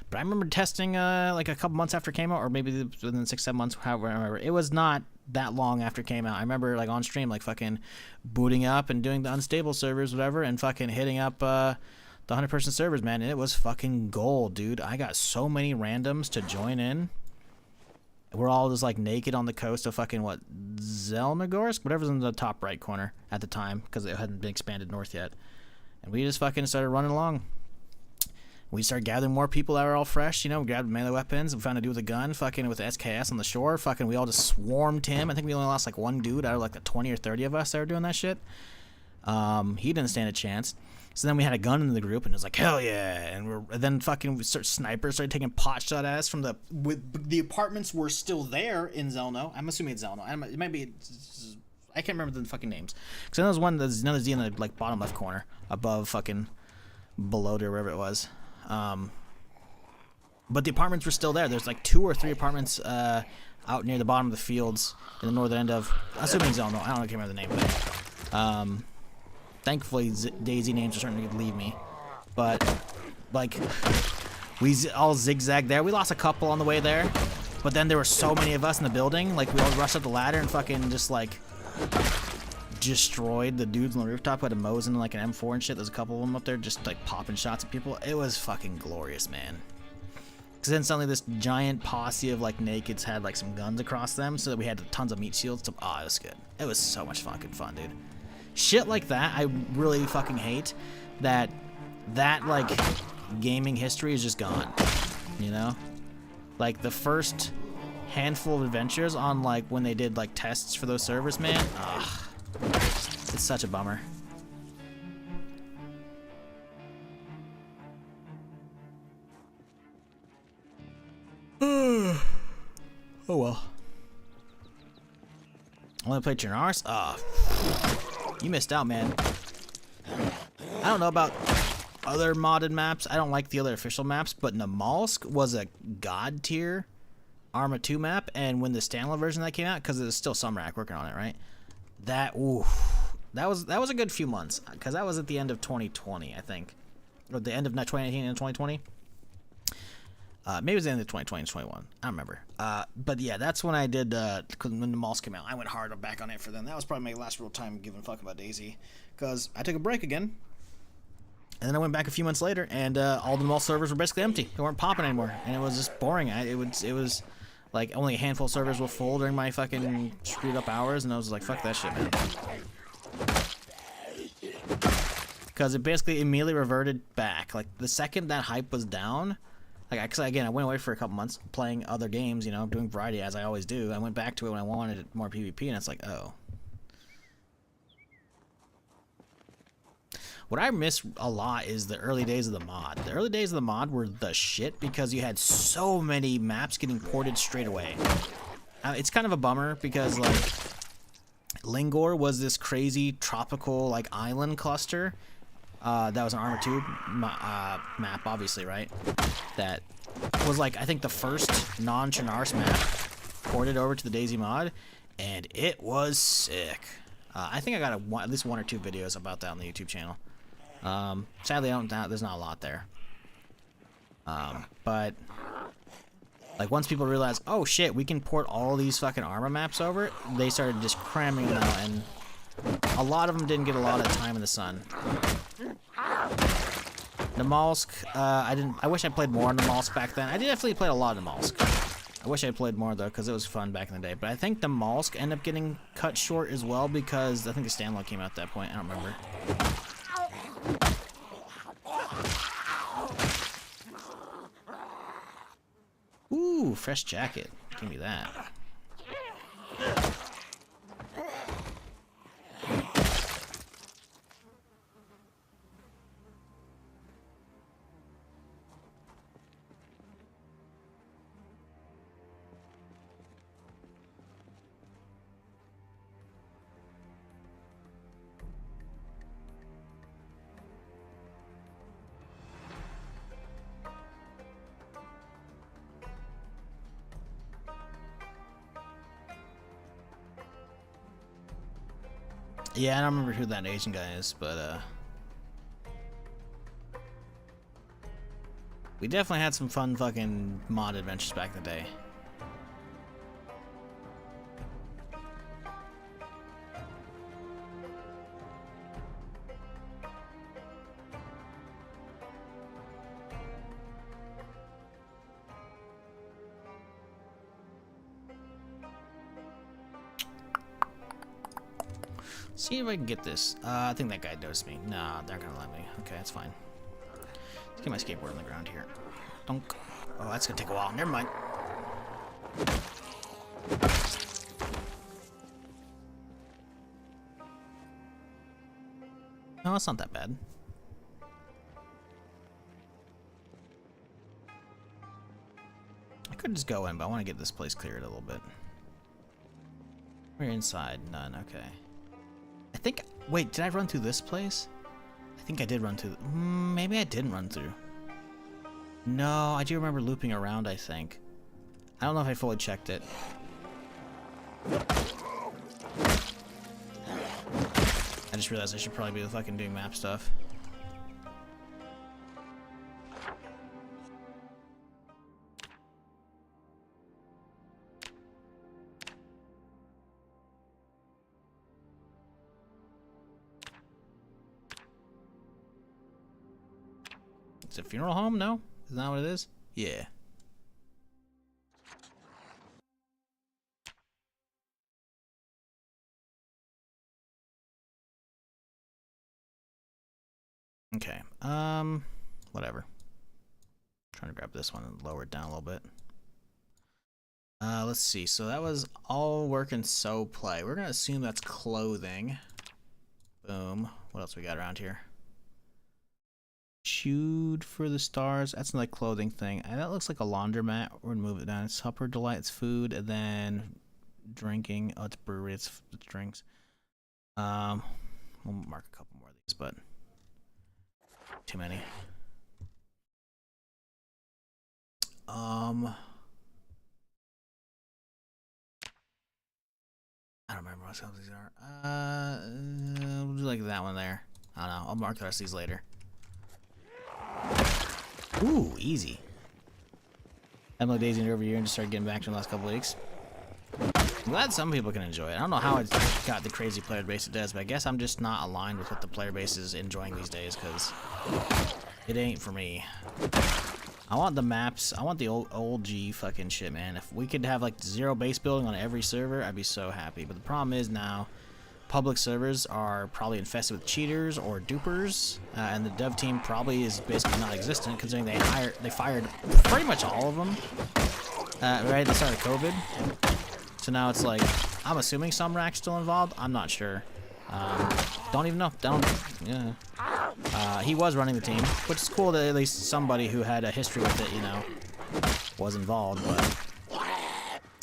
But I remember testing like a couple months after it came out, or maybe within 6-7 months. However, I remember it was not that long after it came out. I remember like on stream, like fucking booting up and doing the unstable servers, whatever, and fucking hitting up the 100-person servers, man. And it was fucking gold, dude. I got so many randoms to join in. We're all just like naked on the coast of fucking what, Zelnagorsk, whatever's in the top right corner at the time, because it hadn't been expanded north yet. And we just fucking started running along. We started gathering more people that were all fresh, we grabbed melee weapons, we found a dude with a gun, fucking with the SKS on the shore, fucking we all just swarmed him. I think we only lost like one dude out of like the 20 or 30 of us that were doing that shit. He didn't stand a chance. So then we had a gun in the group, and it was like, hell yeah. And then fucking snipers started taking pot shot at us from the apartments were still there in Zelno. I'm assuming it's Zelno. It might be, I can't remember the fucking names. Because I know there's one, there's another Z in the like bottom left corner, above fucking below or wherever it was. But the apartments were still there. There's like 2 or 3 apartments out near the bottom of the fields in the northern end of, assuming Zelno. I can't remember the name, but thankfully Daisy names are starting to leave me. But like we all zigzagged there. We lost a couple on the way there, but then there were so many of us in the building. Like we all rushed up the ladder and fucking just like destroyed the dudes on the rooftop who had a Mosin and like an M4 and shit. There's a couple of them up there just like popping shots at people. It was fucking glorious, man. Because then suddenly this giant posse of like nakeds had like some guns across them, so that we had tons of meat shields. It was good. It was so much fucking fun, dude. Shit like that, I really fucking hate that like gaming history is just gone. Like the first handful of adventures on like when they did like tests for those servers, man. It's such a bummer. Oh well. Only played Chernars? You missed out, man. I don't know about other modded maps. I don't like the other official maps, but Namalsk was a god tier Arma 2 map, and when the standalone version of that came out, because there's still Sumrak working on it, right? That was a good few months, because that was at the end of 2020, I think, or the end of 2019 and 2020. Maybe it was the end of 2020 and 2021. I don't remember. But yeah, that's when I did, when the malls came out. I went hard back on it for them. That was probably my last real time giving a fuck about Daisy, because I took a break again. And then I went back a few months later, and all the mall servers were basically empty. They weren't popping anymore, and it was just boring. It was like only a handful of servers were full during my fucking screwed up hours, and I was like, fuck that shit, man. because it basically immediately reverted back. Like the second that hype was down, like cause again, I went away for a couple months playing other games, you know, doing variety as I always do. I went back to it when I wanted more PvP, and it's like, oh. What I miss a lot is the early days of the mod. The early days of the mod were the shit because you had so many maps getting ported straight away. It's kind of a bummer because, like, Lingor was this crazy tropical, like, island cluster. That was an Armor 2 map, obviously, right? That was, like, I think the first non-Chernarus map ported over to the DayZ mod, and it was sick. I think I got at least 1 or 2 videos about that on the YouTube channel. Sadly, there's not a lot there. But like once people realized, oh shit, we can port all these fucking armor maps over, they started just cramming them out, and a lot of them didn't get a lot of time in the sun. Namalsk, I wish I played more on Namalsk back then. I definitely played a lot of Namalsk. I wish I played more though, because it was fun back in the day. But I think Namalsk ended up getting cut short as well because I think the Stanlow came out at that point. I don't remember. Ooh, fresh jacket. Give me that. Yeah, I don't remember who that Asian guy is, but we definitely had some fun fucking mod adventures back in the day. See if I can get this. I think that guy noticed me. Nah, they're not gonna let me. Okay, that's fine. Let's get my skateboard on the ground here. Donk. Oh, that's gonna take a while. Never mind. No, it's not that bad. I could just go in, but I want to get this place cleared a little bit. We're inside. None. Okay. I think. Wait, did I run through this place? I think I did run through. Maybe I didn't run through. No, I do remember looping around, I think. I don't know if I fully checked it. I just realized I should probably be fucking doing map stuff. Is it a funeral home? No? Isn't that what it is? Yeah. Okay. Whatever. Trying to grab this one and lower it down a little bit. Let's see. So that was all work and so play. We're gonna assume that's clothing. Boom. What else we got around here? Chewed for the stars. That's like clothing thing. And that looks like a laundromat. We're gonna move it down. It's supper, delight, it's food, and then drinking. Oh, it's brewery. It's drinks. We'll mark a couple more of these, but too many. I don't remember what some of these are. We'll do like that one there. I don't know. I'll mark the rest of these later. Ooh, easy. I'm like DayZ over here and just started getting back to the last couple weeks. I'm glad some people can enjoy it. I don't know how it got the crazy player base it does, but I guess I'm just not aligned with what the player base is enjoying these days, because it ain't for me. I want the maps. I want the old G fucking shit, man. If we could have like 0 base building on every server, I'd be so happy. But the problem is now, public servers are probably infested with cheaters or dupers, and the dev team probably is basically non-existent, considering they fired pretty much all of them right at the start of COVID. So now it's like, I'm assuming some rack's still involved. I'm not sure. Don't even know. Yeah. He was running the team, which is cool that at least somebody who had a history with it, you know, was involved. But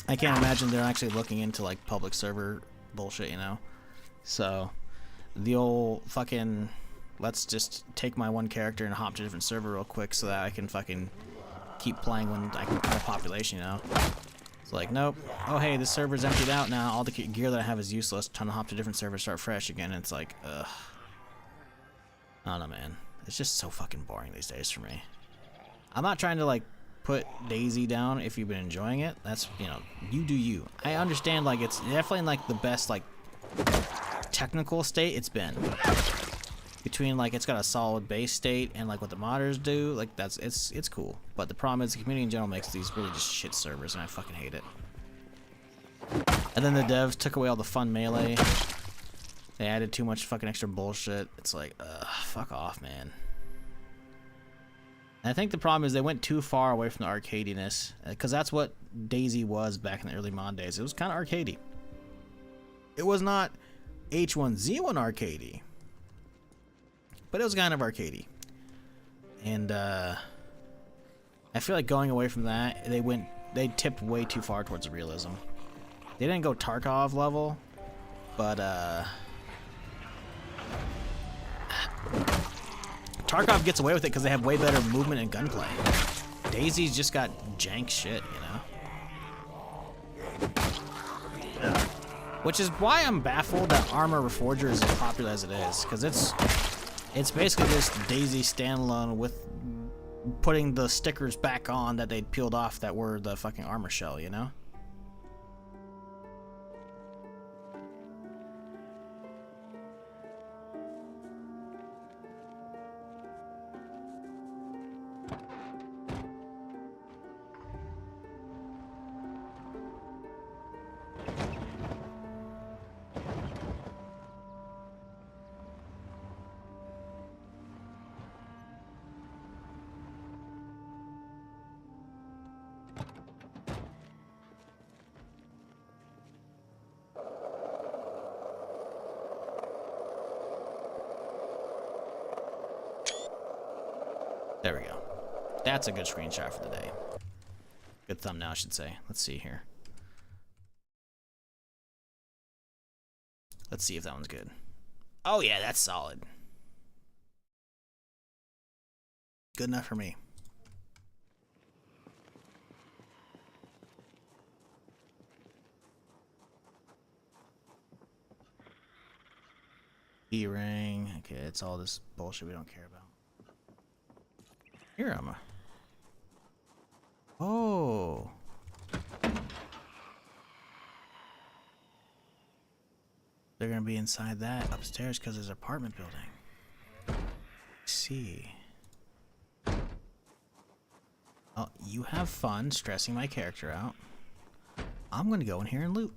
I can't imagine they're actually looking into like public server bullshit, you know. So the old fucking, let's just take my one character and hop to a different server real quick so that I can fucking keep playing when I can cut population, you know. It's like, nope. Oh, hey, this server's emptied out now. All the gear that I have is useless. Time to hop to a different server, start fresh again. And it's like, ugh. I don't know, man. It's just so fucking boring these days for me. I'm not trying to, like, put DayZ down if you've been enjoying it. That's, you know, you do you. I understand, like, it's definitely, like, the best, like, technical state it's been. Between, like, it's got a solid base state and, like, what the modders do, like, it's cool. But the problem is the community in general makes these really just shit servers, and I fucking hate it. And then the devs took away all the fun melee. They added too much fucking extra bullshit. It's like, fuck off, man. And I think the problem is they went too far away from the arcadiness, because that's what DayZ was back in the early mod days. It was kind of arcadey. It was not H1Z1 arcadey, but it was kind of arcadey. And I feel like going away from that, they tipped way too far towards the realism. They didn't go Tarkov level, but Tarkov gets away with it because they have way better movement and gunplay. DayZ's just got jank shit, you know? Which is why I'm baffled that Armor Reforger is as popular as it is, because it's basically just DayZ standalone with putting the stickers back on that they'd peeled off that were the fucking armor shell, you know? There we go. That's a good screenshot for the day. Good thumbnail, I should say. Let's see here. Let's see if that one's good. Oh yeah, that's solid. Good enough for me. E-ring. Okay, it's all this bullshit we don't care about. Here am I. Oh. They're gonna be inside that upstairs because there's an apartment building. Let's see. Oh, you have fun stressing my character out. I'm gonna go in here and loot.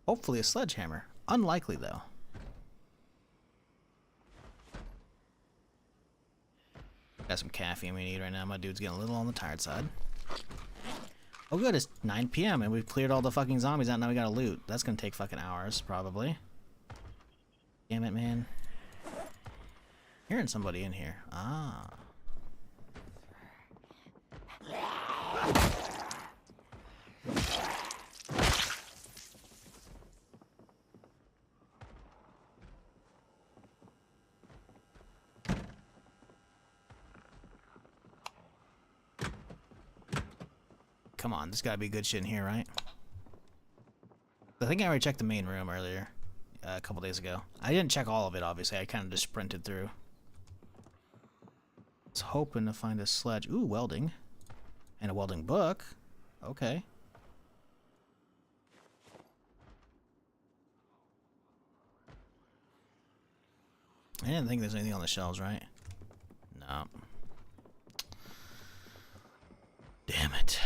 Hopefully a sledgehammer. Unlikely though. Got some caffeine we need right now. My dude's getting a little on the tired side. Oh good, it's 9 PM and we've cleared all the fucking zombies out. Now we gotta loot. That's gonna take fucking hours, probably. Damn it, man. Hearing somebody in here. Ah. Come on, there's gotta be good shit in here, right? I think I already checked the main room earlier, a couple days ago. I didn't check all of it, obviously. I kind of just sprinted through. I was hoping to find a sledge. Ooh, welding. And a welding book. Okay. I didn't think there's anything on the shelves, right? No. Damn it.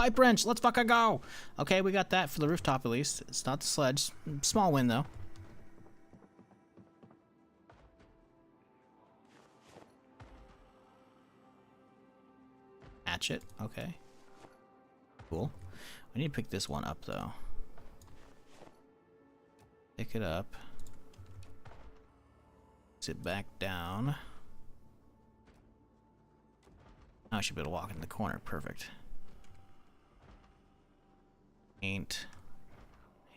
pipe wrench. Let's fucking go. Okay, we got that for the rooftop at least. It's not the sledge. Small win though. Hatchet. Okay. Cool. We need to pick this one up though. Pick it up. Sit back down. Now I should be able to walk in the corner. Perfect. Ain't.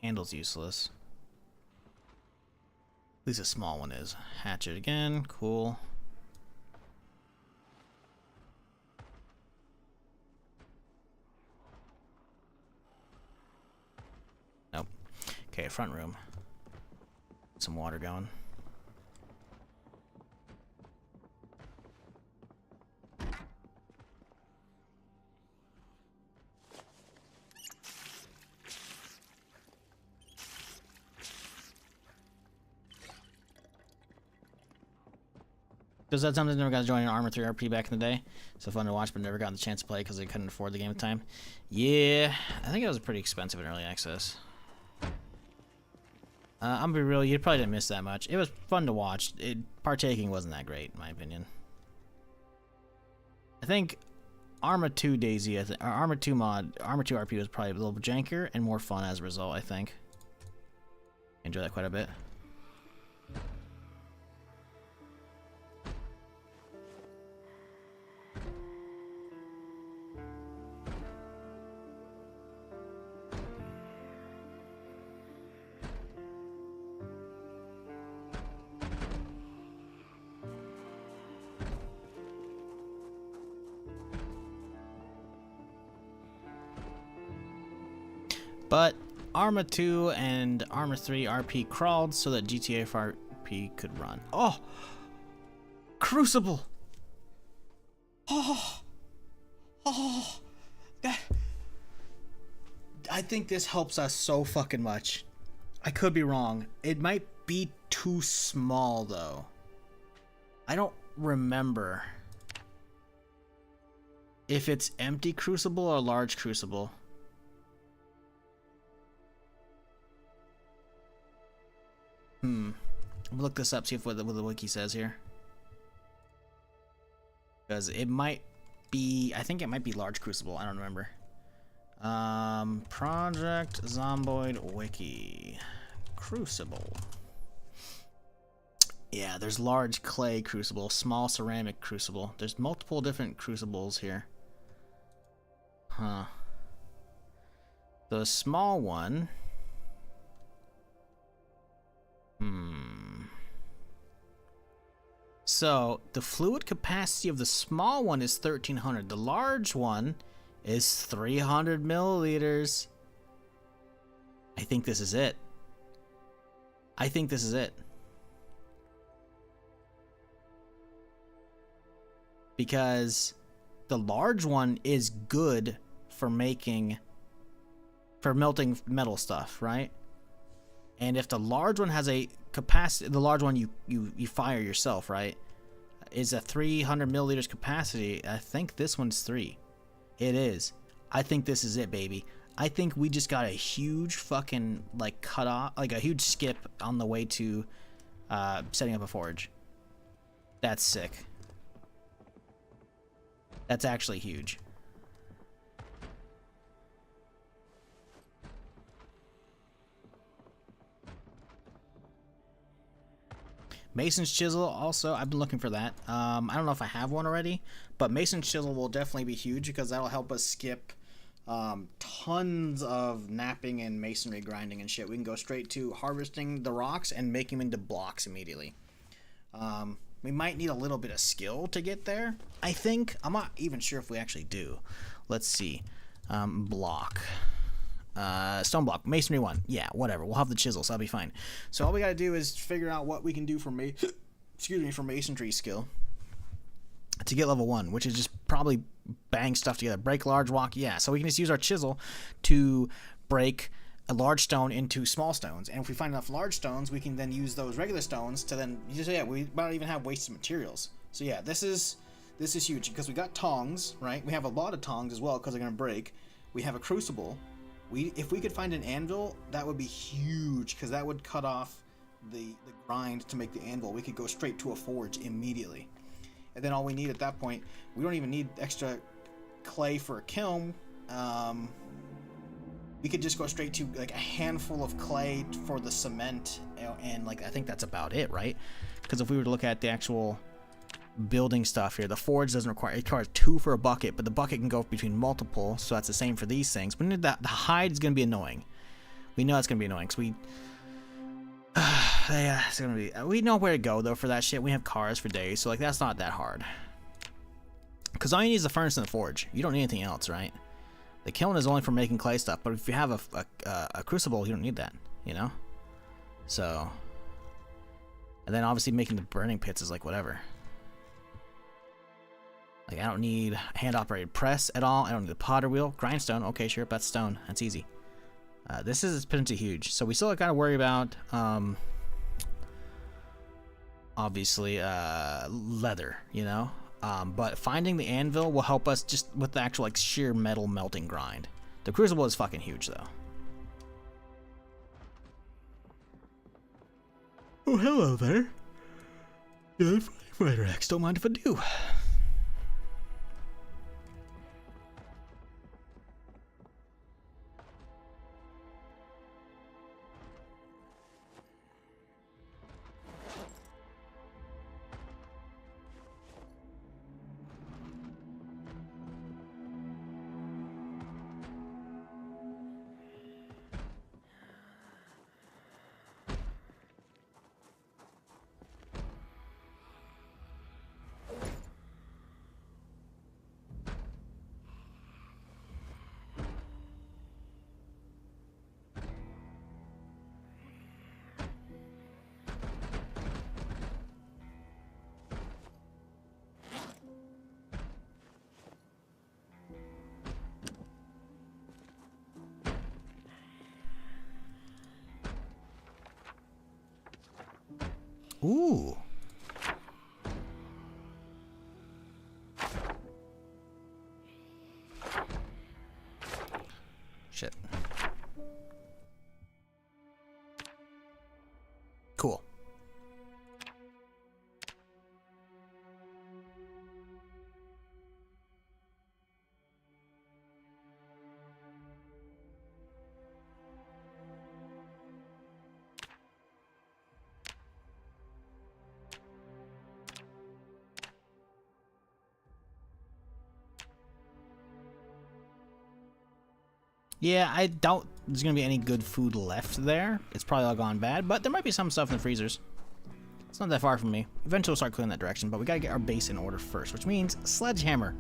Handle's useless. At least a small one is. Hatchet again. Cool. Nope. Okay, front room. Some water going. Because that's something I never got to join an Armor 3 RP back in the day. So fun to watch, but never got the chance to play because they couldn't afford the game at the time. Yeah, I think it was pretty expensive in early access. I'm gonna be real, you probably didn't miss that much. It was fun to watch. Partaking wasn't that great, in my opinion. I think Arma 2 Daisy, or Arma 2 mod, Arma 2 RP was probably a little jankier and more fun as a result, I think. Enjoy that quite a bit. But Arma 2 and Arma 3 RP crawled so that GTA 4 RP could run. Oh! Crucible! Oh! Oh! That... I think this helps us so fucking much. I could be wrong. It might be too small, though. I don't remember if it's empty Crucible or large Crucible. I'm gonna look this up, see if what the wiki says here. Because it might be, I think it might be large Crucible, I don't remember. Project Zomboid Wiki. Crucible. Yeah, there's large clay crucible, small ceramic crucible. There's multiple different crucibles here. Huh. The small one... So, the fluid capacity of the small one is 1,300. The large one is 300 milliliters. I think this is it. I think this is it. Because the large one is good for melting metal stuff, right? And if the large one has a capacity, the large one you fire yourself, right, is a 300 milliliters capacity. I think this one's 3. It is. I think this is it, baby. I think we just got a huge fucking, like, cut off, like a huge skip on the way to setting up a forge. That's sick. That's actually huge. Mason's Chisel also, I've been looking for that. I don't know if I have one already, but Mason's Chisel will definitely be huge because that'll help us skip tons of napping and masonry grinding and shit. We can go straight to harvesting the rocks and making them into blocks immediately. We might need a little bit of skill to get there, I think. I'm not even sure if we actually do. Let's see. Block. Stone block, masonry 1. Yeah, whatever. We'll have the chisel, so I'll be fine. So all we gotta do is figure out what we can do for for masonry skill to get level 1, which is just probably bang stuff together. Break large rock, yeah. So we can just use our chisel to break a large stone into small stones, and if we find enough large stones, we can then use those regular stones to then we might not even have wasted materials. So yeah, this is huge because we got tongs, right? We have a lot of tongs as well because they're gonna break. We have a crucible. If we could find an anvil, that would be huge, because that would cut off the grind to make the anvil. We could go straight to a forge immediately. And then all we need at that point, we don't even need extra clay for a kiln. We could just go straight to like a handful of clay for the cement, and like I think that's about it, right? Because if we were to look at the actual building stuff here, the forge doesn't require, it requires 2 for a bucket, but the bucket can go between multiple, so that's the same for these things. But the hide is going to be annoying. We know it's going to be annoying, because yeah, it's going to be, we know where to go though for that shit. We have cars for days, so like that's not that hard. Because all you need is the furnace and the forge. You don't need anything else, right? The kiln is only for making clay stuff, but if you have a crucible, you don't need that, you know? So, and then obviously making the burning pits is like whatever. Like, I don't need a hand-operated press at all. I don't need a potter wheel. Grindstone, okay, sure, that's stone. That's easy. This is potentially huge. So we still got to worry about, obviously, leather, you know? But finding the anvil will help us just with the actual, like, sheer metal melting grind. The crucible is fucking huge, though. Oh, hello there. Yeah, Fighter X, don't mind if I do. Ooh. Shit. Cool. Yeah, I doubt there's gonna be any good food left there. It's probably all gone bad, but there might be some stuff in the freezers. It's not that far from me. Eventually we'll start clearing that direction, but we gotta get our base in order first, which means sledgehammer.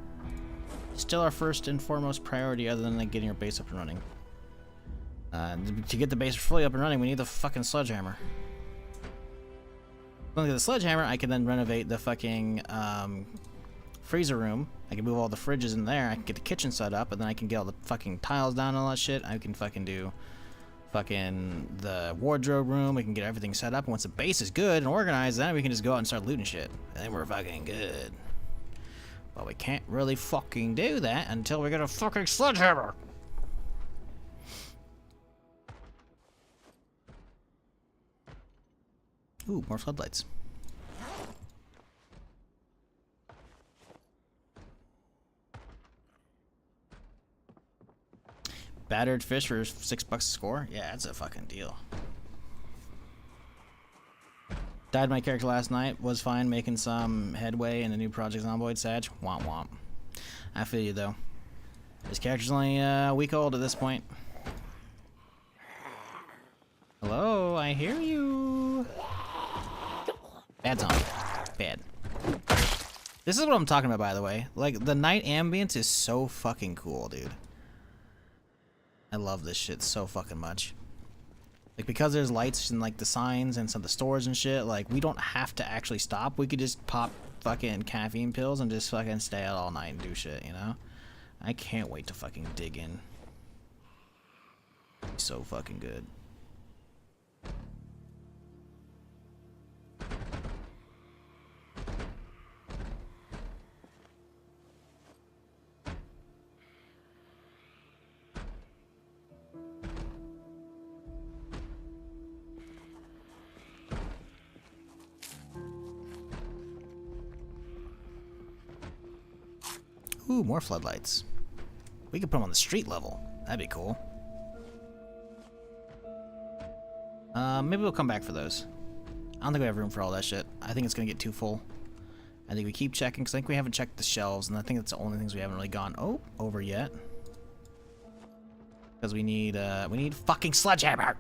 Still our first and foremost priority other than like getting our base up and running. To get the base fully up and running, we need the fucking sledgehammer. When I get the sledgehammer, I can then renovate the fucking freezer room. I can move all the fridges in there. I can get the kitchen set up, and then I can get all the fucking tiles down and all that shit. I can fucking do fucking the wardrobe room. We can get everything set up. And once the base is good and organized, then we can just go out and start looting shit. And then we're fucking good. But we can't really fucking do that until we get a fucking sledgehammer. Ooh, more floodlights. Battered fish for $6 a score? Yeah, that's a fucking deal. Died my character last night. Was fine, making some headway in the new Project Zomboid Sag. Womp womp. I feel you though. This character's only a week old at this point. Hello, I hear you. Bad zombie. Bad. This is what I'm talking about, by the way. Like, the night ambience is so fucking cool, dude. I love this shit so fucking much. Like, because there's lights and like the signs and some of the stores and shit, like we don't have to actually stop. We could just pop fucking caffeine pills and just fucking stay out all night and do shit, you know? I can't wait to fucking dig in. So fucking good. Ooh, more floodlights. We could put them on the street level. That'd be cool. Maybe we'll come back for those. I don't think we have room for all that shit. I think it's gonna get too full. I think we keep checking, because I think we haven't checked the shelves, and I think that's the only things we haven't really gone over yet. Because we need fucking sledgehammer!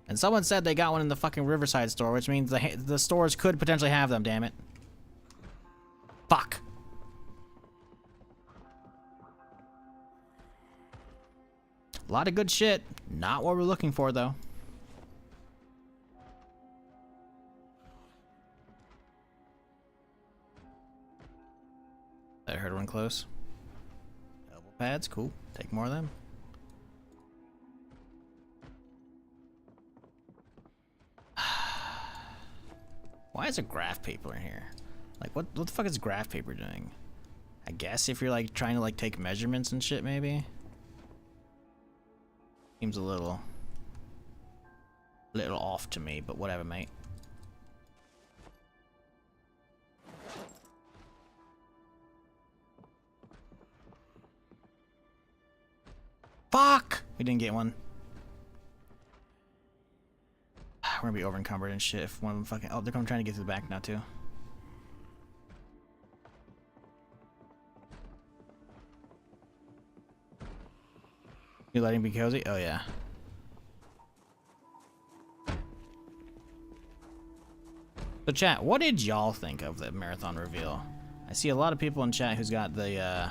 And someone said they got one in the fucking Riverside store, which means the stores could potentially have them, damn it. Fuck. A lot of good shit. Not what we're looking for, though. I heard one close. Elbow pads, cool. Take more of them. Why is there graph paper in here? Like, what the fuck is graph paper doing? I guess if you're, like, trying to, like, take measurements and shit, maybe? Seems a little off to me, but whatever, mate. Fuck! We didn't get one. We're gonna be over encumbered and shit if one of them fucking... Oh, they're gonna try to get to the back now, too. You letting me be cozy? Oh, yeah. So, chat, what did y'all think of the marathon reveal? I see a lot of people in chat who's got the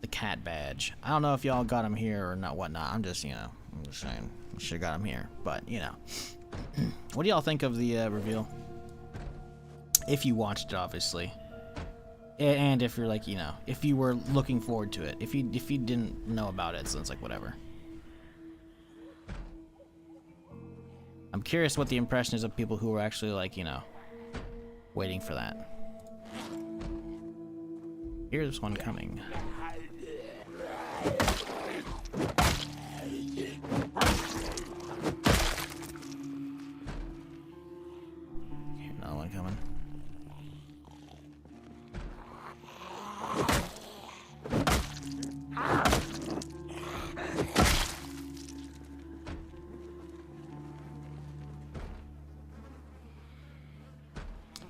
cat badge. I don't know if y'all got him here or not, whatnot. I'm just, you know, I'm just saying. We should have got him here. But, you know. What do y'all think of the reveal? If you watched it, obviously. And if you're like, you know, if you were looking forward to it. If you didn't know about it, so it's like, whatever. I'm curious what the impression is of people who are actually like, you know, waiting for that. Here's one coming. Here's another one coming.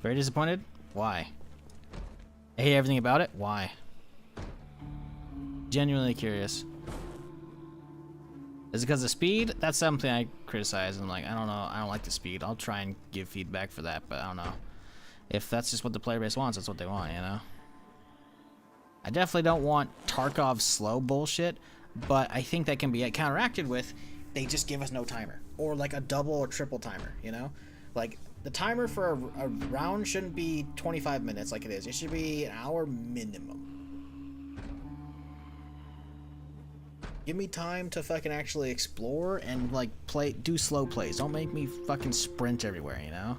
Very disappointed? Why? I hate everything about it? Why? Genuinely curious. Is it because of speed? That's something I criticize. I'm like, I don't know. I don't like the speed. I'll try and give feedback for that, but I don't know. If that's just what the player base wants, that's what they want, you know? I definitely don't want Tarkov's slow bullshit, but I think that can be counteracted with they just give us no timer. Or like a double or triple timer, you know? Like, the timer for a round shouldn't be 25 minutes like it is. It should be an hour minimum. Give me time to fucking actually explore and like do slow plays. Don't make me fucking sprint everywhere, you know?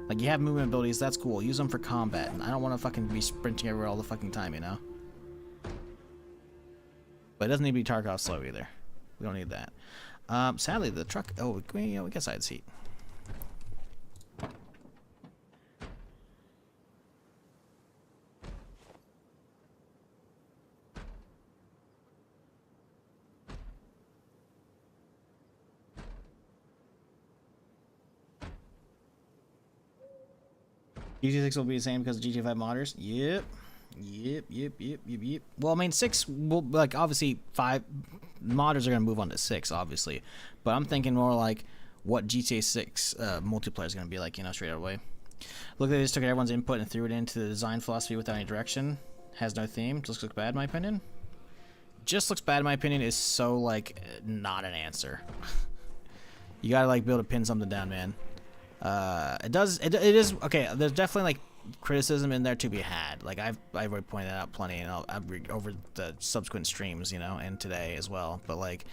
Like, you have movement abilities, that's cool. Use them for combat. And I don't want to fucking be sprinting everywhere all the fucking time, you know? But it doesn't need to be Tarkov slow either. We don't need that. Sadly, the truck... Oh, we got side seat. GTA 6 will be the same because of GTA 5 modders. Yep. Well, I mean, 6 will, like, obviously 5 modders are gonna move on to 6, obviously, but I'm thinking more like what GTA 6 multiplayer is gonna be like, you know, straight away. Look, they just took everyone's input and threw it into the design philosophy without any direction. Has no theme. Just looks bad in my opinion. Just looks bad in my opinion is so like not an answer. You gotta like be able to pin something down, man. It is okay. There's definitely like criticism in there to be had. Like I've already pointed out plenty, and over the subsequent streams, you know, and today as well. But like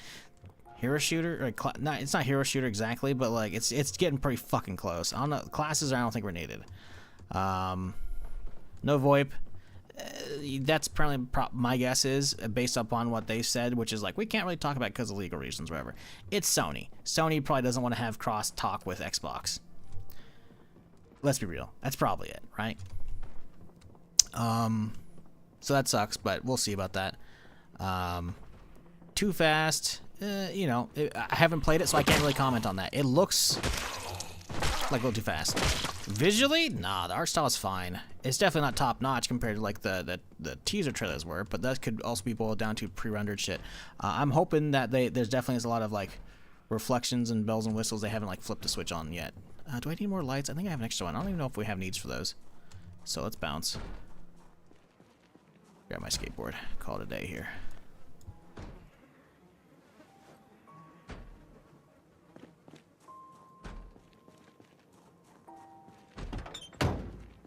hero shooter, like it's not hero shooter exactly, but like it's getting pretty fucking close. I don't know, classes I don't think were needed. No VoIP. That's apparently my guess is based upon what they said, which is like we can't really talk about it because of legal reasons, whatever. It's Sony. Sony probably doesn't want to have cross talk with Xbox. Let's be real. That's probably it, right? So that sucks, but we'll see about that. Too fast, you know, I haven't played it, so I can't really comment on that. It looks like a little too fast. Visually, nah, the art style is fine. It's definitely not top notch compared to like the teaser trailers were, but that could also be boiled down to pre-rendered shit. I'm hoping that there's definitely a lot of like reflections and bells and whistles they haven't like flipped the switch on yet. Do I need more lights? I think I have an extra one. I don't even know if we have needs for those. So let's bounce. Grab my skateboard. Call it a day here.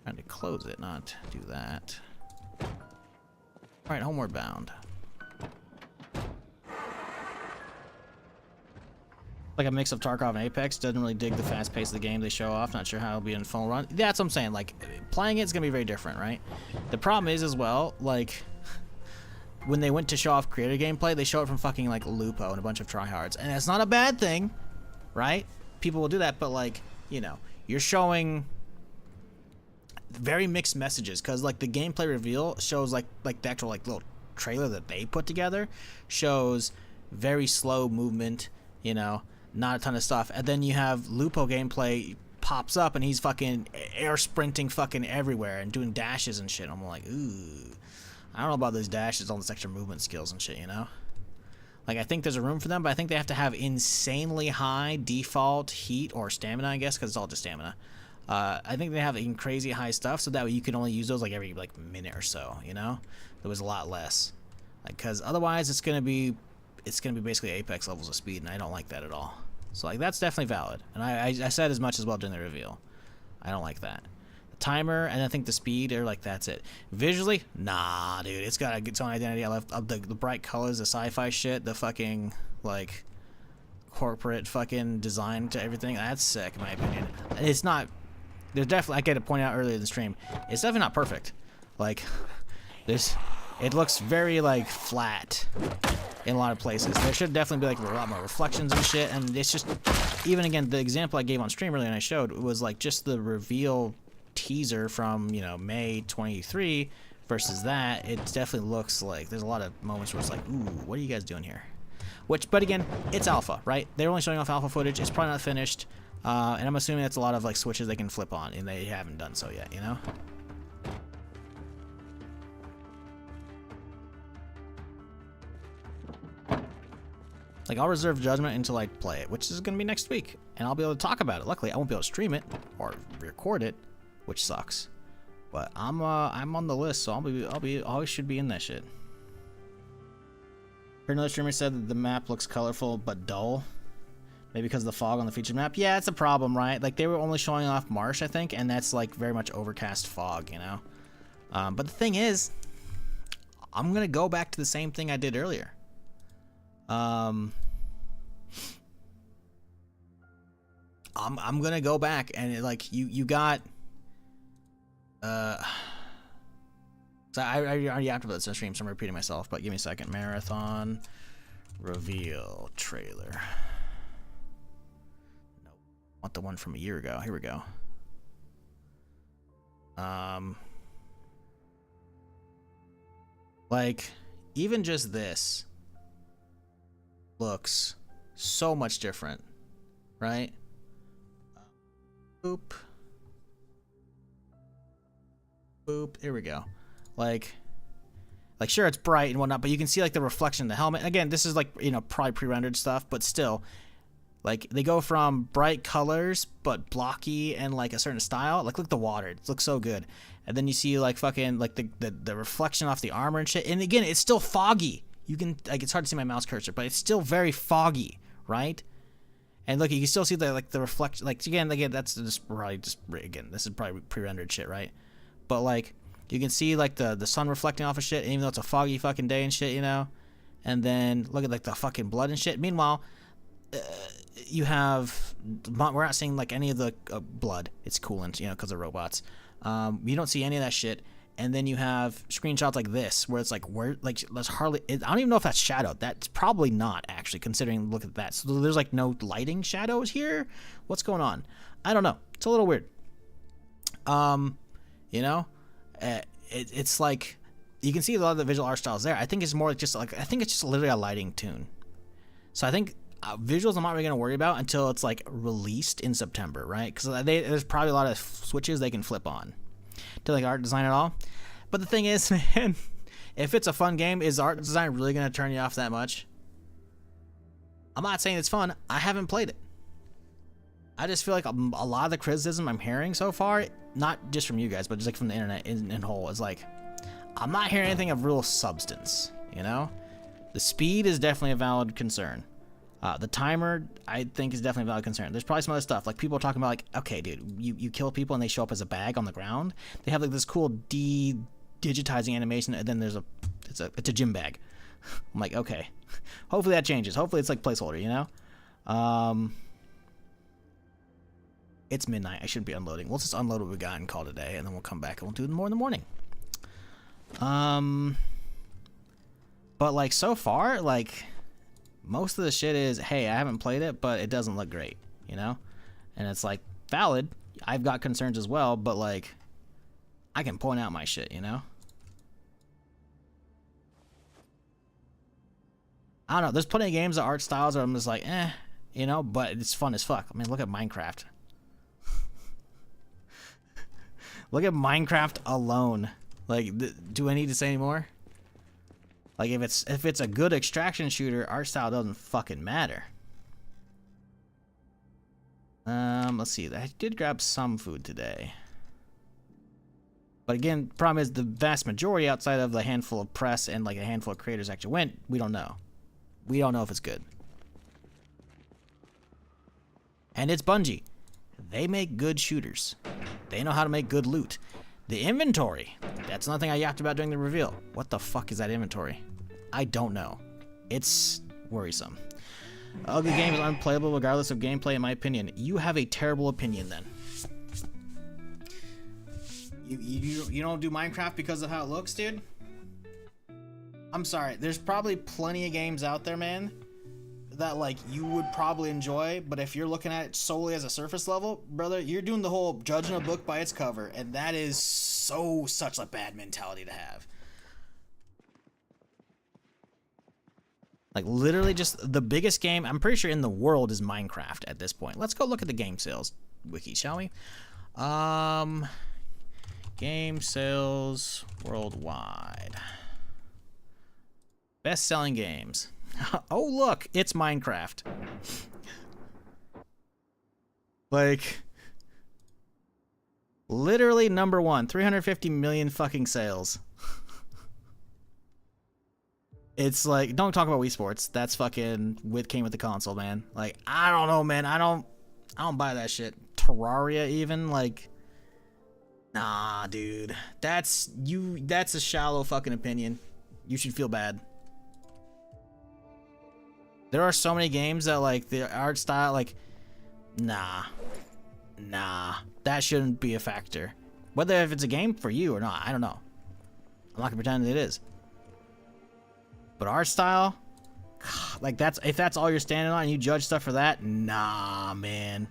Trying to close it, not do that. Alright, homeward bound. Like a mix of Tarkov and Apex. Doesn't really dig the fast pace of the game they show off. Not sure how it'll be in full run. That's what I'm saying. Like, playing it's gonna be very different, right? The problem is as well, like, when they went to show off creator gameplay, they show it from fucking like Lupo and a bunch of tryhards, and it's not a bad thing, right? People will do that, but like, you know, you're showing very mixed messages because like the gameplay reveal shows like the actual like little trailer that they put together shows very slow movement, you know, not a ton of stuff, and then you have Lupo gameplay pops up and he's fucking air sprinting fucking everywhere and doing dashes and shit. I'm like, ooh, I don't know about those dashes, all this extra movement skills and shit, you know? Like, I think there's a room for them, but I think they have to have insanely high default heat or stamina, I guess, because it's all just stamina. I think they have crazy high stuff, so that way you can only use those like every like minute or so, you know? There was a lot less. Like, because otherwise it's gonna be basically Apex levels of speed, and I don't like that at all. So like that's definitely valid, and I said as much as well during the reveal. I don't like that. The timer and I think the speed are like that's it. Visually, nah, dude, it's got its own identity. I love the bright colors, the sci-fi shit, the fucking like corporate fucking design to everything. That's sick in my opinion. It's not. There's definitely, I get to point out earlier in the stream, it's definitely not perfect. Like, it looks very like flat in a lot of places. There should definitely be like a lot more reflections and shit, and it's just, even again, the example I gave on stream earlier and I showed was like just the reveal teaser from, you know, May 23 versus that. It definitely looks like there's a lot of moments where it's like, ooh, what are you guys doing here? Which, but again, it's alpha, right? They're only showing off alpha footage. It's probably not finished, and I'm assuming that's a lot of like switches they can flip on, and they haven't done so yet, you know? Like, I'll reserve judgment until I play it, which is going to be next week, and I'll be able to talk about it. Luckily, I won't be able to stream it or record it, which sucks. But I'm on the list, so I always should be in that shit. Heard another streamer said that the map looks colorful but dull, maybe because of the fog on the featured map. Yeah, it's a problem, right? Like, they were only showing off Marsh, I think, and that's like very much overcast fog, you know. But the thing is, I'm gonna go back to the same thing I did earlier. I'm gonna go back and like you got so I already after this stream, so I'm repeating myself, but give me a second. Marathon reveal trailer. No, I want the one from a year ago. Here we go. Like, even just this looks so much different, right? Boop. Boop. Here we go. Like sure, it's bright and whatnot, but you can see like the reflection in the helmet. Again, this is like, you know, probably pre-rendered stuff, but still, like, they go from bright colors but blocky and like a certain style. Like, look at the water. It looks so good. And then you see like fucking like the reflection off the armor and shit. And again, it's still foggy. You can, like, it's hard to see my mouse cursor, but it's still very foggy, right? And look, you can still see the like the reflection. Like, again, that's just probably just, again, this is probably pre-rendered shit, right? But like, you can see like the sun reflecting off of shit, even though it's a foggy fucking day and shit, you know. And then look at like the fucking blood and shit. Meanwhile, you have, we're not seeing like any of the blood. It's coolant, you know, because of robots. You don't see any of that shit. And then you have screenshots like this, where it's like, where, like, there's hardly, I don't even know if that's shadowed. That's probably not, actually, considering, look at that. So there's like no lighting shadows here. What's going on? I don't know. It's a little weird. You know, it's like you can see a lot of the visual art styles there. I think it's more like I think it's just literally a lighting tune. So I think visuals I'm not really going to worry about until it's like released in September, right? Because there's probably a lot of switches they can flip on to like art design at all. But the thing is, man, if it's a fun game, is art design really going to turn you off that much? I'm not saying it's fun. I haven't played it. I just feel like a lot of the criticism I'm hearing so far, not just from you guys, but just like from the internet in whole, is like, I'm not hearing anything of real substance, you know? The speed is definitely a valid concern. The timer, I think, is definitely a valid concern. There's probably some other stuff. Like, people are talking about, like, okay, dude, you kill people and they show up as a bag on the ground. They have, like, this cool digitizing animation, and then it's a gym bag. I'm like, okay. Hopefully that changes. Hopefully it's, like, placeholder, you know? It's midnight. I shouldn't be unloading. We'll just unload what we got and call it a day, and then we'll come back and we'll do more in the morning. But, like, so far, like, most of the shit is, hey, I haven't played it, but it doesn't look great, you know? And it's, like, valid. I've got concerns as well, but, like, I can point out my shit, you know? I don't know. There's plenty of games that art styles that I'm just like, you know? But it's fun as fuck. I mean, look at Minecraft. Look at Minecraft alone. Like, do I need to say any more? Like, if it's a good extraction shooter, art style doesn't fucking matter. Let's see. I did grab some food today. But again, problem is the vast majority outside of the handful of press and like a handful of creators actually went, we don't know. We don't know if it's good. And it's Bungie. They make good shooters. They know how to make good loot. The inventory. That's another thing I yapped about during the reveal. What the fuck is that inventory? I don't know. It's worrisome. Ugly game is unplayable regardless of gameplay, in my opinion. You have a terrible opinion then. You don't do Minecraft because of how it looks, dude? I'm sorry. There's probably plenty of games out there, man, that like you would probably enjoy, but if you're looking at it solely as a surface level, brother, you're doing the whole judging a book by its cover, and that is such a bad mentality to have. Like, literally just the biggest game, I'm pretty sure, in the world is Minecraft at this point. Let's go look at the game sales wiki, shall we? Game sales worldwide. Best-selling games. Oh, look, it's Minecraft. Like, literally number one, 350 million fucking sales. It's like, don't talk about Wii Sports. That's fucking came with the console, man. Like, I don't know, man. I don't buy that shit. Terraria even, like, nah, dude. That's a shallow fucking opinion. You should feel bad. There are so many games that, like, the art style, like, nah, that shouldn't be a factor. Whether if it's a game for you or not, I don't know. I'm not gonna pretend it is. But art style, like, if that's all you're standing on and you judge stuff for that, nah, man.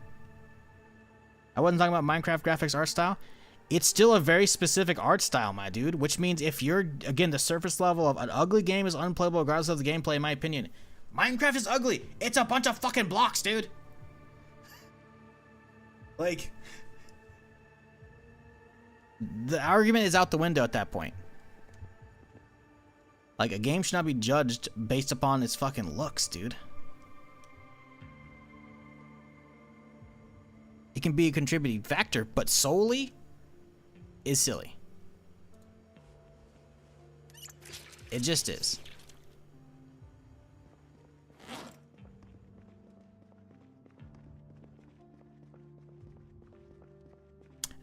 I wasn't talking about Minecraft graphics art style. It's still a very specific art style, my dude, which means if you're, again, the surface level of an ugly game is unplayable regardless of the gameplay, in my opinion. Minecraft is ugly. It's a bunch of fucking blocks, dude. Like, the argument is out the window at that point. Like, a game should not be judged based upon its fucking looks, dude. It can be a contributing factor, but solely is silly. It just is.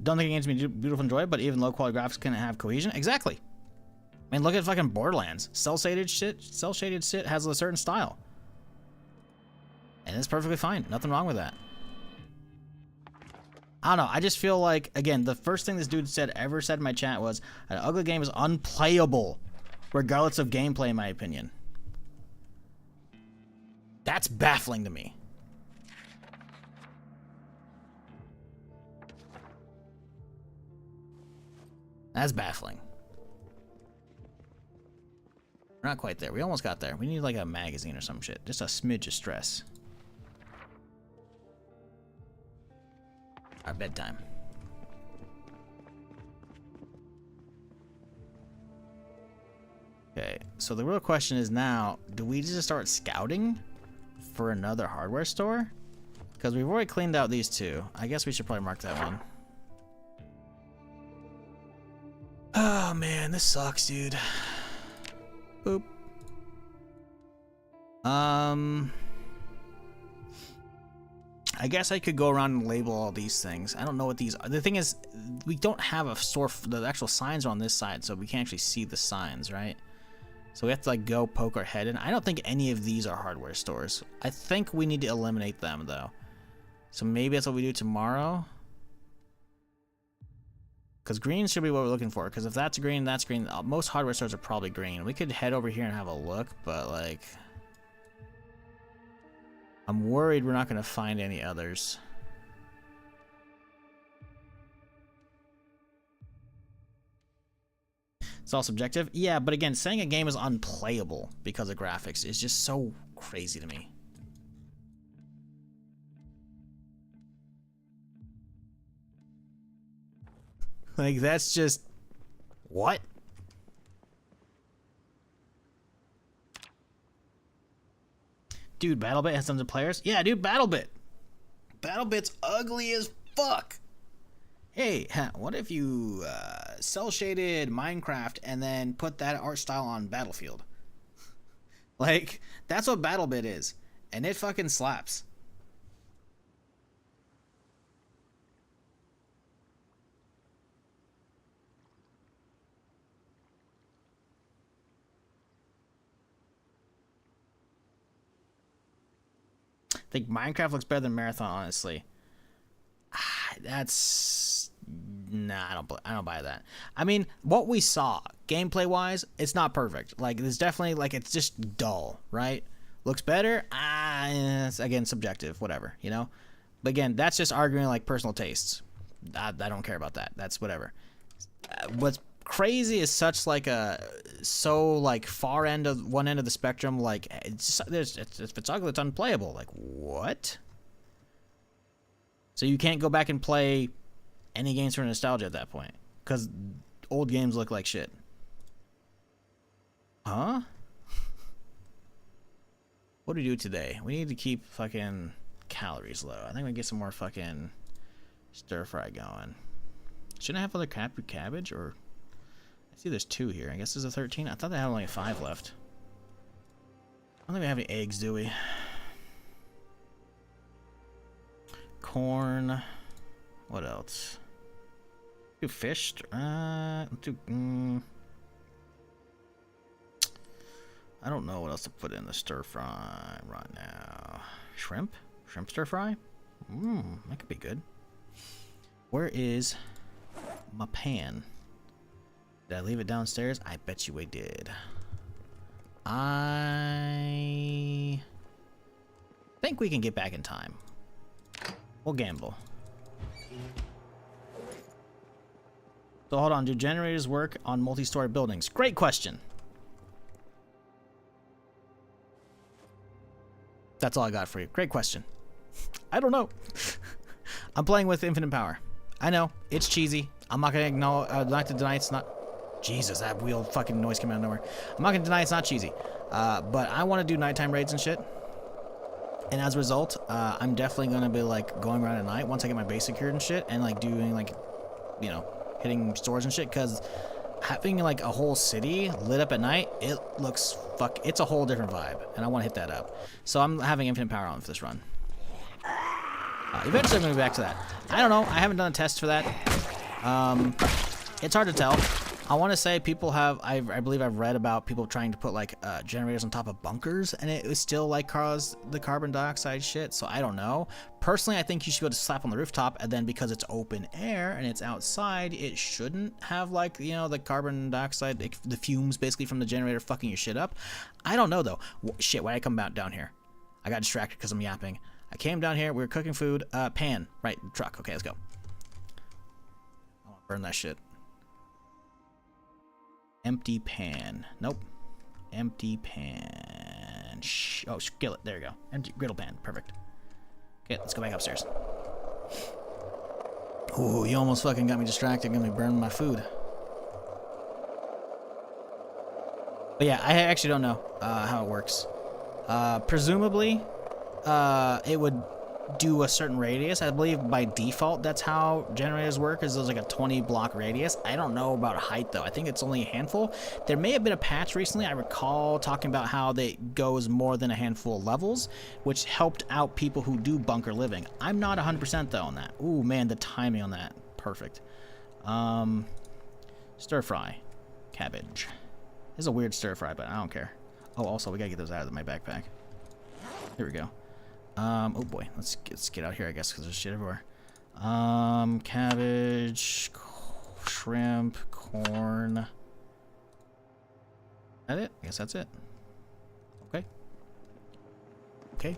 Don't think games can be beautiful and enjoyable, but even low quality graphics can have cohesion. Exactly. I mean, look at fucking Borderlands. Cell shaded shit has a certain style, and it's perfectly fine. Nothing wrong with that. I don't know. I just feel like, again, the first thing this dude ever said in my chat was an ugly game is unplayable, regardless of gameplay, in my opinion. That's baffling to me. That's baffling. We're not quite there. We almost got there. We need like a magazine or some shit. Just a smidge of stress. Our bedtime. Okay, so the real question is now, do we just start scouting for another hardware store? Because we've already cleaned out these two. I guess we should probably mark that one. Oh man, this sucks, dude. Boop. I guess I could go around and label all these things. I don't know what these are. The thing is, we don't have a store. The actual signs are on this side, so we can't actually see the signs, right? So we have to like go poke our head in. I don't think any of these are hardware stores. I think we need to eliminate them though. So maybe that's what we do tomorrow. Because green should be what we're looking for. Because if that's green, that's green. Most hardware stores are probably green. We could head over here and have a look, but like, I'm worried we're not going to find any others. It's all subjective. Yeah, but again, saying a game is unplayable because of graphics is just so crazy to me. Like, that's just... What? Dude, BattleBit has tons of players? Yeah, dude, BattleBit. BattleBit's ugly as fuck. Hey, what if you cel-shaded Minecraft and then put that art style on Battlefield? Like, that's what BattleBit is. And it fucking slaps. I think Minecraft looks better than Marathon, honestly. That's... Nah, I don't buy that. I mean, what we saw, gameplay-wise, it's not perfect. Like, there's definitely, like, it's just dull, right? Looks better? It's, again, subjective, whatever, you know? But again, that's just arguing, like, personal tastes. I don't care about that. That's whatever. What's crazy is such, like, like, far end of, one end of the spectrum, like, if it's ugly, it's unplayable. Like, what? So you can't go back and play any games for nostalgia at that point, because old games look like shit. Huh? What do we do today? We need to keep fucking calories low. I think we get some more fucking stir fry going. Shouldn't I have other cabbage? Or I see there's 2 here. I guess there's a 13. I thought they had only 5 left. I don't think we have any eggs, do we? Corn. What else? Do fish? I don't know what else to put in the stir fry right now. Shrimp? Shrimp stir fry? That could be good. Where is my pan? Did I leave it downstairs? I bet you I did. I think we can get back in time. We'll gamble. So hold on, do generators work on multi-story buildings? Great question. That's all I got for you. Great question. I don't know. I'm playing with infinite power. I know, it's cheesy. I'm not gonna not to deny it's not... Jesus, that wheel fucking noise came out of nowhere. I'm not gonna deny it's not cheesy. But I want to do nighttime raids and shit. And as a result, I'm definitely gonna be like going around at night once I get my base secured and shit, and like doing like, you know, hitting stores and shit, because having like a whole city lit up at night, it looks it's a whole different vibe, and I want to hit that up. So I'm having infinite power on for this run. Eventually I'm gonna be back to that. I don't know, I haven't done a test for that. It's hard to tell. I want to say people have, I believe I've read about people trying to put like generators on top of bunkers, and it was still like cause the carbon dioxide shit, so I don't know. Personally, I think you should be able to slap on the rooftop, and then because it's open air and it's outside, it shouldn't have like, you know, the carbon dioxide, the fumes basically from the generator fucking your shit up. I don't know though. Shit, why did I come down here? I got distracted because I'm yapping. I came down here, we were cooking food, pan, right, truck, okay, let's go. I want to burn that shit. Empty pan. Nope. Empty pan. Oh, skillet. There you go. Empty griddle pan. Perfect. Okay, let's go back upstairs. Ooh, you almost fucking got me distracted. Got me burning my food. But yeah, I actually don't know how it works. Presumably, it would do a certain radius. I believe by default that's how generators work, is there's like a 20 block radius. I don't know about height though. I think it's only a handful. There may have been a patch recently, I recall, talking about how they goes more than a handful of levels, which helped out people who do bunker living. I'm not 100% though on that. Ooh man, the timing on that, perfect. Stir fry cabbage. This is a weird stir fry, but I don't care. Oh, also we gotta get those out of my backpack. Here we go. Oh boy, let's get out here, I guess, because there's shit everywhere. Cabbage, shrimp, corn. That it? I guess that's it. Okay. Okay.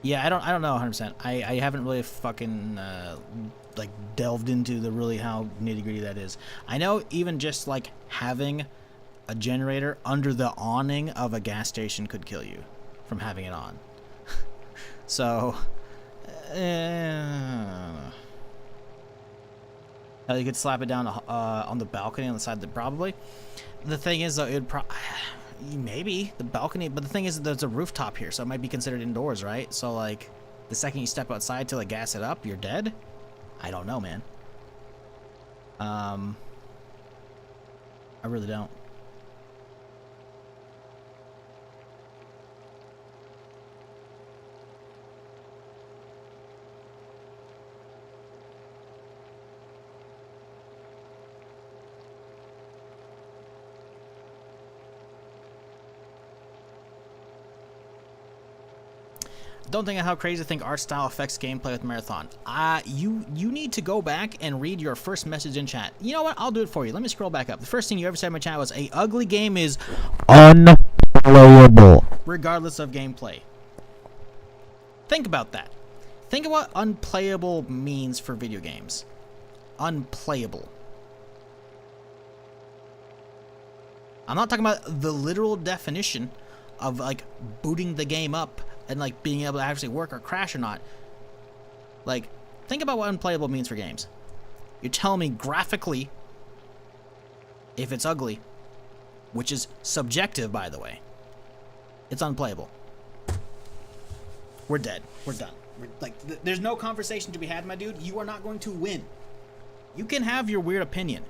Yeah, I don't know 100%. I haven't really fucking like delved into the really how nitty-gritty that is. I know even just like having a generator under the awning of a gas station could kill you from having it on. So, you could slap it down on the balcony on the side. Probably. The thing is, though, it'd maybe the balcony, but the thing is, there's a rooftop here, so it might be considered indoors, right? So, like, the second you step outside to like gas it up, you're dead. I don't know, man. I really don't. Don't think of how crazy to think art style affects gameplay with Marathon. You need to go back and read your first message in chat. You know what? I'll do it for you. Let me scroll back up. The first thing you ever said in my chat was, "A ugly game is unplayable, regardless of gameplay." Think about that. Think of what unplayable means for video games. Unplayable. I'm not talking about the literal definition of like booting the game up and like being able to actually work or crash or not. Like, think about what unplayable means for games. You're telling me graphically, if it's ugly, which is subjective, by the way, it's unplayable. We're dead. We're done. There's no conversation to be had, my dude. You are not going to win. You can have your weird opinion,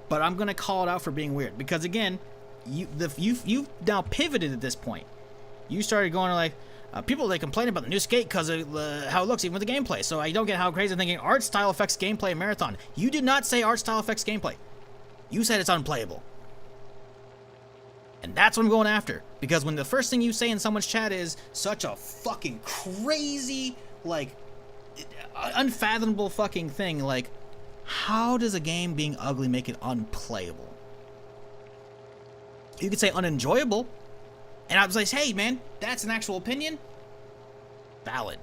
but I'm gonna call it out for being weird because again, you've now pivoted at this point. You started going to like. People, they complain about the new skate because of how it looks, even with the gameplay. So I don't get how crazy I'm thinking art style affects gameplay in Marathon. You did not say art style affects gameplay. You said it's unplayable. And that's what I'm going after. Because when the first thing you say in someone's chat is such a fucking crazy, like, unfathomable fucking thing, like, how does a game being ugly make it unplayable? You could say unenjoyable. And I was like, hey, man, that's an actual opinion. Valid.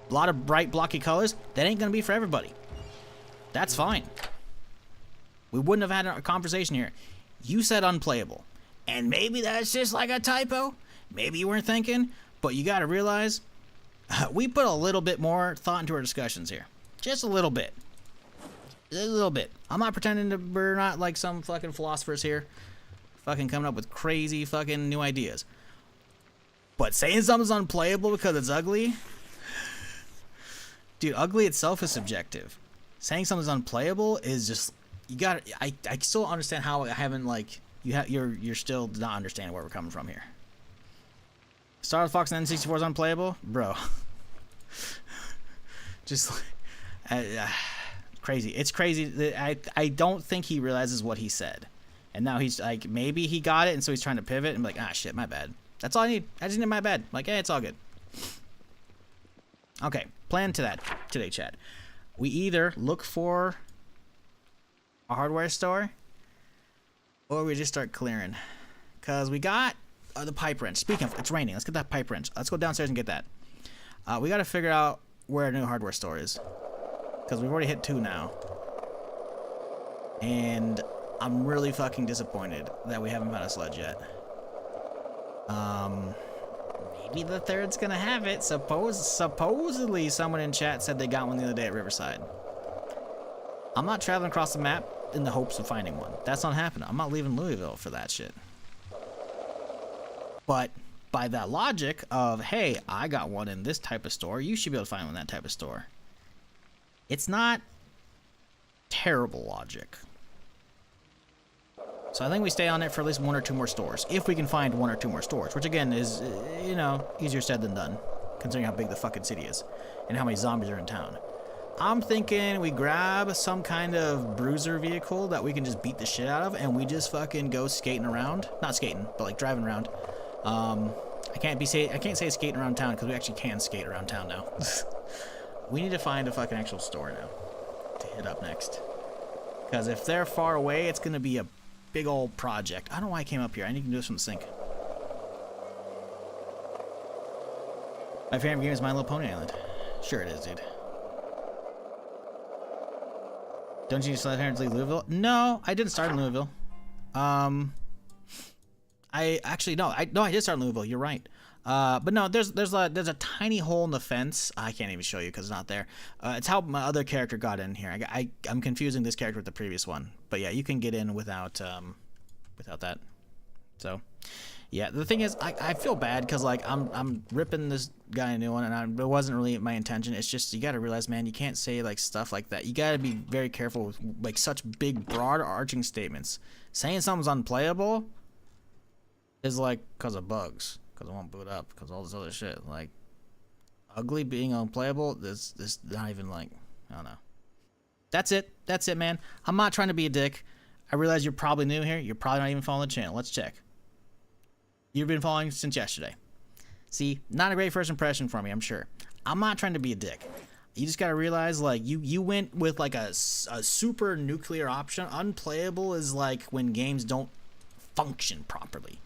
A lot of bright, blocky colors. That ain't going to be for everybody. That's fine. We wouldn't have had a conversation here. You said unplayable. And maybe that's just like a typo. Maybe you weren't thinking. But you got to realize, we put a little bit more thought into our discussions here. Just a little bit. A little bit. I'm not pretending to, we're not like some fucking philosophers here. Fucking coming up with crazy fucking new ideas. But saying something's unplayable because it's ugly? Dude, ugly itself is subjective. Saying something's unplayable is just, you gotta, I still don't understand how I haven't like, you're still not understanding where we're coming from here. Star Fox and N64 is unplayable? Bro. Just crazy. It's crazy. I don't think he realizes what he said. And now he's like, maybe he got it, and so he's trying to pivot and be like, ah, shit, my bad. That's all I need. I just need my bad. Like, hey, it's all good. Okay, plan to that today, Chad. We either look for a hardware store, or we just start clearing. Because we got the pipe wrench. Speaking of, it's raining. Let's get that pipe wrench. Let's go downstairs and get that. We got to figure out where a new hardware store is. Because we've already hit 2 now. And I'm really fucking disappointed that we haven't found a sledge yet. Maybe the third's gonna have it. Supposedly someone in chat said they got one the other day at Riverside. I'm not traveling across the map in the hopes of finding one. That's not happening. I'm not leaving Louisville for that shit. But by that logic of, hey, I got one in this type of store, you should be able to find one in that type of store. It's not terrible logic. So I think we stay on it for at least 1 or 2 more stores. If we can find 1 or 2 more stores, which again is, you know, easier said than done, considering how big the fucking city is and how many zombies are in town. I'm thinking we grab some kind of bruiser vehicle that we can just beat the shit out of, and we just fucking go skating around. Not skating, but like driving around. I can't say skating around town because we actually can skate around town now. We need to find a fucking actual store now to hit up next. Because if they're far away, it's gonna be a big old project. I don't know why I came up here. I need to do this from the sink. My favorite game is My Little Pony Island. Sure it is, dude. Don't you just let parents leave Louisville? No, I didn't start in Louisville. I actually no, I did start in Louisville. You're right. But no, there's a tiny hole in the fence. I can't even show you because it's not there. It's how my other character got in here. I'm confusing this character with the previous one. But yeah, you can get in without that. So yeah, the thing is, I feel bad because like I'm ripping this guy a new one, and it wasn't really my intention. It's just you got to realize, man, you can't say like stuff like that. You got to be very careful with like such big, broad, arching statements. Saying something's unplayable is like because of bugs, because it won't boot up, because all this other shit. Like ugly being unplayable, this not even like, I don't know. That's it, man. I'm not trying to be a dick. I realize you're probably new here. You're probably not even following the channel. Let's check. You've been following since yesterday. See, not a great first impression for me, I'm sure. I'm not trying to be a dick. You just gotta realize, like, you went with like a super nuclear option. Unplayable is like when games don't function properly.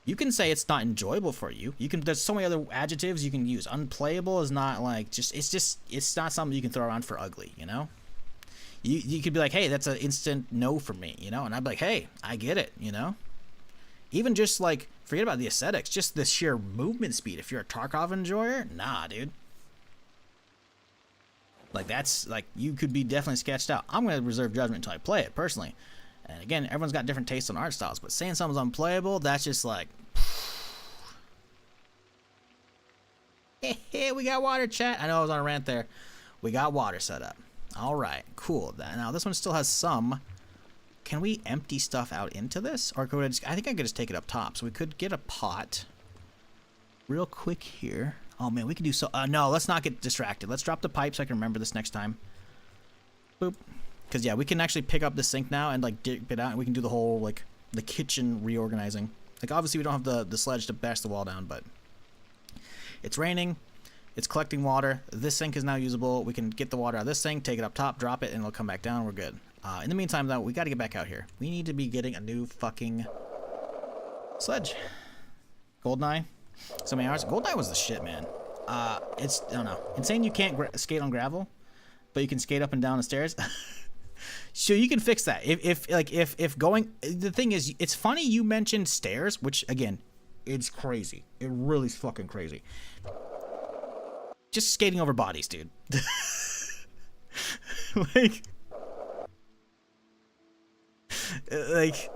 You can say it's not enjoyable for you. There's so many other adjectives you can use. Unplayable is not like it's not something you can throw around for ugly, you know? You could be like, hey, that's an instant no for me, you know? And I'd be like, hey, I get it, you know? Even just like, forget about the aesthetics, just the sheer movement speed. If you're a Tarkov enjoyer, nah, dude. Like that's like, you could be definitely sketched out. I'm gonna reserve judgment until I play it personally. And again, everyone's got different tastes on art styles, but saying something's unplayable, that's just like, hey, we got water, chat. I know I was on a rant there. We got water set up. All right, cool. Now this one still has some. Can we empty stuff out into this, or could I think I could just take it up top? So we could get a pot real quick here. Oh man, we could do so. No, let's not get distracted. Let's drop the pipe so I can remember this next time. Boop. Because yeah, we can actually pick up the sink now and like dip it out, and we can do the whole like the kitchen reorganizing. Like obviously we don't have the sledge to bash the wall down, but it's raining, it's collecting water. This sink is now usable. We can get the water out of this sink, take it up top, drop it, and it'll come back down. We're good. In the meantime, though, we got to get back out here. We need to be getting a new fucking sledge. Goldeneye, so many hours. Goldeneye was the shit, man. I don't know. Insane. You can't skate on gravel, but you can skate up and down the stairs. So you can fix that. If going, the thing is, it's funny you mentioned stairs, which again, it's crazy. It really is fucking crazy. Just skating over bodies, dude. like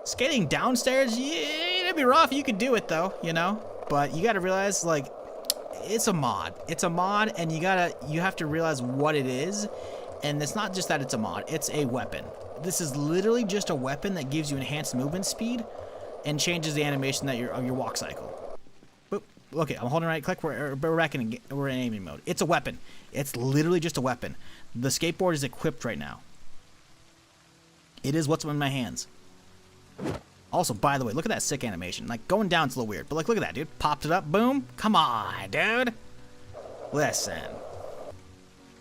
skating downstairs, yeah, it'd be rough. You could do it though, you know. But you got to realize, like, it's a mod. It's a mod, and you have to realize what it is. And it's not just that it's a mod, it's a weapon. This is literally just a weapon that gives you enhanced movement speed and changes the animation that of your walk cycle. Boop. Okay, I'm holding right click, we're in aiming mode. It's a weapon. It's literally just a weapon. The skateboard is equipped right now. It is what's in my hands. Also, by the way, look at that sick animation. Like, going down's a little weird, but like, look at that, dude. Popped it up, boom. Come on, dude. Listen.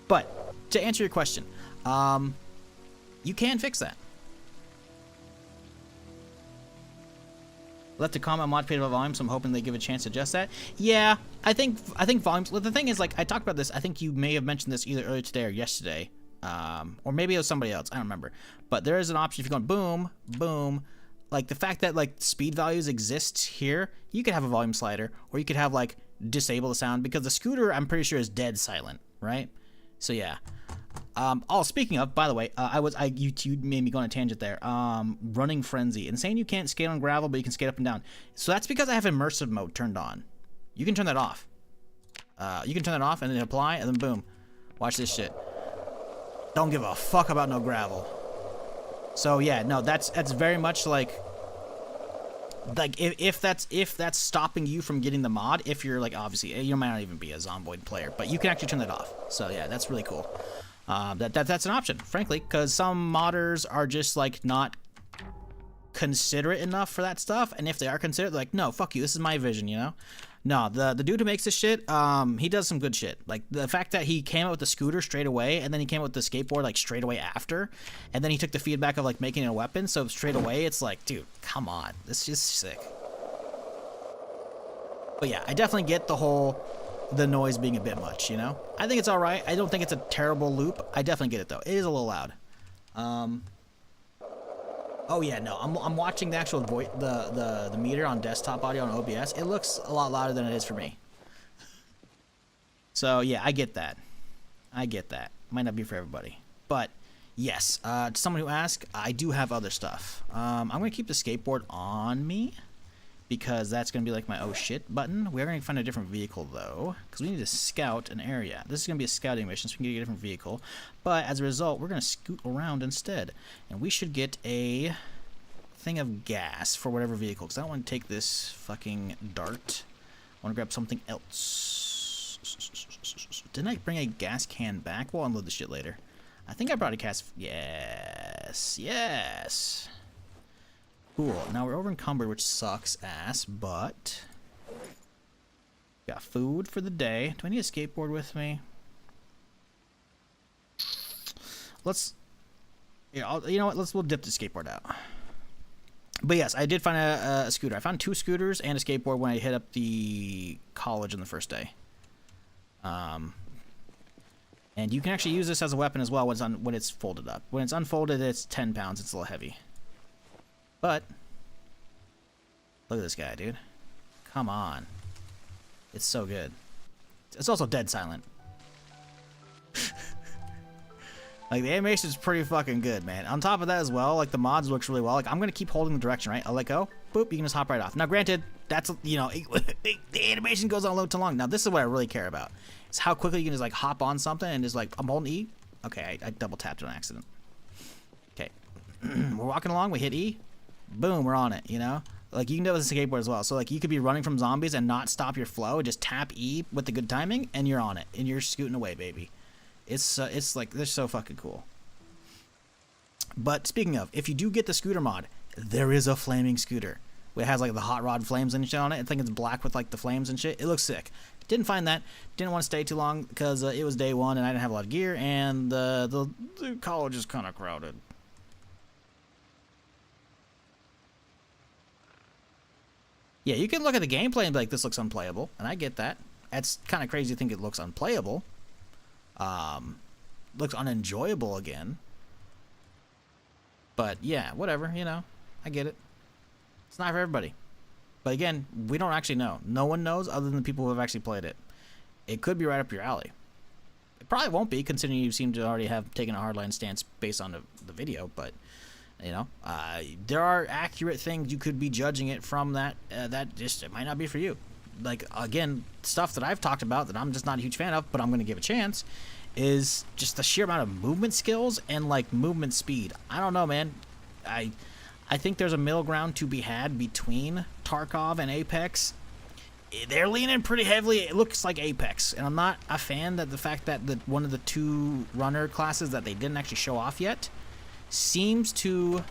But to answer your question, you can fix that. Left a comment on mod page about volume, so I'm hoping they give a chance to adjust that. Yeah, I think volumes. Well, the thing is, like, I talked about this. I think you may have mentioned this either earlier today or yesterday. Or maybe it was somebody else. I don't remember. But there is an option if you're going boom, boom. Like the fact that like speed values exist here, you could have a volume slider, or you could have like disable the sound, because the scooter I'm pretty sure is dead silent, right? So yeah. Oh, speaking of, by the way, you made me go on a tangent there. Running frenzy and saying you can't skate on gravel, but you can skate up and down. So that's because I have immersive mode turned on. You can turn that off. You can turn that off and then apply, and then boom, watch this shit. Don't give a fuck about no gravel. So yeah, no, that's very much like if that's stopping you from getting the mod, if you're like, obviously you might not even be a Zomboid player, but you can actually turn that off. So yeah, that's really cool. That's an option, frankly, because some modders are just like not considerate enough for that stuff, and if they are considerate, they're like, no, fuck you, this is my vision, you know? No, the dude who makes this shit, he does some good shit. Like the fact that he came out with the scooter straight away, and then he came out with the skateboard like straight away after, and then he took the feedback of like making it a weapon, so straight away it's like, dude, come on, this is just sick. But yeah, I definitely get the noise being a bit much, you know? I think it's alright. I don't think it's a terrible loop. I definitely get it though. It is a little loud. Oh yeah, no, I'm watching the actual the meter on desktop audio on OBS. It looks a lot louder than it is for me. So yeah, I get that. I get that. Might not be for everybody, but yes. To someone who asked, I do have other stuff. I'm gonna keep the skateboard on me, because that's going to be like my oh shit button. We're going to find a different vehicle though, because we need to scout an area. This is going to be a scouting mission, so we can get a different vehicle. But as a result, we're going to scoot around instead. And we should get a thing of gas for whatever vehicle, because I don't want to take this fucking dart. I want to grab something else. Didn't I bring a gas can back? We'll unload the shit later. I think I brought a gas. Yes. Yes. Cool. Now we're over encumbered, which sucks ass, but got food for the day. Do I need a skateboard with me? You know what? We'll dip the skateboard out. But yes, I did find a scooter. I found 2 scooters and a skateboard when I hit up the college on the first day. And you can actually use this as a weapon as well when it's folded up. When it's unfolded, it's 10 pounds. It's a little heavy. But look at this guy, dude. Come on. It's so good. It's also dead silent. Like, the animation is pretty fucking good, man. On top of that as well, like, the mods looks really well. Like, I'm going to keep holding the direction, right? I'll let go. Boop, you can just hop right off. Now, granted, that's, you know, the animation goes on a little too long. Now, this is what I really care about. It's how quickly you can just, like, hop on something and just, like, I'm holding E. Okay, I double tapped on accident. Okay. We're walking along, we hit E. Boom, we're on it, you know? Like, you can do it with a skateboard as well. So, like, you could be running from zombies and not stop your flow. Just tap E with the good timing, and you're on it. And you're scooting away, baby. It's like, they're so fucking cool. But, speaking of, if you do get the scooter mod, there is a flaming scooter. It has, like, the hot rod flames and shit on it. I think it's black with, like, the flames and shit. It looks sick. Didn't find that. Didn't want to stay too long because it was day one and I didn't have a lot of gear, and the college is kind of crowded. Yeah, you can look at the gameplay and be like, this looks unplayable, and I get that. That's kind of crazy to think it looks unplayable. Looks unenjoyable again. But yeah, whatever, you know. I get it. It's not for everybody. But again, we don't actually know. No one knows other than the people who have actually played it. It could be right up your alley. It probably won't be, considering you seem to already have taken a hardline stance based on the video, but... You know, there are accurate things you could be judging it from that just it might not be for you. Like, again, stuff that I've talked about that I'm just not a huge fan of, but I'm going to give a chance, is just the sheer amount of movement skills and, like, movement speed. I don't know, man. I think there's a middle ground to be had between Tarkov and Apex. They're leaning pretty heavily. It looks like Apex, and I'm not a fan that the fact that one of the 2 runner classes that they didn't actually show off yet seems to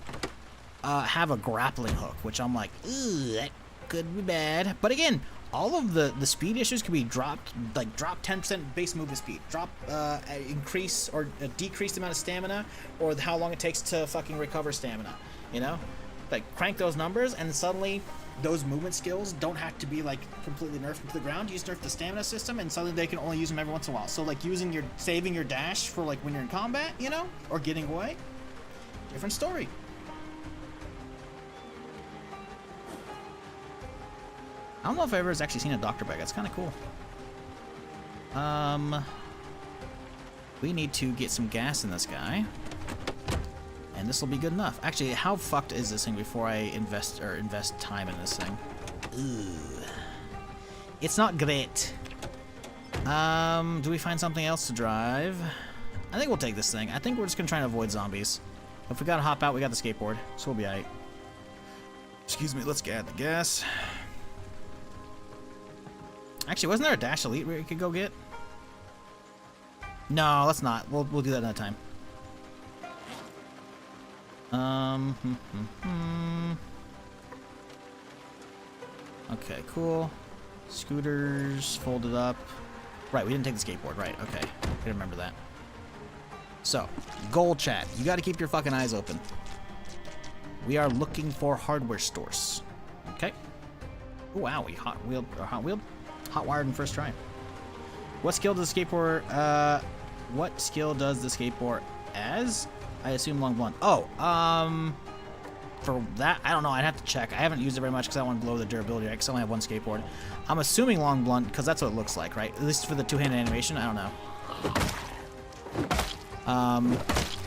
have a grappling hook, which I'm like, ooh, that could be bad. But again, all of the speed issues can be dropped, like drop 10% base movement speed, drop increase or decrease the amount of stamina, or how long it takes to fucking recover stamina, you know? Like, crank those numbers and suddenly those movement skills don't have to be like completely nerfed into the ground. You just nerf the stamina system, and suddenly they can only use them every once in a while. So like saving your dash for like when you're in combat, you know, or getting away. Different story. I don't know if I've ever actually seen a doctor bag. That's kind of cool. We need to get some gas in this guy. And this will be good enough. Actually, how fucked is this thing before I invest time in this thing? Ugh. It's not great. Do we find something else to drive? I think we'll take this thing. I think we're just gonna try and avoid zombies. If we gotta hop out, we got the skateboard, so we'll be alright. Excuse me, let's get the gas. Actually, wasn't there a Dash Elite we could go get? No, let's not. We'll do that another time. Okay, cool. Scooters folded up. Right, we didn't take the skateboard. Right, okay. I remember that. So, goal chat. You gotta keep your fucking eyes open. We are looking for hardware stores. Okay. Oh, wow, we hot wired in first try. What skill does the skateboard, what skill does the skateboard as? I assume long blunt. Oh, for that, I don't know. I'd have to check. I haven't used it very much because I want to blow the durability, right? Because I only have one skateboard. I'm assuming long blunt because that's what it looks like, right? At least for the two-handed animation. I don't know.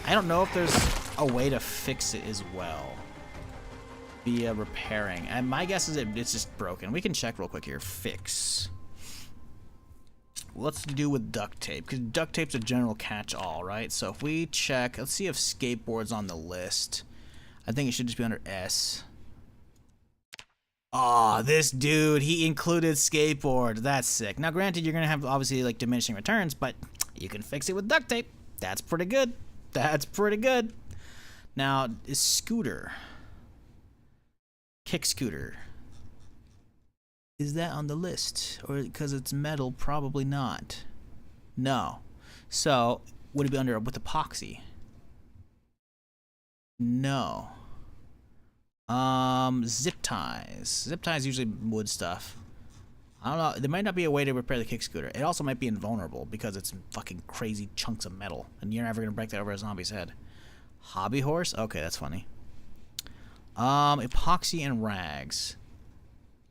I don't know if there's a way to fix it as well via repairing. And my guess is it's just broken. We can check real quick here. Fix. Let's do with duct tape, because duct tape's a general catch-all, right? So if we check, let's see if skateboard's on the list. I think it should just be under S. Aw, this dude, he included skateboard. That's sick. Now, granted, you're going to have, obviously, like, diminishing returns, but you can fix it with duct tape. That's pretty good. That's pretty good. Now, is scooter. Kick scooter. Is that on the list? Or because it's metal, probably not. No. So, would it be under with epoxy? No. Zip ties. Zip ties usually wood stuff. I don't know. There might not be a way to repair the kick scooter. It also might be invulnerable because it's fucking crazy chunks of metal. And you're never going to break that over a zombie's head. Hobby horse? Okay, that's funny. Epoxy and rags.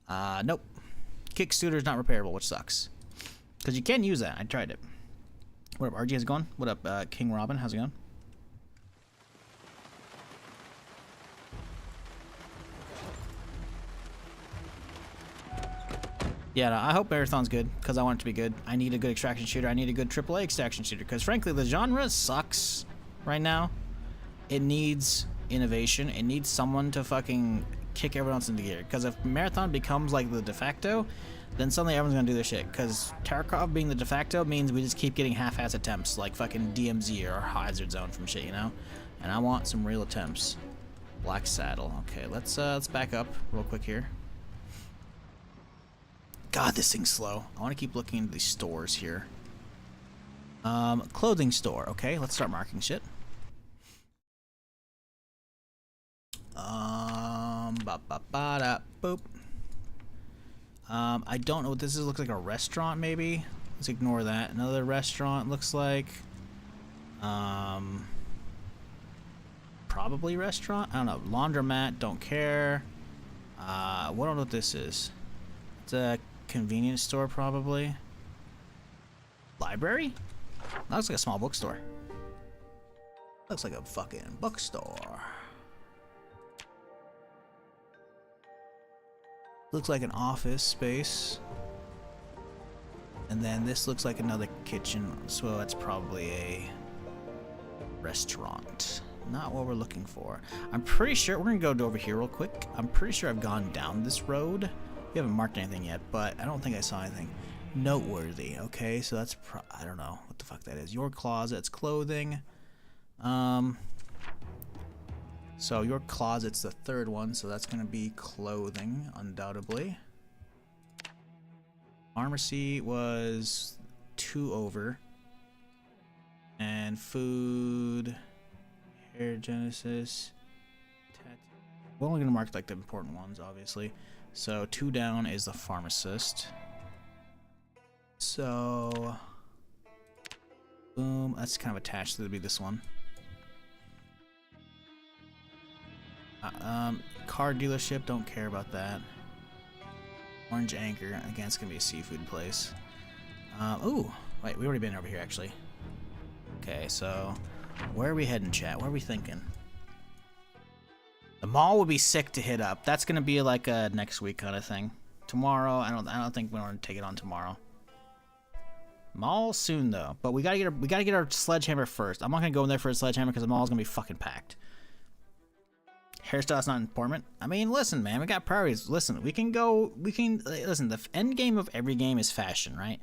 Nope. Kick scooter is not repairable, which sucks. Because you can use that. I tried it. What up, RG? How's it going? What up, King Robin? How's it going? Yeah, no, I hope Marathon's good, because I want it to be good. I need a good extraction shooter. I need a good AAA extraction shooter, because frankly, the genre sucks right now. It needs innovation. It needs someone to fucking kick everyone else into gear. Because if Marathon becomes like the de facto, then suddenly everyone's gonna do their shit. Because Tarkov being the de facto means we just keep getting half-ass attempts, like fucking DMZ or Hazard Zone from shit, you know? And I want some real attempts. Black Saddle. Okay, let's back up real quick here. God, this thing's slow. I want to keep looking into these stores here. Clothing store. Okay, let's start marking shit. Boop. I don't know what this is. Looks like a restaurant, maybe. Let's ignore that. Another restaurant looks like. Probably restaurant. I don't know. Laundromat. Don't care. I don't know what this is. It's a convenience store, probably. Library? That looks like a small bookstore. Looks like a fucking bookstore. Looks like an office space. And then this looks like another kitchen, so that's probably a restaurant. Not what we're looking for. I'm pretty sure, we're gonna go over here real quick. I'm pretty sure I've gone down this road. We haven't marked anything yet, but I don't think I saw anything noteworthy. Okay, so that's I don't know what the fuck that is. Your closet's clothing. So your closet's the third one, so that's gonna be clothing, undoubtedly. Pharmacy was 2 over. And food, hair genesis, tattoo. We're only gonna mark like the important ones, obviously. So 2 down is the pharmacist. So boom, that's kind of attached to be this one. Car dealership, don't care about that. Orange Anchor, again, it's gonna be a seafood place. Ooh, wait, we already been over here actually. Okay, so where are we heading, chat? What are we thinking? The mall would be sick to hit up. That's gonna be like a next week kind of thing. Tomorrow, I don't think we want to take it on tomorrow. Mall soon though, but we gotta get our sledgehammer first. I'm not gonna go in there for a sledgehammer because the mall's gonna be fucking packed. Hairstyle's not important. I mean, listen, man, we got priorities. Listen, listen, the end game of every game is fashion, right?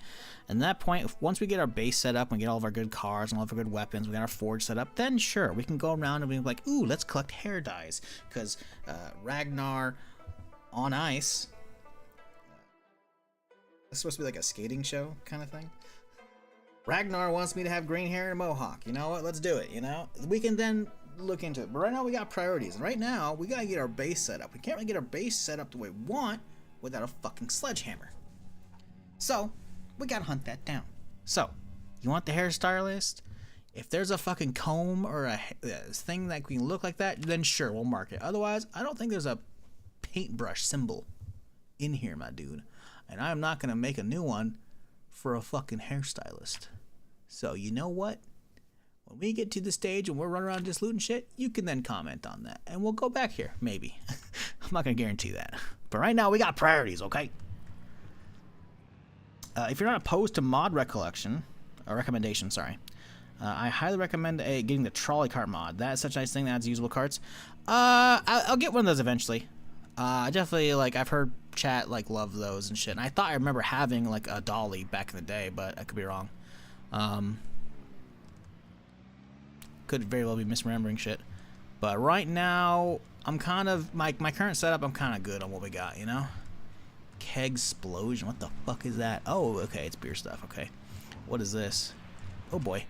And at that point, once we get our base set up and get all of our good cars and all of our good weapons, we got our forge set up, then sure, we can go around and be like, ooh, let's collect hair dyes. Because Ragnar on Ice, it's supposed to be like a skating show kind of thing. Ragnar wants me to have green hair and a mohawk. You know what? Let's do it, you know? We can then look into it. But right now we got priorities. And right now we gotta get our base set up. We can't really get our base set up the way we want without a fucking sledgehammer. So we gotta hunt that down. So you want the hairstylist? If there's a fucking comb or a thing that can look like that, then sure, we'll mark it. Otherwise, I don't think there's a paintbrush symbol in here, my dude. And I'm not gonna make a new one for a fucking hairstylist. So you know what? When we get to the stage and we're running around just looting shit, you can then comment on that. And we'll go back here, maybe. I'm not going to guarantee that. But right now, we got priorities, okay? If you're not opposed to mod recommendation, sorry. I highly recommend getting the trolley cart mod. That is such a nice thing that adds usable carts. I'll get one of those eventually. I definitely, like, I've heard chat, like, love those and shit. And I thought I remember having, like, a dolly back in the day, but I could be wrong. Could very well be misremembering shit. But right now, I'm kind of, my current setup, I'm kind of good on what we got, you know? Keg explosion, what the fuck is that? Oh, okay, it's beer stuff, okay. What is this? Oh boy.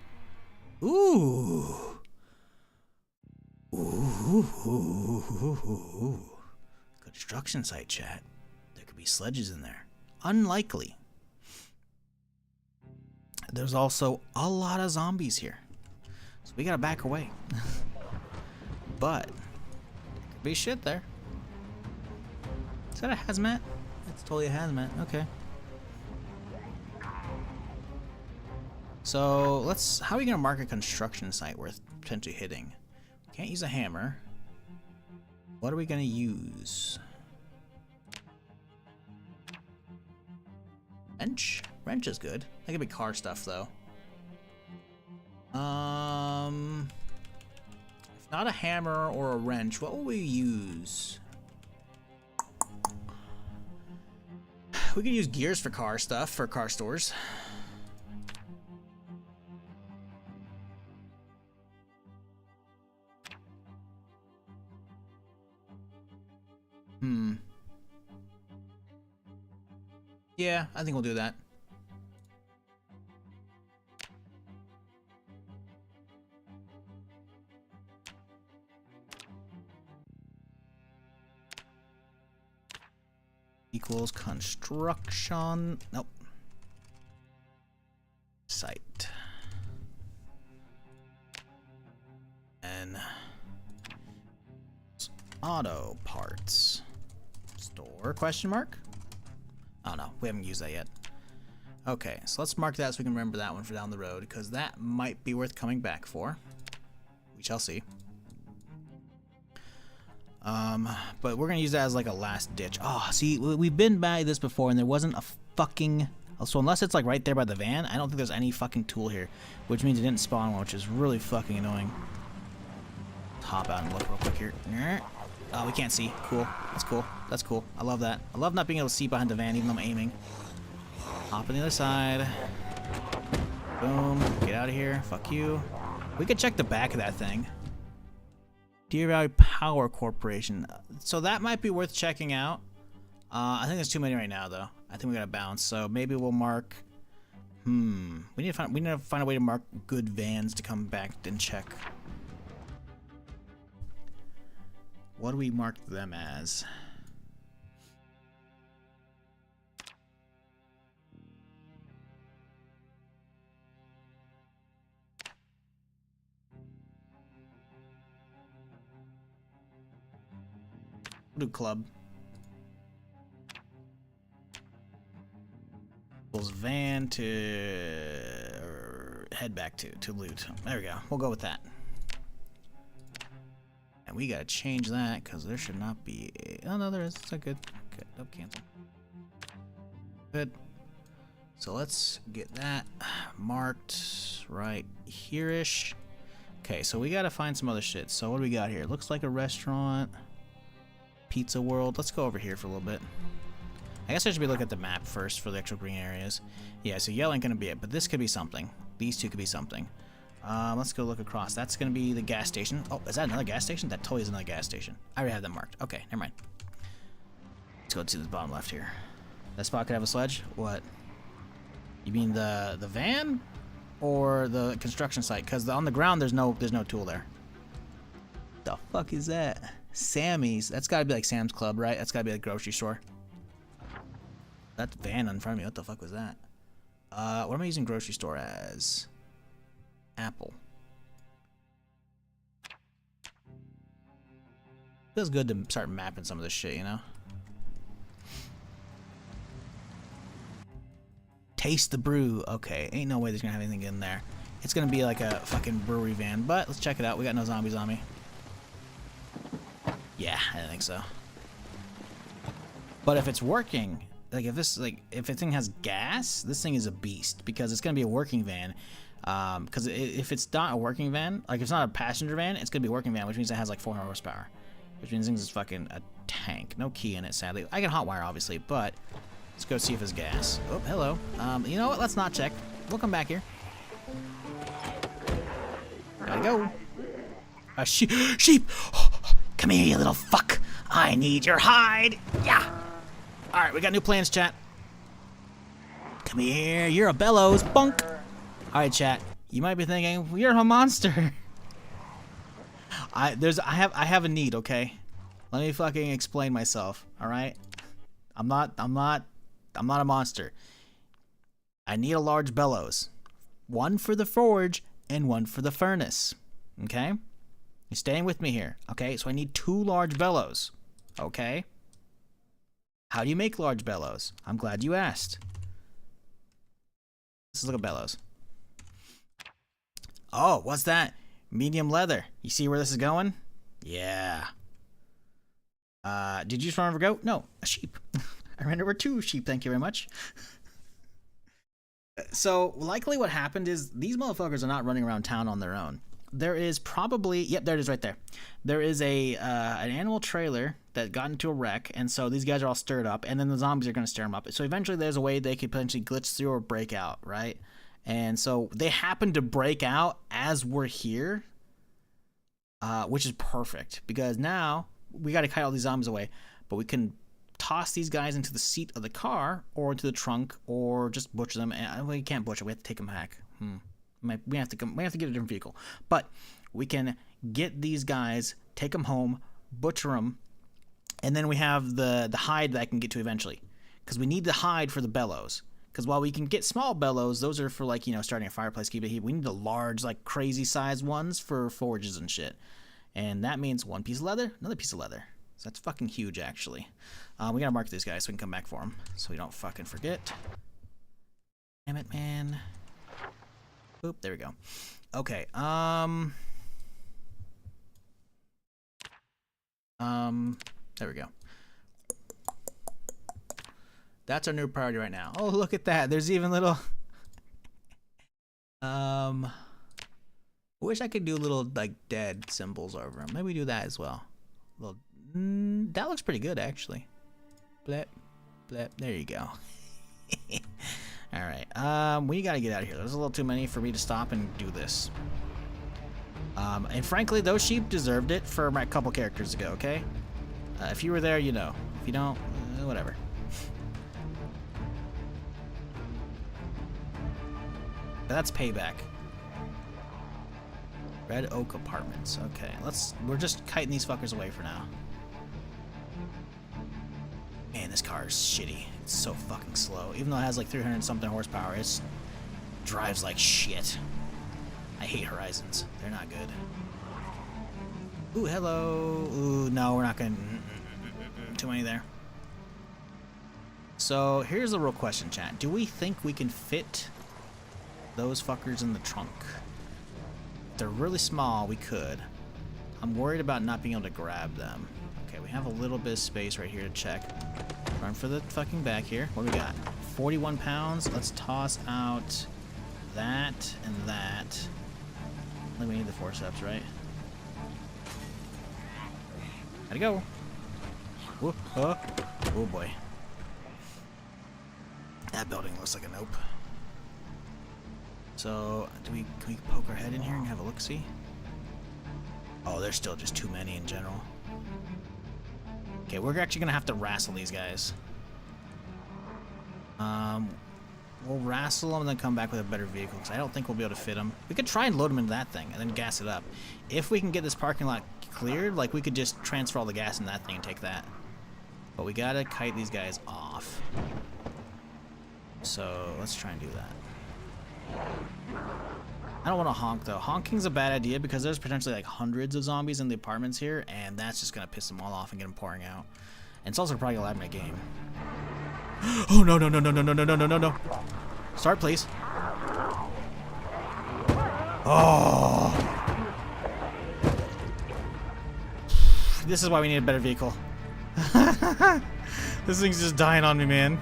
Ooh. Ooh. Construction site, chat. There could be sledges in there. Unlikely. There's also a lot of zombies here. So we gotta back away. But there could be shit there. Is that a hazmat? It's totally a hazmat. Okay. So how are we gonna mark a construction site worth potentially hitting? Can't use a hammer. What are we gonna use? Wrench? Wrench is good. That could be car stuff though. If not a hammer or a wrench, what will we use? We could use gears for car stuff, for car stores. Yeah, I think we'll do that. Equals construction. Nope. Site. And auto parts. Store question mark? Oh no, we haven't used that yet. Okay, so let's mark that so we can remember that one for down the road, because that might be worth coming back for. We shall see. But we're gonna use that as like a last ditch. Oh, see, we've been by this before and there wasn't a fucking... So unless it's like right there by the van, I don't think there's any fucking tool here, which means it didn't spawn one, which is really fucking annoying. Let's hop out and look real quick here. Oh, we can't see. Cool. That's cool. That's cool. I love that. I love not being able to see behind the van even though I'm aiming. Hop on the other side. Boom. Get out of here. Fuck you. We could check the back of that thing. Deer Valley Power Corporation. So that might be worth checking out. I think there's too many right now, though. I think we gotta bounce. So maybe we'll mark. We need to find a way to mark good vans to come back and check. What do we mark them as? We'll do club. Van to head back to loot. There we go. We'll go with that. And we gotta change that because there should not be a... Oh no, there is. It's not good. Good. Nope, cancel. Good. So let's get that marked right here-ish. Okay, so we gotta find some other shit. So what do we got here? Looks like a restaurant. Pizza World. Let's go over here for a little bit. I guess I should be looking at the map first for the actual green areas. Yeah, so yellow ain't gonna be it, but this could be something. These two could be something. Let's go look across. That's gonna be the gas station. Oh, is that another gas station? That totally is another gas station. I already have that marked. Okay, never mind. Let's go to the bottom left here. That spot could have a sledge? What? You mean the van? Or the construction site? Because on the ground there's no tool there. The fuck is that? Sammy's. That's gotta be like Sam's Club, right? That's gotta be like a grocery store. That van in front of me, what the fuck was that? What am I using grocery store as? Apple. Feels good to start mapping some of this shit, you know? Taste the brew. Okay, ain't no way there's gonna have anything in there. It's gonna be like a fucking brewery van, but let's check it out. We got no zombies on me. Yeah, I didn't think so. But if it's working... Like if this if the thing has gas, this thing is a beast because it's gonna be a working van. Because if it's not a working van, like if it's not a passenger van, it's gonna be a working van, which means it has like 400 horsepower, which means it's fucking a tank. No key in it, sadly. I can hotwire obviously, but let's go see if it's gas. Oh, hello. You know what? Let's not check. We'll come back here. Gotta go. A sheep. Come here, you little fuck. I need your hide. Yeah. Alright, we got new plans, chat. Come here, you're a bellows, bunk. Alright, chat. You might be thinking, you're a monster. I have a need, okay? Let me fucking explain myself, alright? I'm not a monster. I need a large bellows. One for the forge and one for the furnace. Okay? You're staying with me here, okay? So I need 2 large bellows. Okay? How do you make large bellows? I'm glad you asked. Let's look at bellows. Oh, what's that? Medium leather. You see where this is going? Yeah. Did you just run over a goat? No, a sheep. I ran over 2 sheep, thank you very much. So, likely what happened is these motherfuckers are not running around town on their own. There is probably, yep, there it is right there. There is an animal trailer that got into a wreck, and so these guys are all stirred up, and then the zombies are going to stir them up. So eventually there's a way they could potentially glitch through or break out, right? And so they happen to break out as we're here, which is perfect, because now we got to kite all these zombies away, but we can toss these guys into the seat of the car, or into the trunk, or just butcher them. And we can't butcher, we have to take them back. We have to get a different vehicle, but we can get these guys, take them home, butcher them, and then we have the hide that I can get to eventually, because we need the hide for the bellows. Because while we can get small bellows, those are for like, you know, starting a fireplace, keep it heat. We need the large, like crazy size ones for forges and shit, and that means 1 piece of leather, another piece of leather. So that's fucking huge, actually. We gotta mark these guys so we can come back for them, so we don't fucking forget. Damn it, man. Oop, there we go. Okay, there we go. That's our new priority right now. Oh, look at that. There's even little... I wish I could do little, like, dead symbols over them. Maybe do that as well. Little... that looks pretty good, actually. Blep. Blep. There you go. Alright, we gotta get out of here. There's a little too many for me to stop and do this. And frankly, those sheep deserved it for my couple characters ago, okay? If you were there, you know. If you don't, whatever. That's payback. Red Oak Apartments. Okay, we're just kiting these fuckers away for now. Man, this car is shitty. It's so fucking slow. Even though it has like 300 something horsepower, it drives like shit. I hate Horizons. They're not good. Ooh, hello. Ooh, no, we're not gonna... too many there. So here's the real question, chat. Do we think we can fit those fuckers in the trunk? If they're really small, we could. I'm worried about not being able to grab them. Okay, we have a little bit of space right here to check. Run for the fucking back here. What do we got? 41 pounds. Let's toss out that and that. I think we need the forceps, right? Gotta go. Whoop, oh boy. That building looks like a nope. So, can we poke our head in here and have a look-see? Oh, there's still just too many in general. Okay, we're actually gonna have to wrestle these guys. We'll wrestle them and then come back with a better vehicle, because I don't think we'll be able to fit them. We could try and load them into that thing and then gas it up. If we can get this parking lot cleared, like, we could just transfer all the gas in that thing and take that. But we gotta kite these guys off. So, let's try and do that. I don't want to honk, though. Honking's a bad idea because there's potentially, like, hundreds of zombies in the apartments here, and that's just gonna piss them all off and get them pouring out. And it's also probably gonna lag my game. Oh, no, no, no, no, no, no, no, no, no, no. Start, please. Oh. This is why we need a better vehicle. This thing's just dying on me, man.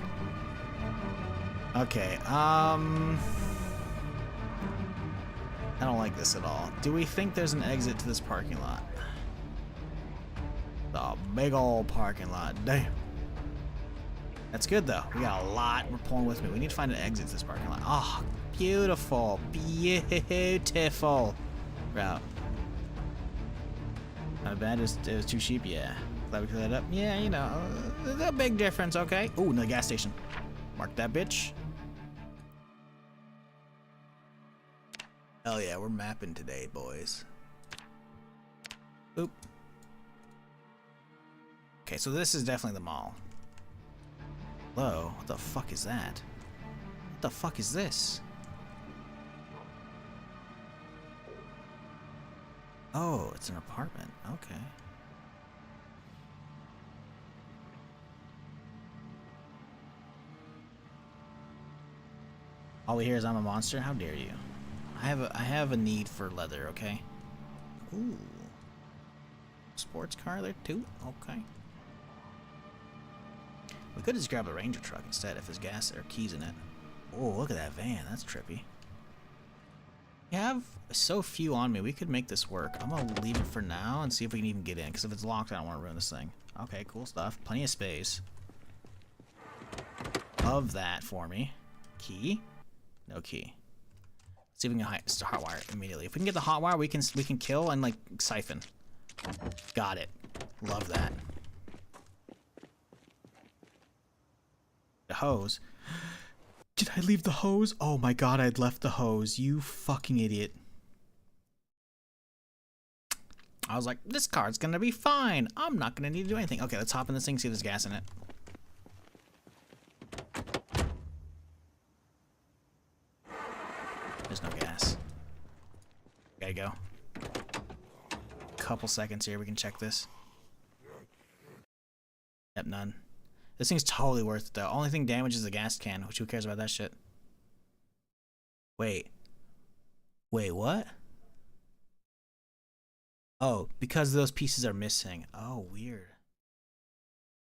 Okay, I don't like this at all. Do we think there's an exit to this parking lot? The big old parking lot. Damn. That's good, though. We got a lot we're pulling with me. We need to find an exit to this parking lot. Oh, beautiful. Beautiful route. Not bad. It was too cheap. Yeah. Glad we cleared that up. Yeah, you know, a big difference, okay? Ooh, no gas station. Mark that bitch. Hell yeah, we're mapping today, boys. Oop. Okay, so this is definitely the mall. Hello? What the fuck is that? What the fuck is this? Oh, it's an apartment. Okay. All we hear is I'm a monster? How dare you? I have a need for leather, okay? Ooh. Sports car there too? Okay. We could just grab a Ranger truck instead if there's gas or keys in it. Oh, look at that van. That's trippy. We have so few on me. We could make this work. I'm gonna leave it for now and see if we can even get in, because if it's locked, I don't want to ruin this thing. Okay, cool stuff. Plenty of space. Of that for me. Key? No key. Let's see if we can get the hot wire immediately. If we can get the hot wire, we can kill and like siphon. Got it. Love that. The hose. Did I leave the hose? Oh my god, I'd left the hose. You fucking idiot. I was like, this car's gonna be fine. I'm not gonna need to do anything. Okay, let's hop in this thing, see if there's gas in it. There's no gas. Gotta go. Couple seconds here, we can check this. Yep, none. This thing's totally worth it, though. Only thing damaged is the gas can, which who cares about that shit? Wait. Wait, what? Oh, because those pieces are missing. Oh, weird.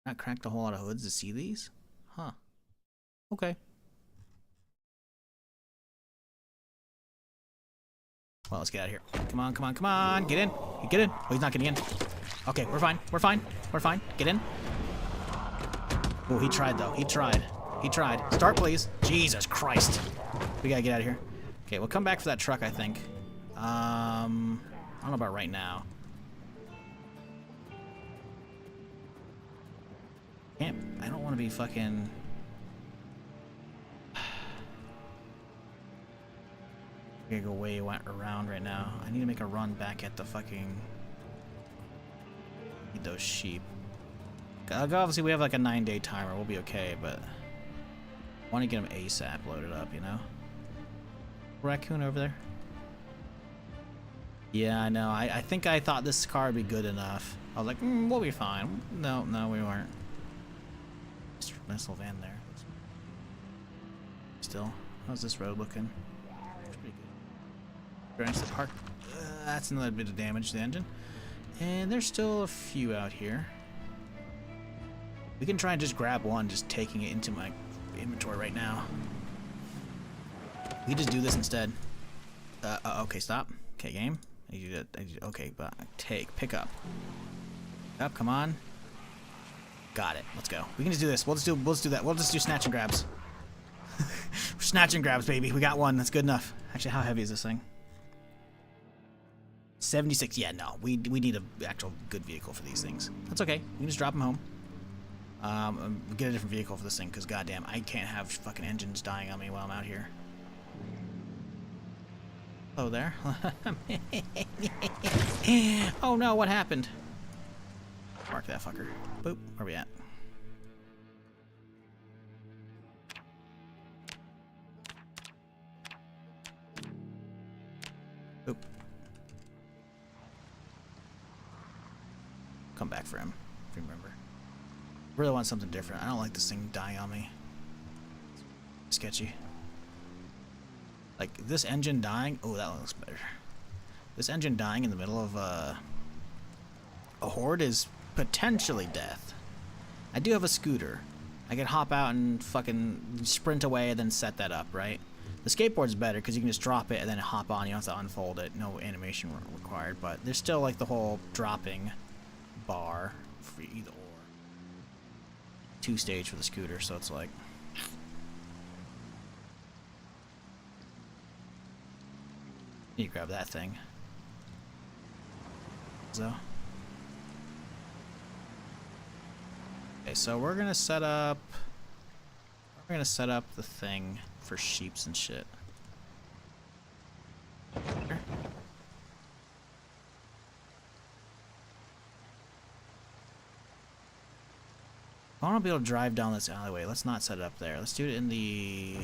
Not cracked a whole lot of hoods to see these? Huh. Okay. Well, let's get out of here. Come on, come on, come on. Get in. Get in. Oh, he's not getting in. Okay, we're fine. We're fine. We're fine. Get in. Oh, he tried, though. He tried. He tried. Start, please. Jesus Christ. We gotta get out of here. Okay, we'll come back for that truck, I think. I don't know about right now. I don't want to be fucking... I gotta go way around right now. I need to make a run back at the fucking... Need those sheep. Obviously, we have like a 9-day timer. We'll be okay, but... I want to get them ASAP loaded up, you know? Raccoon over there? Yeah, I know. I think I thought this car would be good enough. I was like, we'll be fine. No, we weren't. Nice little van there. Still, how's this road looking? It's pretty good. Very nice to park. That's another bit of damage to the engine. And there's still a few out here. We can try and just grab one, just taking it into my inventory right now. We can just do this instead. Okay, stop. Okay, game. Okay, but pick up. Up, come on. Got it. Let's go. We can just do this. We'll just do that. We'll just do snatch and grabs. Snatch and grabs, baby. We got one. That's good enough. Actually, how heavy is this thing? 76. Yeah, no. We need an actual good vehicle for these things. That's okay. We can just drop them home. Get a different vehicle for this thing, because goddamn, I can't have fucking engines dying on me while I'm out here. Hello there. Oh no, what happened? Mark that fucker. Boop. Where we at? Boop. Come back for him, if you remember. Really want something different. I don't like this thing dying on me. Sketchy. Like, this engine dying... Oh, that one looks better. This engine dying in the middle of a horde is potentially death. I do have a scooter. I can hop out and fucking sprint away and then set that up, right? The skateboard's better because you can just drop it and then hop on. You don't have to unfold it. No animation required. But there's still, like, the whole dropping bar for either or. Two-stage for the scooter, so it's like... You grab that thing. So. Okay, so we're gonna set up the thing for sheeps and shit. Here. I want to be able to drive down this alleyway. Let's not set it up there. Let's do it in the...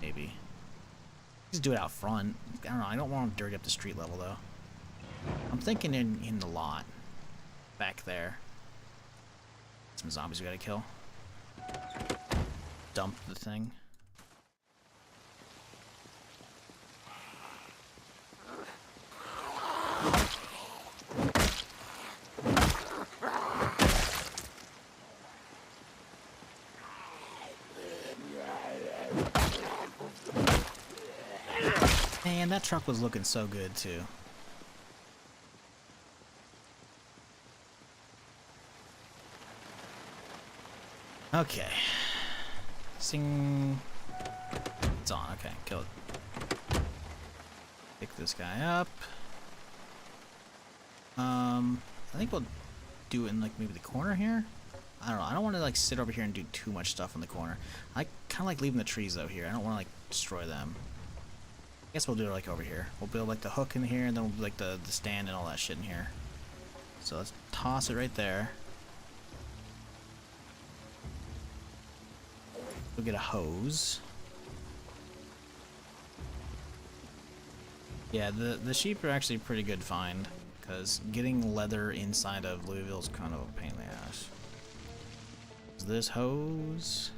Maybe. Just do it out front. I don't know. I don't want to dirty up the street level, though. I'm thinking in the lot. Back there. Some zombies we gotta kill. Dump the thing. Man, that truck was looking so good, too. Okay. Sing. It's on. Okay, kill it. Pick this guy up. I think we'll do it in, like, maybe the corner here? I don't know. I don't want to, like, sit over here and do too much stuff in the corner. I kind of like leaving the trees, though, here. I don't want to, like, destroy them. I guess we'll do it, like, over here. We'll build, like, the hook in here, and then we'll do, like, the stand and all that shit in here. So let's toss it right there. We'll get a hose. Yeah, the sheep are actually a pretty good find, because getting leather inside of Louisville is kind of a pain in the ass. Is this hose?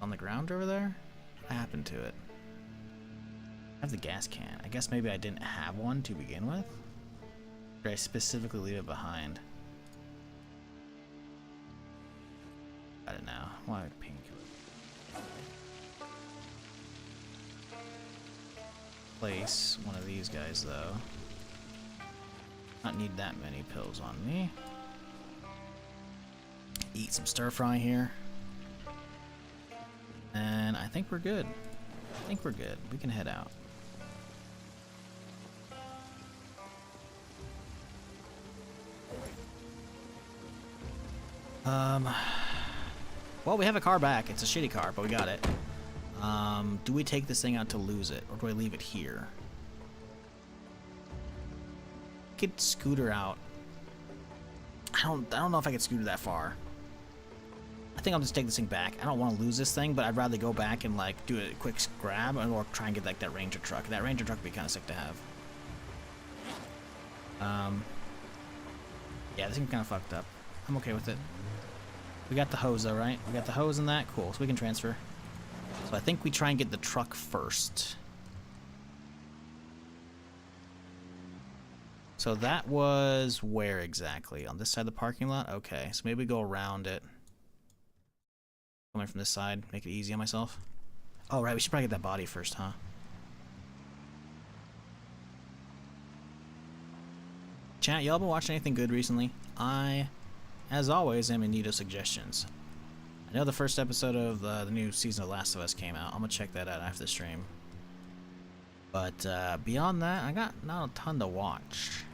On the ground over there? What happened to it? I have the gas can. I guess maybe I didn't have one to begin with? Or did I specifically leave it behind? Got it now. Why painkiller? Place one of these guys though. Not need that many pills on me. Eat some stir fry here. And I think we're good. I think we're good. We can head out. Well, we have a car back. It's a shitty car, but we got it. Do we take this thing out to lose it, or do I leave it here? I could scooter out. I don't know if I could scooter that far. I think I'll just take this thing back. I don't want to lose this thing, but I'd rather go back and like do a quick grab or try and get like that Ranger truck. That Ranger truck would be kind of sick to have. Yeah, this thing's kind of fucked up. I'm okay with it. We got the hose though, right? We got the hose and that. Cool, so we can transfer. So I think we try and get the truck first. So that was where exactly? On this side of the parking lot? Okay, so maybe go around it. Coming from this side, make it easy on myself. Oh, right, we should probably get that body first, huh? Chat, y'all been watching anything good recently? I, as always, am in need of suggestions. I know the first episode of the new season of Last of Us came out. I'm gonna check that out after the stream. But beyond that, I got not a ton to watch.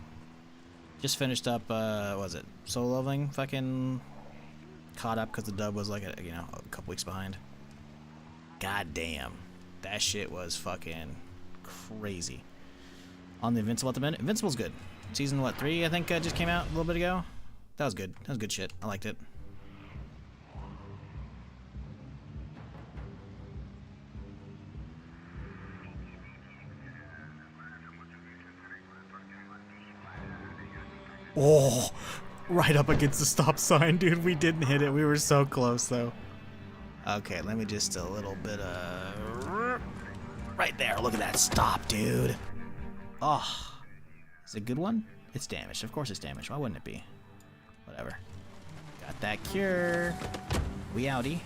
Just finished up, what was it? Solo Leveling? Fucking caught up because the dub was like, a couple weeks behind. God damn. That shit was fucking crazy. On the Invincible at the minute. Invincible's good. Season, what, 3, I think, just came out a little bit ago? That was good. That was good shit. I liked it. Oh, right up against the stop sign, dude. We didn't hit it. We were so close, though. Okay, let me just a little bit of... Right there. Look at that stop, dude. Oh. Is it a good one? It's damaged. Of course it's damaged. Why wouldn't it be? Whatever. Got that cure. We outie.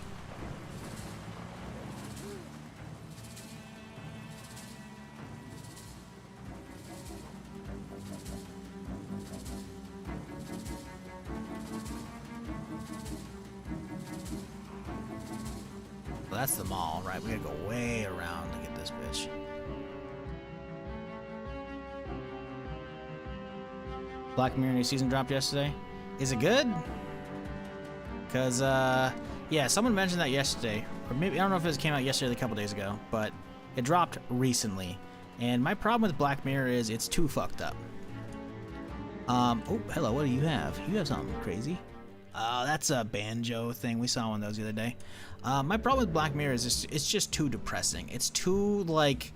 Well, that's the mall, right? We gotta go way around to get this bitch. Black Mirror new season dropped yesterday. Is it good? Because, yeah, someone mentioned that yesterday. Or maybe, I don't know if it came out yesterday or a couple days ago, but it dropped recently. And my problem with Black Mirror is it's too fucked up. Oh, hello, what do you have? You have something crazy. That's a banjo thing. We saw one of those the other day. My problem with Black Mirror is it's just too depressing. It's too, like...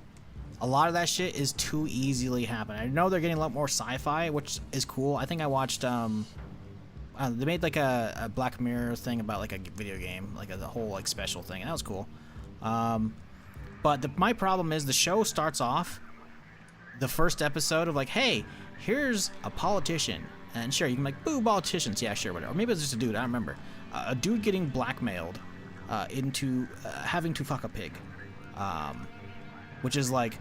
A lot of that shit is too easily happening. I know they're getting a lot more sci-fi, which is cool. I think I watched, they made like a Black Mirror thing about like a video game, like a whole like special thing, and that was cool. But my problem is the show starts off the first episode of like, hey, here's a politician. And sure, you can be like, boo, politicians. Yeah, sure, whatever. Or maybe it's just a dude, I don't remember. A dude getting blackmailed into having to fuck a pig. Which is like,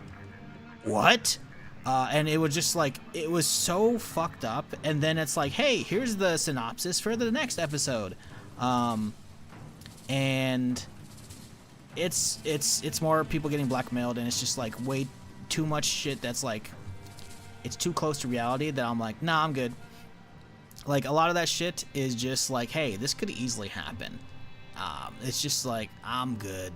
what? And it was just like, it was so fucked up. And then it's like, hey, here's the synopsis for the next episode. And it's more people getting blackmailed, and it's just like way too much shit that's like, it's too close to reality that I'm like, nah, I'm good. Like, a lot of that shit is just like, hey, this could easily happen. It's just like, I'm good.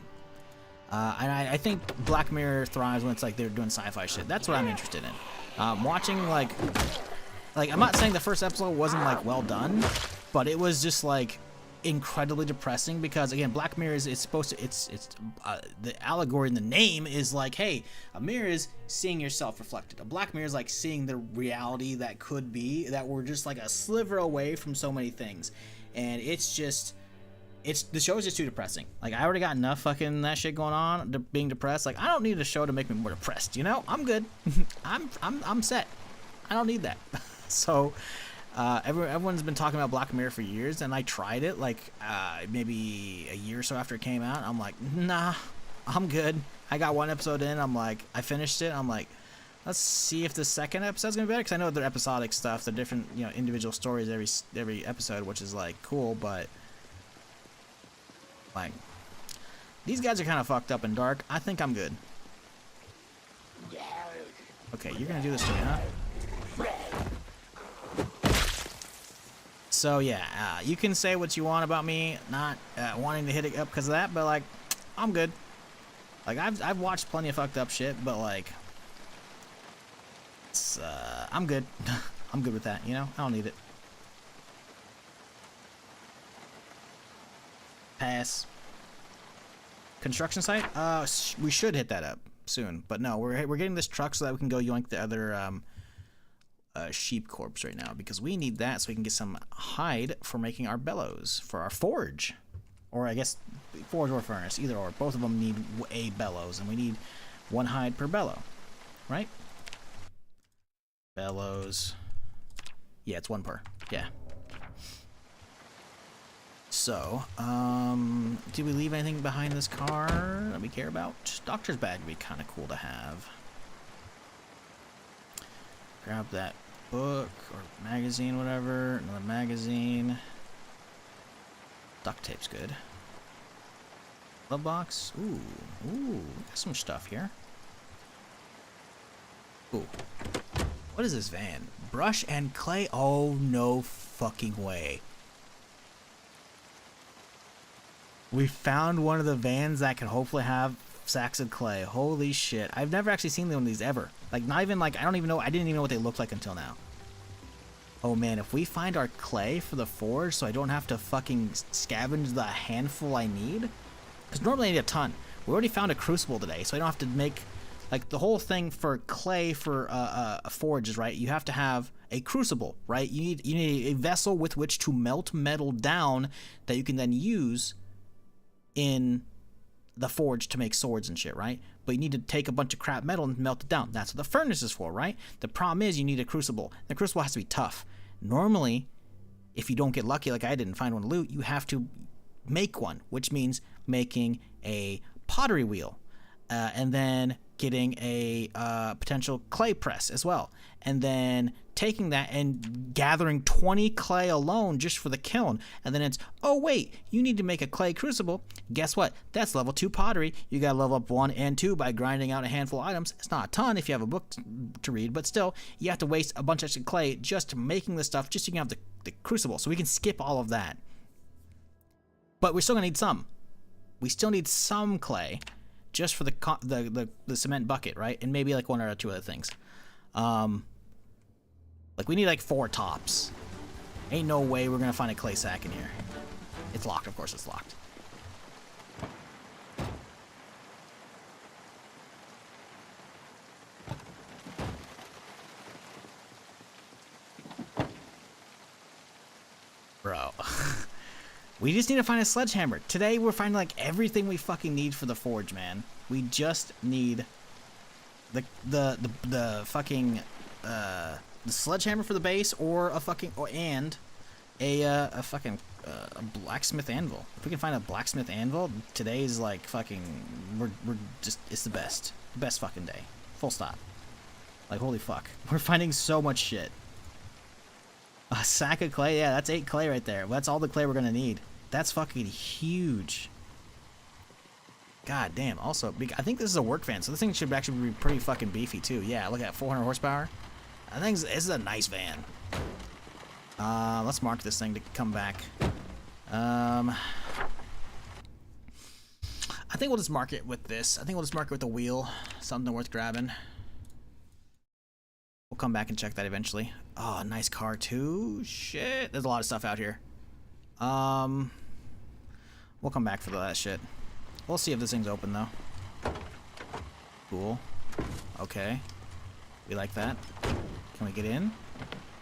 And I think Black Mirror thrives when it's like they're doing sci-fi shit. That's what I'm interested in. Watching like I'm not saying the first episode wasn't like well done, but it was just like incredibly depressing because again, Black Mirror is supposed to it's the allegory in the name is like, hey, a mirror is seeing yourself reflected. A Black Mirror is like seeing the reality that could be, that we're just like a sliver away from so many things, and it's just. The show is just too depressing. Like, I already got enough fucking that shit going on, being depressed. Like, I don't need a show to make me more depressed, you know? I'm good. I'm set. I don't need that. So, everyone's been talking about Black Mirror for years, and I tried it, like, maybe a year or so after it came out. I'm like, nah, I'm good. I got one episode in. I'm like, I finished it. I'm like, let's see if the second episode's gonna be better, because I know they're episodic stuff. They're different, you know, individual stories every episode, which is, like, cool, but... Like, these guys are kind of fucked up and dark. I think I'm good. Okay, you're gonna do this to me, huh? So yeah, you can say what you want about me not wanting to hit it up because of that, but like, I'm good. Like, I've watched plenty of fucked up shit, but like, it's, I'm good. I'm good with that, you know? I don't need it. Pass. Construction site? We should hit that up soon, but no, we're getting this truck so that we can go yoink the other sheep corpse right now because we need that so we can get some hide for making our bellows for our forge, or I guess forge or furnace, either or. Both of them need a bellows, and we need 1 hide per bellow, right? Bellows. Yeah, it's 1 per. Yeah. So, did we leave anything behind this car that we care about? Doctor's bag would be kind of cool to have. Grab that book or magazine, whatever. Another magazine. Duct tape's good. Glove box. Ooh, got some stuff here. Ooh. What is this van? Brush and clay? Oh, no fucking way. We found one of the vans that can hopefully have sacks of clay. Holy shit. I've never actually seen one of these ever. Like, not even like, I didn't even know what they looked like until now. Oh man, if we find our clay for the forge so I don't have to fucking scavenge the handful I need. Because normally I need a ton. We already found a crucible today, so I don't have to make, like, the whole thing for clay for a forge is, right, you have to have a crucible, right? You need a vessel with which to melt metal down that you can then use in the forge to make swords and shit, right? But you need to take a bunch of crap metal and melt it down. That's what the furnace is for, right? The problem is you need a crucible. The crucible has to be tough. Normally, if you don't get lucky like I didn't find one to loot, you have to make one, which means making a pottery wheel, and then getting a potential clay press as well, and then taking that and gathering 20 clay alone just for the kiln, and then it's, oh wait, you need to make a clay crucible. Guess what? That's level 2 pottery. You gotta level up 1 and 2 by grinding out a handful of items. It's not a ton if you have a book to read, but still, you have to waste a bunch of extra clay just making this stuff just so you can have the crucible, so we can skip all of that. But we're still gonna need some. We still need some clay just for the cement bucket, right? And maybe like 1 or 2 other things. Like we need like 4 tops. Ain't no way we're gonna find a clay sack in here. It's locked, of course it's locked. Bro. We just need to find a sledgehammer. Today we're finding like everything we fucking need for the forge, man. We just need the fucking the sledgehammer for the base, or a fucking a fucking a blacksmith anvil. If we can find a blacksmith anvil, today's like fucking we're just, it's the best fucking day. Full stop. Like holy fuck. We're finding so much shit. A sack of clay, yeah, that's 8 clay right there. That's all the clay we're gonna need. That's fucking huge. God damn. Also, I think this is a work van, so this thing should actually be pretty fucking beefy too. Yeah, look at that, 400 horsepower. I think this is a nice van. Let's mark this thing to come back. I think we'll just mark it with this. I think we'll just mark it with a wheel. Something worth grabbing. We'll come back and check that eventually. Oh, nice car too. Shit, there's a lot of stuff out here. We'll come back for that shit. We'll see if this thing's open though. Cool. Okay. We like that. Can we get in?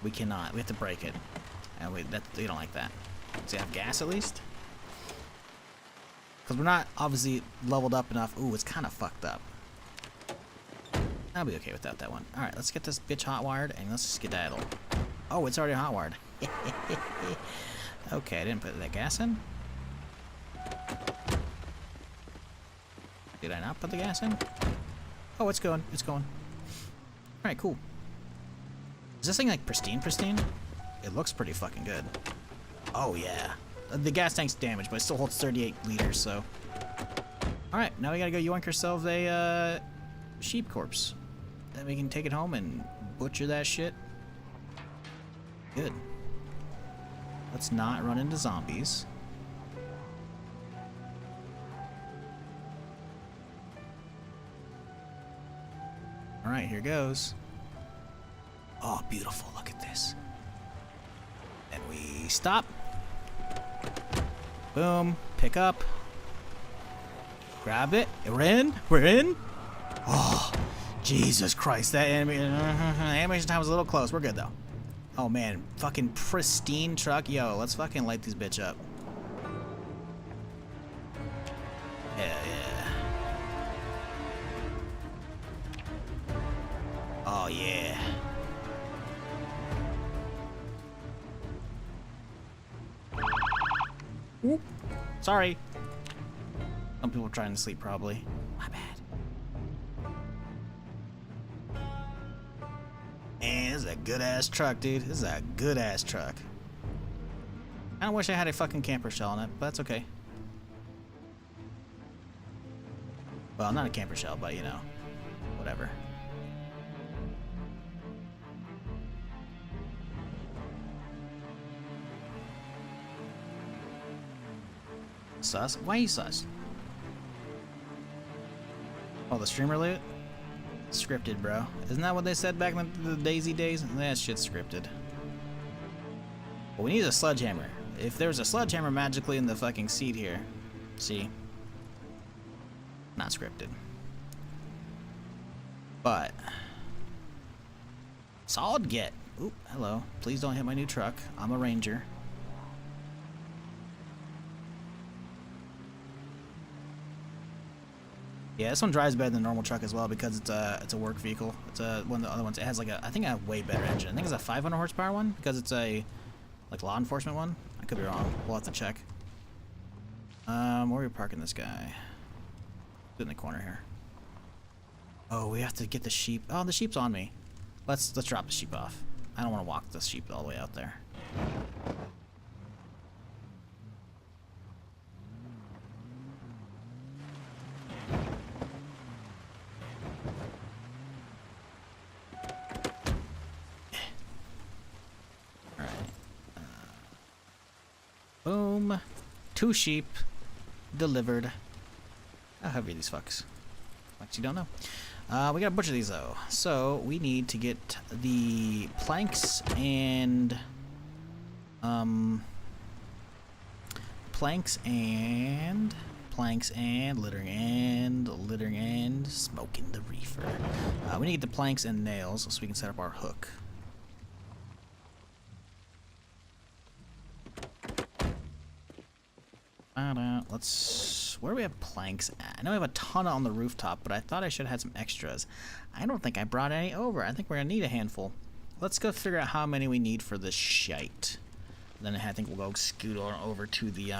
We cannot. We have to break it. And we don't like that. Does it have gas at least? Because we're not obviously leveled up enough. Ooh, it's kind of fucked up. I'll be okay without that one. Alright, let's get this bitch hot wired and let's skedaddle. Oh, it's already hot wired. Okay, I didn't put that gas in. Did I not put the gas in? Oh, it's going. It's going. Alright, cool. Is this thing like pristine? It looks pretty fucking good. Oh, yeah. The gas tank's damaged, but it still holds 38 liters, so. Alright, now we gotta go yoink ourselves a sheep corpse. Then we can take it home and butcher that shit. Good. Let's not run into zombies. Alright, here goes. Oh, beautiful. Look at this. And we stop. Boom. Pick up. Grab it. We're in. We're in. Oh, Jesus Christ, that animation time was a little close. We're good though. Oh man, fucking pristine truck. Yo, let's fucking light these bitch up. Hell yeah. Oh yeah. Whoop. Sorry. Some people are trying to sleep probably. My bad. Man, this is a good ass truck, dude. This is a good ass truck. I don't wish I had a fucking camper shell on it, but that's okay. Well, not a camper shell, but you know, whatever. Sus? Why are you sus? Oh, the streamer loot? Scripted, bro. Isn't that what they said back in the Daisy days? That shit's scripted. But we need a sledgehammer. If there's a sledgehammer magically in the fucking seat here, see? Not scripted. But solid get. Oop, hello. Please don't hit my new truck. I'm a ranger. Yeah, this one drives better than the normal truck as well because it's a work vehicle. It's one of the other ones. It has like I think a way better engine. I think it's a 500 horsepower one because it's a like law enforcement one. I could be wrong. We'll have to check. Where are we parking this guy? In the corner here. Oh, we have to get the sheep. Oh, the sheep's on me. Let's drop the sheep off. I don't want to walk the sheep all the way out there. Boom. 2 sheep delivered. How heavy are these fucks? Fucks you don't know. We gotta butcher these though. So we need to get the planks and littering and smoking the reefer. We need to get the planks and nails so we can set up our hook. Where do we have planks at? I know we have a ton on the rooftop, but I thought I should have had some extras. I don't think I brought any over. I think we're gonna need a handful. Let's go figure out how many we need for this shite. Then I think we'll go scoot on over to the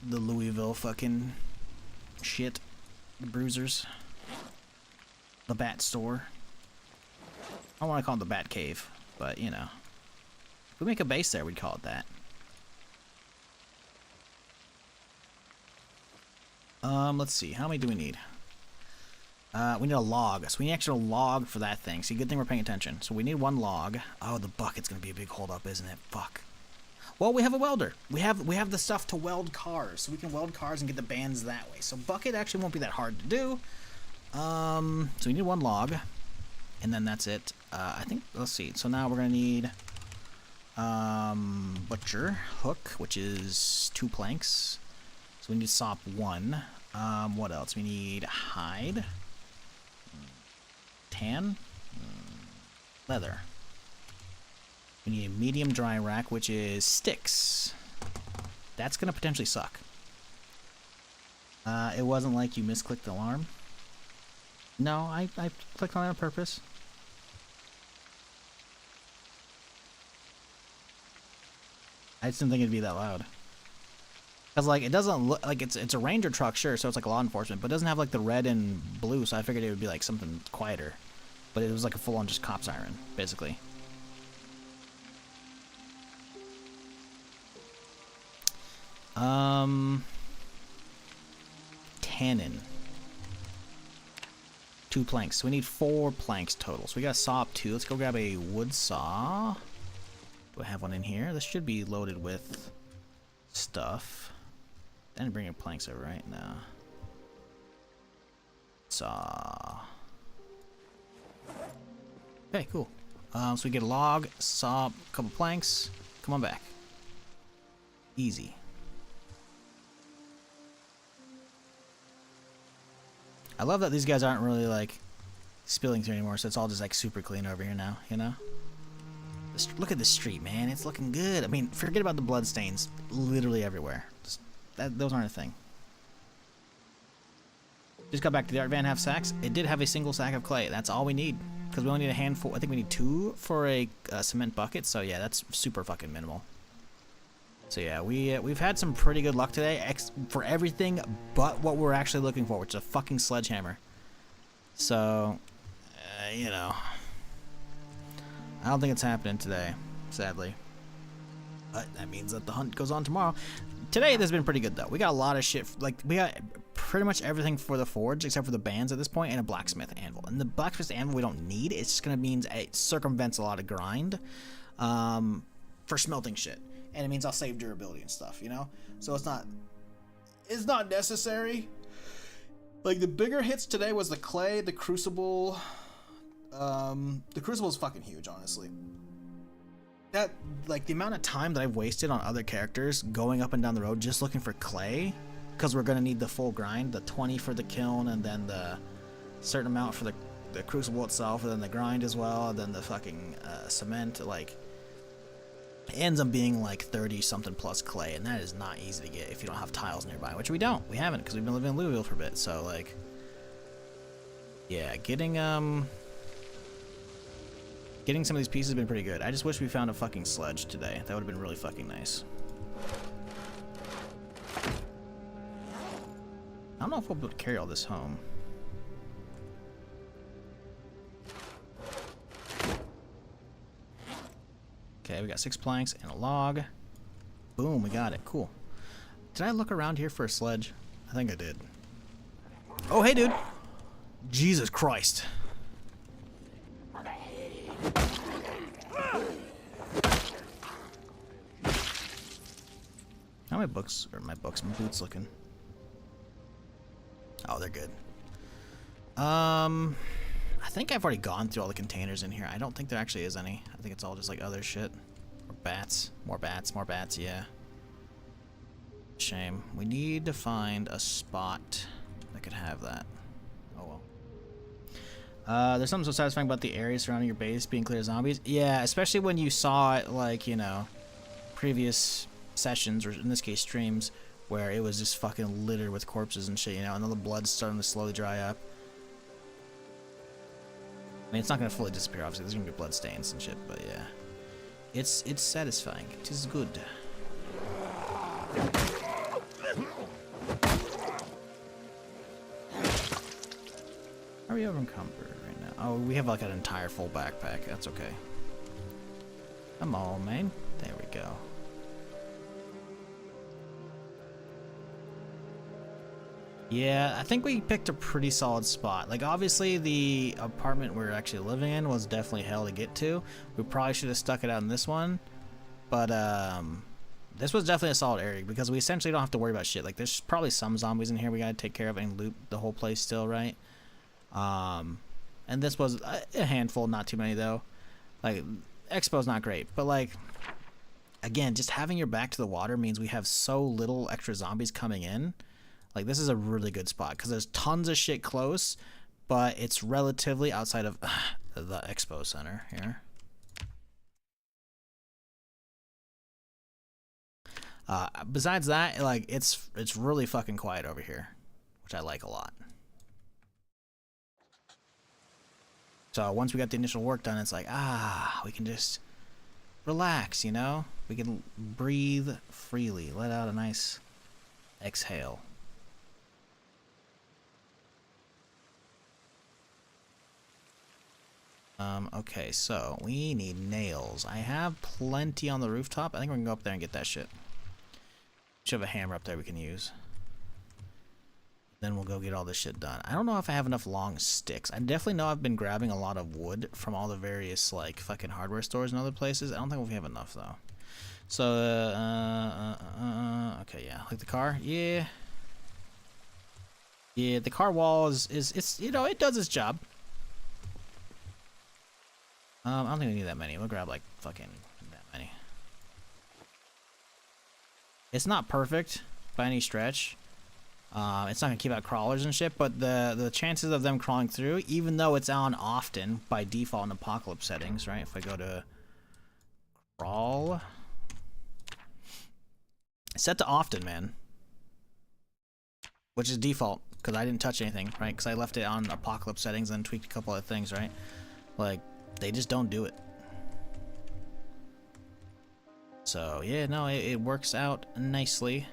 Louisville fucking shit. The bruisers. The bat store. I don't want to call it the bat cave, but you know. If we make a base there, we'd call it that. Let's see. How many do we need? We need a log. So we need an actual log for that thing. See, good thing we're paying attention. So we need 1 log. Oh, the bucket's gonna be a big holdup, isn't it? Fuck. Well, we have a welder. We have the stuff to weld cars, so we can weld cars and get the bands that way. So bucket actually won't be that hard to do. So we need 1 log, and then that's it. I think. Let's see. So now we're gonna need butcher hook, which is 2 planks. So we need sop 1. What else? We need hide, tan, leather. We need a medium dry rack, which is sticks. That's gonna potentially suck. It wasn't like you misclicked the alarm. No, I clicked on it on purpose. I just didn't think it'd be that loud. Cause like it doesn't look like it's a ranger truck, sure, so it's like law enforcement, but it doesn't have like the red and blue, so I figured it would be like something quieter. But it was like a full-on just cop siren, basically. Tannin. 2 planks. So we need 4 planks total. So we got a saw up 2. Let's go grab a wood saw. Do I have one in here? This should be loaded with stuff. Didn't bring your planks over, right? No. Saw. Okay, cool. So we get a log, saw, a couple planks. Come on back. Easy. I love that these guys aren't really like spilling through anymore, so it's all just like super clean over here now, you know? Look at the street, man. It's looking good. I mean, forget about the blood stains literally everywhere. Just, those aren't a thing. Just got back to the art van, have sacks. It did have a single sack of clay. That's all we need. Because we only need a handful. I think we need 2 for a cement bucket. So yeah, that's super fucking minimal. So yeah, we've had some pretty good luck today for everything but what we're actually looking for, which is a fucking sledgehammer. So, you know, I don't think it's happening today, sadly. But that means that the hunt goes on tomorrow. Today, there's been pretty good, though. We got a lot of shit. Like, we got pretty much everything for the forge, except for the bands at this point, and a blacksmith anvil. And the blacksmith anvil we don't need. It's just going to mean it circumvents a lot of grind for smelting shit. And it means I'll save durability and stuff, you know? So it's not necessary. Like, the bigger hits today was the clay, the crucible. The crucible is fucking huge, honestly. That, like, the amount of time that I've wasted on other characters going up and down the road just looking for clay, because we're going to need the full grind, the 20 for the kiln, and then the certain amount for the crucible itself, and then the grind as well, and then the fucking cement, like, it ends up being like 30 something plus clay, and that is not easy to get if you don't have tiles nearby, which we don't. We haven't, because we've been living in Louisville for a bit, so, like, yeah, getting some of these pieces has been pretty good. I just wish we found a fucking sledge today. That would have been really fucking nice. I don't know if we'll be able to carry all this home. Okay, we got 6 planks and a log. Boom, we got it. Cool. Did I look around here for a sledge? I think I did. Oh, hey, dude. Jesus Christ. How my boots looking? Oh, they're good. I think I've already gone through all the containers in here. I don't think there actually is any. I think it's all just like other shit. Or bats. More bats, yeah. Shame. We need to find a spot that could have that. Oh well. There's something so satisfying about the area surrounding your base being clear of zombies. Yeah, especially when you saw it, like, you know, previous sessions, or in this case streams, where it was just fucking littered with corpses and shit, you know, and then the blood's starting to slowly dry up. I mean, it's not gonna fully disappear, obviously. There's gonna be blood stains and shit, but yeah, it's satisfying. It is good. Are we over-encumbered right now? Oh, we have like an entire full backpack. That's okay. Come on, man. There we go. Yeah, I think we picked a pretty solid spot. Like, obviously, the apartment we're actually living in was definitely hell to get to. We probably should have stuck it out in this one. But, this was definitely a solid area, because we essentially don't have to worry about shit. Like, there's probably some zombies in here we gotta take care of and loot the whole place still, right? And this was a handful, not too many, though. Like, Expo's not great, but, like, again, just having your back to the water means we have so little extra zombies coming in. Like, this is a really good spot, because there's tons of shit close, but it's relatively outside of the Expo Center here. Besides that, like, it's really fucking quiet over here, which I like a lot. So once we got the initial work done, it's like, we can just relax, you know? We can breathe freely, let out a nice exhale. Okay, so we need nails. I have plenty on the rooftop. I think we can go up there and get that shit. Should have a hammer up there we can use. Then we'll go get all this shit done. I don't know if I have enough long sticks. I definitely know I've been grabbing a lot of wood from all the various, like, fucking hardware stores and other places. I don't think we have enough, though. So, okay, yeah. Like the car? Yeah. Yeah, the car wall is you know, it does its job. I don't think we need that many. We'll grab, like, fucking that many. It's not perfect by any stretch, It's not gonna keep out crawlers and shit, but the chances of them crawling through, even though it's on often by default in apocalypse settings, right? If I go to crawl, set to often, man, which is default because I didn't touch anything, right? Because I left it on apocalypse settings and tweaked a couple other things, right? Like they just don't do it. So yeah, no, it works out nicely.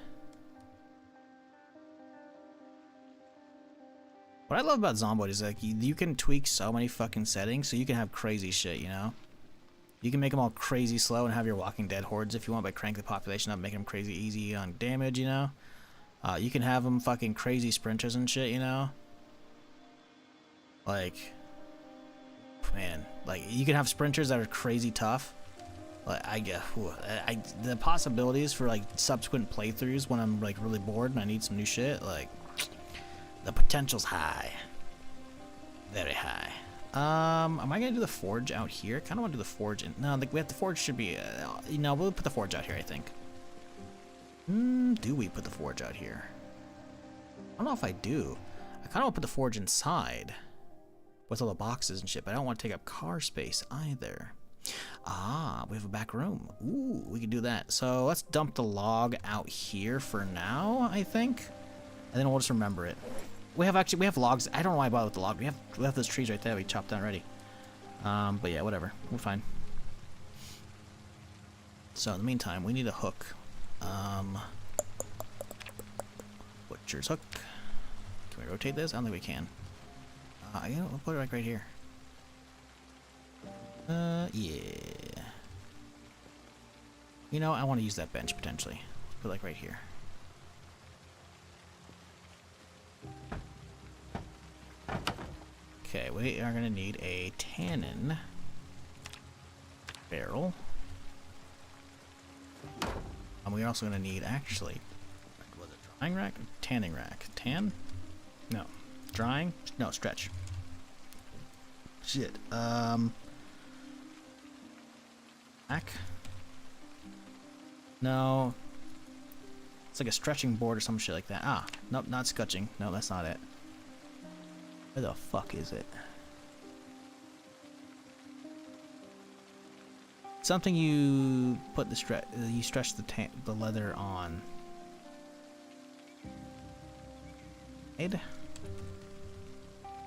What I love about Zomboid is like you can tweak so many fucking settings, so you can have crazy shit, you know? You can make them all crazy slow and have your Walking Dead hordes if you want by cranking the population up, making them crazy easy on damage, you know? You can have them fucking crazy sprinters and shit, you know? Like, man, like you can have sprinters that are crazy tough. Like the possibilities for like subsequent playthroughs when I'm like really bored and I need some new shit, like the potential's high. Very high. Am I gonna do the forge out here? Kind of want to do the forge in. No, we have the forge should be. You know, we'll put the forge out here. I think. Do we put the forge out here? I don't know if I do. I kind of want to put the forge inside with all the boxes and shit, but I don't want to take up car space either. Ah, we have a back room. Ooh, we can do that. So let's dump the log out here for now, I think, and then we'll just remember it. We have logs. I don't know why I bought with the log. We have those trees right there we chopped down already. But yeah, whatever. We're fine. So in the meantime, we need a hook. Butcher's hook. Can we rotate this? I don't think we can. You know, we'll put it like right here. Yeah. You know, I want to use that bench potentially. Put it like right here. Okay, we are gonna need a tannin barrel. And we're also gonna need actually, was it drying rack? Tanning rack. Tan? No. Drying? No, stretch. Shit. Rack? No. It's like a stretching board or some shit like that. Ah, nope, not scutching. No, that's not it. Where the fuck is it? Something you put the stretch the leather on. Made?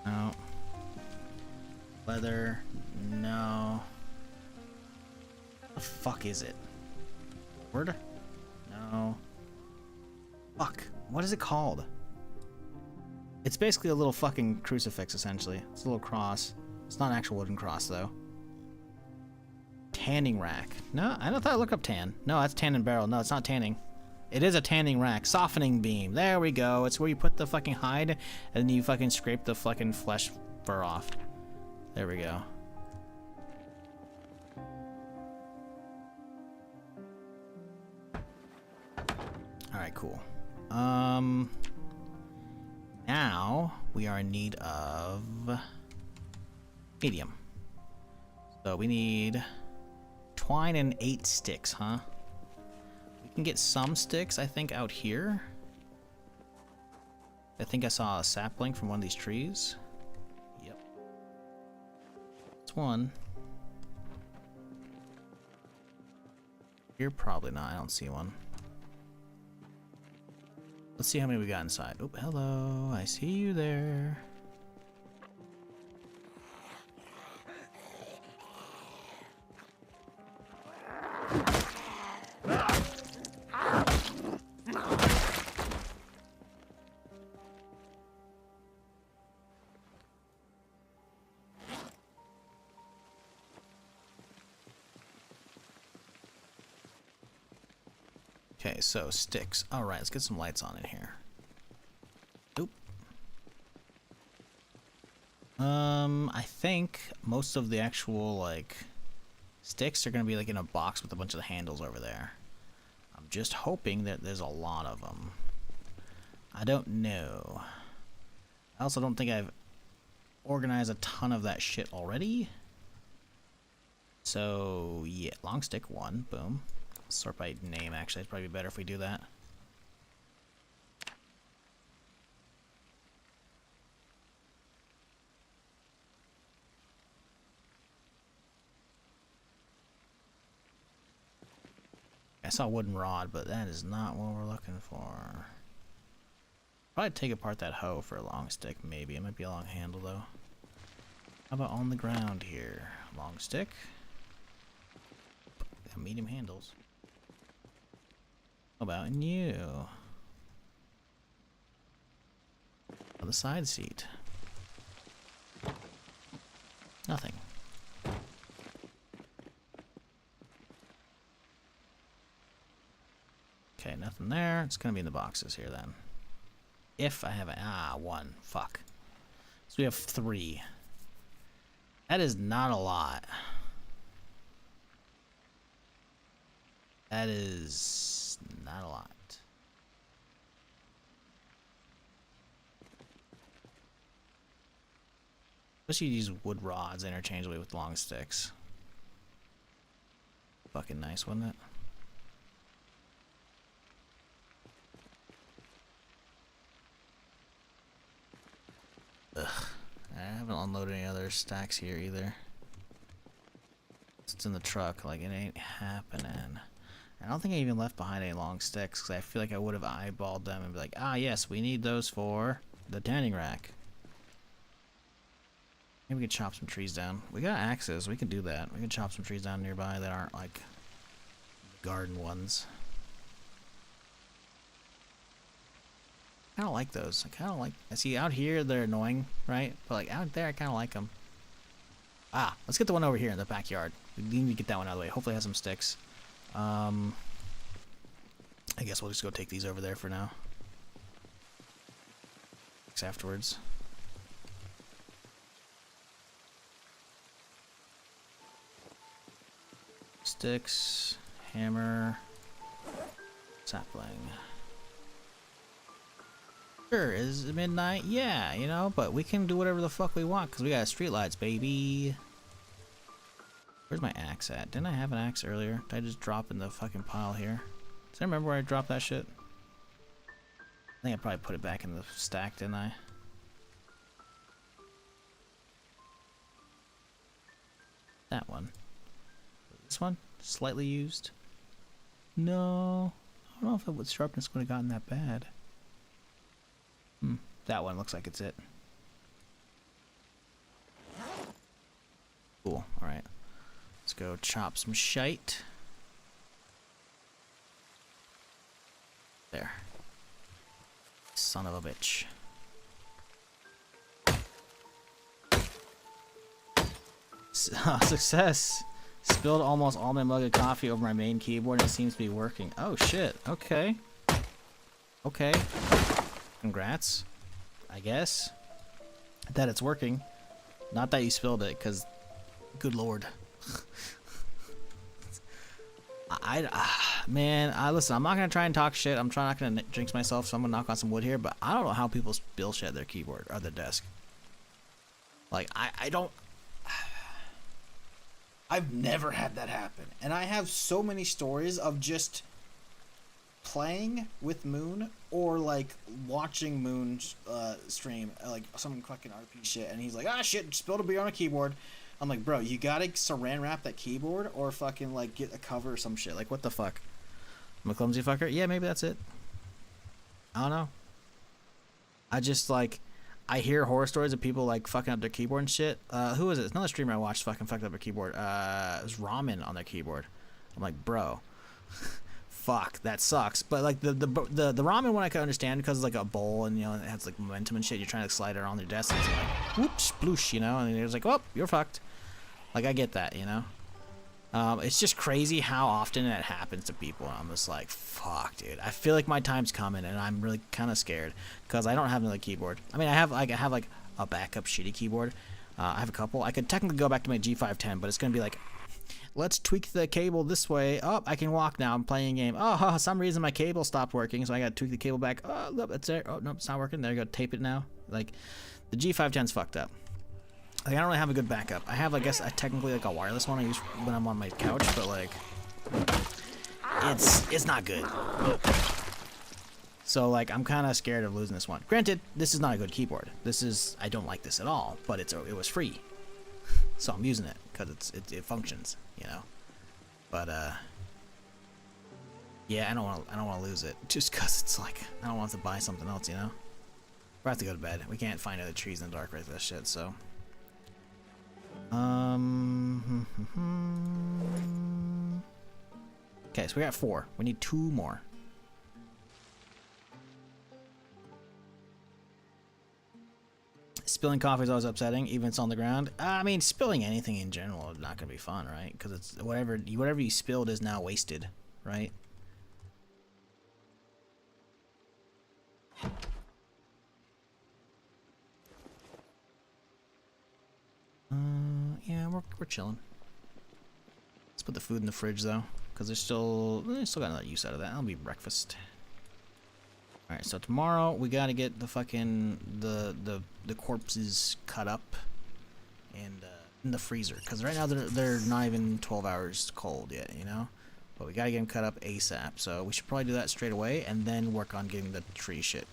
No. Leather? No. What the fuck is it? Word? No. Fuck. What is it called? It's basically a little fucking crucifix, essentially. It's a little cross. It's not an actual wooden cross, though. Tanning rack. No, I don't thought I looked up tan. No, that's tannin barrel. No, it's not tanning. It is a tanning rack. Softening beam. There we go. It's where you put the fucking hide, and then you fucking scrape the fucking flesh fur off. There we go. Alright, cool. Now we are in need of medium. So we need twine and 8 sticks, huh? We can get some sticks, I think, out here. I think I saw a sapling from one of these trees. Yep. It's one. Here, probably not. I don't see one. Let's see how many we got inside. Oh, hello. I see you there. Okay, so sticks. Alright, let's get some lights on in here. Oop. I think most of the actual, like, sticks are gonna be, like, in a box with a bunch of the handles over there. I'm just hoping that there's a lot of them. I don't know. I also don't think I've organized a ton of that shit already. So, yeah, long stick 1, boom. Sort by name, actually. It's probably better if we do that. I saw wooden rod, but that is not what we're looking for. Probably take apart that hoe for a long stick, maybe. It might be a long handle, though. How about on the ground here? Long stick. Medium handles. How about in you? On the side seat. Nothing. Okay, nothing there. It's gonna be in the boxes here then. If I have one. Fuck. So we have 3. That is not a lot. That is not a lot. Especially use wood rods interchangeably with long sticks. Fucking nice, wasn't it? Ugh. I haven't unloaded any other stacks here either. It's in the truck, like it ain't happening. I don't think I even left behind any long sticks because I feel like I would have eyeballed them and be like, ah, yes, we need those for the tanning rack. Maybe we could chop some trees down. We got axes. We can do that. We can chop some trees down nearby that aren't like garden ones. I don't like those. I kind of like. I see out here they're annoying, right? But like out there, I kind of like them. Ah, let's get the one over here in the backyard. We need to get that one out of the way. Hopefully, it has some sticks. I guess we'll just go take these over there for now. Thanks afterwards. Sticks, hammer, sapling. Sure, is it midnight? Yeah, you know, but we can do whatever the fuck we want because we got streetlights, baby. Where's my axe at? Didn't I have an axe earlier? Did I just drop in the fucking pile here? Does I remember where I dropped that shit? I think I probably put it back in the stack, didn't I? That one. This one? Slightly used? No. I don't know if the sharpness would have gotten that bad. That one looks like it's it. Cool. Alright. Let's go chop some shite. There. Son of a bitch. Success! Spilled almost all my mug of coffee over my main keyboard and it seems to be working. Oh shit. Okay. Okay. Congrats. I guess. That it's working. Not that you spilled it, because good lord. Listen, I'm not gonna try and talk shit. I'm not gonna jinx myself, so I'm gonna knock on some wood here, but I don't know how people spill shit at their keyboard or their desk. Like, I don't. I've never had that happen. And I have so many stories of just playing with Moon or like watching Moon stream like some fucking RP shit, and he's like, ah shit, spilled a beer on a keyboard. I'm like, bro, you gotta saran wrap that keyboard or fucking like get a cover or some shit. Like, what the fuck? I'm a clumsy fucker. Yeah, maybe that's it. I don't know. I just like, I hear horror stories of people like fucking up their keyboard and shit. Who was it? It's another streamer I watched fucking fucked up their keyboard. It was Ramen on their keyboard. I'm like, bro. Fuck, that sucks. But like the ramen one I could understand because it's like a bowl and, you know, it has like momentum and shit. You're trying to slide it on your desk and it's like whoops, sploosh, you know, and it was like, oh, you're fucked. Like, I get that, you know. It's just crazy how often that happens to people. And I'm just like, fuck, dude. I feel like my time's coming and I'm really kind of scared because I don't have another keyboard. I mean, I have like a backup shitty keyboard. I have a couple. I could technically go back to my G510, but it's gonna be like, let's tweak the cable this way. Oh, I can walk now. I'm playing a game. Oh, for some reason my cable stopped working, so I gotta tweak the cable back. Oh, look, it's there. Oh, no, it's not working. There you go. Tape it now. Like, the G510's fucked up. Like, I don't really have a good backup. I have, I guess, technically like a wireless one I use when I'm on my couch, but like, it's not good. So like, I'm kind of scared of losing this one. Granted, this is not a good keyboard. I don't like this at all, but it was free, so I'm using it because it functions, you know. But Yeah, I don't want to lose it. Just cause it's like I don't want to buy something else, you know. We have to go to bed. We can't find other trees in the dark right this shit. So. Okay, so we got 4. We need 2 more. Spilling coffee is always upsetting, even if it's on the ground. I mean, spilling anything in general is not gonna be fun, right? Because it's whatever you spilled is now wasted, right? Yeah, we're chilling. Let's put the food in the fridge though, because there's still got another use out of that. That'll be breakfast. All right, so tomorrow we gotta get the fucking the corpses cut up and in the freezer, because right now they're not even 12 hours cold yet, you know. But we gotta get them cut up ASAP. So we should probably do that straight away and then work on getting the tree shit.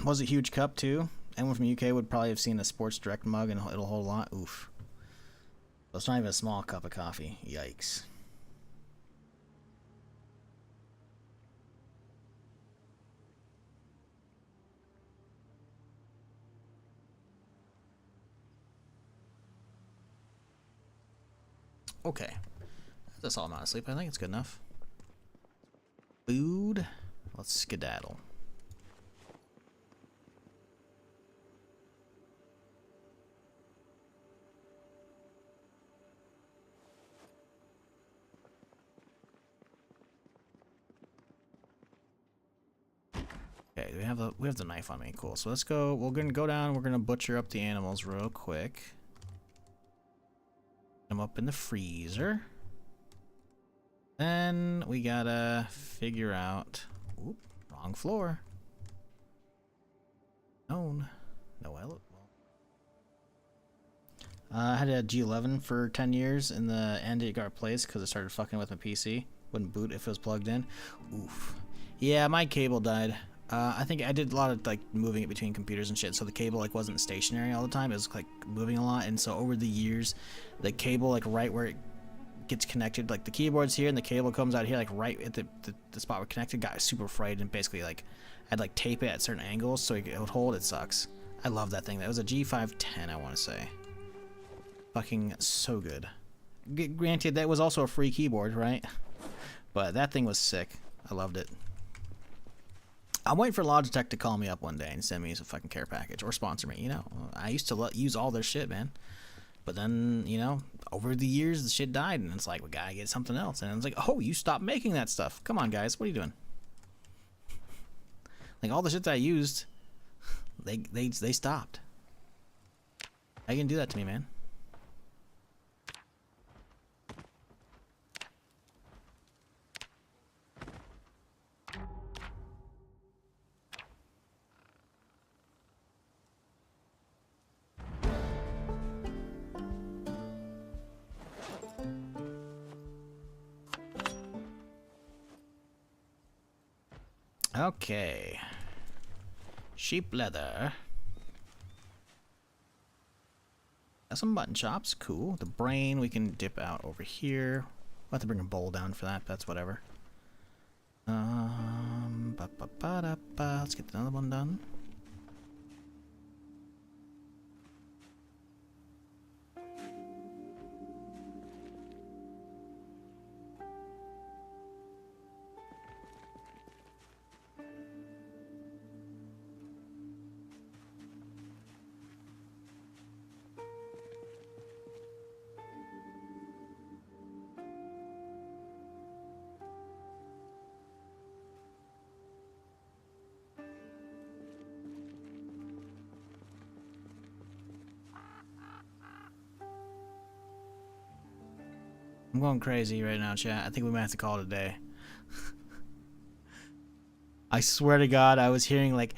Was a huge cup too. Anyone from UK would probably have seen a Sports Direct mug and it'll hold a lot. Oof. It's not even a small cup of coffee. Yikes. Okay. That's all amount of sleep. I think it's good enough. Food. Let's skedaddle. Okay, we have the knife on me. Cool. So let's go. We're gonna go down. We're gonna butcher up the animals real quick. Put them up in the freezer. Then we gotta figure out. Oop, wrong floor. No, I had a G11 for 10 years. In the end, it got replaced because it started fucking with my PC. Wouldn't boot if it was plugged in. Oof. Yeah, my cable died. I think I did a lot of like moving it between computers and shit, so the cable like wasn't stationary all the time. It was like moving a lot, and so over the years, the cable like right where it gets connected, like the keyboard's here and the cable comes out here, like right at the spot we're connected, got super frayed, and basically like I'd like tape it at certain angles so it would hold. It sucks. I love that thing. That was a G510, I want to say. Fucking so good. Granted, that was also a free keyboard, right? But that thing was sick. I loved it. I'm waiting for Logitech to call me up one day and send me a fucking care package or sponsor me. You know, I used to use all their shit, man. But then, you know, over the years, the shit died, and it's like, we gotta get something else. And it's like, oh, you stopped making that stuff. Come on, guys, what are you doing? Like, all the shit that I used, they stopped. How you gonna do that to me, man? Okay. Sheep leather. Got some mutton chops. Cool. The brain we can dip out over here. We'll have to bring a bowl down for that, but that's whatever. Let's get another one done. I'm going crazy right now, chat. I think we might have to call it a day. I swear to God, I was hearing like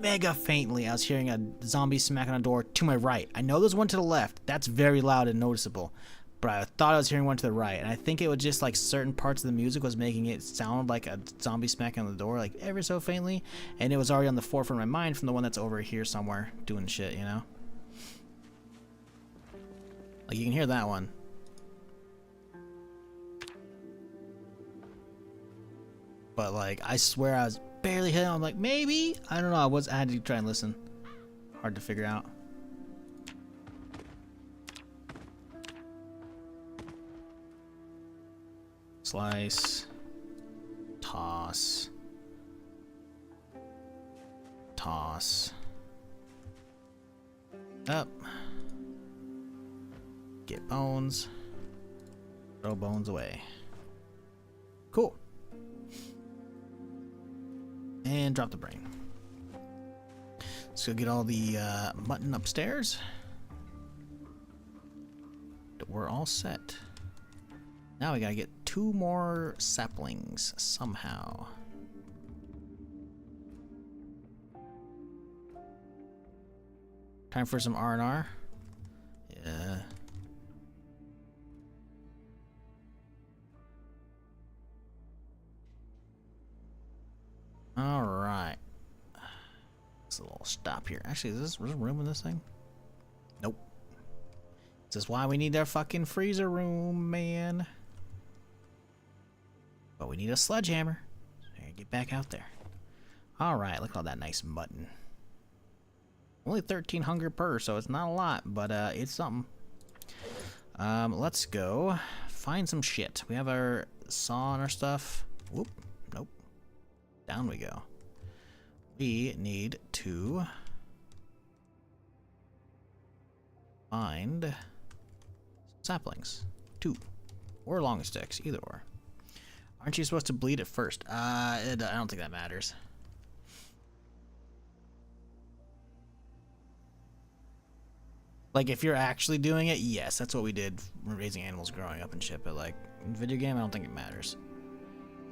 mega faintly. I was hearing a zombie smack on a door to my right. I know there's one to the left. That's very loud and noticeable. but I thought I was hearing one to the right, and I think it was just like certain parts of the music was making it sound like a zombie smacking on the door, like ever so faintly, and it was already on the forefront of my mind from the one that's over here somewhere doing shit, you know? Like, you can hear that one. But, like, I swear I was barely hitting. I'm like, maybe? I don't know. I had to try and listen. Hard to figure out. Slice. Toss. Toss. Up. Get bones. Throw bones away. Cool. And drop the brain. Let's go get all the mutton upstairs. We're all set. Now we gotta get 2 more saplings somehow. Time for some R&R. Yeah. All right. Let's a little stop here. Actually, is there room in this thing? Nope. This is why we need our fucking freezer room, man. But we need a sledgehammer. So get back out there. All right, look at all that nice mutton. Only 13 hunger per, so it's not a lot, but it's something. Let's go find some shit. We have our saw and our stuff. Whoop. Nope. Down we go. We need to find saplings. 2. Or long sticks, either or. Aren't you supposed to bleed at first? I don't think that matters. Like, if you're actually doing it, yes, that's what we did raising animals growing up and shit, but like, in video game, I don't think it matters.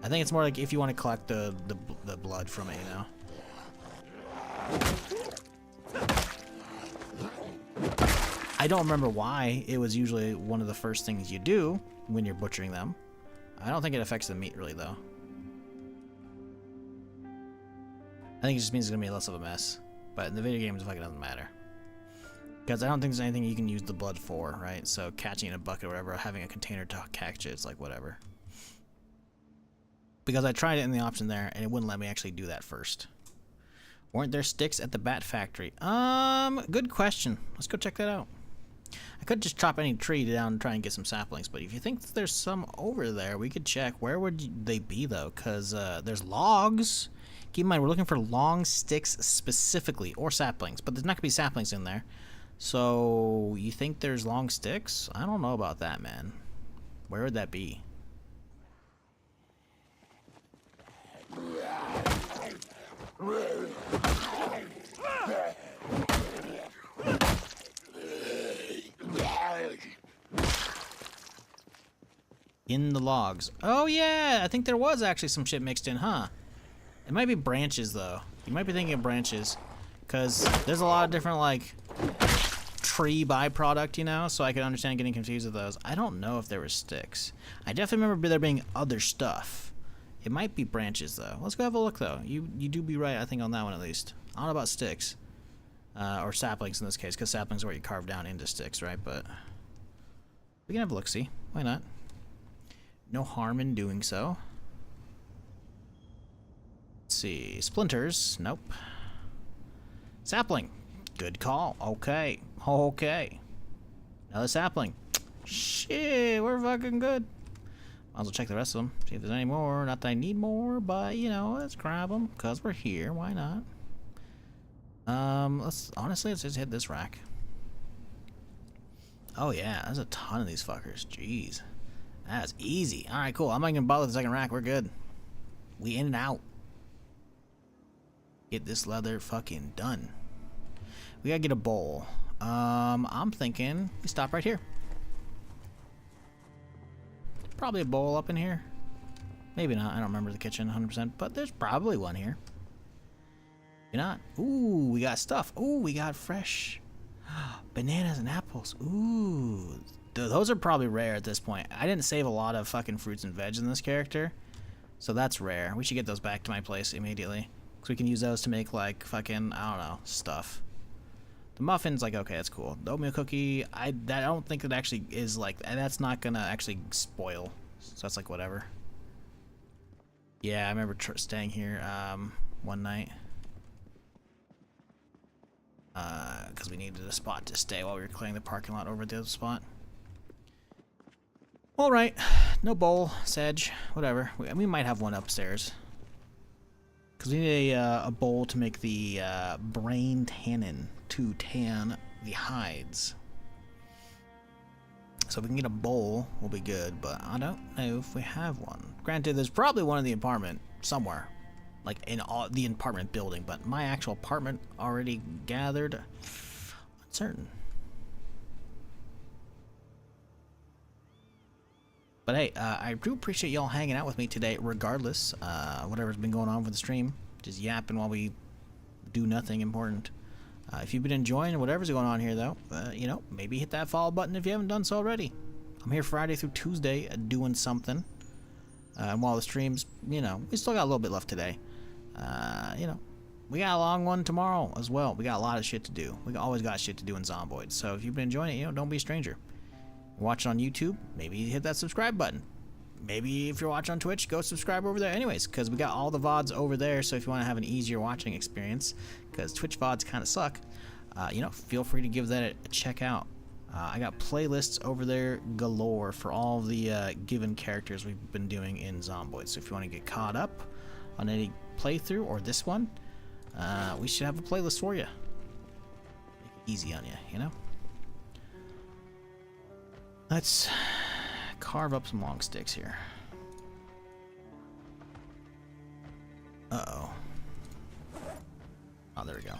I think it's more like if you want to collect the blood from it, you know? I don't remember why it was usually one of the first things you do when you're butchering them. I don't think it affects the meat really, though. I think it just means it's gonna be less of a mess. But in the video games, it fucking doesn't matter. Because I don't think there's anything you can use the blood for, right? So catching in a bucket or whatever, having a container to catch it, it's like whatever. Because I tried it in the option there, and it wouldn't let me actually do that first. Weren't there sticks at the bat factory? Good question. Let's go check that out. I could just chop any tree down and try and get some saplings, but if you think there's some over there, we could check. Where would they be, though? Because there's logs. Keep in mind, we're looking for long sticks specifically, or saplings, but there's not going to be saplings in there. So, you think there's long sticks? I don't know about that, man. Where would that be? In the logs. Oh yeah, I think there was actually some shit mixed in, huh? It might be branches though. You might be thinking of branches, because there's a lot of different like tree byproduct, you know, so I could understand getting confused with those. I don't know if there were sticks. I definitely remember there being other stuff. It might be branches though. Let's go have a look though. You do be right, I think, on that one at least. I don't know about sticks. Or saplings in this case, because saplings are what you carve down into sticks, right? But we can have a look-see. Why not? No harm in doing so. Let's see. Splinters. Nope. Sapling. Good call. Okay. Okay. Another sapling. Shit, we're fucking good. Might as well check the rest of them. See if there's any more. Not that I need more, but, you know, let's grab them. Because we're here. Why not? Let's just hit this rack. Oh, yeah. There's a ton of these fuckers. Jeez. That's easy. Alright, cool. I'm not gonna bother with the second rack. We're good. We in and out. Get this leather fucking done. We gotta get a bowl. I'm thinking we stop right here. Probably a bowl up in here. Maybe not. I don't remember the kitchen 100%, but there's probably one here. Maybe not. Ooh, we got stuff. Ooh, we got fresh bananas and apples. Ooh, those are probably rare at this point. I didn't save a lot of fucking fruits and veg in this character, so that's rare. We should get those back to my place immediately, because we can use those to make, like, fucking, I don't know, stuff. The muffin's like, okay, that's cool. The oatmeal cookie, I don't think it actually is, like, that's not gonna actually spoil, so that's like whatever. Yeah, I remember staying here one night because we needed a spot to stay while we were clearing the parking lot over at the other spot. Alright, no bowl, sedge, whatever. We might have one upstairs. Because we need a bowl to make the brain tannin to tan the hides. So if we can get a bowl, we'll be good, but I don't know if we have one. Granted, there's probably one in the apartment somewhere. Like in the apartment building, but my actual apartment already gathered. Uncertain. But hey, I do appreciate y'all hanging out with me today, regardless. Whatever's been going on with the stream. Just yapping while we do nothing important. If you've been enjoying whatever's going on here, though, you know, maybe hit that follow button if you haven't done so already. I'm here Friday through Tuesday doing something. And while the streams, you know, we still got a little bit left today. You know, we got a long one tomorrow as well. We got a lot of shit to do. We always got shit to do in Zomboid. So if you've been enjoying it, you know, don't be a stranger. You're watching on YouTube, maybe hit that subscribe button. Maybe if you're watching on Twitch, go subscribe over there anyways, because we got all the VODs over there, so if you want to have an easier watching experience, because Twitch VODs kind of suck, you know, feel free to give that a check out. I got playlists over there galore for all the given characters we've been doing in Zomboid, so if you want to get caught up on any playthrough, or this one, we should have a playlist for you. Make it easy on you, you know? Let's carve up some long sticks here. Uh-oh. Oh, there we go.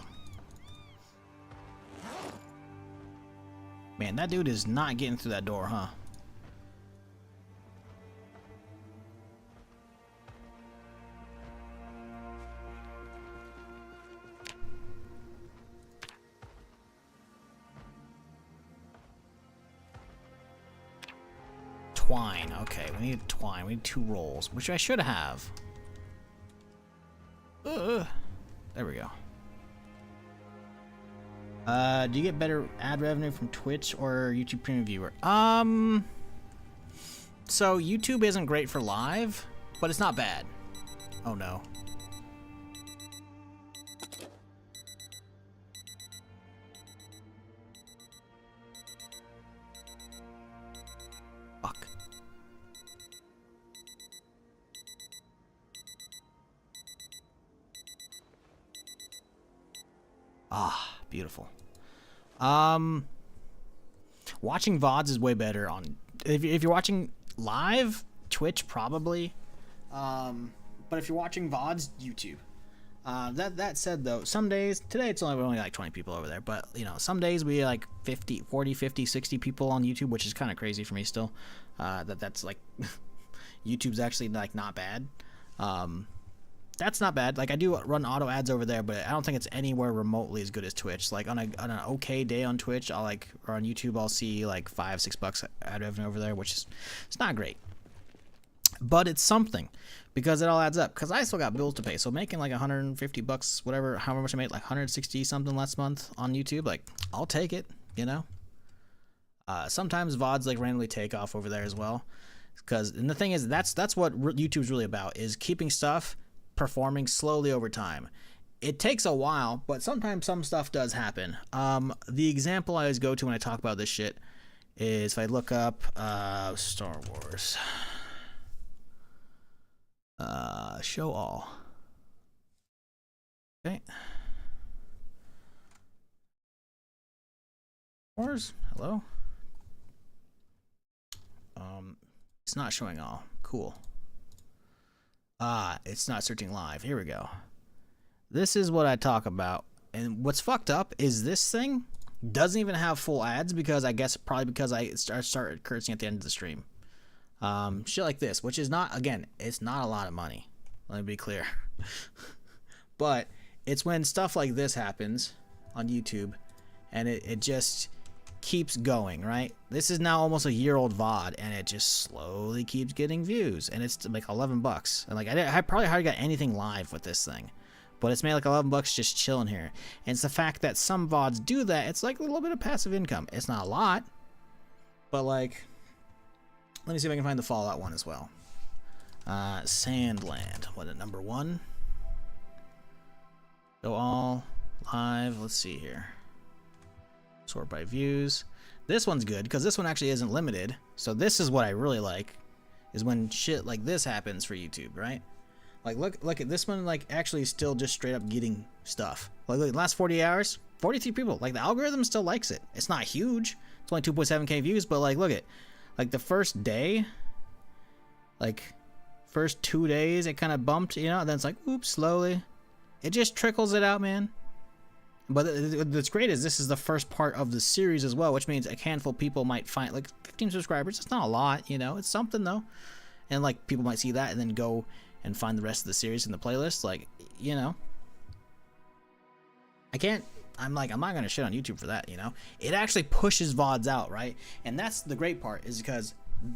Man, that dude is not getting through that door, huh? Twine. Okay, we need twine. We need 2 rolls, which I should have. There we go. Do you get better ad revenue from Twitch or YouTube Premium Viewer? So YouTube isn't great for live, but it's not bad. Oh no. Fuck. Ah, beautiful. Watching VODs is way better on if you're watching live, Twitch probably. But if you're watching VODs, YouTube. That said though, some days, today it's only like 20 people over there, but you know, some days we like 40, 50, 60 people on YouTube, which is kind of crazy for me still. That's like YouTube's actually like not bad. That's not bad. Like I do run auto ads over there, but I don't think it's anywhere remotely as good as Twitch. Like on an okay day on Twitch, or on YouTube, I'll see like $5-6 ad revenue over there, which is it's not great, but it's something because it all adds up. Because I still got bills to pay, so making like $150, whatever, however much I made, like 160 something last month on YouTube, like I'll take it, you know. Sometimes VODs like randomly take off over there as well, and the thing is that's what YouTube's really about, is keeping stuff performing slowly over time. It takes a while, but sometimes some stuff does happen. The example I always go to when I talk about this shit is if I look up Star Wars show all. Okay. Wars, hello. It's not showing all. Cool. It's not searching live. Here we go. This is what I talk about. And what's fucked up is this thing doesn't even have full ads, because I guess probably because I started cursing at the end of the stream. Shit like this, which is not, again, it's not a lot of money. Let me be clear. But it's when stuff like this happens on YouTube, and it just, keeps going, right? This is now almost a year-old VOD, and it just slowly keeps getting views, and it's like $11. And like I probably hardly got anything live with this thing, but it's made like $11 just chilling here. And it's the fact that some VODs do that. It's like a little bit of passive income. It's not a lot, but like, let me see if I can find the Fallout one as well. Sandland, what at number 1? Go all live. Let's see here. Sort by views. This one's good because this one actually isn't limited. So this is what I really like, is when shit like this happens for YouTube, right? Like look at this one, like actually still just straight up getting stuff. Like look, the last 40 hours, 43 people. Like the algorithm still likes it. It's not huge. It's only 2.7K views, but like look at, like the first day, like first 2 days it kind of bumped, you know, and then it's like oops, slowly. It just trickles it out, man. But what's great is this is the first part of the series as well, which means a handful of people might find, like 15 subscribers. It's not a lot, you know, it's something though. And like people might see that and then go and find the rest of the series in the playlist. Like, you know, I'm not gonna shit on YouTube for that, you know. It actually pushes VODs out, right? And that's the great part, is because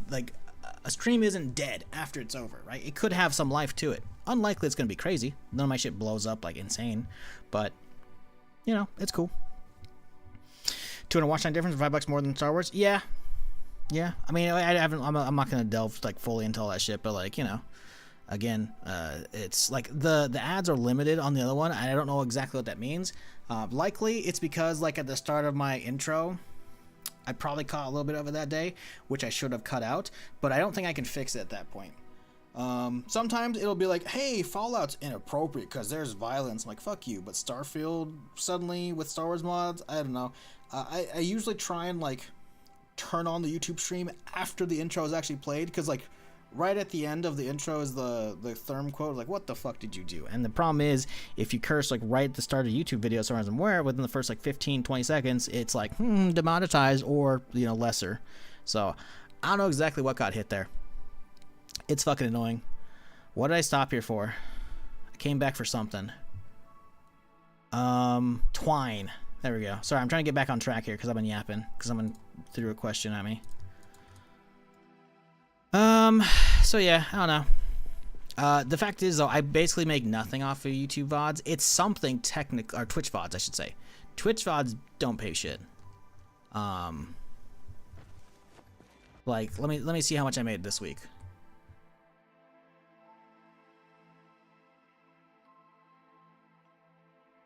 like a stream isn't dead after it's over, right? It could have some life to it. Unlikely it's gonna be crazy. None of my shit blows up like insane, but you know, it's cool. 200 watch time difference, $5 more than Star Wars. Yeah. I mean, I'm not gonna delve like fully into all that shit, but like, you know, again, it's like the ads are limited on the other one. I don't know exactly what that means. Likely it's because like at the start of my intro, I probably caught a little bit of it that day, which I should have cut out, but I don't think I can fix it at that point. Sometimes it'll be like, hey, Fallout's inappropriate because there's violence. I'm like, fuck you. But Starfield, suddenly with Star Wars mods, I don't know. I usually try and like turn on the YouTube stream after the intro is actually played, because like right at the end of the intro is the therm quote, like, what the fuck did you do? And the problem is, if you curse like right at the start of a YouTube video, as far as I'm aware, within the first like 15-20 seconds, it's like demonetized or, you know, lesser. So I don't know exactly what got hit there. It's fucking annoying. What did I stop here for? I came back for something. Twine. There we go. Sorry, I'm trying to get back on track here because I've been yapping. Because someone threw a question at me. So yeah, I don't know. The fact is, though, I basically make nothing off of YouTube VODs. It's something technical, or Twitch VODs, I should say. Twitch VODs don't pay shit. Like, let me see how much I made this week.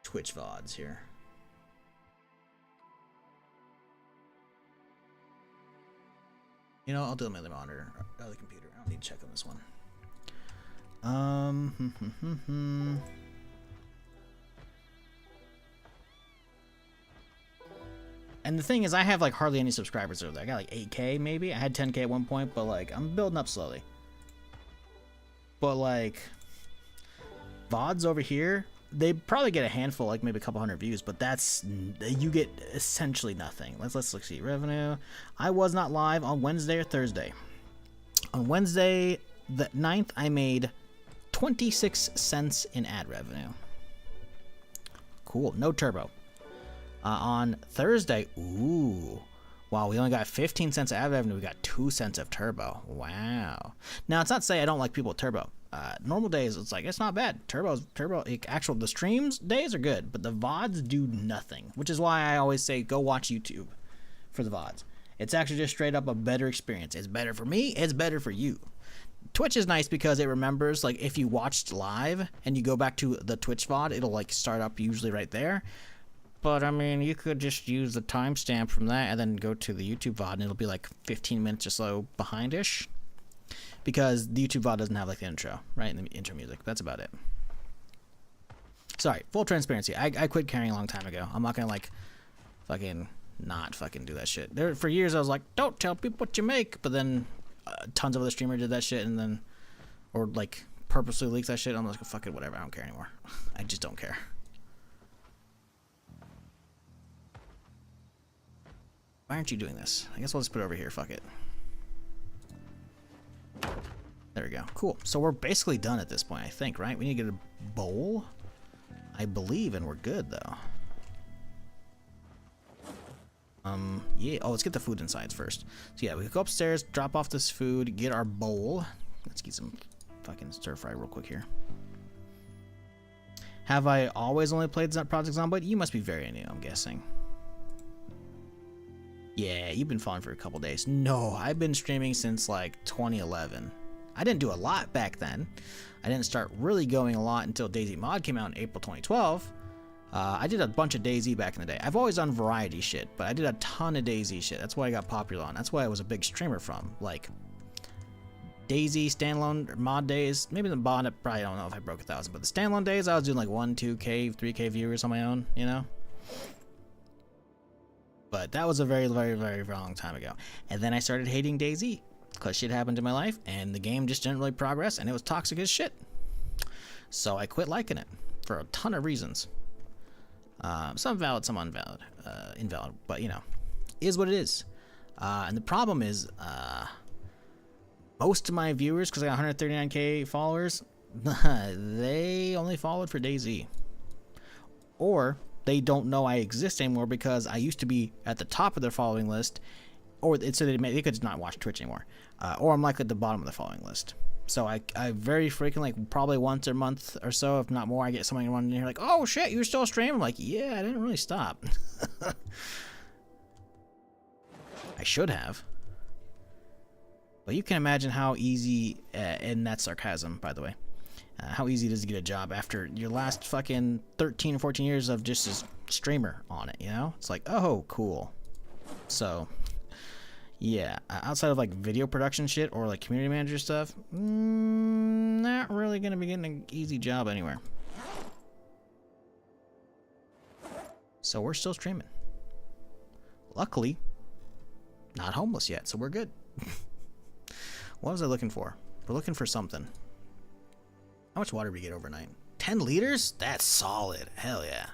Twitch VODs here. You know, I'll do it on my other monitor, other computer. I don't need to check on this one. And the thing is, I have like hardly any subscribers over there. I got like 8K maybe. I had 10K at one point, but like I'm building up slowly. But like VODs over here, they probably get a handful, like maybe a couple hundred views, but that's, you get essentially nothing. Let's look, see revenue. I was not live on Wednesday or Thursday. On Wednesday the 9th, I made 26 cents in ad revenue. Cool, no turbo. On Thursday, ooh, wow, we only got 15 cents of ad revenue. We got 2 cents of turbo. Wow. Now, it's not to say I don't like people with turbo. Normal days, it's like, it's not bad. The streams days are good, but the VODs do nothing, which is why I always say go watch YouTube for the VODs. It's actually just straight up a better experience. It's better for me, it's better for you. Twitch is nice because it remembers, like, if you watched live and you go back to the Twitch VOD, it'll like start up usually right there. But I mean, you could just use the timestamp from that and then go to the YouTube VOD and it'll be like 15 minutes or so behind-ish. Because the YouTube VOD doesn't have like the intro, right? And the intro music. That's about it. Sorry, full transparency. I quit carrying a long time ago. I'm not gonna like fucking not fucking do that shit. There for years I was like, don't tell people what you make, but then tons of other streamers did that shit, and then or like purposely leaks that shit. I'm like, fuck it, whatever. I don't care anymore. I just don't care. Why aren't you doing this? I guess we'll just put it over here. Fuck it. There we go. Cool. So we're basically done at this point, I think, right? We need to get a bowl, I believe, and we're good, though. Yeah. Oh, let's get the food inside first. So yeah, we go upstairs, drop off this food, get our bowl. Let's get some fucking stir fry real quick here. Have I always only played Project Zomboid? You must be very new, I'm guessing. Yeah, you've been following for a couple days. No, I've been streaming since like 2011. I didn't do a lot back then. I didn't start really going a lot until DayZ Mod came out in April 2012. I did a bunch of DayZ back in the day. I've always done variety shit, but I did a ton of DayZ shit. That's why I got popular on. That's why I was a big streamer from. Like, DayZ standalone mod days. Maybe the mod, I probably don't know if I broke 1,000, but the standalone days, I was doing like 1, 2K, 3K viewers on my own, you know? But that was a very, very, very long time ago. And then I started hating DayZ because shit happened in my life and the game just didn't really progress and it was toxic as shit. So I quit liking it for a ton of reasons. Some valid, some invalid, but you know, is what it is. And the problem is, most of my viewers, because I got 139k followers, they only followed for DayZ. Or they don't know I exist anymore because I used to be at the top of their following list, or so they could not watch Twitch anymore. Or I'm like at the bottom of the following list. So I very frequently, like probably once a month or so, if not more, I get somebody running in here like, oh shit, you're still streaming? I'm like, yeah, I didn't really stop. I should have. But you can imagine how easy, and that's sarcasm, by the way, how easy it is to get a job after your last fucking 13 or 14 years of just as streamer on it, you know? It's like, oh, cool. So, yeah, outside of like video production shit or like community manager stuff, not really gonna be getting an easy job anywhere. So we're still streaming. Luckily, not homeless yet, so we're good. What was I looking for? We're looking for something. How much water did we get overnight? 10 liters? That's solid. Hell yeah.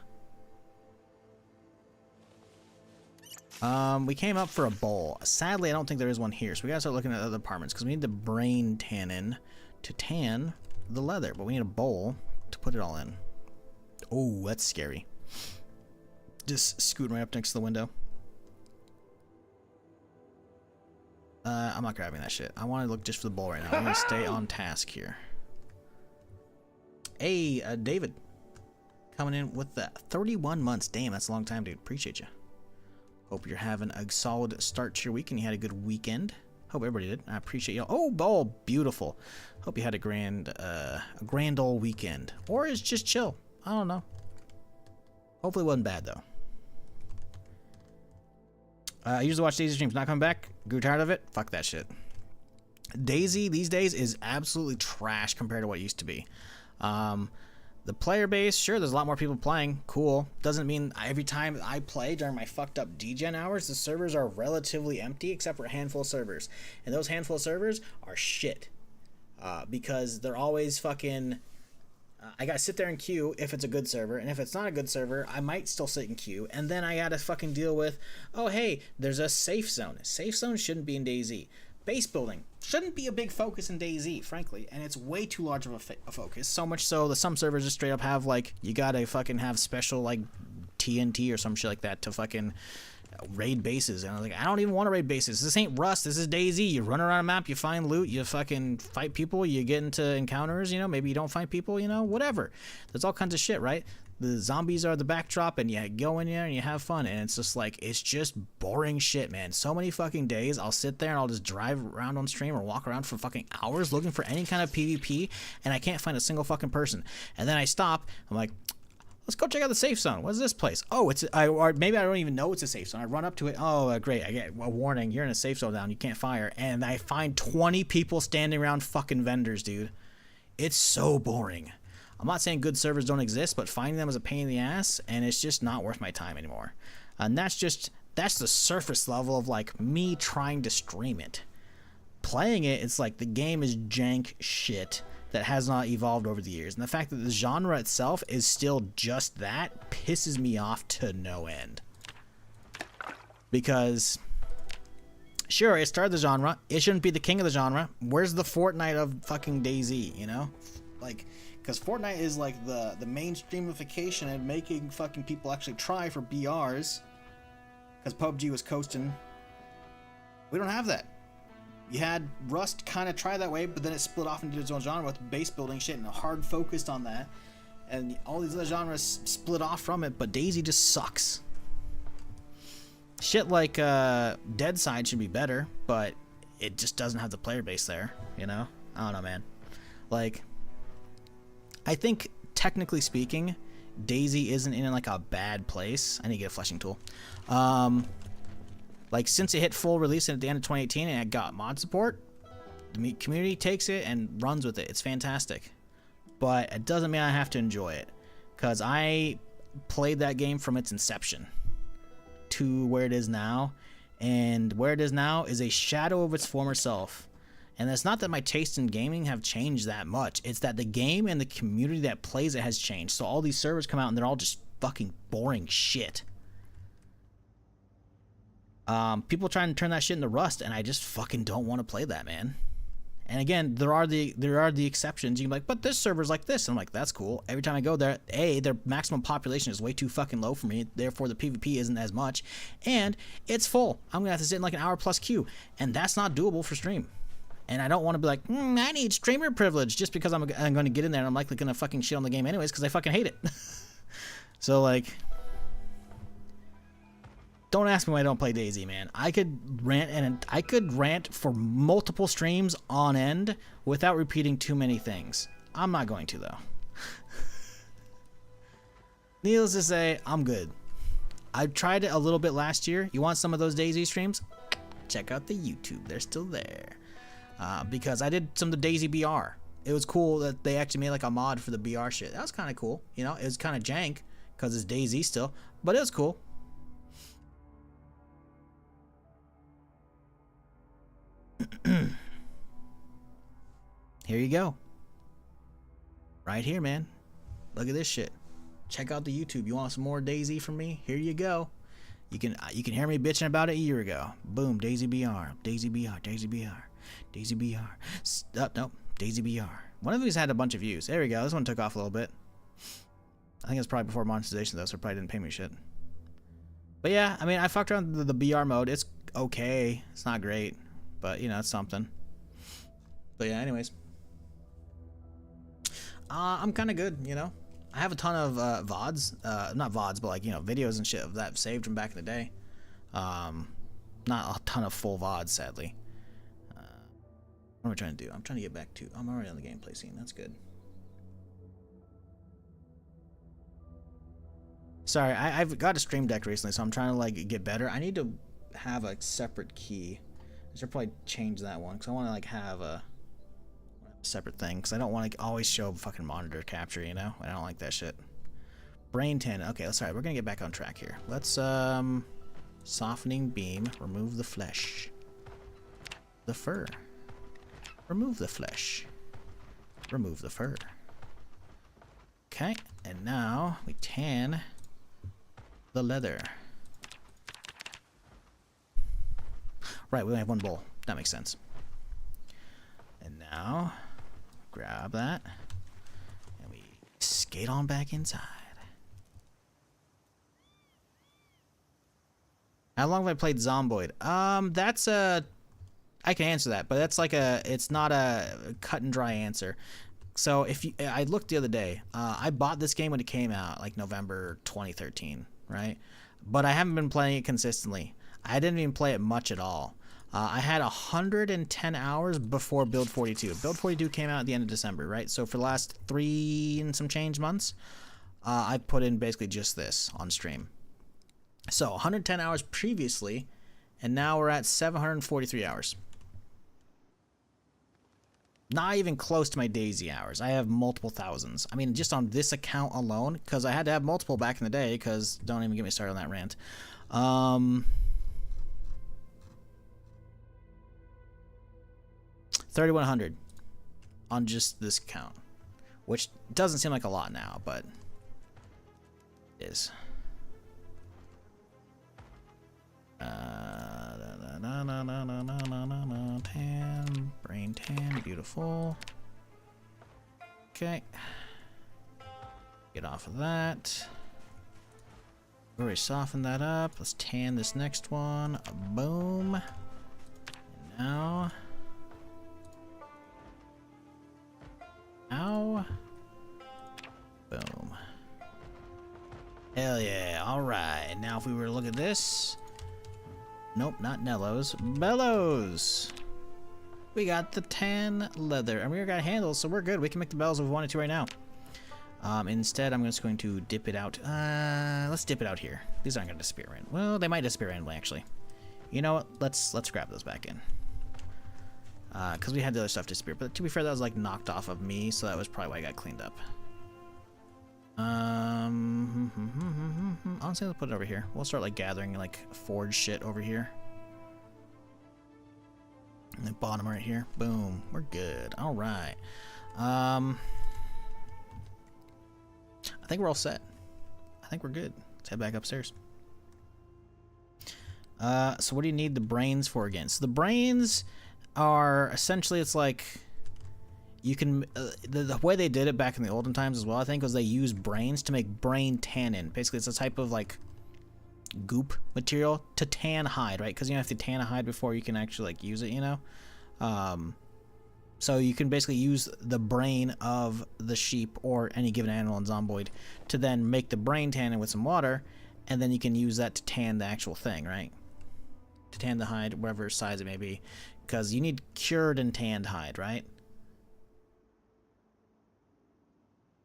We came up for a bowl. Sadly, I don't think there is one here, so we gotta start looking at other apartments because we need the brain tannin to tan the leather, but we need a bowl to put it all in. Oh, that's scary. Just scooting right up next to the window. I'm not grabbing that shit. I want to look just for the bowl right now. I'm gonna stay on task here. Hey, David. Coming in with the 31 months. Damn, that's a long time, dude. Appreciate you. Hope you're having a solid start to your week and you had a good weekend. Hope everybody did. I appreciate y'all. Oh, bowl, beautiful. Hope you had a grand old weekend. Or it's just chill. I don't know. Hopefully it wasn't bad, though. I usually watch DayZ streams. Not coming back. Grew tired of it. Fuck that shit. DayZ these days is absolutely trash compared to what it used to be. The player base, sure, there's a lot more people playing. Cool. Doesn't mean every time I play during my fucked up degen hours, the servers are relatively empty except for a handful of servers. And those handful of servers are shit. Because they're always fucking... I gotta sit there and queue if it's a good server, and if it's not a good server, I might still sit in queue, and then I gotta fucking deal with, oh hey, there's a safe zone. Safe zone shouldn't be in DayZ. Base building shouldn't be a big focus in DayZ, frankly, and it's way too large of a focus. So much so that some servers just straight up have like, you gotta fucking have special like TNT or some shit like that to fucking raid bases. And I was like, I don't even want to raid bases. This ain't Rust. This is DayZ. You run around a map, you find loot, you fucking fight people, you get into encounters, you know, maybe you don't find people, you know, whatever. There's all kinds of shit, right? The zombies are the backdrop and you go in there and you have fun, and it's just like, it's just boring shit, man. So many fucking days I'll sit there and I'll just drive around on stream or walk around for fucking hours looking for any kind of PvP, and I can't find a single fucking person. And then I stop, I'm like, let's go check out the safe zone. What is this place? Oh, or maybe I don't even know it's a safe zone. I run up to it. Oh, great. I get a warning. You're in a safe zone now. You can't fire. And I find 20 people standing around fucking vendors, dude. It's so boring. I'm not saying good servers don't exist, but finding them is a pain in the ass, and it's just not worth my time anymore. And that's the surface level of like me trying to stream it. Playing it, it's like the game is jank shit that has not evolved over the years. And the fact that the genre itself is still just that pisses me off to no end. Because, sure, it started the genre. It shouldn't be the king of the genre. Where's the Fortnite of fucking DayZ, you know? Like, because Fortnite is like the mainstreamification and making fucking people actually try for BRs. because PUBG was coasting. We don't have that. You had Rust kind of try that way, but then it split off into its own genre with base building shit and hard focused on that. And all these other genres split off from it, but DayZ just sucks. Shit like Deadside should be better, but it just doesn't have the player base there, you know? I don't know, man. Like, I think, technically speaking, DayZ isn't in like a bad place. I need to get a fleshing tool. Like, since it hit full release at the end of 2018 and it got mod support, the community takes it and runs with it. It's fantastic. But it doesn't mean I have to enjoy it. Because I played that game from its inception to where it is now. And where it is now is a shadow of its former self. And it's not that my taste in gaming have changed that much. It's that the game and the community that plays it has changed. So all these servers come out and they're all just fucking boring shit. People trying to turn that shit into Rust, and I just fucking don't want to play that, man. And again, there are the exceptions. You can be like, but this server's like this. And I'm like, that's cool. Every time I go there, their maximum population is way too fucking low for me. Therefore, the PvP isn't as much. And it's full. I'm going to have to sit in like an hour plus queue. And that's not doable for stream. And I don't want to be like, I need streamer privilege just because I'm going to get in there and I'm likely going to fucking shit on the game anyways because I fucking hate it. So, like, don't ask me why I don't play DayZ, man. I could rant for multiple streams on end without repeating too many things. I'm not going to, though. Needless to say, I'm good. I tried it a little bit last year. You want some of those DayZ streams? Check out the YouTube. They're still there. Because I did some of the DayZ BR. It was cool that they actually made like a mod for the BR shit. That was kind of cool. You know, it was kind of jank because it's DayZ still, but it was cool. Here you go. Right here, man. Look at this shit. Check out the YouTube. You want some more DayZ from me? Here you go. You can hear me bitching about it a year ago. Boom, DayZ BR, DayZ BR, DayZ BR, DayZ BR. Nope, DayZ BR. One of these had a bunch of views. There we go. This one took off a little bit. I think it's probably before monetization though, so it probably didn't pay me shit. But yeah, I mean, I fucked around the BR mode. It's okay. It's not great, but you know, it's something. But yeah, anyways. I'm kind of good, you know. I have a ton of VODs, not VODs, but like, you know, videos and shit of that saved from back in the day. Not a ton of full VODs, sadly. What am I trying to do? I'm trying to get back to, I'm already on the gameplay scene. That's good. Sorry, I've got a stream deck recently, so I'm trying to like get better. I need to have a separate key. I should probably change that one because I want to like have a separate thing because I don't want to always show fucking monitor capture, you know? I don't like that shit. Brain 10. Okay, that's all right. We're gonna get back on track here. Let's softening beam, remove the flesh. The fur. Remove the flesh. Remove the fur. Okay, and now we tan the leather. Right, we only have one bowl. That makes sense. And now grab that and we skate on back inside. How long have I played Zomboid? That's a, I can answer that, but that's like a, it's not a cut and dry answer. So if you, I looked the other day, I bought this game when it came out, like November 2013, right? But I haven't been playing it consistently. I didn't even play it much at all. I had 110 hours before Build 42. Build 42 came out at the end of December, right? So for the last 3 and some change months, I put in basically just this on stream. So 110 hours previously, and now we're at 743 hours. Not even close to my DayZ hours. I have multiple thousands. I mean, just on this account alone, because I had to have multiple back in the day, because don't even get me started on that rant. 3,100 on just this account, which doesn't seem like a lot now, but it is. Tan, brain tan, beautiful. Okay, get off of that. We already softened that up. Let's tan this next one. Boom. And now. Ow. Boom. Hell yeah. Alright. Now if we were to look at this. Nope, not Nellos. Bellows! We got the tan leather. And we got handles, so we're good. We can make the bells if we wanted to right now. Instead, I'm just going to dip it out. Let's dip it out here. These aren't going to disappear randomly. Well, they might disappear randomly, actually. You know what? Let's grab those back in. Because we had the other stuff disappear. But to be fair, that was, like, knocked off of me, so that was probably why I got cleaned up. Honestly, let's put it over here. We'll start, like, gathering, like, forge shit over here. And the bottom right here. Boom. We're good. All right. I think we're all set. I think we're good. Let's head back upstairs. So what do you need the brains for again? So the brains are essentially, it's like you can the way they did it back in the olden times as well, I think, was they used brains to make brain tannin. Basically, it's a type of like goop material to tan hide, right? Because you have to tan a hide before you can actually like use it, you know. So you can basically use the brain of the sheep or any given animal in Zomboid to then make the brain tannin with some water, and then you can use that to tan the actual thing, right? To tan the hide, whatever size it may be, because you need cured and tanned hide, right?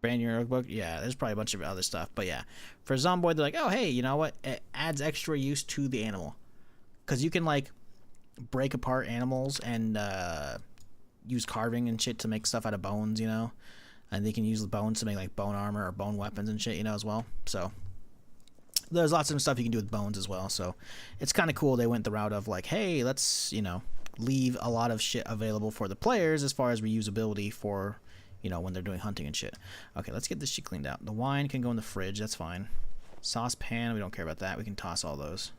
Brand new book, yeah. There's probably a bunch of other stuff, but yeah, for Zomboid, they're like, oh hey, you know what? It adds extra use to the animal, because you can like break apart animals and use carving and shit to make stuff out of bones, you know, and they can use the bones to make like bone armor or bone weapons and shit, you know, as well. So there's lots of stuff you can do with bones as well. So it's kind of cool they went the route of like, hey, let's, you know, leave a lot of shit available for the players as far as reusability for, you know, when they're doing hunting and shit. Okay, let's get this shit cleaned out. The wine can go in the fridge, that's fine. Saucepan, we don't care about that. We can toss all those.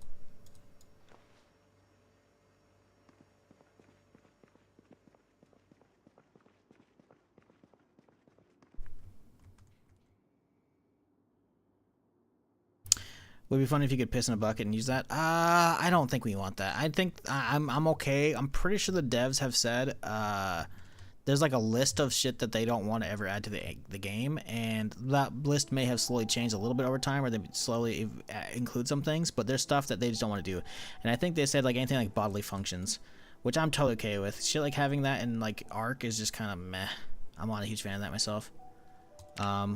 Would be fun if you could piss in a bucket and use that. I don't think we want that. I think I'm okay. I'm pretty sure the devs have said there's like a list of shit that they don't want to ever add to the game, and that list may have slowly changed a little bit over time, or they slowly include some things, but there's stuff that they just don't want to do. And I think they said like anything like bodily functions, which I'm totally okay with. Shit like having that in like Ark is just kind of meh. I'm not a huge fan of that myself. I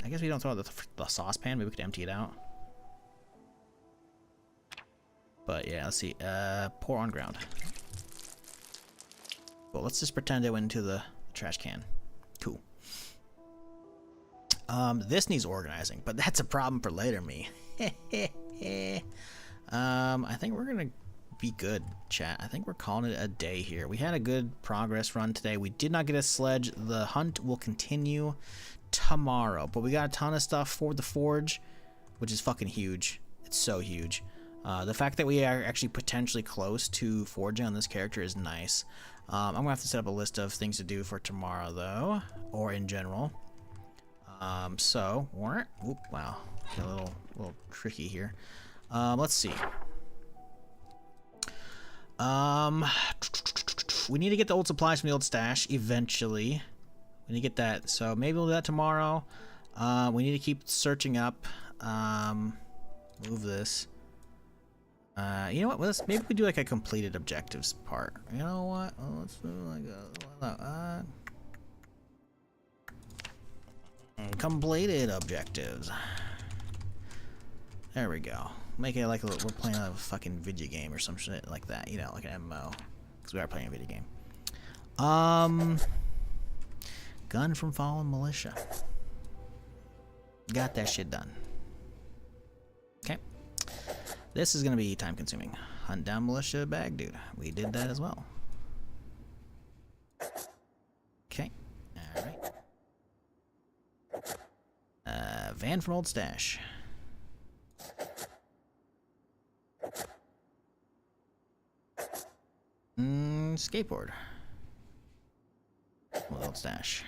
guess we don't throw out the saucepan. Maybe we could empty it out. But yeah, let's see. Pour on ground. Well, let's just pretend it went into the trash can. Cool. This needs organizing, but that's a problem for later me. I think we're gonna be good, chat. I think we're calling it a day here. We had a good progress run today. We did not get a sledge. The hunt will continue tomorrow, but we got a ton of stuff for the forge, which is fucking huge. It's so huge. The fact that we are actually potentially close to forging on this character is nice. I'm gonna have to set up a list of things to do for tomorrow, though, or in general. So, oop, wow, a little tricky here. Let's see. We need to get the old supplies from the old stash eventually. We need to get that, so maybe we'll do that tomorrow. We need to keep searching up. Move this. You know what? Maybe we do like a completed objectives part. You know what? Let's do like completed objectives. There we go. Make it like we're playing a fucking video game or some shit like that. You know, like an MMO, because we are playing a video game. Gun from fallen militia. Got that shit done. Okay. This is gonna be time consuming. Hunt down militia bag, dude. We did that as well. Okay. Alright. Van from old stash. Skateboard. Old stash.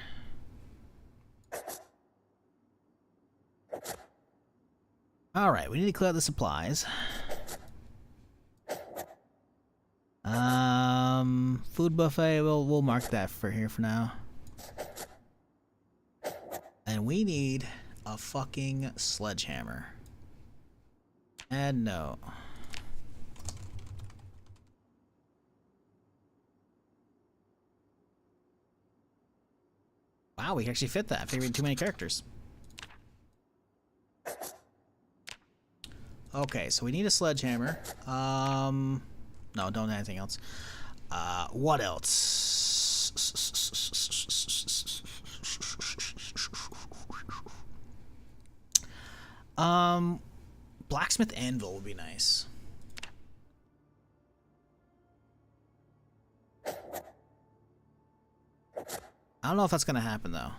Alright, we need to clear out the supplies. Food buffet, we'll mark that for here for now. And we need a fucking sledgehammer. And no. Wow, we can actually fit that. I figured we had too many characters. Okay, so we need a sledgehammer. No, don't anything else. What else? Blacksmith anvil would be nice. I don't know if that's gonna happen though.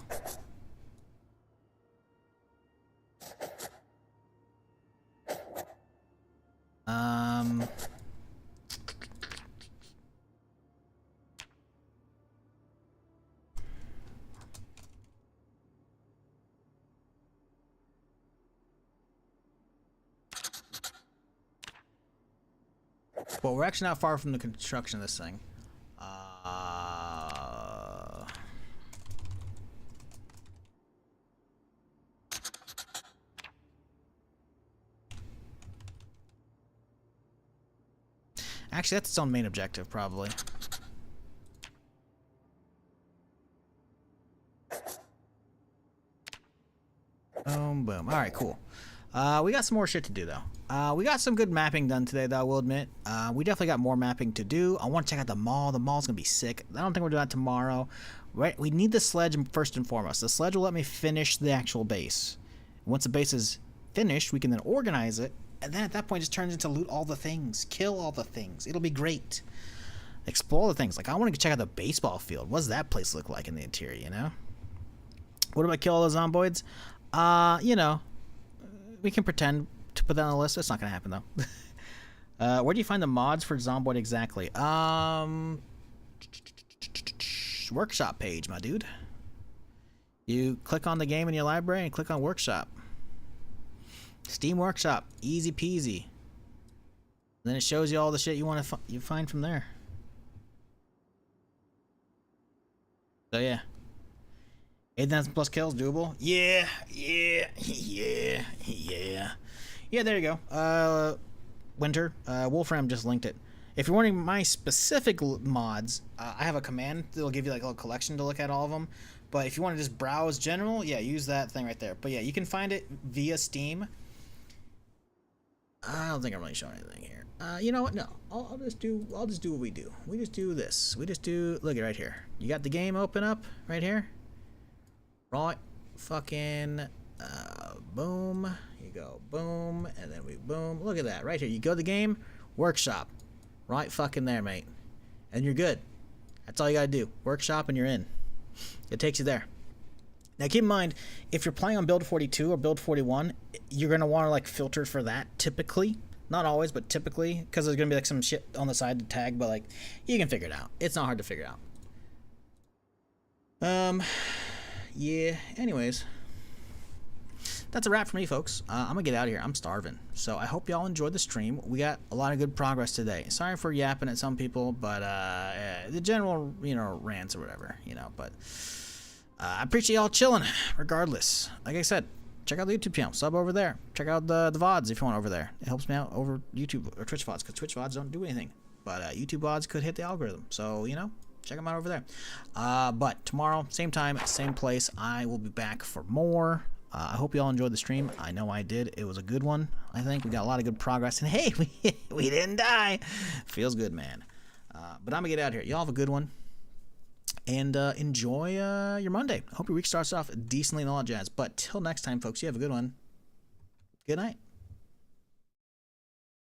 Well, we're actually not far from the construction of this thing. Actually, that's its own main objective, probably. Boom, boom. All right, cool. We got some more shit to do, though. We got some good mapping done today, though, I will admit. We definitely got more mapping to do. I want to check out the mall. The mall's going to be sick. I don't think we're doing that tomorrow. Right? We need the sledge first and foremost. The sledge will let me finish the actual base. Once the base is finished, we can then organize it. And then at that point, it just turns into loot all the things. Kill all the things. It'll be great. Explore the things. Like, I want to check out the baseball field. What does that place look like in the interior, you know? What do I kill all the zomboids? You know, we can pretend to put that on the list. It's not going to happen, though. Where do you find the mods for Zomboid exactly? Workshop page, my dude. You click on the game in your library and click on Workshop. Steam Workshop, easy peasy. Then it shows you all the shit you want to find from there. So yeah, 8,000 plus kills doable. Yeah. There you go. Winter. Wolfram just linked it. If you're wanting my specific mods, I have a command that'll give you like a little collection to look at all of them. But if you want to just browse general, yeah, use that thing right there. But yeah, you can find it via Steam. I don't think I'm really showing anything here. You know what? No, I'll just do what we do. We just do this. We just do. Look at right here. You got the game open up right here. Right, fucking boom. You go boom, and then we boom. Look at that right here. You go to the game workshop, right fucking there, mate, and you're good. That's all you gotta do. Workshop, and you're in. It takes you there. Now keep in mind, if you're playing on build 42 or build 41, you're going to want to like filter for that typically. Not always, but typically, because there's going to be like some shit on the side to tag, but like you can figure it out. It's not hard to figure out. Yeah, anyways. That's a wrap for me, folks. I'm going to get out of here. I'm starving. So I hope y'all enjoyed the stream. We got a lot of good progress today. Sorry for yapping at some people, but the general, you know, rants or whatever, you know, but I appreciate y'all chilling regardless. Like I said, check out the YouTube channel. Sub over there. Check out the VODs if you want over there. It helps me out over YouTube or Twitch VODs because Twitch VODs don't do anything. But YouTube VODs could hit the algorithm. So, you know, check them out over there. But tomorrow, same time, same place, I will be back for more. I hope you all enjoyed the stream. I know I did. It was a good one. I think we got a lot of good progress. And hey, we didn't die. Feels good, man. But I'm going to get out of here. Y'all have a good one. And enjoy your Monday. I hope your week starts off decently and all that jazz. But till next time, folks, you have a good one. Good night.